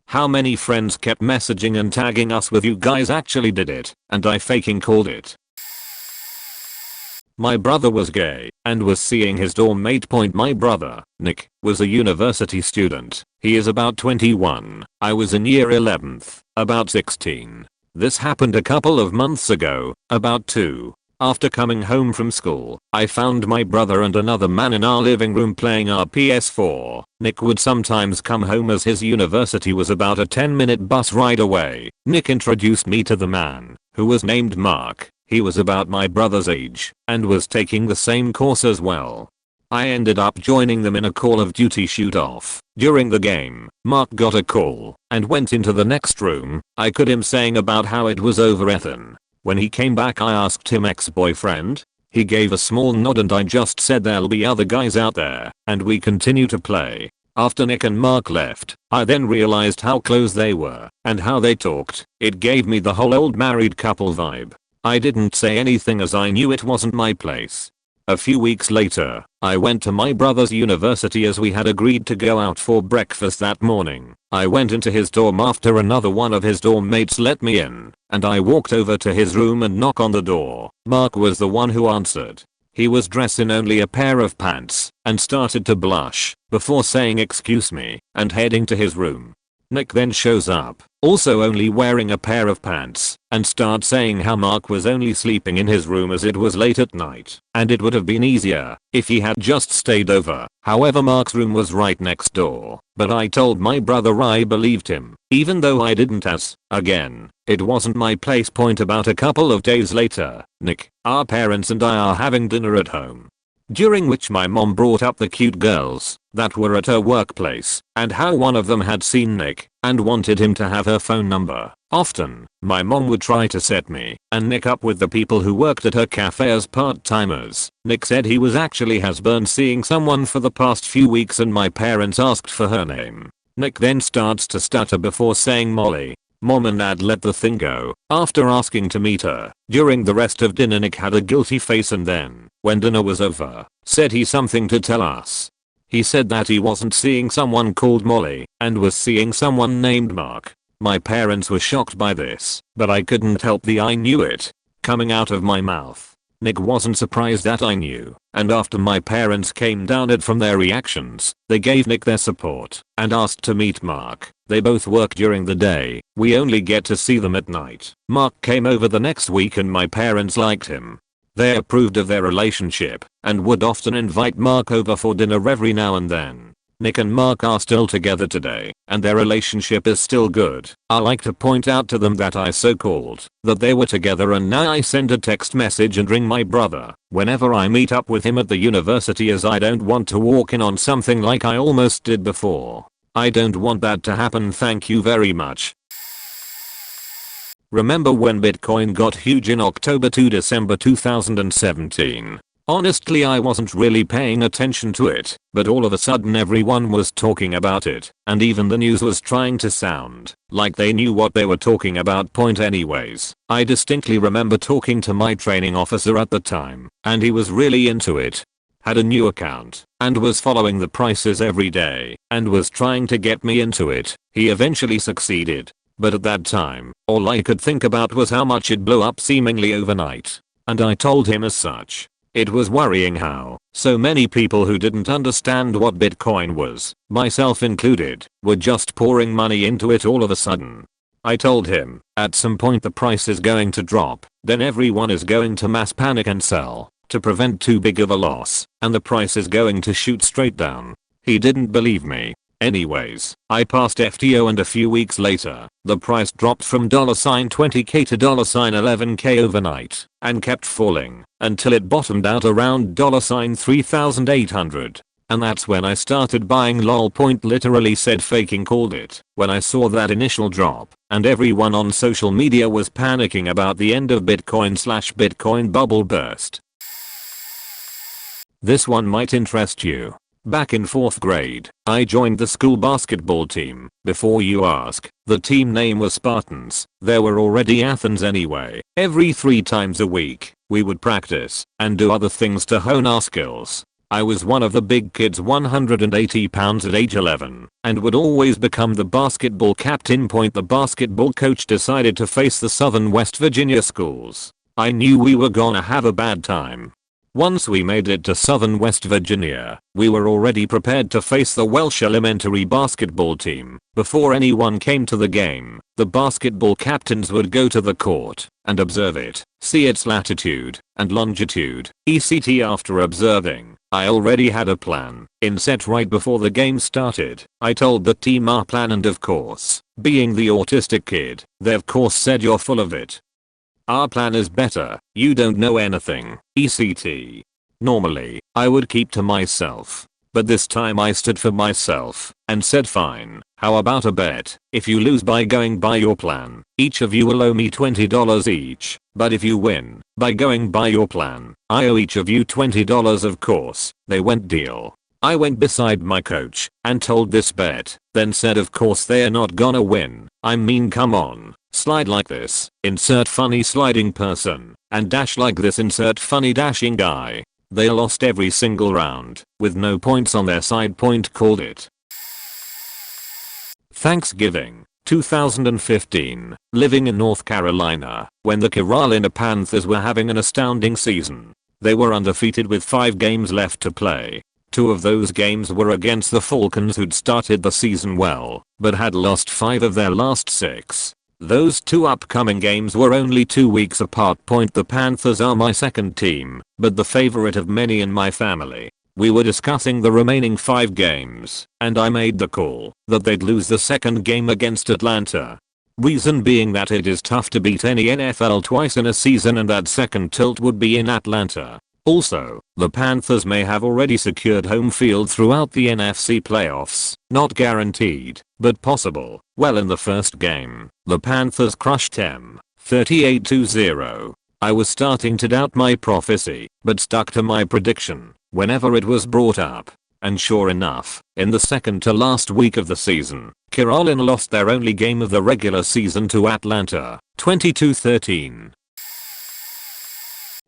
how many friends kept messaging and tagging us with you guys actually did it and I faking called it. My brother was gay and was seeing his dorm mate. My brother, Nick, was a university student. He is about 21. I was in year 11th, about 16. This happened a couple of months ago, about 2. After coming home from school, I found my brother and another man in our living room playing our PS4. Nick would sometimes come home as his university was about a 10-minute bus ride away. Nick introduced me to the man, who was named Mark. He was about my brother's age and was taking the same course as well. I ended up joining them in a Call of Duty shoot-off. During the game, Mark got a call and went into the next room. I could him saying about how it was over Ethan. When he came back I asked him ex-boyfriend. He gave a small nod and I just said there'll be other guys out there, and we continue to play. After Nick and Mark left, I then realized how close they were and how they talked. It gave me the whole old married couple vibe. I didn't say anything as I knew it wasn't my place. A few weeks later, I went to my brother's university as we had agreed to go out for breakfast that morning. I went into his dorm after another one of his dorm mates let me in, and I walked over to his room and knocked on the door. Mark was the one who answered. He was dressed in only a pair of pants and started to blush before saying excuse me and heading to his room. Nick then shows up, also only wearing a pair of pants, and starts saying how Mark was only sleeping in his room as it was late at night, and it would have been easier if he had just stayed over. However, Mark's room was right next door, but I told my brother I believed him, even though I didn't, as, again, it wasn't my place. About a couple of days later, Nick, our parents and I are having dinner at home. during which my mom brought up the cute girls that were at her workplace and how one of them had seen Nick and wanted him to have her phone number. Often, my mom would try to set me and Nick up with the people who worked at her cafe as part-timers. Nick said he was actually has been seeing someone for the past few weeks and my parents asked for her name. Nick then starts to stutter before saying Molly. Mom and dad let the thing go after asking to meet her. During the rest of dinner Nick had a guilty face and then, when dinner was over, said he something to tell us. He said that he wasn't seeing someone called Molly and was seeing someone named Mark. My parents were shocked by this, but I couldn't help I knew it coming out of my mouth. Nick wasn't surprised that I knew, and after my parents came down it from their reactions, they gave Nick their support and asked to meet Mark. They both work during the day, we only get to see them at night. Mark came over the next week and my parents liked him. They approved of their relationship and would often invite Mark over for dinner every now and then. Nick and Mark are still together today, and their relationship is still good. I like to point out to them that I so-called that they were together and now I send a text message and ring my brother whenever I meet up with him at the university as I don't want to walk in on something like I almost did before. I don't want that to happen, thank you very much. Remember when Bitcoin got huge in October to December 2017? Honestly I wasn't really paying attention to it, but all of a sudden everyone was talking about it, and even the news was trying to sound like they knew what they were talking about. Anyways, I distinctly remember talking to my training officer at the time, and he was really into it. Had a new account, and was following the prices every day, and was trying to get me into it. He eventually succeeded, but at that time, all I could think about was how much it blew up seemingly overnight. And I told him as such. It was worrying how so many people who didn't understand what Bitcoin was, myself included, were just pouring money into it all of a sudden. I told him, at some point the price is going to drop, then everyone is going to mass panic and sell to prevent too big of a loss, and the price is going to shoot straight down. He didn't believe me. Anyways, I passed FTO and a few weeks later, the price dropped from $20k to $11k overnight and kept falling until it bottomed out around $3,800. And that's when I started buying. Lol. Literally said faking called it when I saw that initial drop and everyone on social media was panicking about the end of Bitcoin bubble burst. This one might interest you. Back in 4th grade, I joined the school basketball team. Before you ask, the team name was Spartans. There were already Athens anyway. Every 3 times a week, we would practice and do other things to hone our skills. I was one of the big kids, 180 pounds at age 11, and would always become the basketball captain. The basketball coach decided to face the Southern West Virginia schools. I knew we were gonna have a bad time. Once we made it to Southern West Virginia, we were already prepared to face the Welsh elementary basketball team. Before anyone came to the game, the basketball captains would go to the court and observe it, see its latitude and longitude, etc. After observing, I already had a plan in set right before the game started. I told the team our plan and of course, being the autistic kid, they of course said you're full of it. Our plan is better, you don't know anything, etc. Normally, I would keep to myself. But this time I stood for myself and said fine, how about a bet? If you lose by going by your plan, each of you will owe me $20 each. But if you win by going by your plan, I owe each of you $20 of course. They went deal. I went beside my coach and told this bet, then said of course they're not gonna win. I mean come on. Slide like this, insert funny sliding person, and dash like this, insert funny dashing guy. They lost every single round, with no points on their side. Called it. Thanksgiving, 2015, living in North Carolina, when the Carolina Panthers were having an astounding season. They were undefeated with 5 games left to play. 2 of those games were against the Falcons, who'd started the season well, but had lost 5 of their last 6. Those 2 upcoming games were only 2 weeks apart. The Panthers are my second team, but the favorite of many in my family. We were discussing the remaining 5 games, and I made the call that they'd lose the second game against Atlanta. Reason being that it is tough to beat any NFL twice in a season, and that second tilt would be in Atlanta. Also, the Panthers may have already secured home field throughout the NFC playoffs. Not guaranteed, but possible. Well, in the first game, the Panthers crushed them 38-0. I was starting to doubt my prophecy, but stuck to my prediction whenever it was brought up. And sure enough, in the second to last week of the season, Carolina lost their only game of the regular season to Atlanta, 22-13.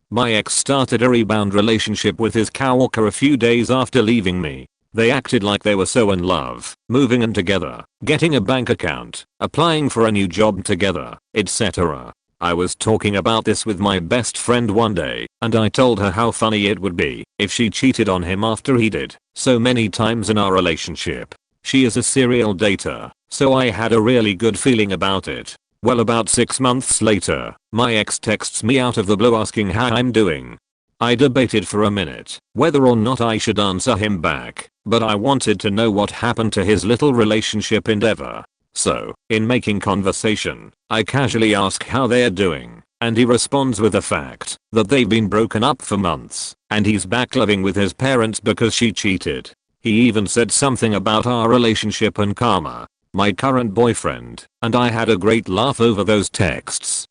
My ex started a rebound relationship with his coworker a few days after leaving me. They acted like they were so in love, moving in together, getting a bank account, applying for a new job together, etc. I was talking about this with my best friend one day, and I told her how funny it would be if she cheated on him after he did so many times in our relationship. She is a serial dater, so I had a really good feeling about it. Well, about 6 months later, my ex texts me out of the blue asking how I'm doing. I debated for a minute whether or not I should answer him back, but I wanted to know what happened to his little relationship endeavor. So, in making conversation, I casually ask how they're doing, and he responds with the fact that they've been broken up for months, and he's back living with his parents because she cheated. He even said something about our relationship and karma, my current boyfriend, and I had a great laugh over those texts.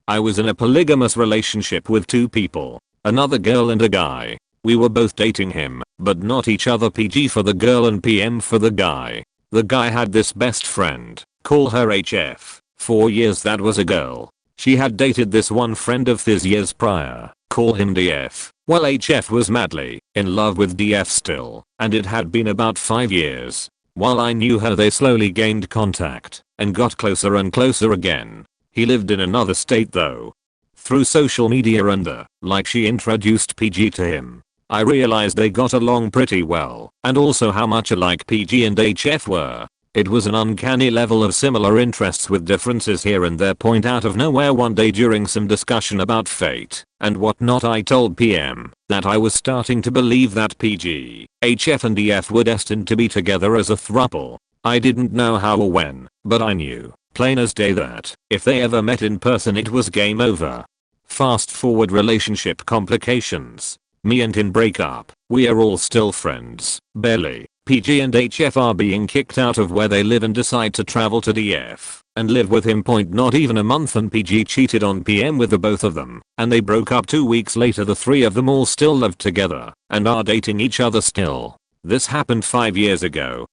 I was in a polygamous relationship with 2 people, another girl and a guy. We were both dating him, but not each other. PG for the girl and PM for the guy. The guy had this best friend, call her HF. 4 years that was a girl. She had dated this one friend of his years prior, call him DF. Well, HF was madly in love with DF still, and it had been about 5 years. While I knew her, they slowly gained contact and got closer and closer again. He lived in another state though. Through social media and like she introduced PG to him. I realized they got along pretty well, and also how much alike PG and HF were. It was an uncanny level of similar interests with differences here and there. Point out of nowhere one day during some discussion about fate and whatnot, I told PM that I was starting to believe that PG, HF and DF were destined to be together as a throuple. I didn't know how or when, but I knew, plain as day, that if they ever met in person it was game over. Fast forward, relationship complications. Me and him break up. We are all still friends, barely. PG and HF are being kicked out of where they live and decide to travel to DF and live with him. Not even a month and PG cheated on PM with the both of them, and they broke up 2 weeks later. The 3 of them all still live together and are dating each other still. This happened 5 years ago.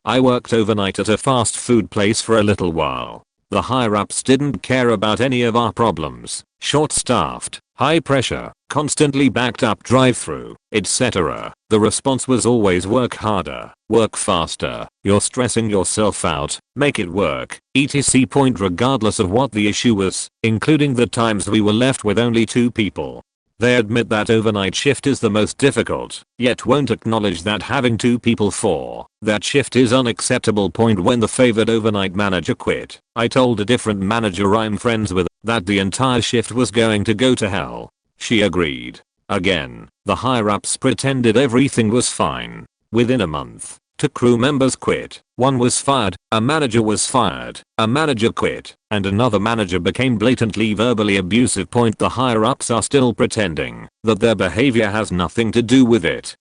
I worked overnight at a fast food place for a little while. The higher ups didn't care about any of our problems. Short-staffed, high pressure, constantly backed up drive-through, etc. The response was always work harder, work faster, you're stressing yourself out, make it work, etc. Point regardless of what the issue was, including the times we were left with only 2 people. They admit that overnight shift is the most difficult, yet won't acknowledge that having 2 people for that shift is unacceptable. When the favored overnight manager quit, I told a different manager I'm friends with that the entire shift was going to go to hell. She agreed. Again, the higher ups pretended everything was fine. Within a month, 2 crew members quit. One was fired, a manager was fired, a manager quit, and another manager became blatantly verbally abusive. The higher ups are still pretending that their behavior has nothing to do with it.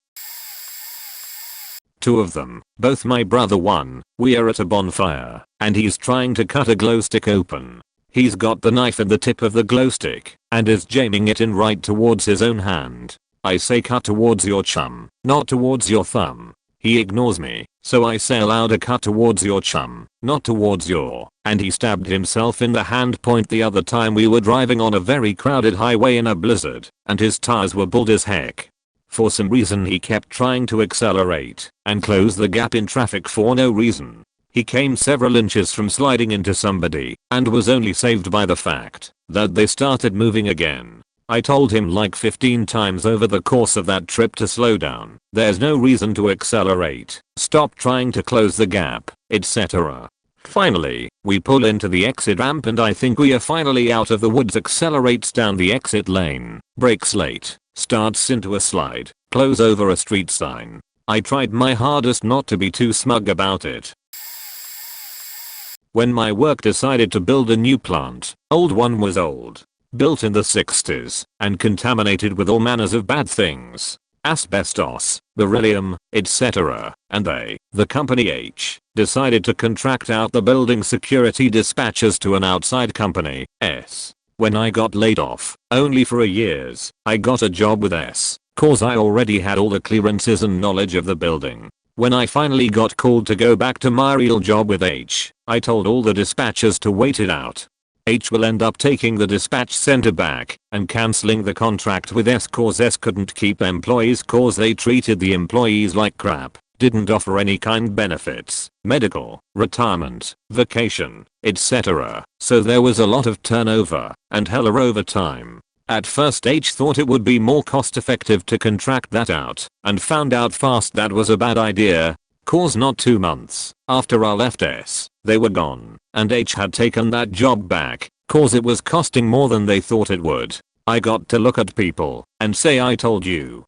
2 of them, both my brother. One, we are at a bonfire, and he's trying to cut a glow stick open. He's got the knife at the tip of the glow stick and is jamming it in right towards his own hand. I say cut towards your chum, not towards your thumb. He ignores me, so I say louder, cut towards your chum, not towards your, and he stabbed himself in the hand. The other time we were driving on a very crowded highway in a blizzard, and his tires were bald as heck. For some reason he kept trying to accelerate and close the gap in traffic for no reason. He came several inches from sliding into somebody and was only saved by the fact that they started moving again. I told him like 15 times over the course of that trip to slow down. There's no reason to accelerate. Stop trying to close the gap, etc. Finally, we pull into the exit ramp and I think we are finally out of the woods. Accelerates down the exit lane, brakes late, starts into a slide, close over a street sign. I tried my hardest not to be too smug about it. When my work decided to build a new plant, old one was old. built in the 60s, and contaminated with all manners of bad things. Asbestos, beryllium, etc. And they, the company H, decided to contract out the building security dispatchers to an outside company, S. When I got laid off, only for a years, I got a job with S, cause I already had all the clearances and knowledge of the building. When I finally got called to go back to my real job with H, I told all the dispatchers to wait it out. H will end up taking the dispatch center back and cancelling the contract with S cause S couldn't keep employees cause they treated the employees like crap, didn't offer any kind benefits, medical, retirement, vacation, etc. So there was a lot of turnover and hella overtime. At first H thought it would be more cost effective to contract that out and found out fast that was a bad idea. Cause not 2 months after I left S, they were gone, and H had taken that job back, cause it was costing more than they thought it would. I got to look at people and say I told you.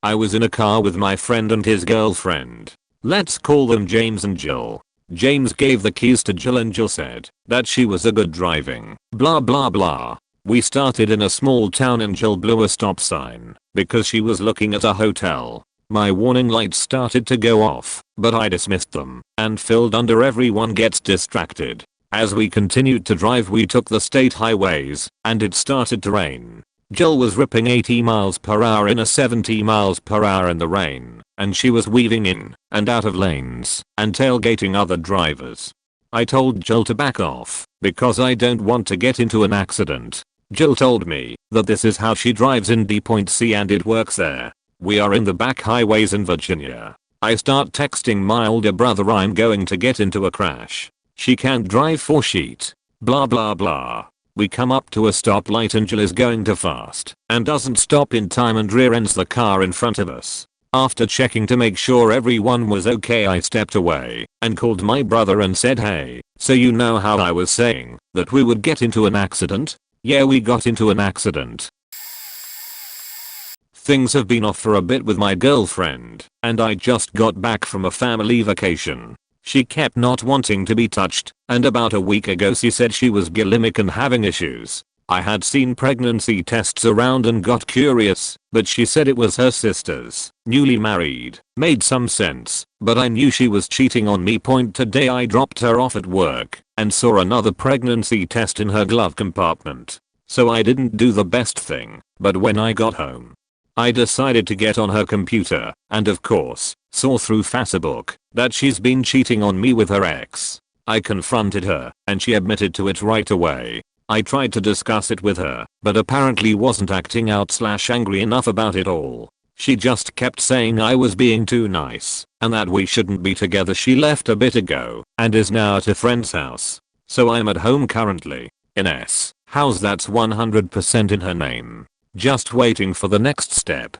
I was in a car with my friend and his girlfriend. Let's call them James and Jill. James gave the keys to Jill and Jill said that she was a good driving, blah blah blah. We started in a small town and Jill blew a stop sign because she was looking at a hotel. My warning lights started to go off, but I dismissed them and filed under everyone gets distracted. As we continued to drive we took the state highways and it started to rain. Jill was ripping 80 miles per hour in a 70 miles per hour in the rain, and she was weaving in and out of lanes and tailgating other drivers. I told Jill to back off because I don't want to get into an accident. Jill told me that this is how she drives in D.C and it works there. We are in the back highways in Virginia. I start texting my older brother I'm going to get into a crash. She can't drive for shit. Blah blah blah. We come up to a stoplight and Jill is going too fast and doesn't stop in time and rear ends the car in front of us. After checking to make sure everyone was okay I stepped away and called my brother and said hey, so you know how I was saying that we would get into an accident? Yeah, we got into an accident. Things have been off for a bit with my girlfriend, and I just got back from a family vacation. She kept not wanting to be touched, and about a week ago she said she was bulimic and having issues. I had seen pregnancy tests around and got curious, but she said it was her sister's, newly married, made some sense, but I knew she was cheating on me. Today I dropped her off at work and saw another pregnancy test in her glove compartment. So I didn't do the best thing, but when I got home, I decided to get on her computer, and of course, saw through Facebook that she's been cheating on me with her ex. I confronted her, and she admitted to it right away. I tried to discuss it with her, but apparently wasn't acting out / angry enough about it all. She just kept saying I was being too nice, and that we shouldn't be together. She left a bit ago, and is now at a friend's house. So I'm at home currently, in S house that's 100% in her name. Just waiting for the next step.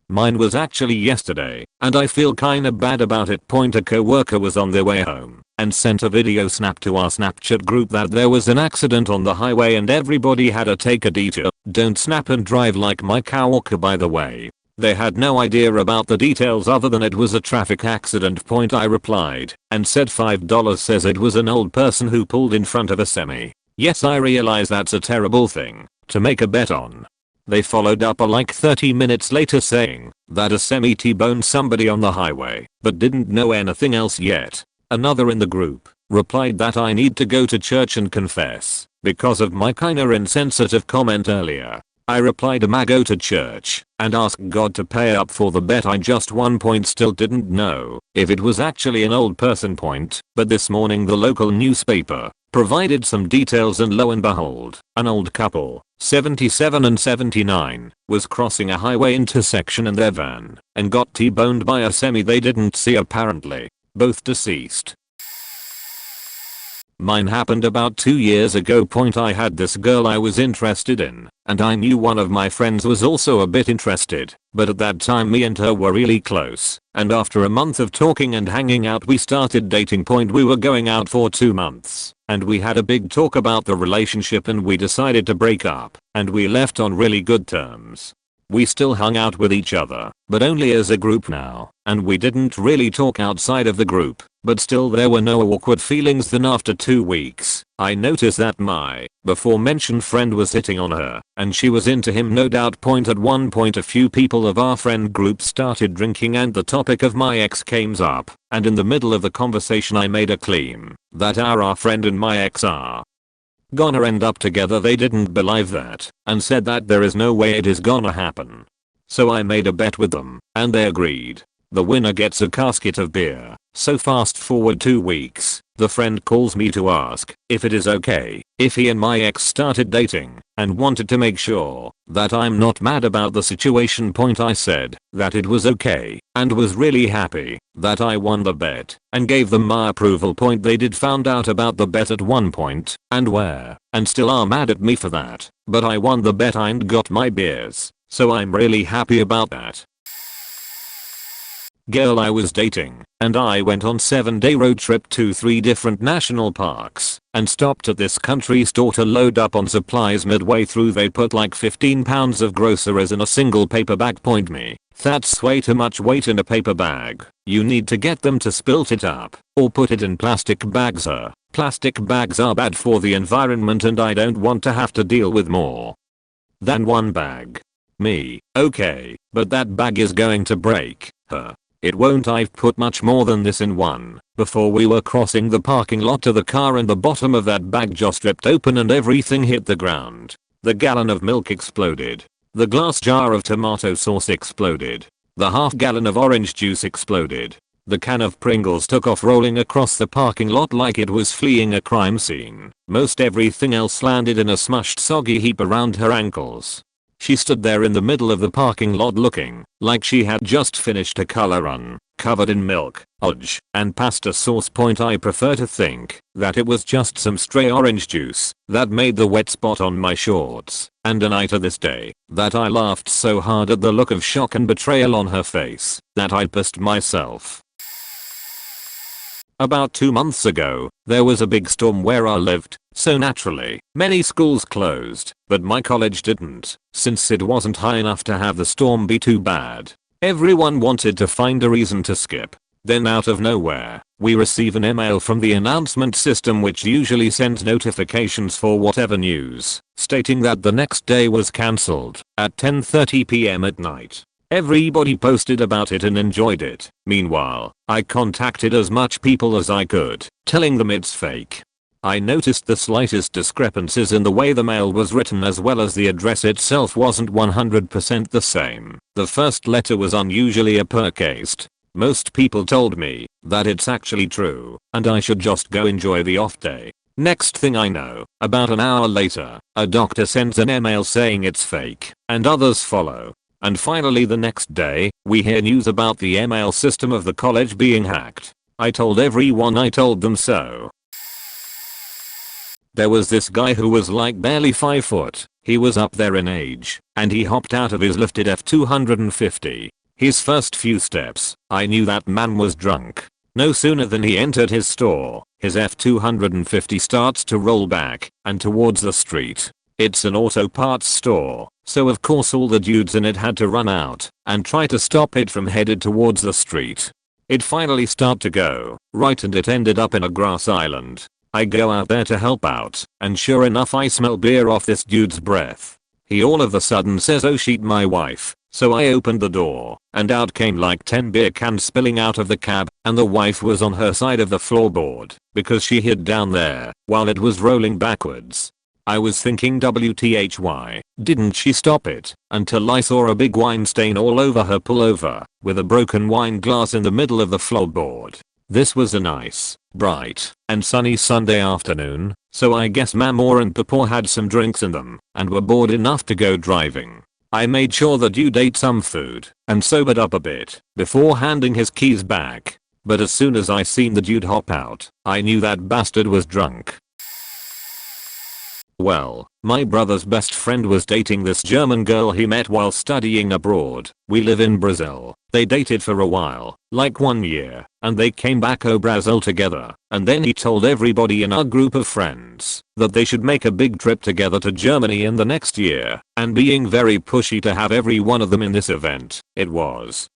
Mine was actually yesterday, and I feel kinda bad about it. A coworker was on their way home and sent a video snap to our Snapchat group that there was an accident on the highway and everybody had to take a detour. Don't snap and drive like my coworker, by the way. They had no idea about the details other than it was a traffic accident. I replied and said $5 says it was an old person who pulled in front of a semi. Yes, I realize that's a terrible thing to make a bet on. They followed up like 30 minutes later saying that a semi T-boned somebody on the highway but didn't know anything else yet. Another in the group replied that I need to go to church and confess because of my kinda insensitive comment earlier. I replied go to church and ask God to pay up for the bet I just won. Still didn't know if it was actually an old person. But this morning the local newspaper provided some details and lo and behold, an old couple, 77 and 79, was crossing a highway intersection in their van and got T-boned by a semi they didn't see apparently. Both deceased. Mine happened about 2 years ago. I had this girl I was interested in, and I knew one of my friends was also a bit interested, but at that time me and her were really close, and after a month of talking and hanging out we started dating. We were going out for 2 months, and we had a big talk about the relationship and we decided to break up, and we left on really good terms. We still hung out with each other, but only as a group now, and we didn't really talk outside of the group, but still there were no awkward feelings. Then after 2 weeks, I noticed that my before mentioned friend was hitting on her, and she was into him no doubt. At one point a few people of our friend group started drinking and the topic of my ex came up, and in the middle of the conversation I made a claim that our friend and my ex are gonna end up together. They didn't believe that and said that there is no way it is gonna happen. So I made a bet with them and they agreed. The winner gets a casket of beer. So fast forward 2 weeks, the friend calls me to ask if it is okay if he and my ex started dating and wanted to make sure that I'm not mad about the situation. I said that it was okay and was really happy that I won the bet and gave them my approval. They did found out about the bet at one point and were and still are mad at me for that, but I won the bet and got my beers, so I'm really happy about that. Girl I was dating and I went on 7-day road trip to 3 different national parks and stopped at this country store to load up on supplies. Midway through they put like 15 pounds of groceries in a single paper bag. Me, that's way too much weight in a paper bag. You need to get them to split it up or put it in plastic bags. Plastic bags are bad for the environment and I don't want to have to deal with more than one bag. Me, okay, but that bag is going to break. It won't. I've put much more than this in one. Before we were crossing the parking lot to the car and the bottom of that bag just ripped open and everything hit the ground. The gallon of milk exploded. The glass jar of tomato sauce exploded. The half gallon of orange juice exploded. The can of Pringles took off rolling across the parking lot like it was fleeing a crime scene. Most everything else landed in a smushed soggy heap around her ankles. She stood there in the middle of the parking lot looking like she had just finished a color run, covered in milk, udge, and pasta sauce. I prefer to think that it was just some stray orange juice that made the wet spot on my shorts, and I to this day that I laughed so hard at the look of shock and betrayal on her face that I pissed myself. About 2 months ago, there was a big storm where I lived, so naturally, many schools closed, but my college didn't, since it wasn't high enough to have the storm be too bad. Everyone wanted to find a reason to skip. Then out of nowhere, we receive an email from the announcement system which usually sends notifications for whatever news, stating that the next day was cancelled at 10:30 p.m. at night. Everybody posted about it and enjoyed it. Meanwhile, I contacted as much people as I could, telling them it's fake. I noticed the slightest discrepancies in the way the mail was written as well as the address itself wasn't 100% the same. The first letter was unusually uppercased. Most people told me that it's actually true and I should just go enjoy the off day. Next thing I know, about an hour later, a doctor sends an email saying it's fake, and others follow. And finally the next day, we hear news about the email system of the college being hacked. I told everyone I told them so. There was this guy who was like barely 5 foot. He was up there in age, and he hopped out of his lifted F250. His first few steps, I knew that man was drunk. No sooner than he entered his store, his F250 starts to roll back and towards the street. It's an auto parts store, so of course all the dudes in it had to run out and try to stop it from headed towards the street. It finally started to go right and it ended up in a grass island. I go out there to help out, and sure enough I smell beer off this dude's breath. He all of a sudden says, "Oh shit, my wife." So I opened the door, and out came like 10 beer cans spilling out of the cab, and the wife was on her side of the floorboard because she hid down there while it was rolling backwards. I was thinking WTHY, didn't she stop it, until I saw a big wine stain all over her pullover, with a broken wine glass in the middle of the floorboard. This was a nice, bright, and sunny Sunday afternoon, so I guess Mama and Papa had some drinks in them, and were bored enough to go driving. I made sure the dude ate some food, and sobered up a bit, before handing his keys back. But as soon as I seen the dude hop out, I knew that bastard was drunk. Well, my brother's best friend was dating this German girl he met while studying abroad. We live in Brazil. They dated for a while, like 1 year, and they came back to Brazil together. And then he told everybody in our group of friends that they should make a big trip together to Germany in the next year, and being very pushy to have every one of them in this event. It was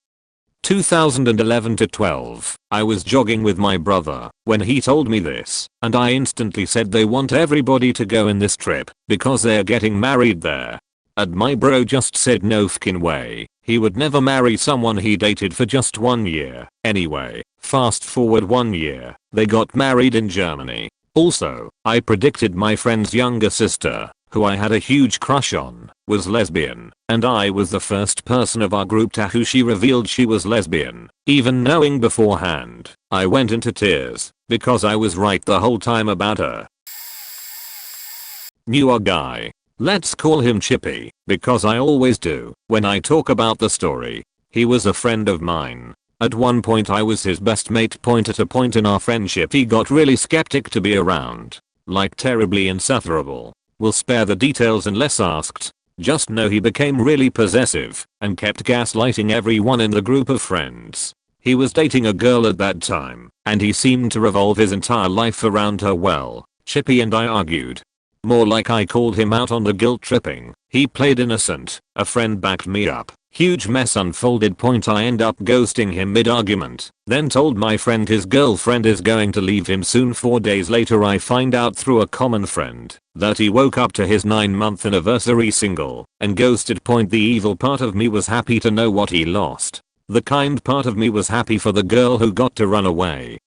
2011 to 12. I was jogging with my brother when he told me this, and I instantly said they want everybody to go in this trip because they're getting married there. And my bro just said no fkin way. He would never marry someone he dated for just 1 year. Anyway, fast forward 1 year, they got married in Germany. Also, I predicted my friend's younger sister, who I had a huge crush on, was lesbian, and I was the first person of our group to who she revealed she was lesbian. Even knowing beforehand, I went into tears, because I was right the whole time about her. Knew a guy. Let's call him Chippy, because I always do when I talk about the story. He was a friend of mine. At one point I was his best mate. At a point in our friendship he got really skeptic to be around. Like terribly insufferable. We'll spare the details unless asked. Just know he became really possessive and kept gaslighting everyone in the group of friends. He was dating a girl at that time, and he seemed to revolve his entire life around her. Well, Chippy and I argued. More like I called him out on the guilt tripping. He played innocent. A friend backed me up. Huge mess unfolded. I end up ghosting him mid-argument. Then told my friend his girlfriend is going to leave him soon. 4 days later I find out through a common friend that he woke up to his 9-month anniversary single and ghosted. The evil part of me was happy to know what he lost. The kind part of me was happy for the girl who got to run away.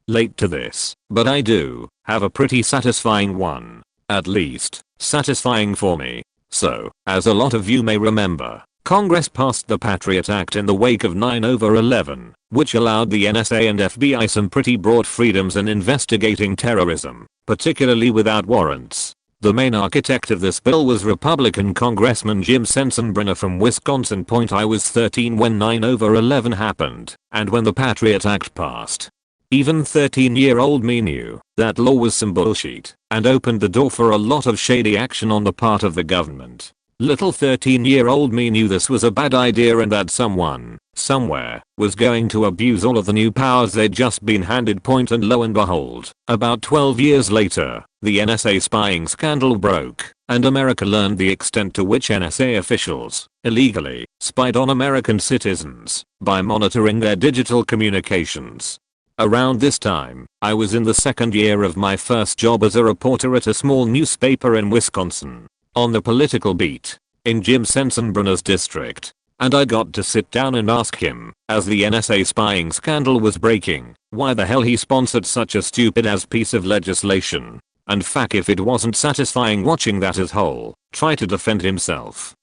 Late to this, but I do have a pretty satisfying one. At least, satisfying for me. So, as a lot of you may remember, Congress passed the Patriot Act in the wake of 9/11, which allowed the NSA and FBI some pretty broad freedoms in investigating terrorism, particularly without warrants. The main architect of this bill was Republican Congressman Jim Sensenbrenner from Wisconsin. I was 13 when 9/11 happened, and when the Patriot Act passed. Even 13-year-old me knew that law was some bullshit and opened the door for a lot of shady action on the part of the government. Little 13-year-old me knew this was a bad idea and that someone, somewhere, was going to abuse all of the new powers they'd just been handed. And lo and behold, about 12 years later, the NSA spying scandal broke, and America learned the extent to which NSA officials illegally spied on American citizens by monitoring their digital communications. Around this time, I was in the second year of my first job as a reporter at a small newspaper in Wisconsin, on the political beat, in Jim Sensenbrenner's district, and I got to sit down and ask him, as the NSA spying scandal was breaking, why the hell he sponsored such a stupid ass piece of legislation. And fuck if it wasn't satisfying watching that asshole try to defend himself.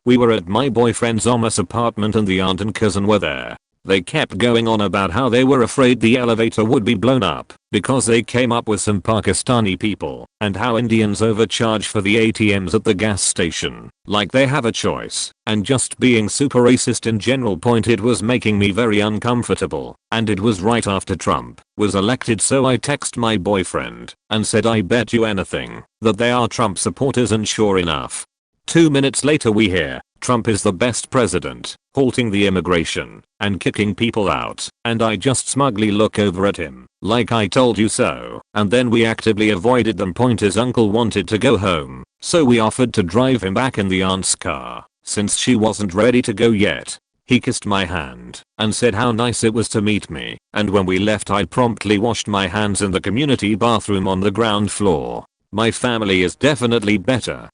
We were at my boyfriend's Amos apartment and the aunt and cousin were there. They kept going on about how they were afraid the elevator would be blown up because they came up with some Pakistani people, and how Indians overcharge for the ATMs at the gas station, like they have a choice, and just being super racist in general. It was making me very uncomfortable, and it was right after Trump was elected, so I text my boyfriend and said I bet you anything that they are Trump supporters, and sure enough, 2 minutes later we hear, Trump is the best president, halting the immigration and kicking people out, and I just smugly look over at him, like I told you so, and then we actively avoided them. His uncle wanted to go home, so we offered to drive him back in the aunt's car, since she wasn't ready to go yet. He kissed my hand and said how nice it was to meet me, and when we left I promptly washed my hands in the community bathroom on the ground floor. My family is definitely better.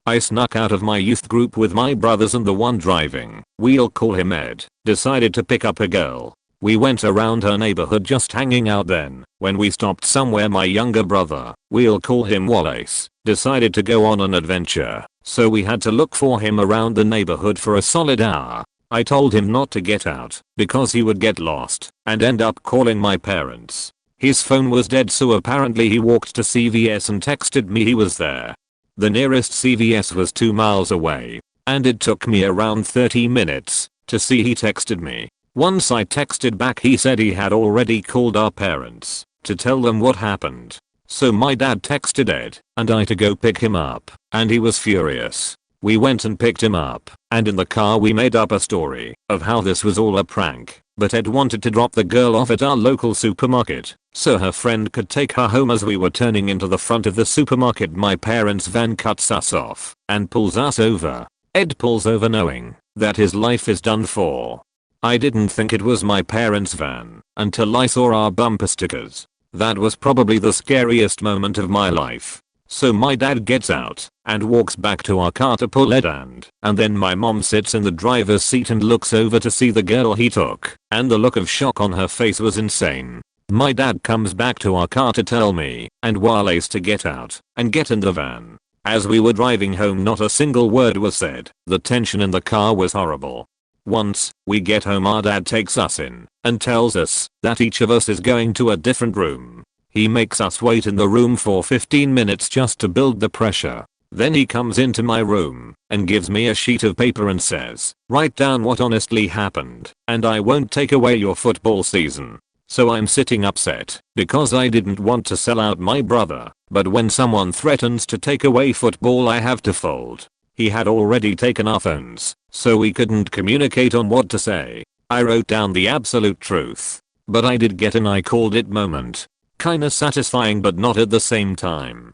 I snuck out of my youth group with my brothers and the one driving, we'll call him Ed, decided to pick up a girl. We went around her neighborhood just hanging out. Then, when we stopped somewhere, my younger brother, we'll call him Wallace, decided to go on an adventure, so we had to look for him around the neighborhood for a solid hour. I told him not to get out because he would get lost and end up calling my parents. His phone was dead, so apparently he walked to CVS and texted me he was there. The nearest CVS was 2 miles away, and it took me around 30 minutes to see he texted me. Once I texted back he said he had already called our parents, to tell them what happened. So my dad texted Ed and I to go pick him up, and he was furious. We went and picked him up, and in the car we made up a story of how this was all a prank, but Ed wanted to drop the girl off at our local supermarket so her friend could take her home. As we were turning into the front of the supermarket, my parents' van cuts us off and pulls us over. Ed pulls over knowing that his life is done for. I didn't think it was my parents' van until I saw our bumper stickers. That was probably the scariest moment of my life. So my dad gets out and walks back to our car to pull Ed, and then my mom sits in the driver's seat and looks over to see the girl he took, and the look of shock on her face was insane. My dad comes back to our car to tell me and Wallace to get out and get in the van. As we were driving home, not a single word was said. The tension in the car was horrible. Once we get home, our dad takes us in and tells us that each of us is going to a different room. He makes us wait in the room for 15 minutes just to build the pressure. Then he comes into my room and gives me a sheet of paper and says, "Write down what honestly happened, and I won't take away your football season." So I'm sitting upset because I didn't want to sell out my brother, but when someone threatens to take away football, I have to fold. He had already taken our phones, so we couldn't communicate on what to say. I wrote down the absolute truth, but I did get an "I called it" moment. Kinda satisfying, but not at the same time.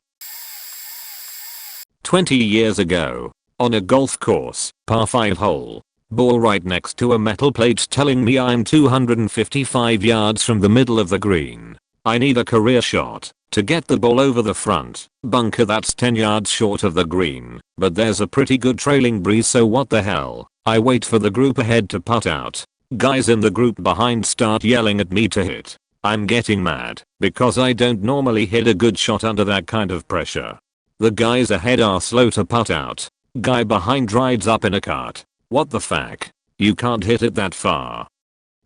20 years ago, on a golf course, par 5 hole, ball right next to a metal plate telling me I'm 255 yards from the middle of the green. I need a career shot to get the ball over the front bunker that's 10 yards short of the green, but there's a pretty good trailing breeze, so what the hell. I wait for the group ahead to putt out. Guys in the group behind start yelling at me to hit. I'm getting mad because I don't normally hit a good shot under that kind of pressure. The guys ahead are slow to putt out. Guy behind rides up in a cart. What the fuck? You can't hit it that far.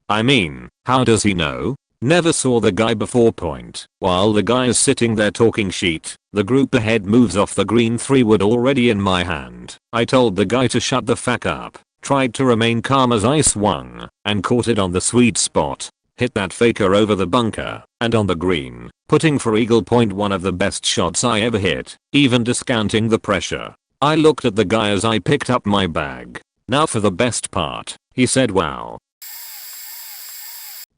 I mean, how does he know? Never saw the guy before. Point. While the guy is sitting there talking shit, the group ahead moves off the green, 3-wood already in my hand. I told the guy to shut the fuck up, tried to remain calm as I swung, and caught it on the sweet spot. Hit that faker over the bunker and on the green, putting for eagle point, one of the best shots I ever hit, even discounting the pressure. I looked at the guy as I picked up my bag. "Now for the best part," he said. Wow.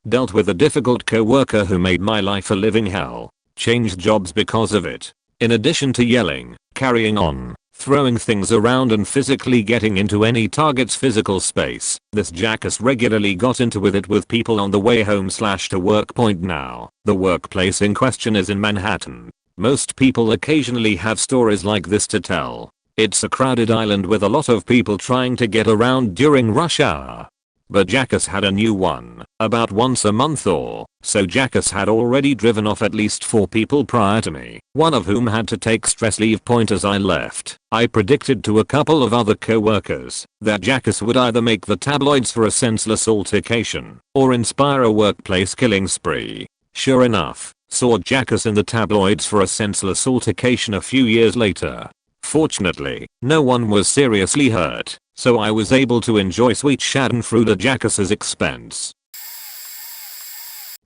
Dealt with a difficult coworker who made my life a living hell. Changed jobs because of it. In addition to yelling, carrying on, throwing things around and physically getting into any target's physical space, this jackass regularly got into it with people on the way home / to work. Point. Now, the workplace in question is in Manhattan. Most people occasionally have stories like this to tell. It's a crowded island with a lot of people trying to get around during rush hour. But Jackass had a new one about once a month or so. Jackass had already driven off at least 4 people prior to me, one of whom had to take stress leave. Point. As I left, I predicted to a couple of other co-workers that Jackass would either make the tabloids for a senseless altercation or inspire a workplace killing spree. Sure enough, saw Jackass in the tabloids for a senseless altercation a few years later. Fortunately, no one was seriously hurt, so I was able to enjoy sweet schadenfreude at Jackass's expense.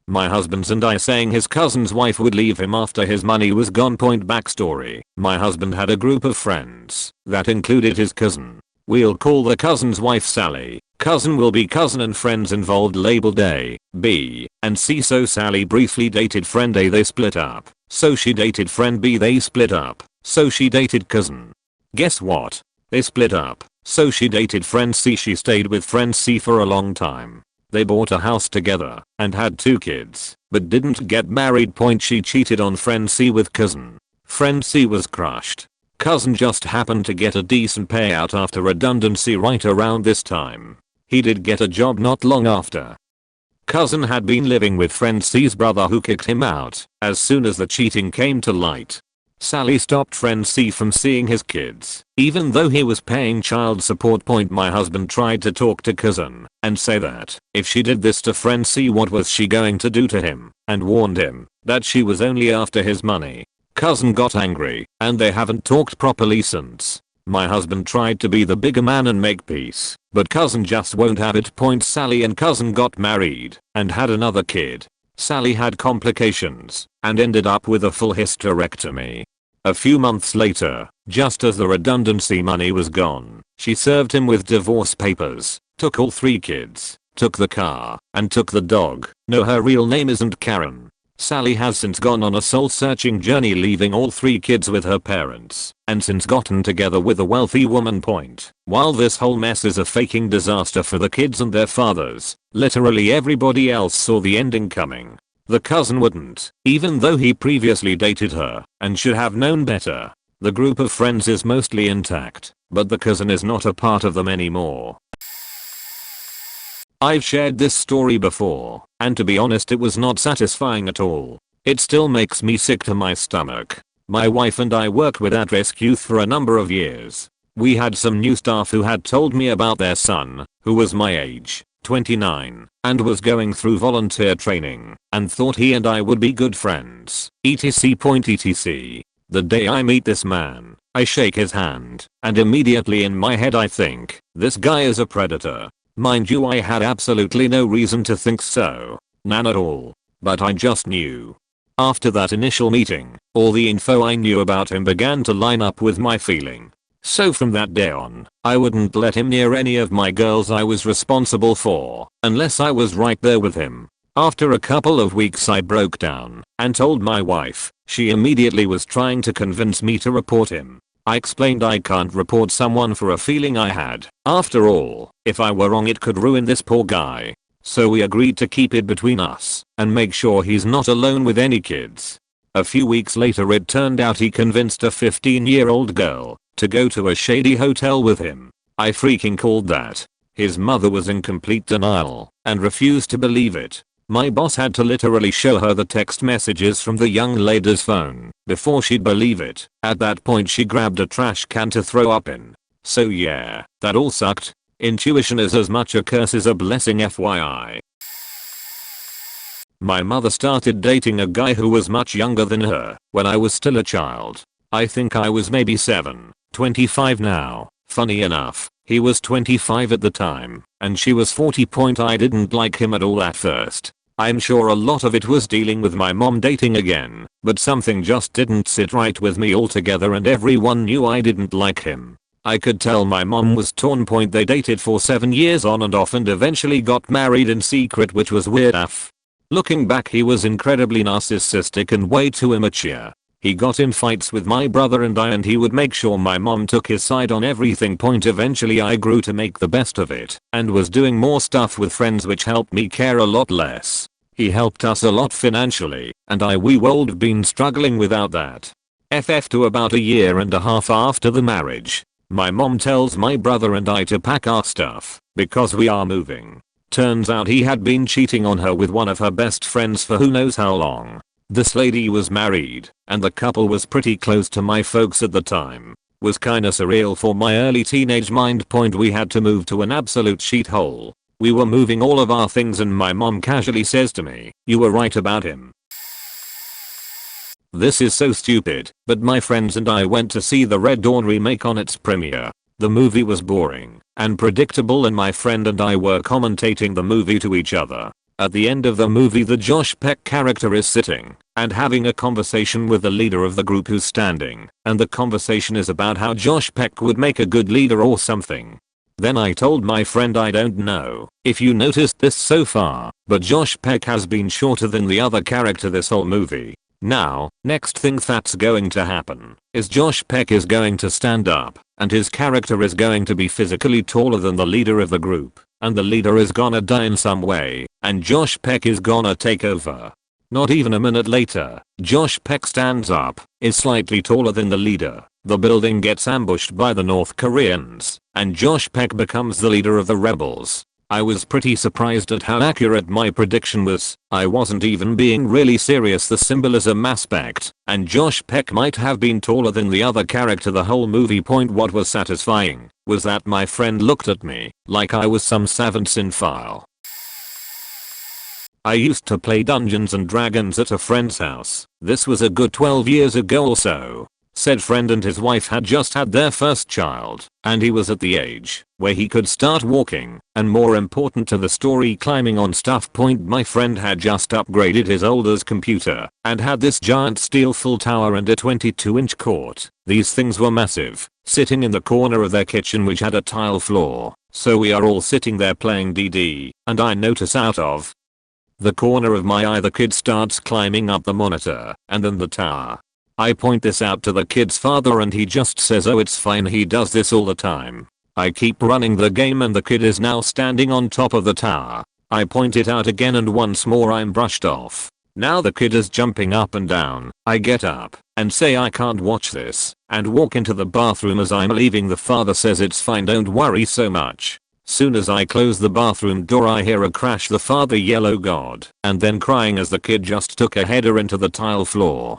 My husband's and I saying his cousin's wife would leave him after his money was gone. Point. Backstory. My husband had a group of friends that included his cousin. We'll call the cousin's wife Sally. Cousin will be cousin and friends involved labeled A, B, and C. So Sally briefly dated friend A, they split up. So she dated friend B, they split up. So she dated cousin. Guess what? They split up. So she dated friend C. She stayed with friend C for a long time. They bought a house together and had 2 kids, but didn't get married. Point. She cheated on friend C with cousin. Friend C was crushed. Cousin just happened to get a decent payout after redundancy right around this time. He did get a job not long after. Cousin had been living with friend C's brother, who kicked him out as soon as the cheating came to light. Sally stopped friend C from seeing his kids, even though he was paying child support. Point. My husband tried to talk to cousin and say that if she did this to friend C, what was she going to do to him, and warned him that she was only after his money. Cousin got angry, and they haven't talked properly since. My husband tried to be the bigger man and make peace, but cousin just won't have it. Point. Sally and cousin got married and had another kid. Sally had complications and ended up with a full hysterectomy. A few months later, just as the redundancy money was gone, she served him with divorce papers, took all 3 kids, took the car, and took the dog. No, her real name isn't Karen. Sally has since gone on a soul-searching journey, leaving all 3 kids with her parents, and since gotten together with a wealthy woman. While this whole mess is a faking disaster for the kids and their fathers, literally everybody else saw the ending coming. The cousin wouldn't, even though he previously dated her, and should have known better. The group of friends is mostly intact, but the cousin is not a part of them anymore. I've shared this story before, and to be honest it was not satisfying at all. It still makes me sick to my stomach. My wife and I worked with at-risk youth for a number of years. We had some new staff who had told me about their son, who was my age, 29, and was going through volunteer training, and thought he and I would be good friends, etc. The day I meet this man, I shake his hand, and immediately in my head I think, this guy is a predator. Mind you, I had absolutely no reason to think so. None at all. But I just knew. After that initial meeting, all the info I knew about him began to line up with my feeling. So from that day on, I wouldn't let him near any of my girls I was responsible for, unless I was right there with him. After a couple of weeks I broke down and told my wife. She immediately was trying to convince me to report him. I explained I can't report someone for a feeling I had. After all, if I were wrong it could ruin this poor guy. So we agreed to keep it between us and make sure he's not alone with any kids. A few weeks later it turned out he convinced a 15-year-old girl to go to a shady hotel with him. I freaking called that. His mother was in complete denial and refused to believe it. My boss had to literally show her the text messages from the young lady's phone before she'd believe it. At that point she grabbed a trash can to throw up in. So yeah, that all sucked. Intuition is as much a curse as a blessing, FYI. My mother started dating a guy who was much younger than her when I was still a child. I think I was maybe 7, 25 now. Funny enough, he was 25 at the time, and she was 40. I didn't like him at all at first. I'm sure a lot of it was dealing with my mom dating again, but something just didn't sit right with me altogether and everyone knew I didn't like him. I could tell my mom was torn. They dated for 7 years on and off and eventually got married in secret, which was weird AF. Looking back, he was incredibly narcissistic and way too immature. He got in fights with my brother and I, and he would make sure my mom took his side on everything. Eventually I grew to make the best of it and was doing more stuff with friends, which helped me care a lot less. He helped us a lot financially, and we would have been struggling without that. To about 1.5 years after the marriage, my mom tells my brother and I to pack our stuff because we are moving. Turns out he had been cheating on her with one of her best friends for who knows how long. This lady was married, and the couple was pretty close to my folks at the time. Was kinda surreal for my early teenage mind. We had to move to an absolute shithole. We were moving all of our things and my mom casually says to me, "You were right about him." This is so stupid, but my friends and I went to see the Red Dawn remake on its premiere. The movie was boring and predictable, and my friend and I were commentating the movie to each other. At the end of the movie, the Josh Peck character is sitting and having a conversation with the leader of the group who's standing, and the conversation is about how Josh Peck would make a good leader or something. Then I told my friend, I don't know if you noticed this so far, but Josh Peck has been shorter than the other character this whole movie. Now, next thing that's going to happen is Josh Peck is going to stand up and his character is going to be physically taller than the leader of the group, and the leader is gonna die in some way, and Josh Peck is gonna take over. Not even a minute later, Josh Peck stands up, is slightly taller than the leader. The building gets ambushed by the North Koreans, and Josh Peck becomes the leader of the rebels. I was pretty surprised at how accurate my prediction was. I wasn't even being really serious. The symbolism aspect, and Josh Peck might have been taller than the other character the whole movie. What was satisfying was that my friend looked at me like I was some savant cinephile. I used to play Dungeons and Dragons at a friend's house. This was a good 12 years ago or so. Said friend and his wife had just had their first child, and he was at the age where he could start walking, and more important to the story, climbing on stuff. My friend had just upgraded his older's computer and had this giant steel full tower and a 22-inch court. These things were massive, sitting in the corner of their kitchen which had a tile floor. So we are all sitting there playing DD, and I notice out of the corner of my eye the kid starts climbing up the monitor and then the tower. I point this out to the kid's father and he just says, oh, it's fine, he does this all the time. I keep running the game and the kid is now standing on top of the tower. I point it out again and once more I'm brushed off. Now the kid is jumping up and down. I get up and say I can't watch this and walk into the bathroom. As I'm leaving the father says, it's fine, don't worry so much. Soon as I close the bathroom door I hear a crash, the father yell oh god, and then crying as the kid just took a header into the tile floor.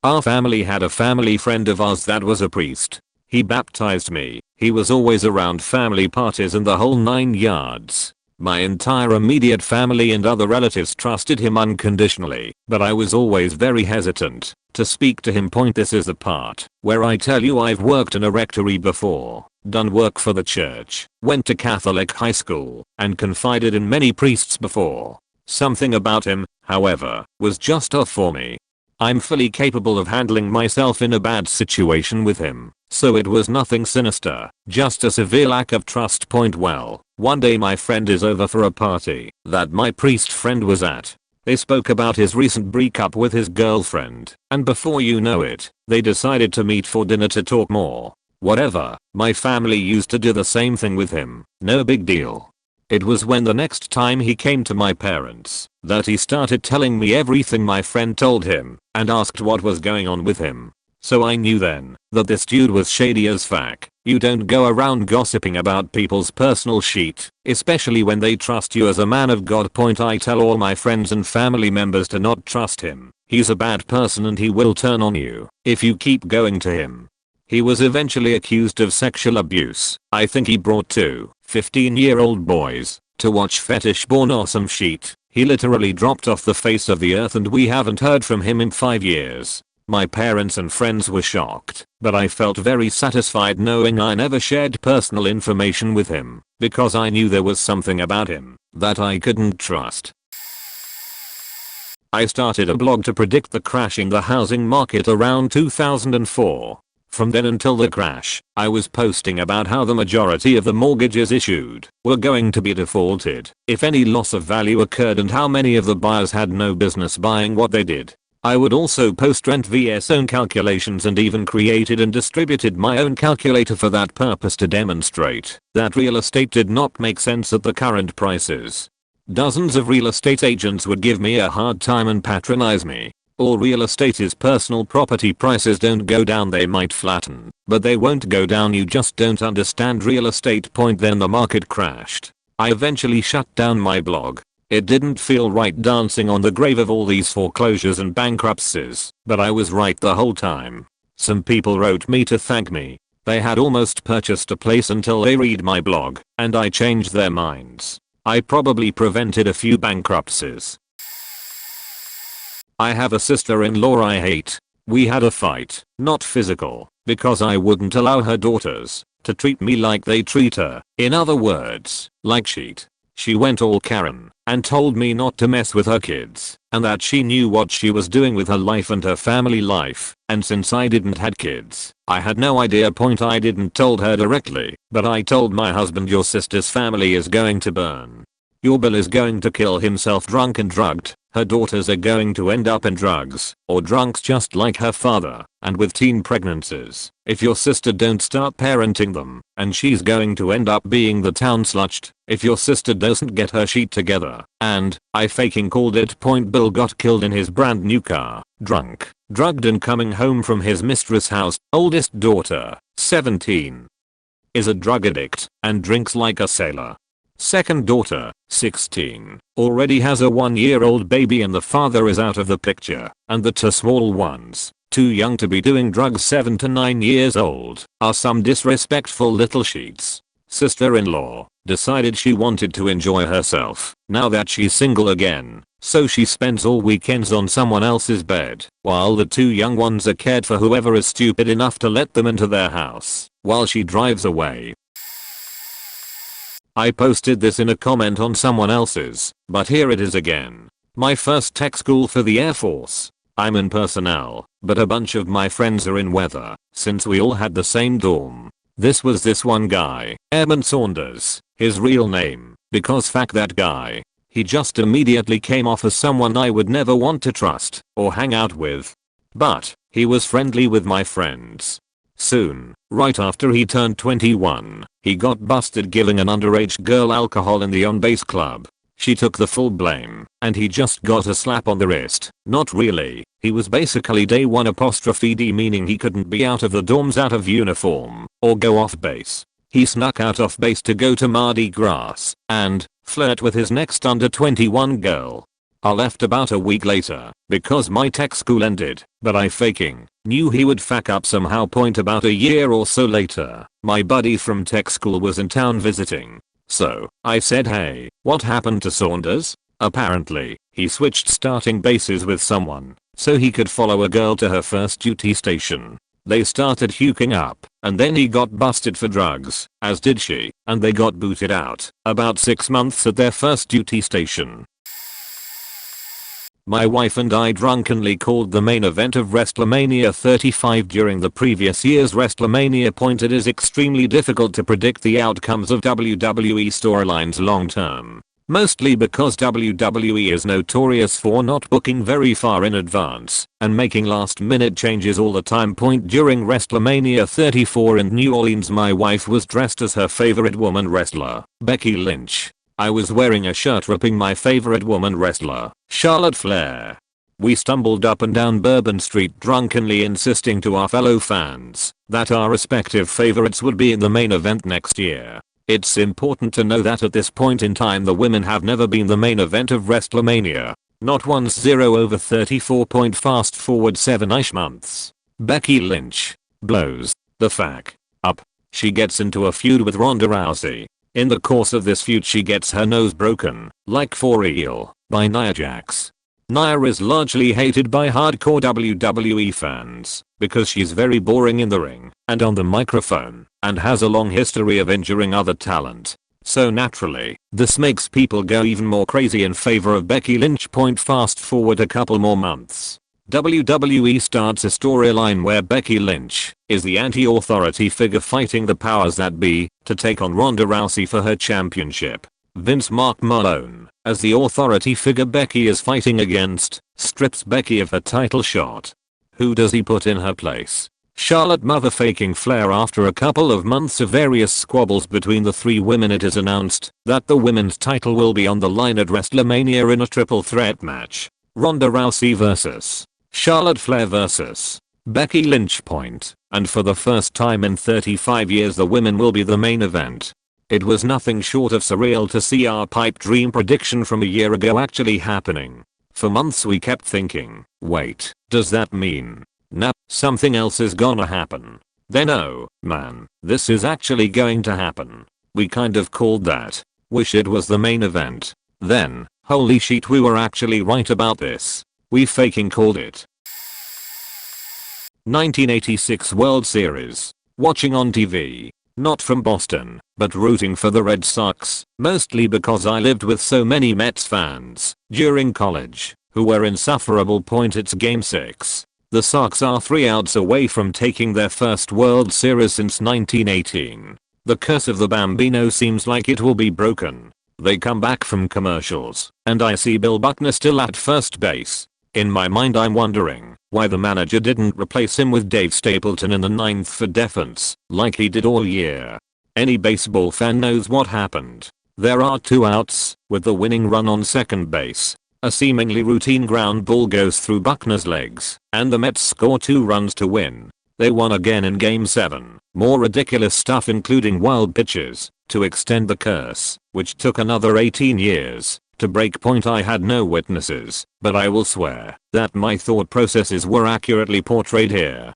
Our family had a family friend of ours that was a priest. He baptized me. He was always around family parties and the whole 9 yards. My entire immediate family and other relatives trusted him unconditionally, but I was always very hesitant to speak to him. This is the part where I tell you I've worked in a rectory before, done work for the church, went to Catholic high school, and confided in many priests before. Something about him, however, was just off for me. I'm fully capable of handling myself in a bad situation with him, so it was nothing sinister, just a severe lack of trust. Well, one day my friend is over for a party that my priest friend was at. They spoke about his recent breakup with his girlfriend, and before you know it, they decided to meet for dinner to talk more. Whatever, my family used to do the same thing with him, no big deal. It was when the next time he came to my parents that he started telling me everything my friend told him and asked what was going on with him. So I knew then that this dude was shady as fuck. You don't go around gossiping about people's personal shit, especially when they trust you as a man of God. I tell all my friends and family members to not trust him. He's a bad person and he will turn on you if you keep going to him. He was eventually accused of sexual abuse. I think he brought 2 15-year-old boys to watch fetish porn or some shit. He literally dropped off the face of the earth and we haven't heard from him in 5 years. My parents and friends were shocked, but I felt very satisfied knowing I never shared personal information with him because I knew there was something about him that I couldn't trust. I started a blog to predict the crash in the housing market around 2004. From then until the crash, I was posting about how the majority of the mortgages issued were going to be defaulted if any loss of value occurred and how many of the buyers had no business buying what they did. I would also post rent vs own calculations and even created and distributed my own calculator for that purpose to demonstrate that real estate did not make sense at the current prices. Dozens of real estate agents would give me a hard time and patronize me. All real estate is personal property. Prices don't go down, they might flatten, but they won't go down. You just don't understand real estate. Then the market crashed. I eventually shut down my blog. It didn't feel right dancing on the grave of all these foreclosures and bankruptcies, but I was right the whole time. Some people wrote me to thank me. They had almost purchased a place until they read my blog, and I changed their minds. I probably prevented a few bankruptcies. I have a sister-in-law I hate. We had a fight, not physical, because I wouldn't allow her daughters to treat me like they treat her. In other words, like shit. She went all Karen and told me not to mess with her kids and that she knew what she was doing with her life and her family life, and since I didn't had kids, I had no idea. I didn't told her directly, but I told my husband, your sister's family is going to burn. Your Bill is going to kill himself drunk and drugged. Her daughters are going to end up in drugs or drunks just like her father and with teen pregnancies if your sister don't start parenting them, and she's going to end up being the town slut if your sister doesn't get her shit together. And I faking called it. Bill got killed in his brand new car, drunk, drugged and coming home from his mistress' house. Oldest daughter, 17, is a drug addict and drinks like a sailor. Second daughter, 16, already has a 1-year-old baby and the father is out of the picture, and the 2 small ones, too young to be doing drugs, 7 to 9 years old, are some disrespectful little sheets. sister-in-law, decided she wanted to enjoy herself now that she's single again. So she spends all weekends on someone else's bed, while the two young ones are cared for whoever is stupid enough to let them into their house, while she drives away. I posted this in a comment on someone else's, but here it is again. My first tech school for the Air Force. I'm in personnel, but a bunch of my friends are in weather, since we all had the same dorm. This was this one guy, Airman Saunders, his real name, because fuck that guy. He just immediately came off as someone I would never want to trust or hang out with. But he was friendly with my friends. Soon, right after he turned 21, he got busted giving an underage girl alcohol in the on-base club. She took the full blame, and he just got a slap on the wrist. Not really, he was basically day one ''D, meaning he couldn't be out of the dorms out of uniform, or go off base. He snuck out off base to go to Mardi Gras, and flirt with his next under 21 girl. I left about a week later, because my tech school ended, but I knew he would fuck up somehow. About a year or so later, my buddy from tech school was in town visiting. So, I said, hey, what happened to Saunders? Apparently, he switched starting bases with someone, so he could follow a girl to her first duty station. They started hooking up, and then he got busted for drugs, as did she, and they got booted out, about 6 months at their first duty station. My wife and I drunkenly called the main event of WrestleMania 35 during the previous year's WrestleMania. It is extremely difficult to predict the outcomes of WWE storylines long term. Mostly because WWE is notorious for not booking very far in advance and making last minute changes all the time. During WrestleMania 34 in New Orleans, my wife was dressed as her favorite woman wrestler, Becky Lynch. I was wearing a shirt ripping my favorite woman wrestler, Charlotte Flair. We stumbled up and down Bourbon Street drunkenly insisting to our fellow fans that our respective favorites would be in the main event next year. It's important to know that at this point in time the women have never been the main event of WrestleMania. Not once. 0 over 34. Fast forward 7-ish months. Becky Lynch blows the fuck up. She gets into a feud with Ronda Rousey. In the course of this feud she gets her nose broken, like for real, by Nia Jax. Nia is largely hated by hardcore WWE fans because she's very boring in the ring and on the microphone and has a long history of injuring other talent. So naturally, this makes people go even more crazy in favor of Becky Lynch. Fast forward a couple more months. WWE starts a storyline where Becky Lynch is the anti-authority figure fighting the powers that be to take on Ronda Rousey for her championship. Vince McMahon, as the authority figure Becky is fighting against, strips Becky of her title shot. Who does he put in her place? Charlotte motherfucking Flair. After a couple of months of various squabbles between the three women, it is announced that the women's title will be on the line at WrestleMania in a triple threat match. Ronda Rousey vs. Charlotte Flair vs. Becky Lynch. And for the first time in 35 years the women will be the main event. It was nothing short of surreal to see our pipe dream prediction from a year ago actually happening. For months we kept thinking, wait, does that mean nah, something else is gonna happen? Then oh man, this is actually going to happen. We kind of called that. Wish it was the main event. Then, holy shit, we were actually right about this. We faking called it. 1986 World Series. Watching on TV. Not from Boston, but rooting for the Red Sox, mostly because I lived with so many Mets fans during college who were insufferable. It's Game 6. The Sox are 3 outs away from taking their first World Series since 1918. The curse of the Bambino seems like it will be broken. They come back from commercials, and I see Bill Buckner still at first base. In my mind I'm wondering why the manager didn't replace him with Dave Stapleton in the 9th for defense, like he did all year. Any baseball fan knows what happened. There are 2 outs, with the winning run on second base. A seemingly routine ground ball goes through Buckner's legs, and the Mets score 2 runs to win. They won again in Game 7. More ridiculous stuff including wild pitches to extend the curse, which took another 18 years to break. I had no witnesses, but I will swear that my thought processes were accurately portrayed here.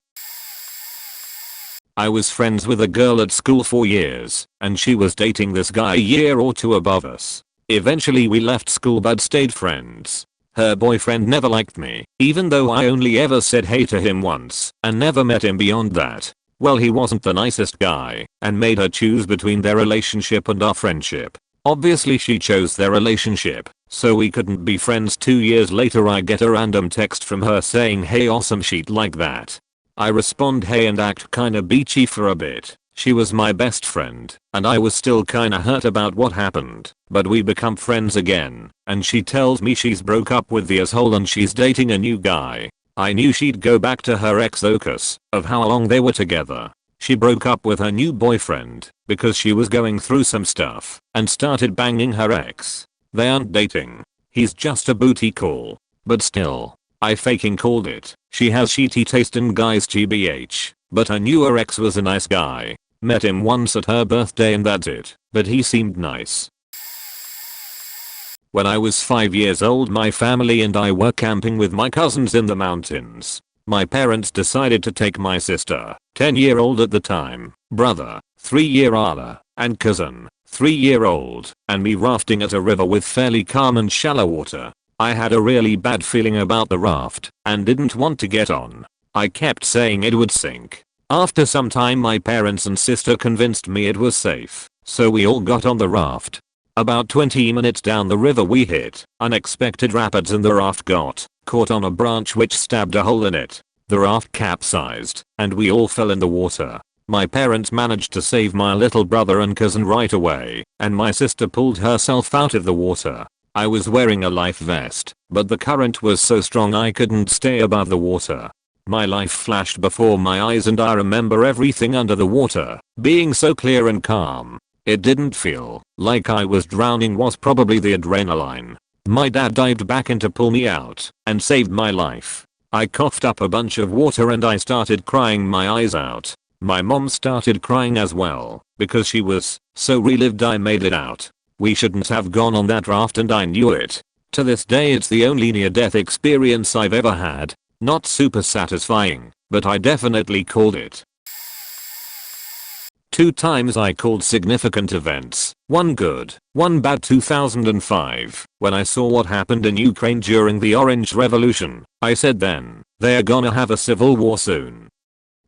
I was friends with a girl at school for years, and she was dating this guy a year or two above us. Eventually we left school but stayed friends. Her boyfriend never liked me, even though I only ever said hey to him once, and never met him beyond that. Well, he wasn't the nicest guy, and made her choose between their relationship and our friendship. Obviously she chose their relationship, so we couldn't be friends. 2 years later I get a random text from her saying hey awesome shit like that. I respond hey and act kinda beachy for a bit. She was my best friend, and I was still kinda hurt about what happened, but we become friends again, and she tells me she's broke up with the asshole and she's dating a new guy. I knew she'd go back to her ex because of how long they were together. She broke up with her new boyfriend because she was going through some stuff and started banging her ex. They aren't dating. He's just a booty call. But still, I faking called it. She has shitty taste in guys GBH, but her newer ex was a nice guy. Met him once at her birthday and that's it, but he seemed nice. When I was 5 years old my family and I were camping with my cousins in the mountains. My parents decided to take my sister, 10-year-old at the time, brother, 3-year-old, and cousin, 3-year-old, and me rafting at a river with fairly calm and shallow water. I had a really bad feeling about the raft and didn't want to get on. I kept saying it would sink. After some time my parents and sister convinced me it was safe, so we all got on the raft. About 20 minutes down the river we hit unexpected rapids and the raft got caught on a branch which stabbed a hole in it. The raft capsized and we all fell in the water. My parents managed to save my little brother and cousin right away, and my sister pulled herself out of the water. I was wearing a life vest, but the current was so strong I couldn't stay above the water. My life flashed before my eyes and I remember everything under the water being so clear and calm. It didn't feel like I was drowning, was probably the adrenaline. My dad dived back in to pull me out and saved my life. I coughed up a bunch of water and I started crying my eyes out. My mom started crying as well because she was so relieved I made it out. We shouldn't have gone on that raft and I knew it. To this day it's the only near-death experience I've ever had. Not super satisfying, but I definitely called it. 2 times I called significant events, one good, one bad. 2005, when I saw what happened in Ukraine during the Orange Revolution, I said then, they're gonna have a civil war soon.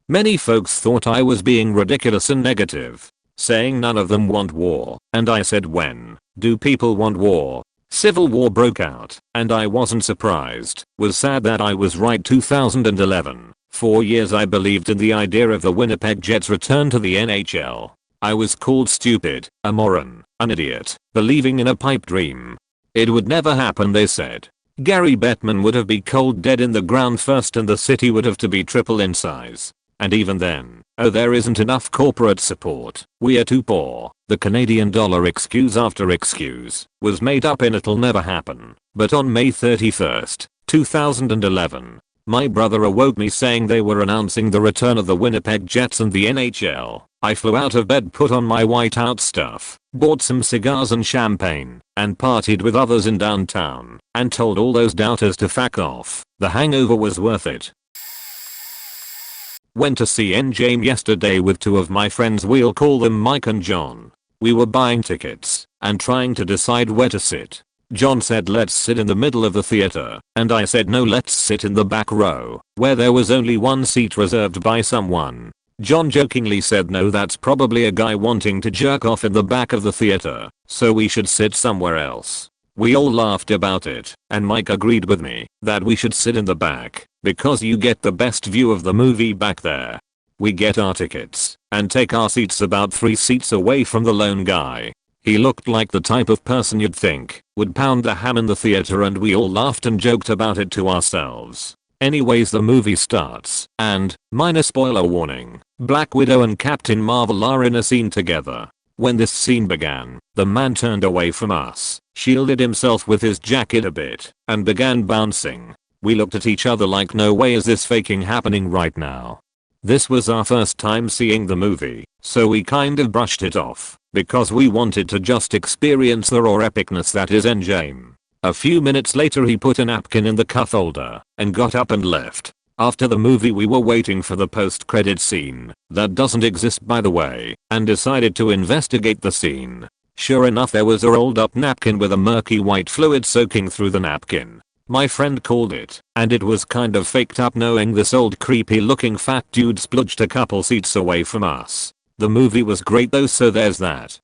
Many folks thought I was being ridiculous and negative, saying none of them want war, and I said when do people want war? Civil war broke out, and I wasn't surprised. Was sad that I was right. 2011. 4 years I believed in the idea of the Winnipeg Jets return to the NHL. I was called stupid, a moron, an idiot, believing in a pipe dream. It would never happen, they said. Gary Bettman would have been cold dead in the ground first and the city would have to be triple in size. And even then, oh there isn't enough corporate support, we are too poor. The Canadian dollar excuse after excuse was made up and it'll never happen. But on May 31st, 2011, my brother awoke me saying they were announcing the return of the Winnipeg Jets and the NHL. I flew out of bed, put on my whiteout stuff, bought some cigars and champagne, and partied with others in downtown, and told all those doubters to fuck off. The hangover was worth it. Went to see Endgame yesterday with 2 of my friends, we'll call them Mike and John. We were buying tickets and trying to decide where to sit. John said let's sit in the middle of the theater, and I said no, let's sit in the back row, where there was only one seat reserved by someone. John jokingly said no, that's probably a guy wanting to jerk off in the back of the theater, so we should sit somewhere else. We all laughed about it, and Mike agreed with me that we should sit in the back, because you get the best view of the movie back there. We get our tickets, and take our seats about 3 seats away from the lone guy. He looked like the type of person you'd think would pound the ham in the theater, and we all laughed and joked about it to ourselves. Anyways, the movie starts, and, minor spoiler warning, Black Widow and Captain Marvel are in a scene together. When this scene began, the man turned away from us, shielded himself with his jacket a bit, and began bouncing. We looked at each other like no way is this faking happening right now. This was our first time seeing the movie, so we kind of brushed it off, because we wanted to just experience the raw epicness that is Endgame. A few minutes later he put a napkin in the cup holder, and got up and left. After the movie we were waiting for the post-credit scene, that doesn't exist by the way, and decided to investigate the scene. Sure enough there was a rolled up napkin with a murky white fluid soaking through the napkin. My friend called it, and it was kind of faked up knowing this old creepy looking fat dude splodged a couple seats away from us. The movie was great though, so there's that.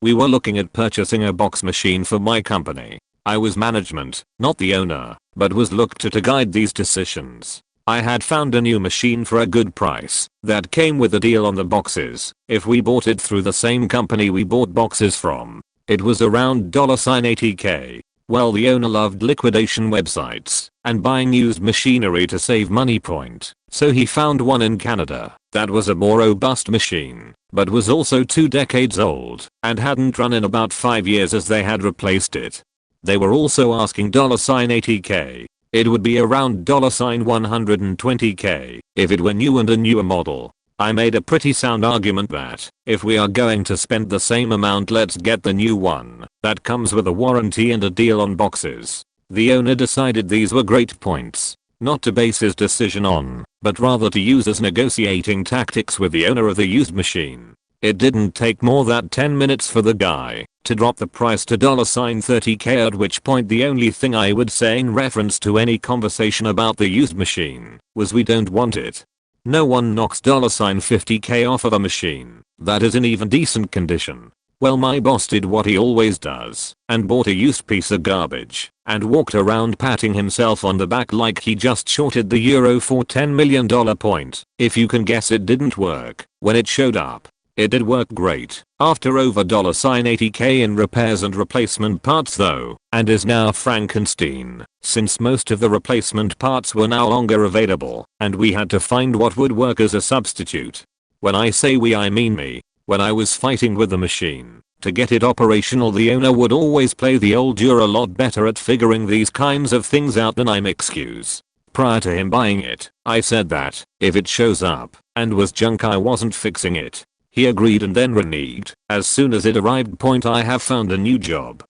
We were looking at purchasing a box machine for my company. I was management, not the owner, but was looked to guide these decisions. I had found a new machine for a good price that came with a deal on the boxes if we bought it through the same company we bought boxes from. It was around $80k. Well, the owner loved liquidation websites and buying used machinery to save money point, so he found one in Canada that was a more robust machine, but was also 2 decades old and hadn't run in about 5 years as they had replaced it. They were also asking $80k. It would be around $120k if it were new and a newer model. I made a pretty sound argument that if we are going to spend the same amount, let's get the new one that comes with a warranty and a deal on boxes. The owner decided these were great points, not to base his decision on, but rather to use as negotiating tactics with the owner of the used machine. It didn't take more than 10 minutes for the guy to drop the price to $30k, at which point the only thing I would say in reference to any conversation about the used machine was we don't want it. No one knocks $50k off of a machine that is in even decent condition. Well, my boss did what he always does and bought a used piece of garbage and walked around patting himself on the back like he just shorted the euro for $10 million point. If you can guess, it didn't work when it showed up. It did work great after over $80k in repairs and replacement parts though, and is now Frankenstein since most of the replacement parts were no longer available and we had to find what would work as a substitute. When I say we, I mean me. When I was fighting with the machine to get it operational, the owner would always play the old you're a lot better at figuring these kinds of things out than I'm excuse. Prior to him buying it, I said that if it shows up and was junk I wasn't fixing it. He agreed and then reneged as soon as it arrived. Point, I have found a new job.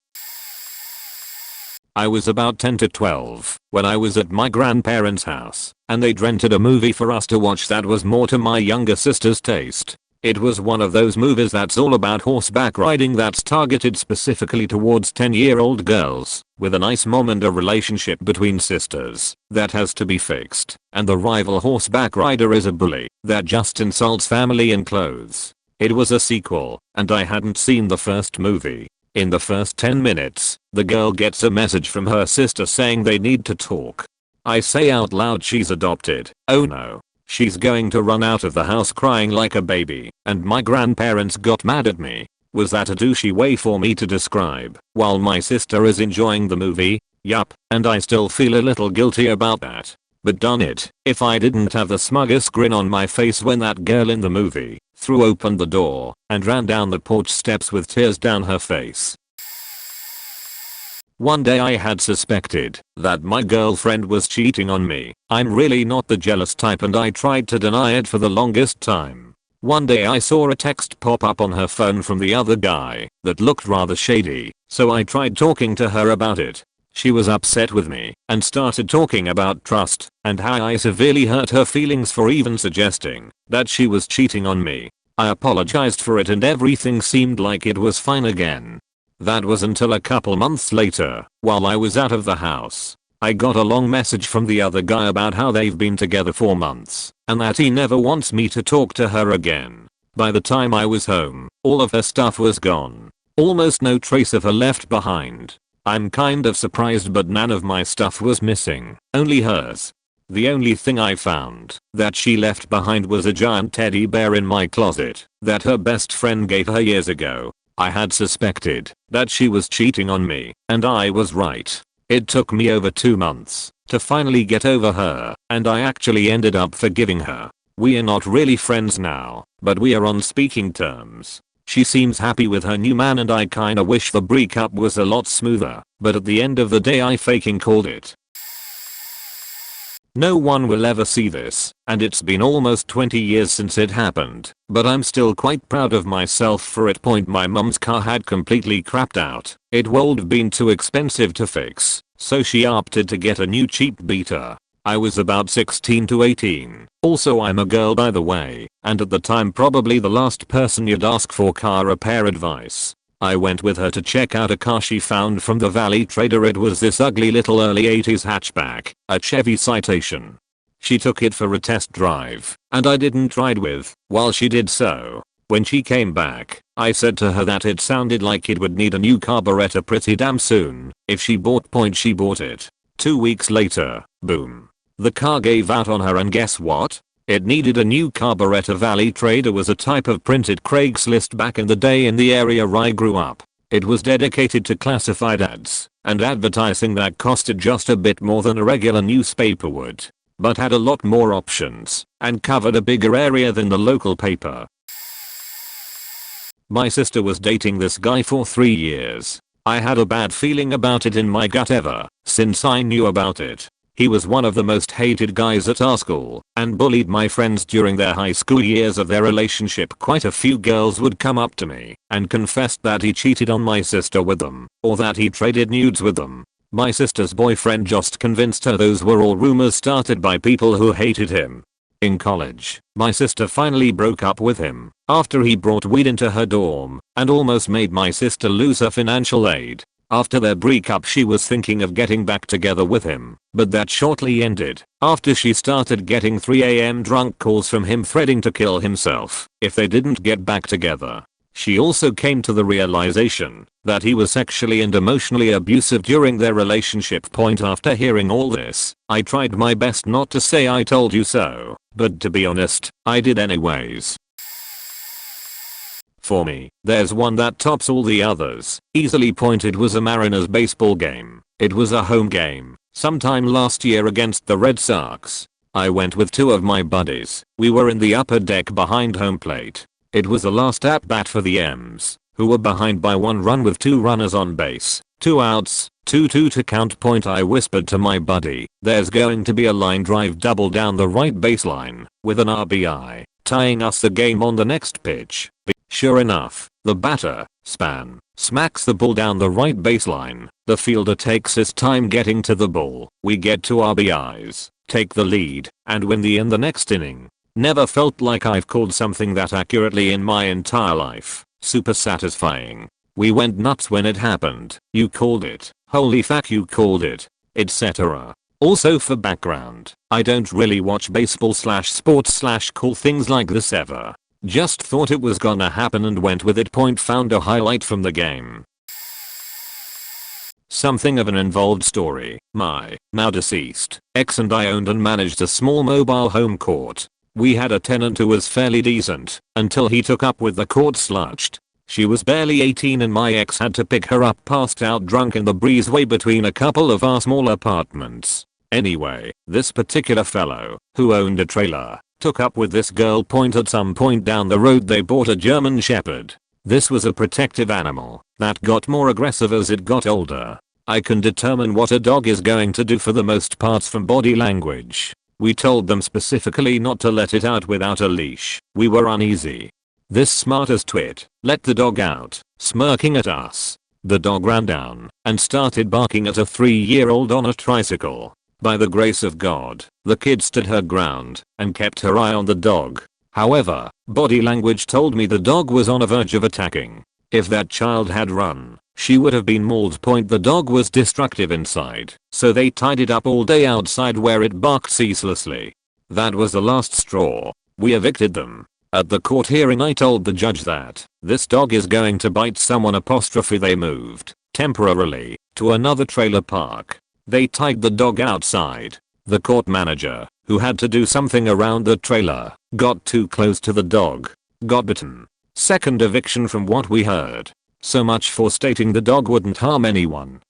I was about 10 to 12 when I was at my grandparents' house and they'd rented a movie for us to watch that was more to my younger sister's taste. It was one of those movies that's all about horseback riding that's targeted specifically towards 10-year-old girls, with a nice mom and a relationship between sisters that has to be fixed, and the rival horseback rider is a bully that just insults family in clothes. It was a sequel, and I hadn't seen the first movie. In the first 10 minutes, the girl gets a message from her sister saying they need to talk. I say out loud, she's adopted. Oh no. She's going to run out of the house crying like a baby, and my grandparents got mad at me. Was that a douchey way for me to describe while my sister is enjoying the movie? Yup, and I still feel a little guilty about that. But darn it, if I didn't have the smuggest grin on my face when that girl in the movie threw open the door and ran down the porch steps with tears down her face. One day I had suspected that my girlfriend was cheating on me. I'm really not the jealous type and I tried to deny it for the longest time. One day I saw a text pop up on her phone from the other guy that looked rather shady, so I tried talking to her about it. She was upset with me and started talking about trust and how I severely hurt her feelings for even suggesting that she was cheating on me. I apologized for it and everything seemed like it was fine again. That was until a couple months later, while I was out of the house. I got a long message from the other guy about how they've been together for months and that he never wants me to talk to her again. By the time I was home, all of her stuff was gone. Almost no trace of her left behind. I'm kind of surprised, but none of my stuff was missing, only hers. The only thing I found that she left behind was a giant teddy bear in my closet that her best friend gave her years ago. I had suspected that she was cheating on me, and I was right. It took me over 2 months to finally get over her, and I actually ended up forgiving her. We are not really friends now, but we are on speaking terms. She seems happy with her new man and I kinda wish the breakup was a lot smoother, but at the end of the day I fucking called it. No one will ever see this, and it's been almost 20 years since it happened, but I'm still quite proud of myself for it. Point, my mum's car had completely crapped out. It would have been too expensive to fix, so she opted to get a new cheap beater. I was about 16 to 18. Also I'm a girl by the way, and at the time probably the last person you'd ask for car repair advice. I went with her to check out a car she found from the Valley Trader. It was this ugly little early 80s hatchback, a Chevy Citation. She took it for a test drive, and I didn't ride with, while she did so. When she came back, I said to her that it sounded like it would need a new carburetor pretty damn soon. If she bought point, she bought it. 2 weeks later, boom. The car gave out on her, and guess what? It needed a new carburetor. Valley Trader was a type of printed Craigslist back in the day in the area I grew up. It was dedicated to classified ads and advertising that costed just a bit more than a regular newspaper would, but had a lot more options and covered a bigger area than the local paper. My sister was dating this guy for 3 years. I had a bad feeling about it in my gut ever since I knew about it. He was one of the most hated guys at our school and bullied my friends during their high school years of their relationship. Quite a few girls would come up to me and confessed that he cheated on my sister with them, or that he traded nudes with them. My sister's boyfriend just convinced her those were all rumors started by people who hated him. In college, my sister finally broke up with him after he brought weed into her dorm and almost made my sister lose her financial aid. After their breakup, she was thinking of getting back together with him, but that shortly ended after she started getting 3 a.m. drunk calls from him threatening to kill himself if they didn't get back together. She also came to the realization that he was sexually and emotionally abusive during their relationship. After hearing all this, I tried my best not to say I told you so, but to be honest, I did anyways. For me, there's one that tops all the others. Easily. It was a Mariners baseball game. It was a home game, sometime last year against the Red Sox. I went with 2 of my buddies. We were in the upper deck behind home plate. It was the last at bat for the M's, who were behind by 1 run with 2 runners on base, 2 outs, 2-2 to count. I whispered to my buddy, there's going to be a line drive double down the right baseline with an RBI, tying us the game on the next pitch. Sure enough, the batter, Span, smacks the ball down the right baseline. The fielder takes his time getting to the ball. We get 2 RBIs, take the lead, and win the next inning. Never felt like I've called something that accurately in my entire life. Super satisfying. We went nuts when it happened. You called it. Holy fuck, you called it. Etc. Also, for background, I don't really watch baseball / sports / cool things like this ever. Just thought it was gonna happen and went with it. Found a highlight from the game. Something of an involved story. My, now deceased, ex and I owned and managed a small mobile home court. We had a tenant who was fairly decent until he took up with the court slouched. She was barely 18 and my ex had to pick her up passed out drunk in the breezeway between a couple of our small apartments. Anyway, this particular fellow, who owned a trailer, took up with this girl. At some point down the road they bought a German Shepherd. This was a protective animal that got more aggressive as it got older. I can determine what a dog is going to do for the most parts from body language. We told them specifically not to let it out without a leash. We were uneasy. This smartest twit let the dog out, smirking at us. The dog ran down and started barking at a 3-year-old on a tricycle. By the grace of God, the kid stood her ground and kept her eye on the dog. However, body language told me the dog was on the verge of attacking. If that child had run, she would have been mauled. The dog was destructive inside, so they tied it up all day outside where it barked ceaselessly. That was the last straw. We evicted them. At the court hearing I told the judge that this dog is going to bite someone. They moved, temporarily, to another trailer park. They tied the dog outside. The court manager, who had to do something around the trailer, got too close to the dog, got bitten. Second eviction from what we heard. So much for stating the dog wouldn't harm anyone.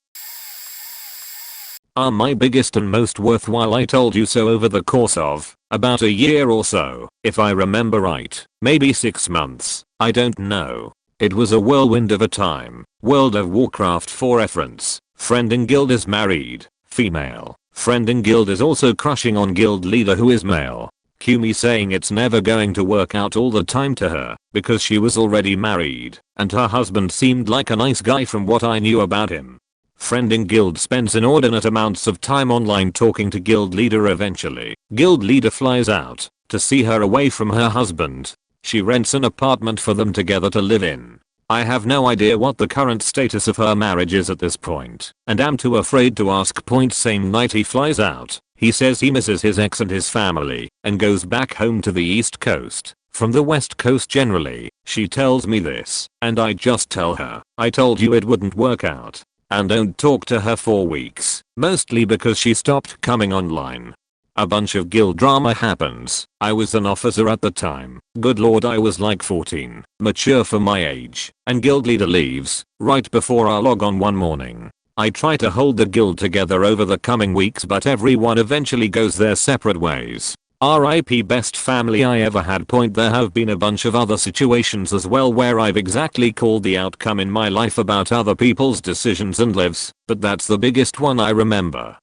My biggest and most worthwhile I told you so over the course of about a year or so, if I remember right, maybe 6 months, I don't know. It was a whirlwind of a time. World of Warcraft for reference. Friend in guild is married, female. Friend in guild is also crushing on guild leader who is male. Cue me saying it's never going to work out all the time to her because she was already married and her husband seemed like a nice guy from what I knew about him. Friending guild spends inordinate amounts of time online talking to guild leader. Eventually, guild leader flies out to see her away from her husband. She rents an apartment for them together to live in. I have no idea what the current status of her marriage is at this point and am too afraid to ask. Same night he flies out, he says he misses his ex and his family and goes back home to the East Coast from the West Coast generally. She tells me this and I just tell her, I told you it wouldn't work out, and don't talk to her for weeks, mostly because she stopped coming online. A bunch of guild drama happens. I was an officer at the time. Good lord, I was like 14, mature for my age, and guild leader leaves right before our log on one morning. I try to hold the guild together over the coming weeks, but everyone eventually goes their separate ways. RIP best family I ever had. There have been a bunch of other situations as well where I've exactly called the outcome in my life about other people's decisions and lives, but that's the biggest one I remember.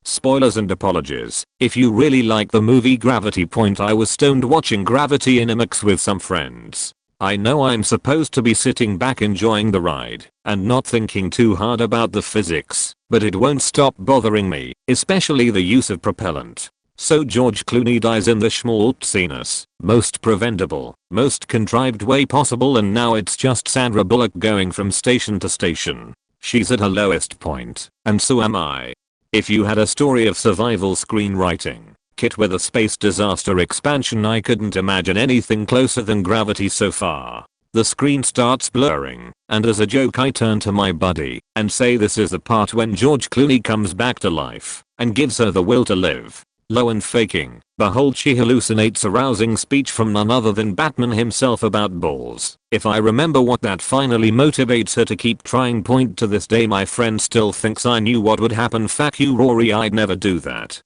Spoilers and apologies if you really like the movie Gravity. I was stoned watching Gravity in IMAX with some friends. I know I'm supposed to be sitting back enjoying the ride and not thinking too hard about the physics, but it won't stop bothering me, especially the use of propellant. So George Clooney dies in the schmaltziness, most preventable, most contrived way possible, and now it's just Sandra Bullock going from station to station. She's at her lowest point, and so am I. If you had a story of survival screenwriting kit with a space disaster expansion, I couldn't imagine anything closer than Gravity so far. The screen starts blurring, and as a joke I turn to my buddy and say this is the part when George Clooney comes back to life and gives her the will to live. Lo and faking, behold, she hallucinates a rousing speech from none other than Batman himself about balls. If I remember what that finally motivates her to keep trying. To this day my friend still thinks I knew what would happen. Fuck you Rory, I'd never do that.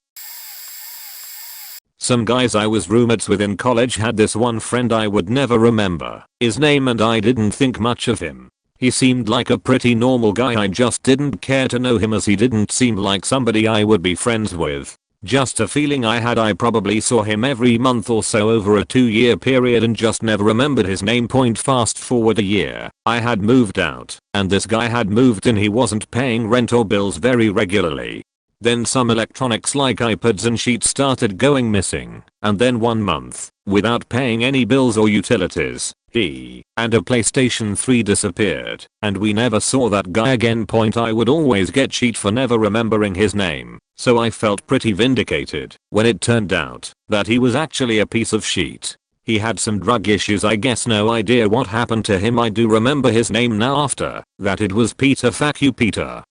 Some guys I was roommates with in college had this one friend I would never remember his name, and I didn't think much of him. He seemed like a pretty normal guy. I just didn't care to know him as he didn't seem like somebody I would be friends with. Just a feeling I had. I probably saw him every month or so over a 2-year period and just never remembered his name. Fast forward a year, I had moved out, and this guy had moved in. He wasn't paying rent or bills very regularly. Then some electronics like iPads and sheets started going missing, and then 1 month, without paying any bills or utilities, he and a PlayStation 3 disappeared, and we never saw that guy again. I would always get shit for never remembering his name, so I felt pretty vindicated when it turned out that he was actually a piece of shit. He had some drug issues, I guess. No idea what happened to him. I do remember his name now after that. It was Peter. Fuck you Peter.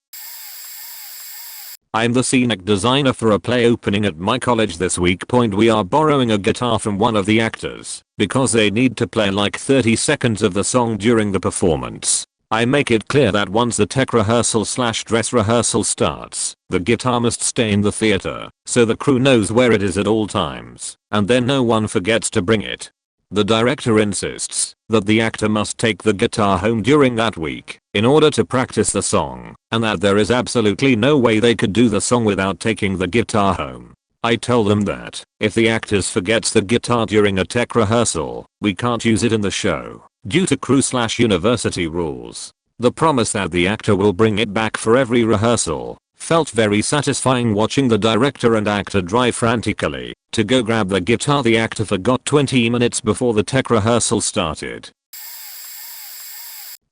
I'm the scenic designer for a play opening at my college this week. We are borrowing a guitar from one of the actors because they need to play like 30 seconds of the song during the performance. I make it clear that once the tech rehearsal/dress rehearsal starts, the guitar must stay in the theater so the crew knows where it is at all times, and then no one forgets to bring it. The director insists that the actor must take the guitar home during that week in order to practice the song, and that there is absolutely no way they could do the song without taking the guitar home. I tell them that if the actor forgets the guitar during a tech rehearsal, we can't use it in the show due to crew/university rules. The promise that the actor will bring it back for every rehearsal felt very satisfying. Watching the director and actor drive frantically to go grab the guitar the actor forgot 20 minutes before the tech rehearsal started.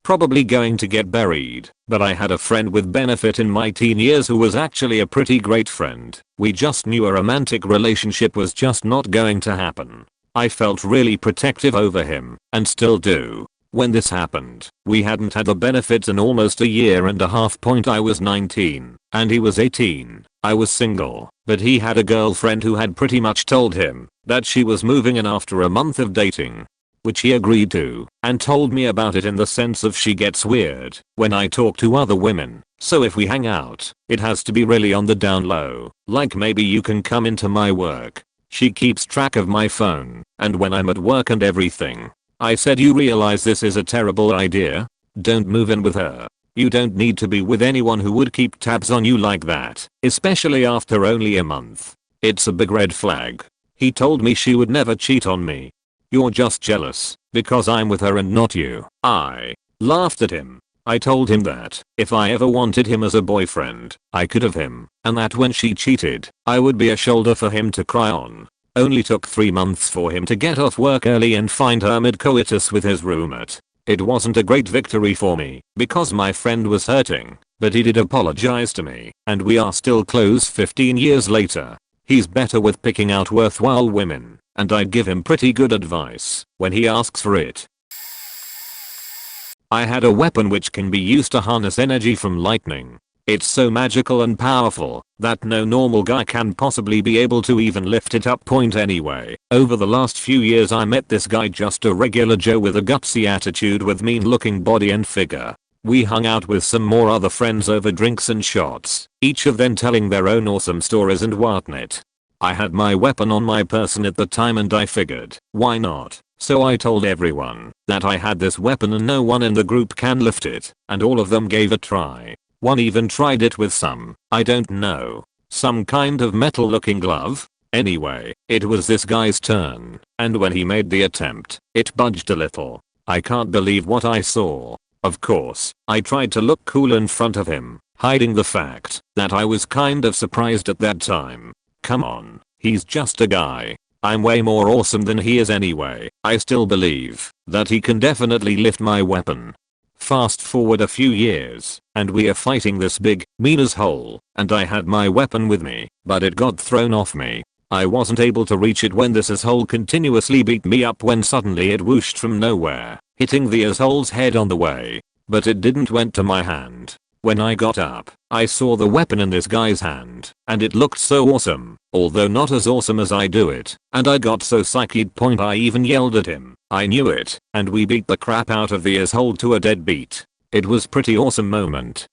Probably going to get buried, but I had a friend with benefit in my teen years who was actually a pretty great friend. We just knew a romantic relationship was just not going to happen. I felt really protective over him, and still do. When this happened, we hadn't had the benefits in almost a year and a half. I was 19, and he was 18. I was single, but he had a girlfriend who had pretty much told him that she was moving in after a month of dating, which he agreed to, and told me about it in the sense of she gets weird when I talk to other women, so if we hang out, it has to be really on the down low, like maybe you can come into my work. She keeps track of my phone, and when I'm at work and everything. I said, you realize this is a terrible idea? Don't move in with her. You don't need to be with anyone who would keep tabs on you like that, especially after only a month. It's a big red flag. He told me she would never cheat on me. You're just jealous because I'm with her and not you. I laughed at him. I told him that if I ever wanted him as a boyfriend, I could have him, and that when she cheated, I would be a shoulder for him to cry on. Only took 3 months for him to get off work early and find her mid-coitus with his roommate. It wasn't a great victory for me, because my friend was hurting, but he did apologize to me, and we are still close 15 years later. He's better with picking out worthwhile women, and I'd give him pretty good advice when he asks for it. I had a weapon which can be used to harness energy from lightning. It's so magical and powerful that no normal guy can possibly be able to even lift it up. Anyway, over the last few years I met this guy, just a regular Joe with a gutsy attitude with mean looking body and figure. We hung out with some more other friends over drinks and shots, each of them telling their own awesome stories and whatnot. I had my weapon on my person at the time and I figured, why not? So I told everyone that I had this weapon and no one in the group can lift it, and all of them gave a try. One even tried it with some kind of metal looking glove. Anyway, it was this guy's turn, and when he made the attempt, it budged a little. I can't believe what I saw. Of course, I tried to look cool in front of him, hiding the fact that I was kind of surprised at that time. Come on, he's just a guy. I'm way more awesome than he is anyway. I still believe that he can definitely lift my weapon. Fast forward a few years, and we are fighting this big, mean asshole, and I had my weapon with me, but it got thrown off me. I wasn't able to reach it when this asshole continuously beat me up when suddenly it whooshed from nowhere, hitting the asshole's head on the way. But it didn't went to my hand. When I got up, I saw the weapon in this guy's hand, and it looked so awesome, although not as awesome as I do it, and I got so psyched. I even yelled at him. I knew it, and we beat the crap out of the asshole to a dead beat. It was pretty awesome moment.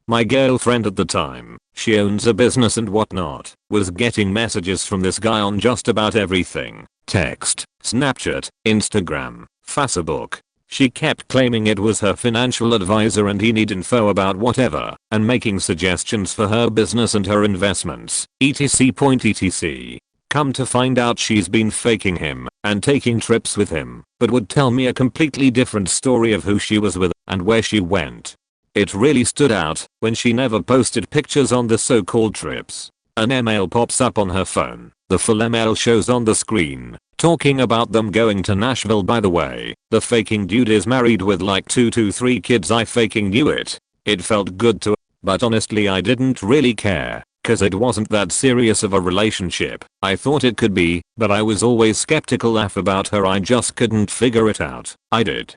My girlfriend at the time, she owns a business and whatnot, was getting messages from this guy on just about everything. Text, Snapchat, Instagram, Facebook. She kept claiming it was her financial advisor and he need info about whatever, and making suggestions for her business and her investments, etc. Come to find out she's been faking him and taking trips with him, but would tell me a completely different story of who she was with and where she went. It really stood out when she never posted pictures on the so-called trips. An email pops up on her phone. The full email shows on the screen, talking about them going to Nashville. By the way, the faking dude is married with like 2 to 3 kids. I fucking knew it. It felt good to, but honestly I didn't really care, cause it wasn't that serious of a relationship. I thought it could be, but I was always skeptical about her. I just couldn't figure it out. I did.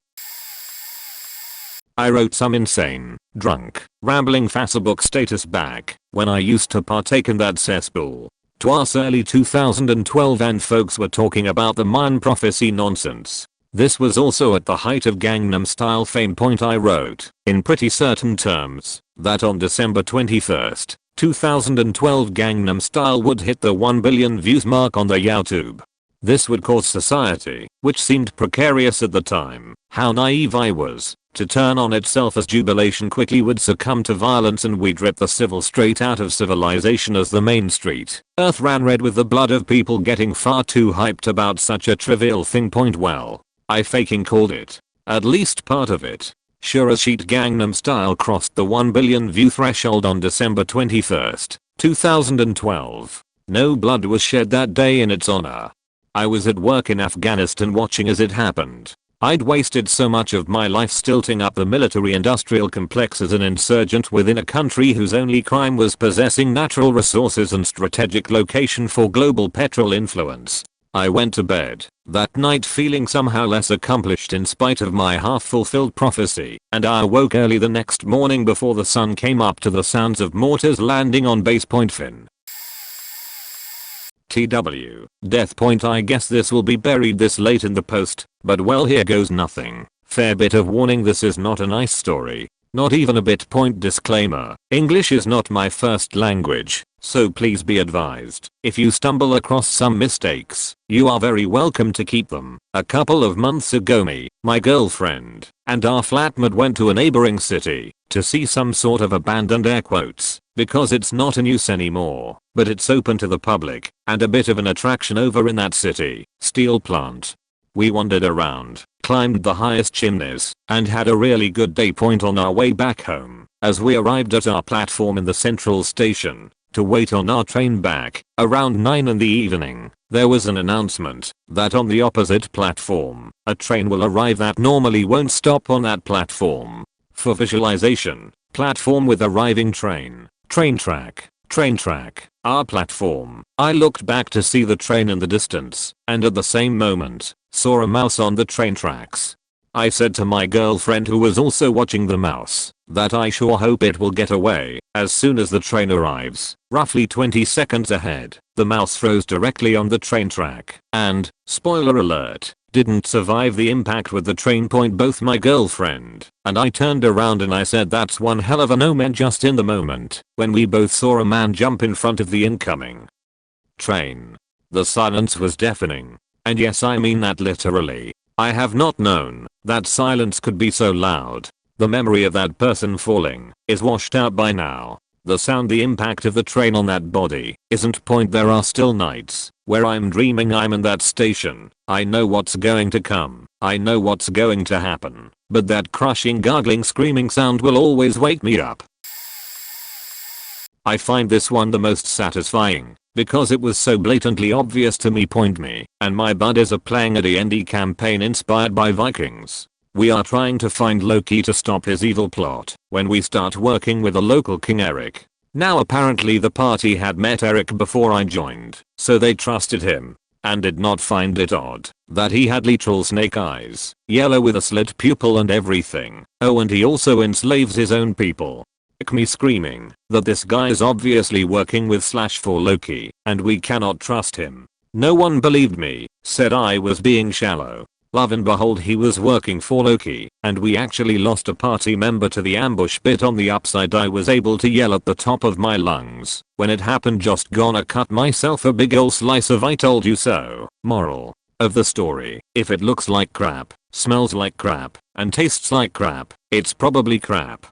I wrote some insane, drunk, rambling Facebook status back when I used to partake in that cesspool. Twas early 2012 and folks were talking about the Mayan prophecy nonsense. This was also at the height of Gangnam Style fame. I wrote, in pretty certain terms, that on December 21st, 2012 Gangnam Style would hit the 1 billion views mark on the YouTube. This would cause society, which seemed precarious at the time, how naive I was, to turn on itself as jubilation quickly would succumb to violence and we'd rip the civil straight out of civilization as the main street. Earth ran red with the blood of people getting far too hyped about such a trivial thing. Well, I fucking called it. At least part of it. Sure as shit, Gangnam Style crossed the 1 billion view threshold on December 21st, 2012. No blood was shed that day in its honor. I was at work in Afghanistan watching as it happened. I'd wasted so much of my life stilting up the military-industrial complex as an insurgent within a country whose only crime was possessing natural resources and strategic location for global petrol influence. I went to bed that night feeling somehow less accomplished in spite of my half-fulfilled prophecy, and I awoke early the next morning before the sun came up to the sounds of mortars landing on base point Finn. TW. Death point. I guess this will be buried this late in the post, but well, here goes nothing. Fair bit of warning, this is not a nice story. Not even a bit. Disclaimer. English is not my first language, so please be advised. If you stumble across some mistakes, you are very welcome to keep them. A couple of months ago my girlfriend, and our flatmate went to a neighboring city to see some sort of abandoned air quotes, because it's not in use anymore, but it's open to the public, and a bit of an attraction over in that city, steel plant. We wandered around, climbed the highest chimneys, and had a really good day. On our way back home, as we arrived at our platform in the central station to wait on our train back, around 9 in the evening, there was an announcement that on the opposite platform, a train will arrive that normally won't stop on that platform. For visualization, platform with arriving train, train track, our platform. I looked back to see the train in the distance, and at the same moment, saw a mouse on the train tracks. I said to my girlfriend, who was also watching the mouse, that I sure hope it will get away. As soon as the train arrives, roughly 20 seconds ahead, the mouse froze directly on the train track and, spoiler alert, didn't survive the impact with the train. Both my girlfriend and I turned around and I said, that's one hell of an omen. Just in the moment when we both saw a man jump in front of the incoming train. The silence was deafening. And yes, I mean that literally. I have not known that silence could be so loud. The memory of that person falling is washed out by now. The sound, the impact of the train on that body isn't. There are still nights where I'm dreaming I'm in that station. I know what's going to come. I know what's going to happen. But that crushing, gargling, screaming sound will always wake me up. I find this one the most satisfying because it was so blatantly obvious to me. Me and my buddies are playing a D&D campaign inspired by Vikings. We are trying to find Loki to stop his evil plot when we start working with a local king, Eric. Now apparently the party had met Eric before I joined, so they trusted him and did not find it odd that he had literal snake eyes, yellow with a slit pupil and everything. Oh, and he also enslaves his own people. Me screaming that this guy is obviously working with / for Loki and we cannot trust him. No one believed me, said I was being shallow. Lo and behold, he was working for Loki, and we actually lost a party member to the ambush bit. On the upside, I was able to yell at the top of my lungs when it happened. Just gonna cut myself a big ol' slice of I told you so. Moral of the story: if it looks like crap, smells like crap, and tastes like crap, it's probably crap.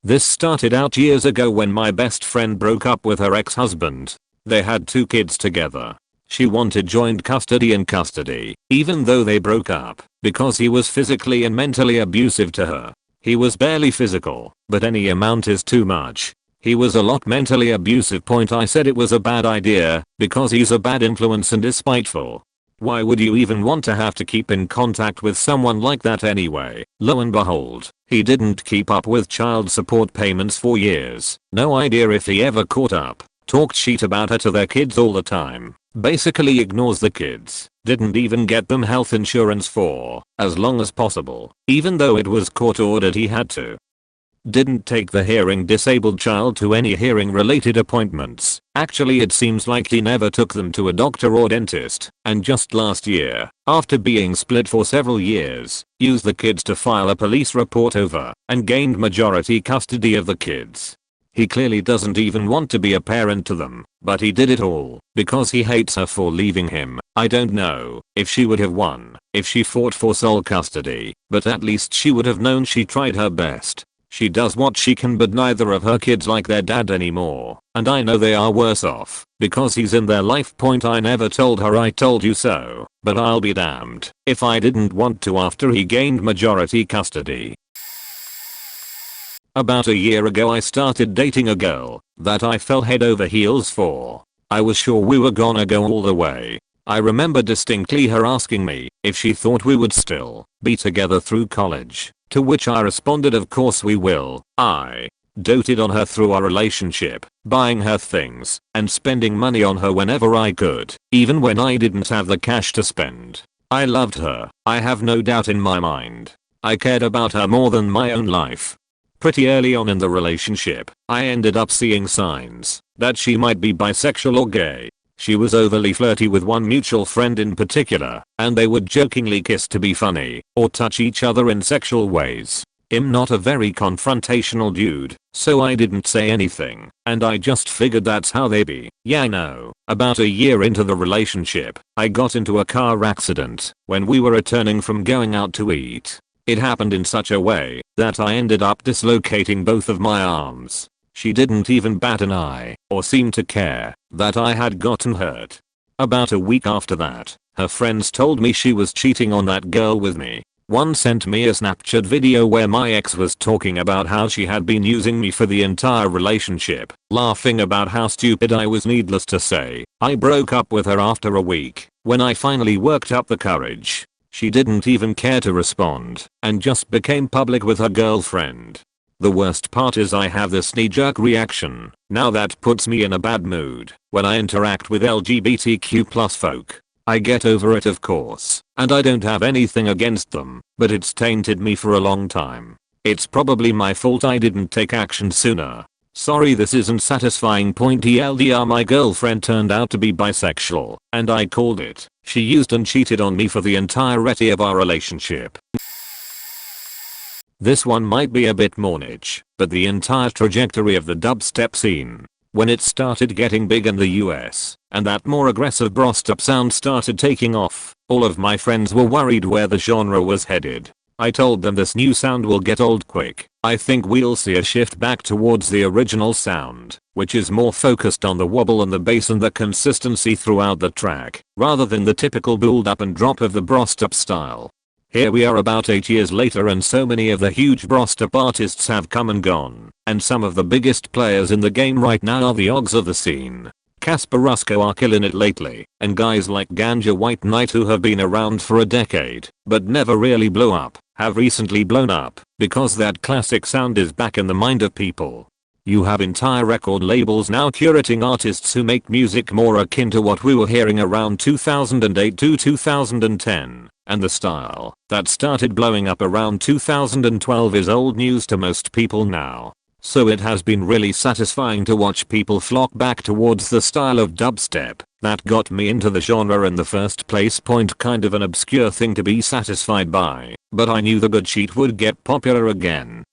This started out years ago when my best friend broke up with her ex-husband. They had 2 kids together. She wanted joint custody and custody, even though they broke up, because he was physically and mentally abusive to her. He was barely physical, but any amount is too much. He was a lot mentally abusive. I said it was a bad idea, because he's a bad influence and is spiteful. Why would you even want to have to keep in contact with someone like that anyway? Lo and behold, he didn't keep up with child support payments for years. No idea if he ever caught up. Talked shit about her to their kids all the time. Basically ignores the kids. Didn't even get them health insurance for as long as possible, even though it was court ordered he had to. Didn't take the hearing disabled child to any hearing related appointments. Actually, it seems like he never took them to a doctor or dentist. And just last year, after being split for several years, used the kids to file a police report over and gained majority custody of the kids. He clearly doesn't even want to be a parent to them, but he did it all because he hates her for leaving him. I don't know if she would have won if she fought for sole custody, but at least she would have known she tried her best. She does what she can, but neither of her kids like their dad anymore, and I know they are worse off because he's in their life. I never told her I told you so, but I'll be damned if I didn't want to after he gained majority custody. About a year ago, I started dating a girl that I fell head over heels for. I was sure we were gonna go all the way. I remember distinctly her asking me if she thought we would still be together through college, to which I responded, of course we will. I doted on her through our relationship, buying her things and spending money on her whenever I could, even when I didn't have the cash to spend. I loved her, I have no doubt in my mind. I cared about her more than my own life. Pretty early on in the relationship, I ended up seeing signs that she might be bisexual or gay. She was overly flirty with one mutual friend in particular, and they would jokingly kiss to be funny or touch each other in sexual ways. I'm not a very confrontational dude, so I didn't say anything, and I just figured that's how they be. Yeah, I know. About a year into the relationship, I got into a car accident when we were returning from going out to eat. It happened in such a way that I ended up dislocating both of my arms. She didn't even bat an eye or seem to care that I had gotten hurt. About a week after that, her friends told me she was cheating on that girl with me. One sent me a Snapchat video where my ex was talking about how she had been using me for the entire relationship, laughing about how stupid I was. Needless to say, I broke up with her after a week. When I finally worked up the courage, she didn't even care to respond and just became public with her girlfriend. The worst part is I have this knee-jerk reaction. Now that puts me in a bad mood when I interact with LGBTQ+ folk. I get over it of course, and I don't have anything against them, but it's tainted me for a long time. It's probably my fault I didn't take action sooner. Sorry this isn't satisfying. Point TLDR, my girlfriend turned out to be bisexual, and I called it. She used and cheated on me for the entirety of our relationship. This one might be a bit more niche, but the entire trajectory of the dubstep scene, when it started getting big in the US, and that more aggressive brostep sound started taking off, all of my friends were worried where the genre was headed. I told them this new sound will get old quick. I think we'll see a shift back towards the original sound, which is more focused on the wobble and the bass and the consistency throughout the track, rather than the typical build up and drop of the brostep style. Here we are about 8 years later and so many of the huge brostep artists have come and gone, and some of the biggest players in the game right now are the Ogs of the scene. Casper Rusko are killing it lately, and guys like Ganja White Knight, who have been around for a decade but never really blew up, have recently blown up because that classic sound is back in the mind of people. You have entire record labels now curating artists who make music more akin to what we were hearing around 2008 to 2010. And the style that started blowing up around 2012 is old news to most people now. So it has been really satisfying to watch people flock back towards the style of dubstep that got me into the genre in the first place. Point kind of an obscure thing to be satisfied by, but I knew the good shit would get popular again.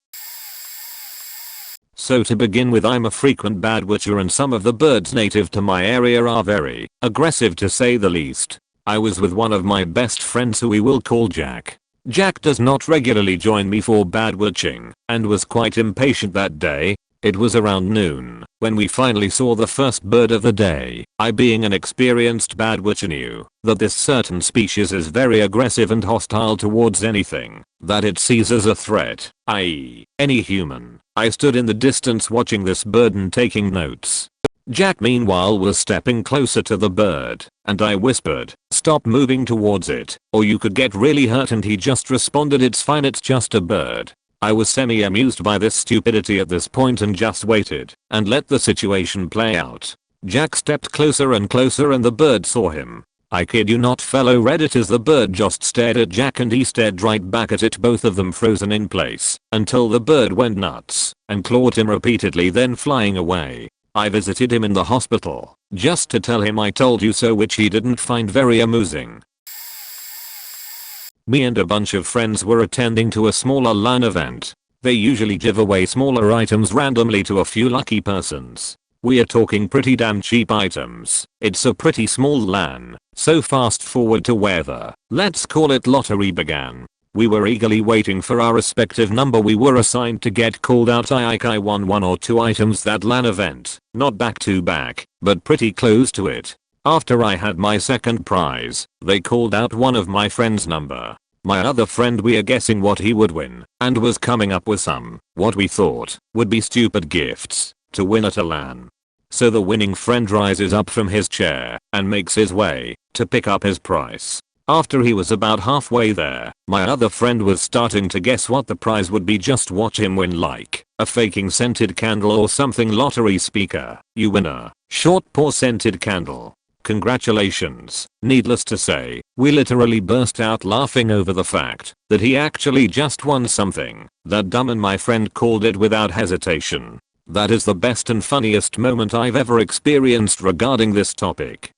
So to begin with, I'm a frequent bad witcher and some of the birds native to my area are very aggressive to say the least. I was with one of my best friends who we will call Jack. Jack does not regularly join me for bad witching and was quite impatient that day. It was around noon when we finally saw the first bird of the day. I, being an experienced bad witcher, knew that this certain species is very aggressive and hostile towards anything that it sees as a threat, i.e., any human. I stood in the distance watching this bird and taking notes. Jack meanwhile was stepping closer to the bird, and I whispered, "Stop moving towards it, or you could get really hurt," and he just responded, "It's fine, it's just a bird." I was semi-amused by this stupidity at this point and just waited and let the situation play out. Jack stepped closer and closer and the bird saw him. I kid you not, fellow Redditors, the bird just stared at Jack and he stared right back at it, both of them frozen in place, until the bird went nuts and clawed him repeatedly, then flying away. I visited him in the hospital just to tell him I told you so, which he didn't find very amusing. Me and a bunch of friends were attending to a smaller LAN event. They usually give away smaller items randomly to a few lucky persons. We are talking pretty damn cheap items. It's a pretty small LAN, so fast forward to where the, let's call it, lottery began. We were eagerly waiting for our respective number. We were assigned to get called out. I won 1 or 2 items that LAN event, not back to back, but pretty close to it. After I had my second prize, they called out one of my friend's number. My other friend, we are guessing what he would win, and was coming up with some, what we thought, would be stupid gifts to win at a LAN. So the winning friend rises up from his chair and makes his way to pick up his prize. After he was about halfway there, my other friend was starting to guess what the prize would be. Just watch him win, like a faking scented candle or something. Lottery speaker, you winner. Short pour scented candle. Congratulations. Needless to say, we literally burst out laughing over the fact that he actually just won something that dumb, and my friend called it without hesitation. That is the best and funniest moment I've ever experienced regarding this topic.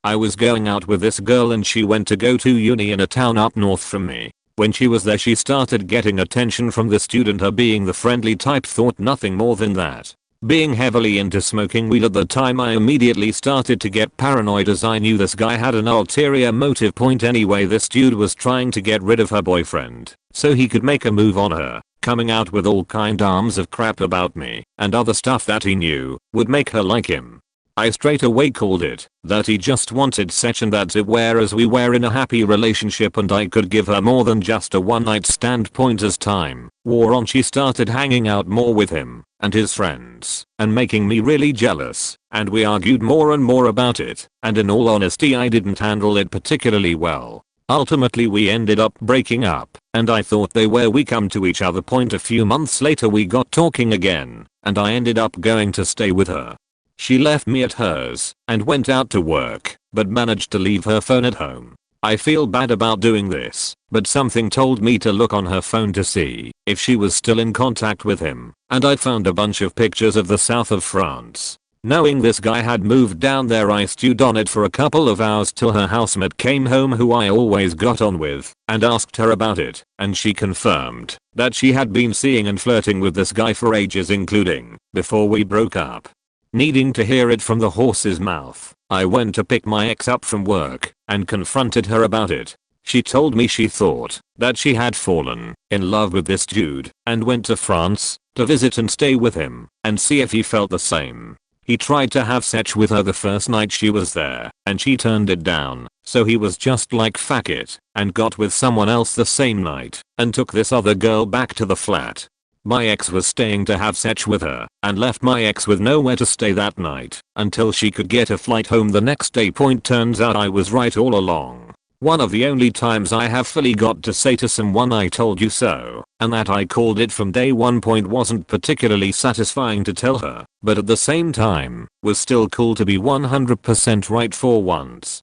I was going out with this girl and she went to go to uni in a town up north from me. When she was there, she started getting attention from the student. Her being the friendly type, thought nothing more than that. Being heavily into smoking weed at the time, I immediately started to get paranoid, as I knew this guy had an ulterior motive. Point anyway, this dude was trying to get rid of her boyfriend so he could make a move on her, coming out with all kinds of crap about me and other stuff that he knew would make her like him. I straight away called it, that he just wanted sex and that's it, whereas we were in a happy relationship and I could give her more than just a one night stand. As time wore on, she started hanging out more with him and his friends and making me really jealous, and we argued more and more about it, and in all honesty I didn't handle it particularly well. Ultimately we ended up breaking up, and I thought they were we come to each other. A few months later we got talking again, and I ended up going to stay with her. She left me at hers and went out to work, but managed to leave her phone at home. I feel bad about doing this, but something told me to look on her phone to see if she was still in contact with him, and I found a bunch of pictures of the south of France. Knowing this guy had moved down there, I stewed on it for a couple of hours till her housemate came home, who I always got on with, and asked her about it, and she confirmed that she had been seeing and flirting with this guy for ages, including before we broke up. Needing to hear it from the horse's mouth, I went to pick my ex up from work and confronted her about it. She told me she thought that she had fallen in love with this dude and went to France to visit and stay with him and see if he felt the same. He tried to have sex with her the first night she was there and she turned it down, so he was just like fuck it and got with someone else the same night and took this other girl back to the flat. My ex was staying to have sex with her and left my ex with nowhere to stay that night until she could get a flight home the next day. Turns out I was right all along. One of the only times I have fully got to say to someone I told you so, and that I called it from day one. Wasn't particularly satisfying to tell her, but at the same time was still cool to be 100% right for once.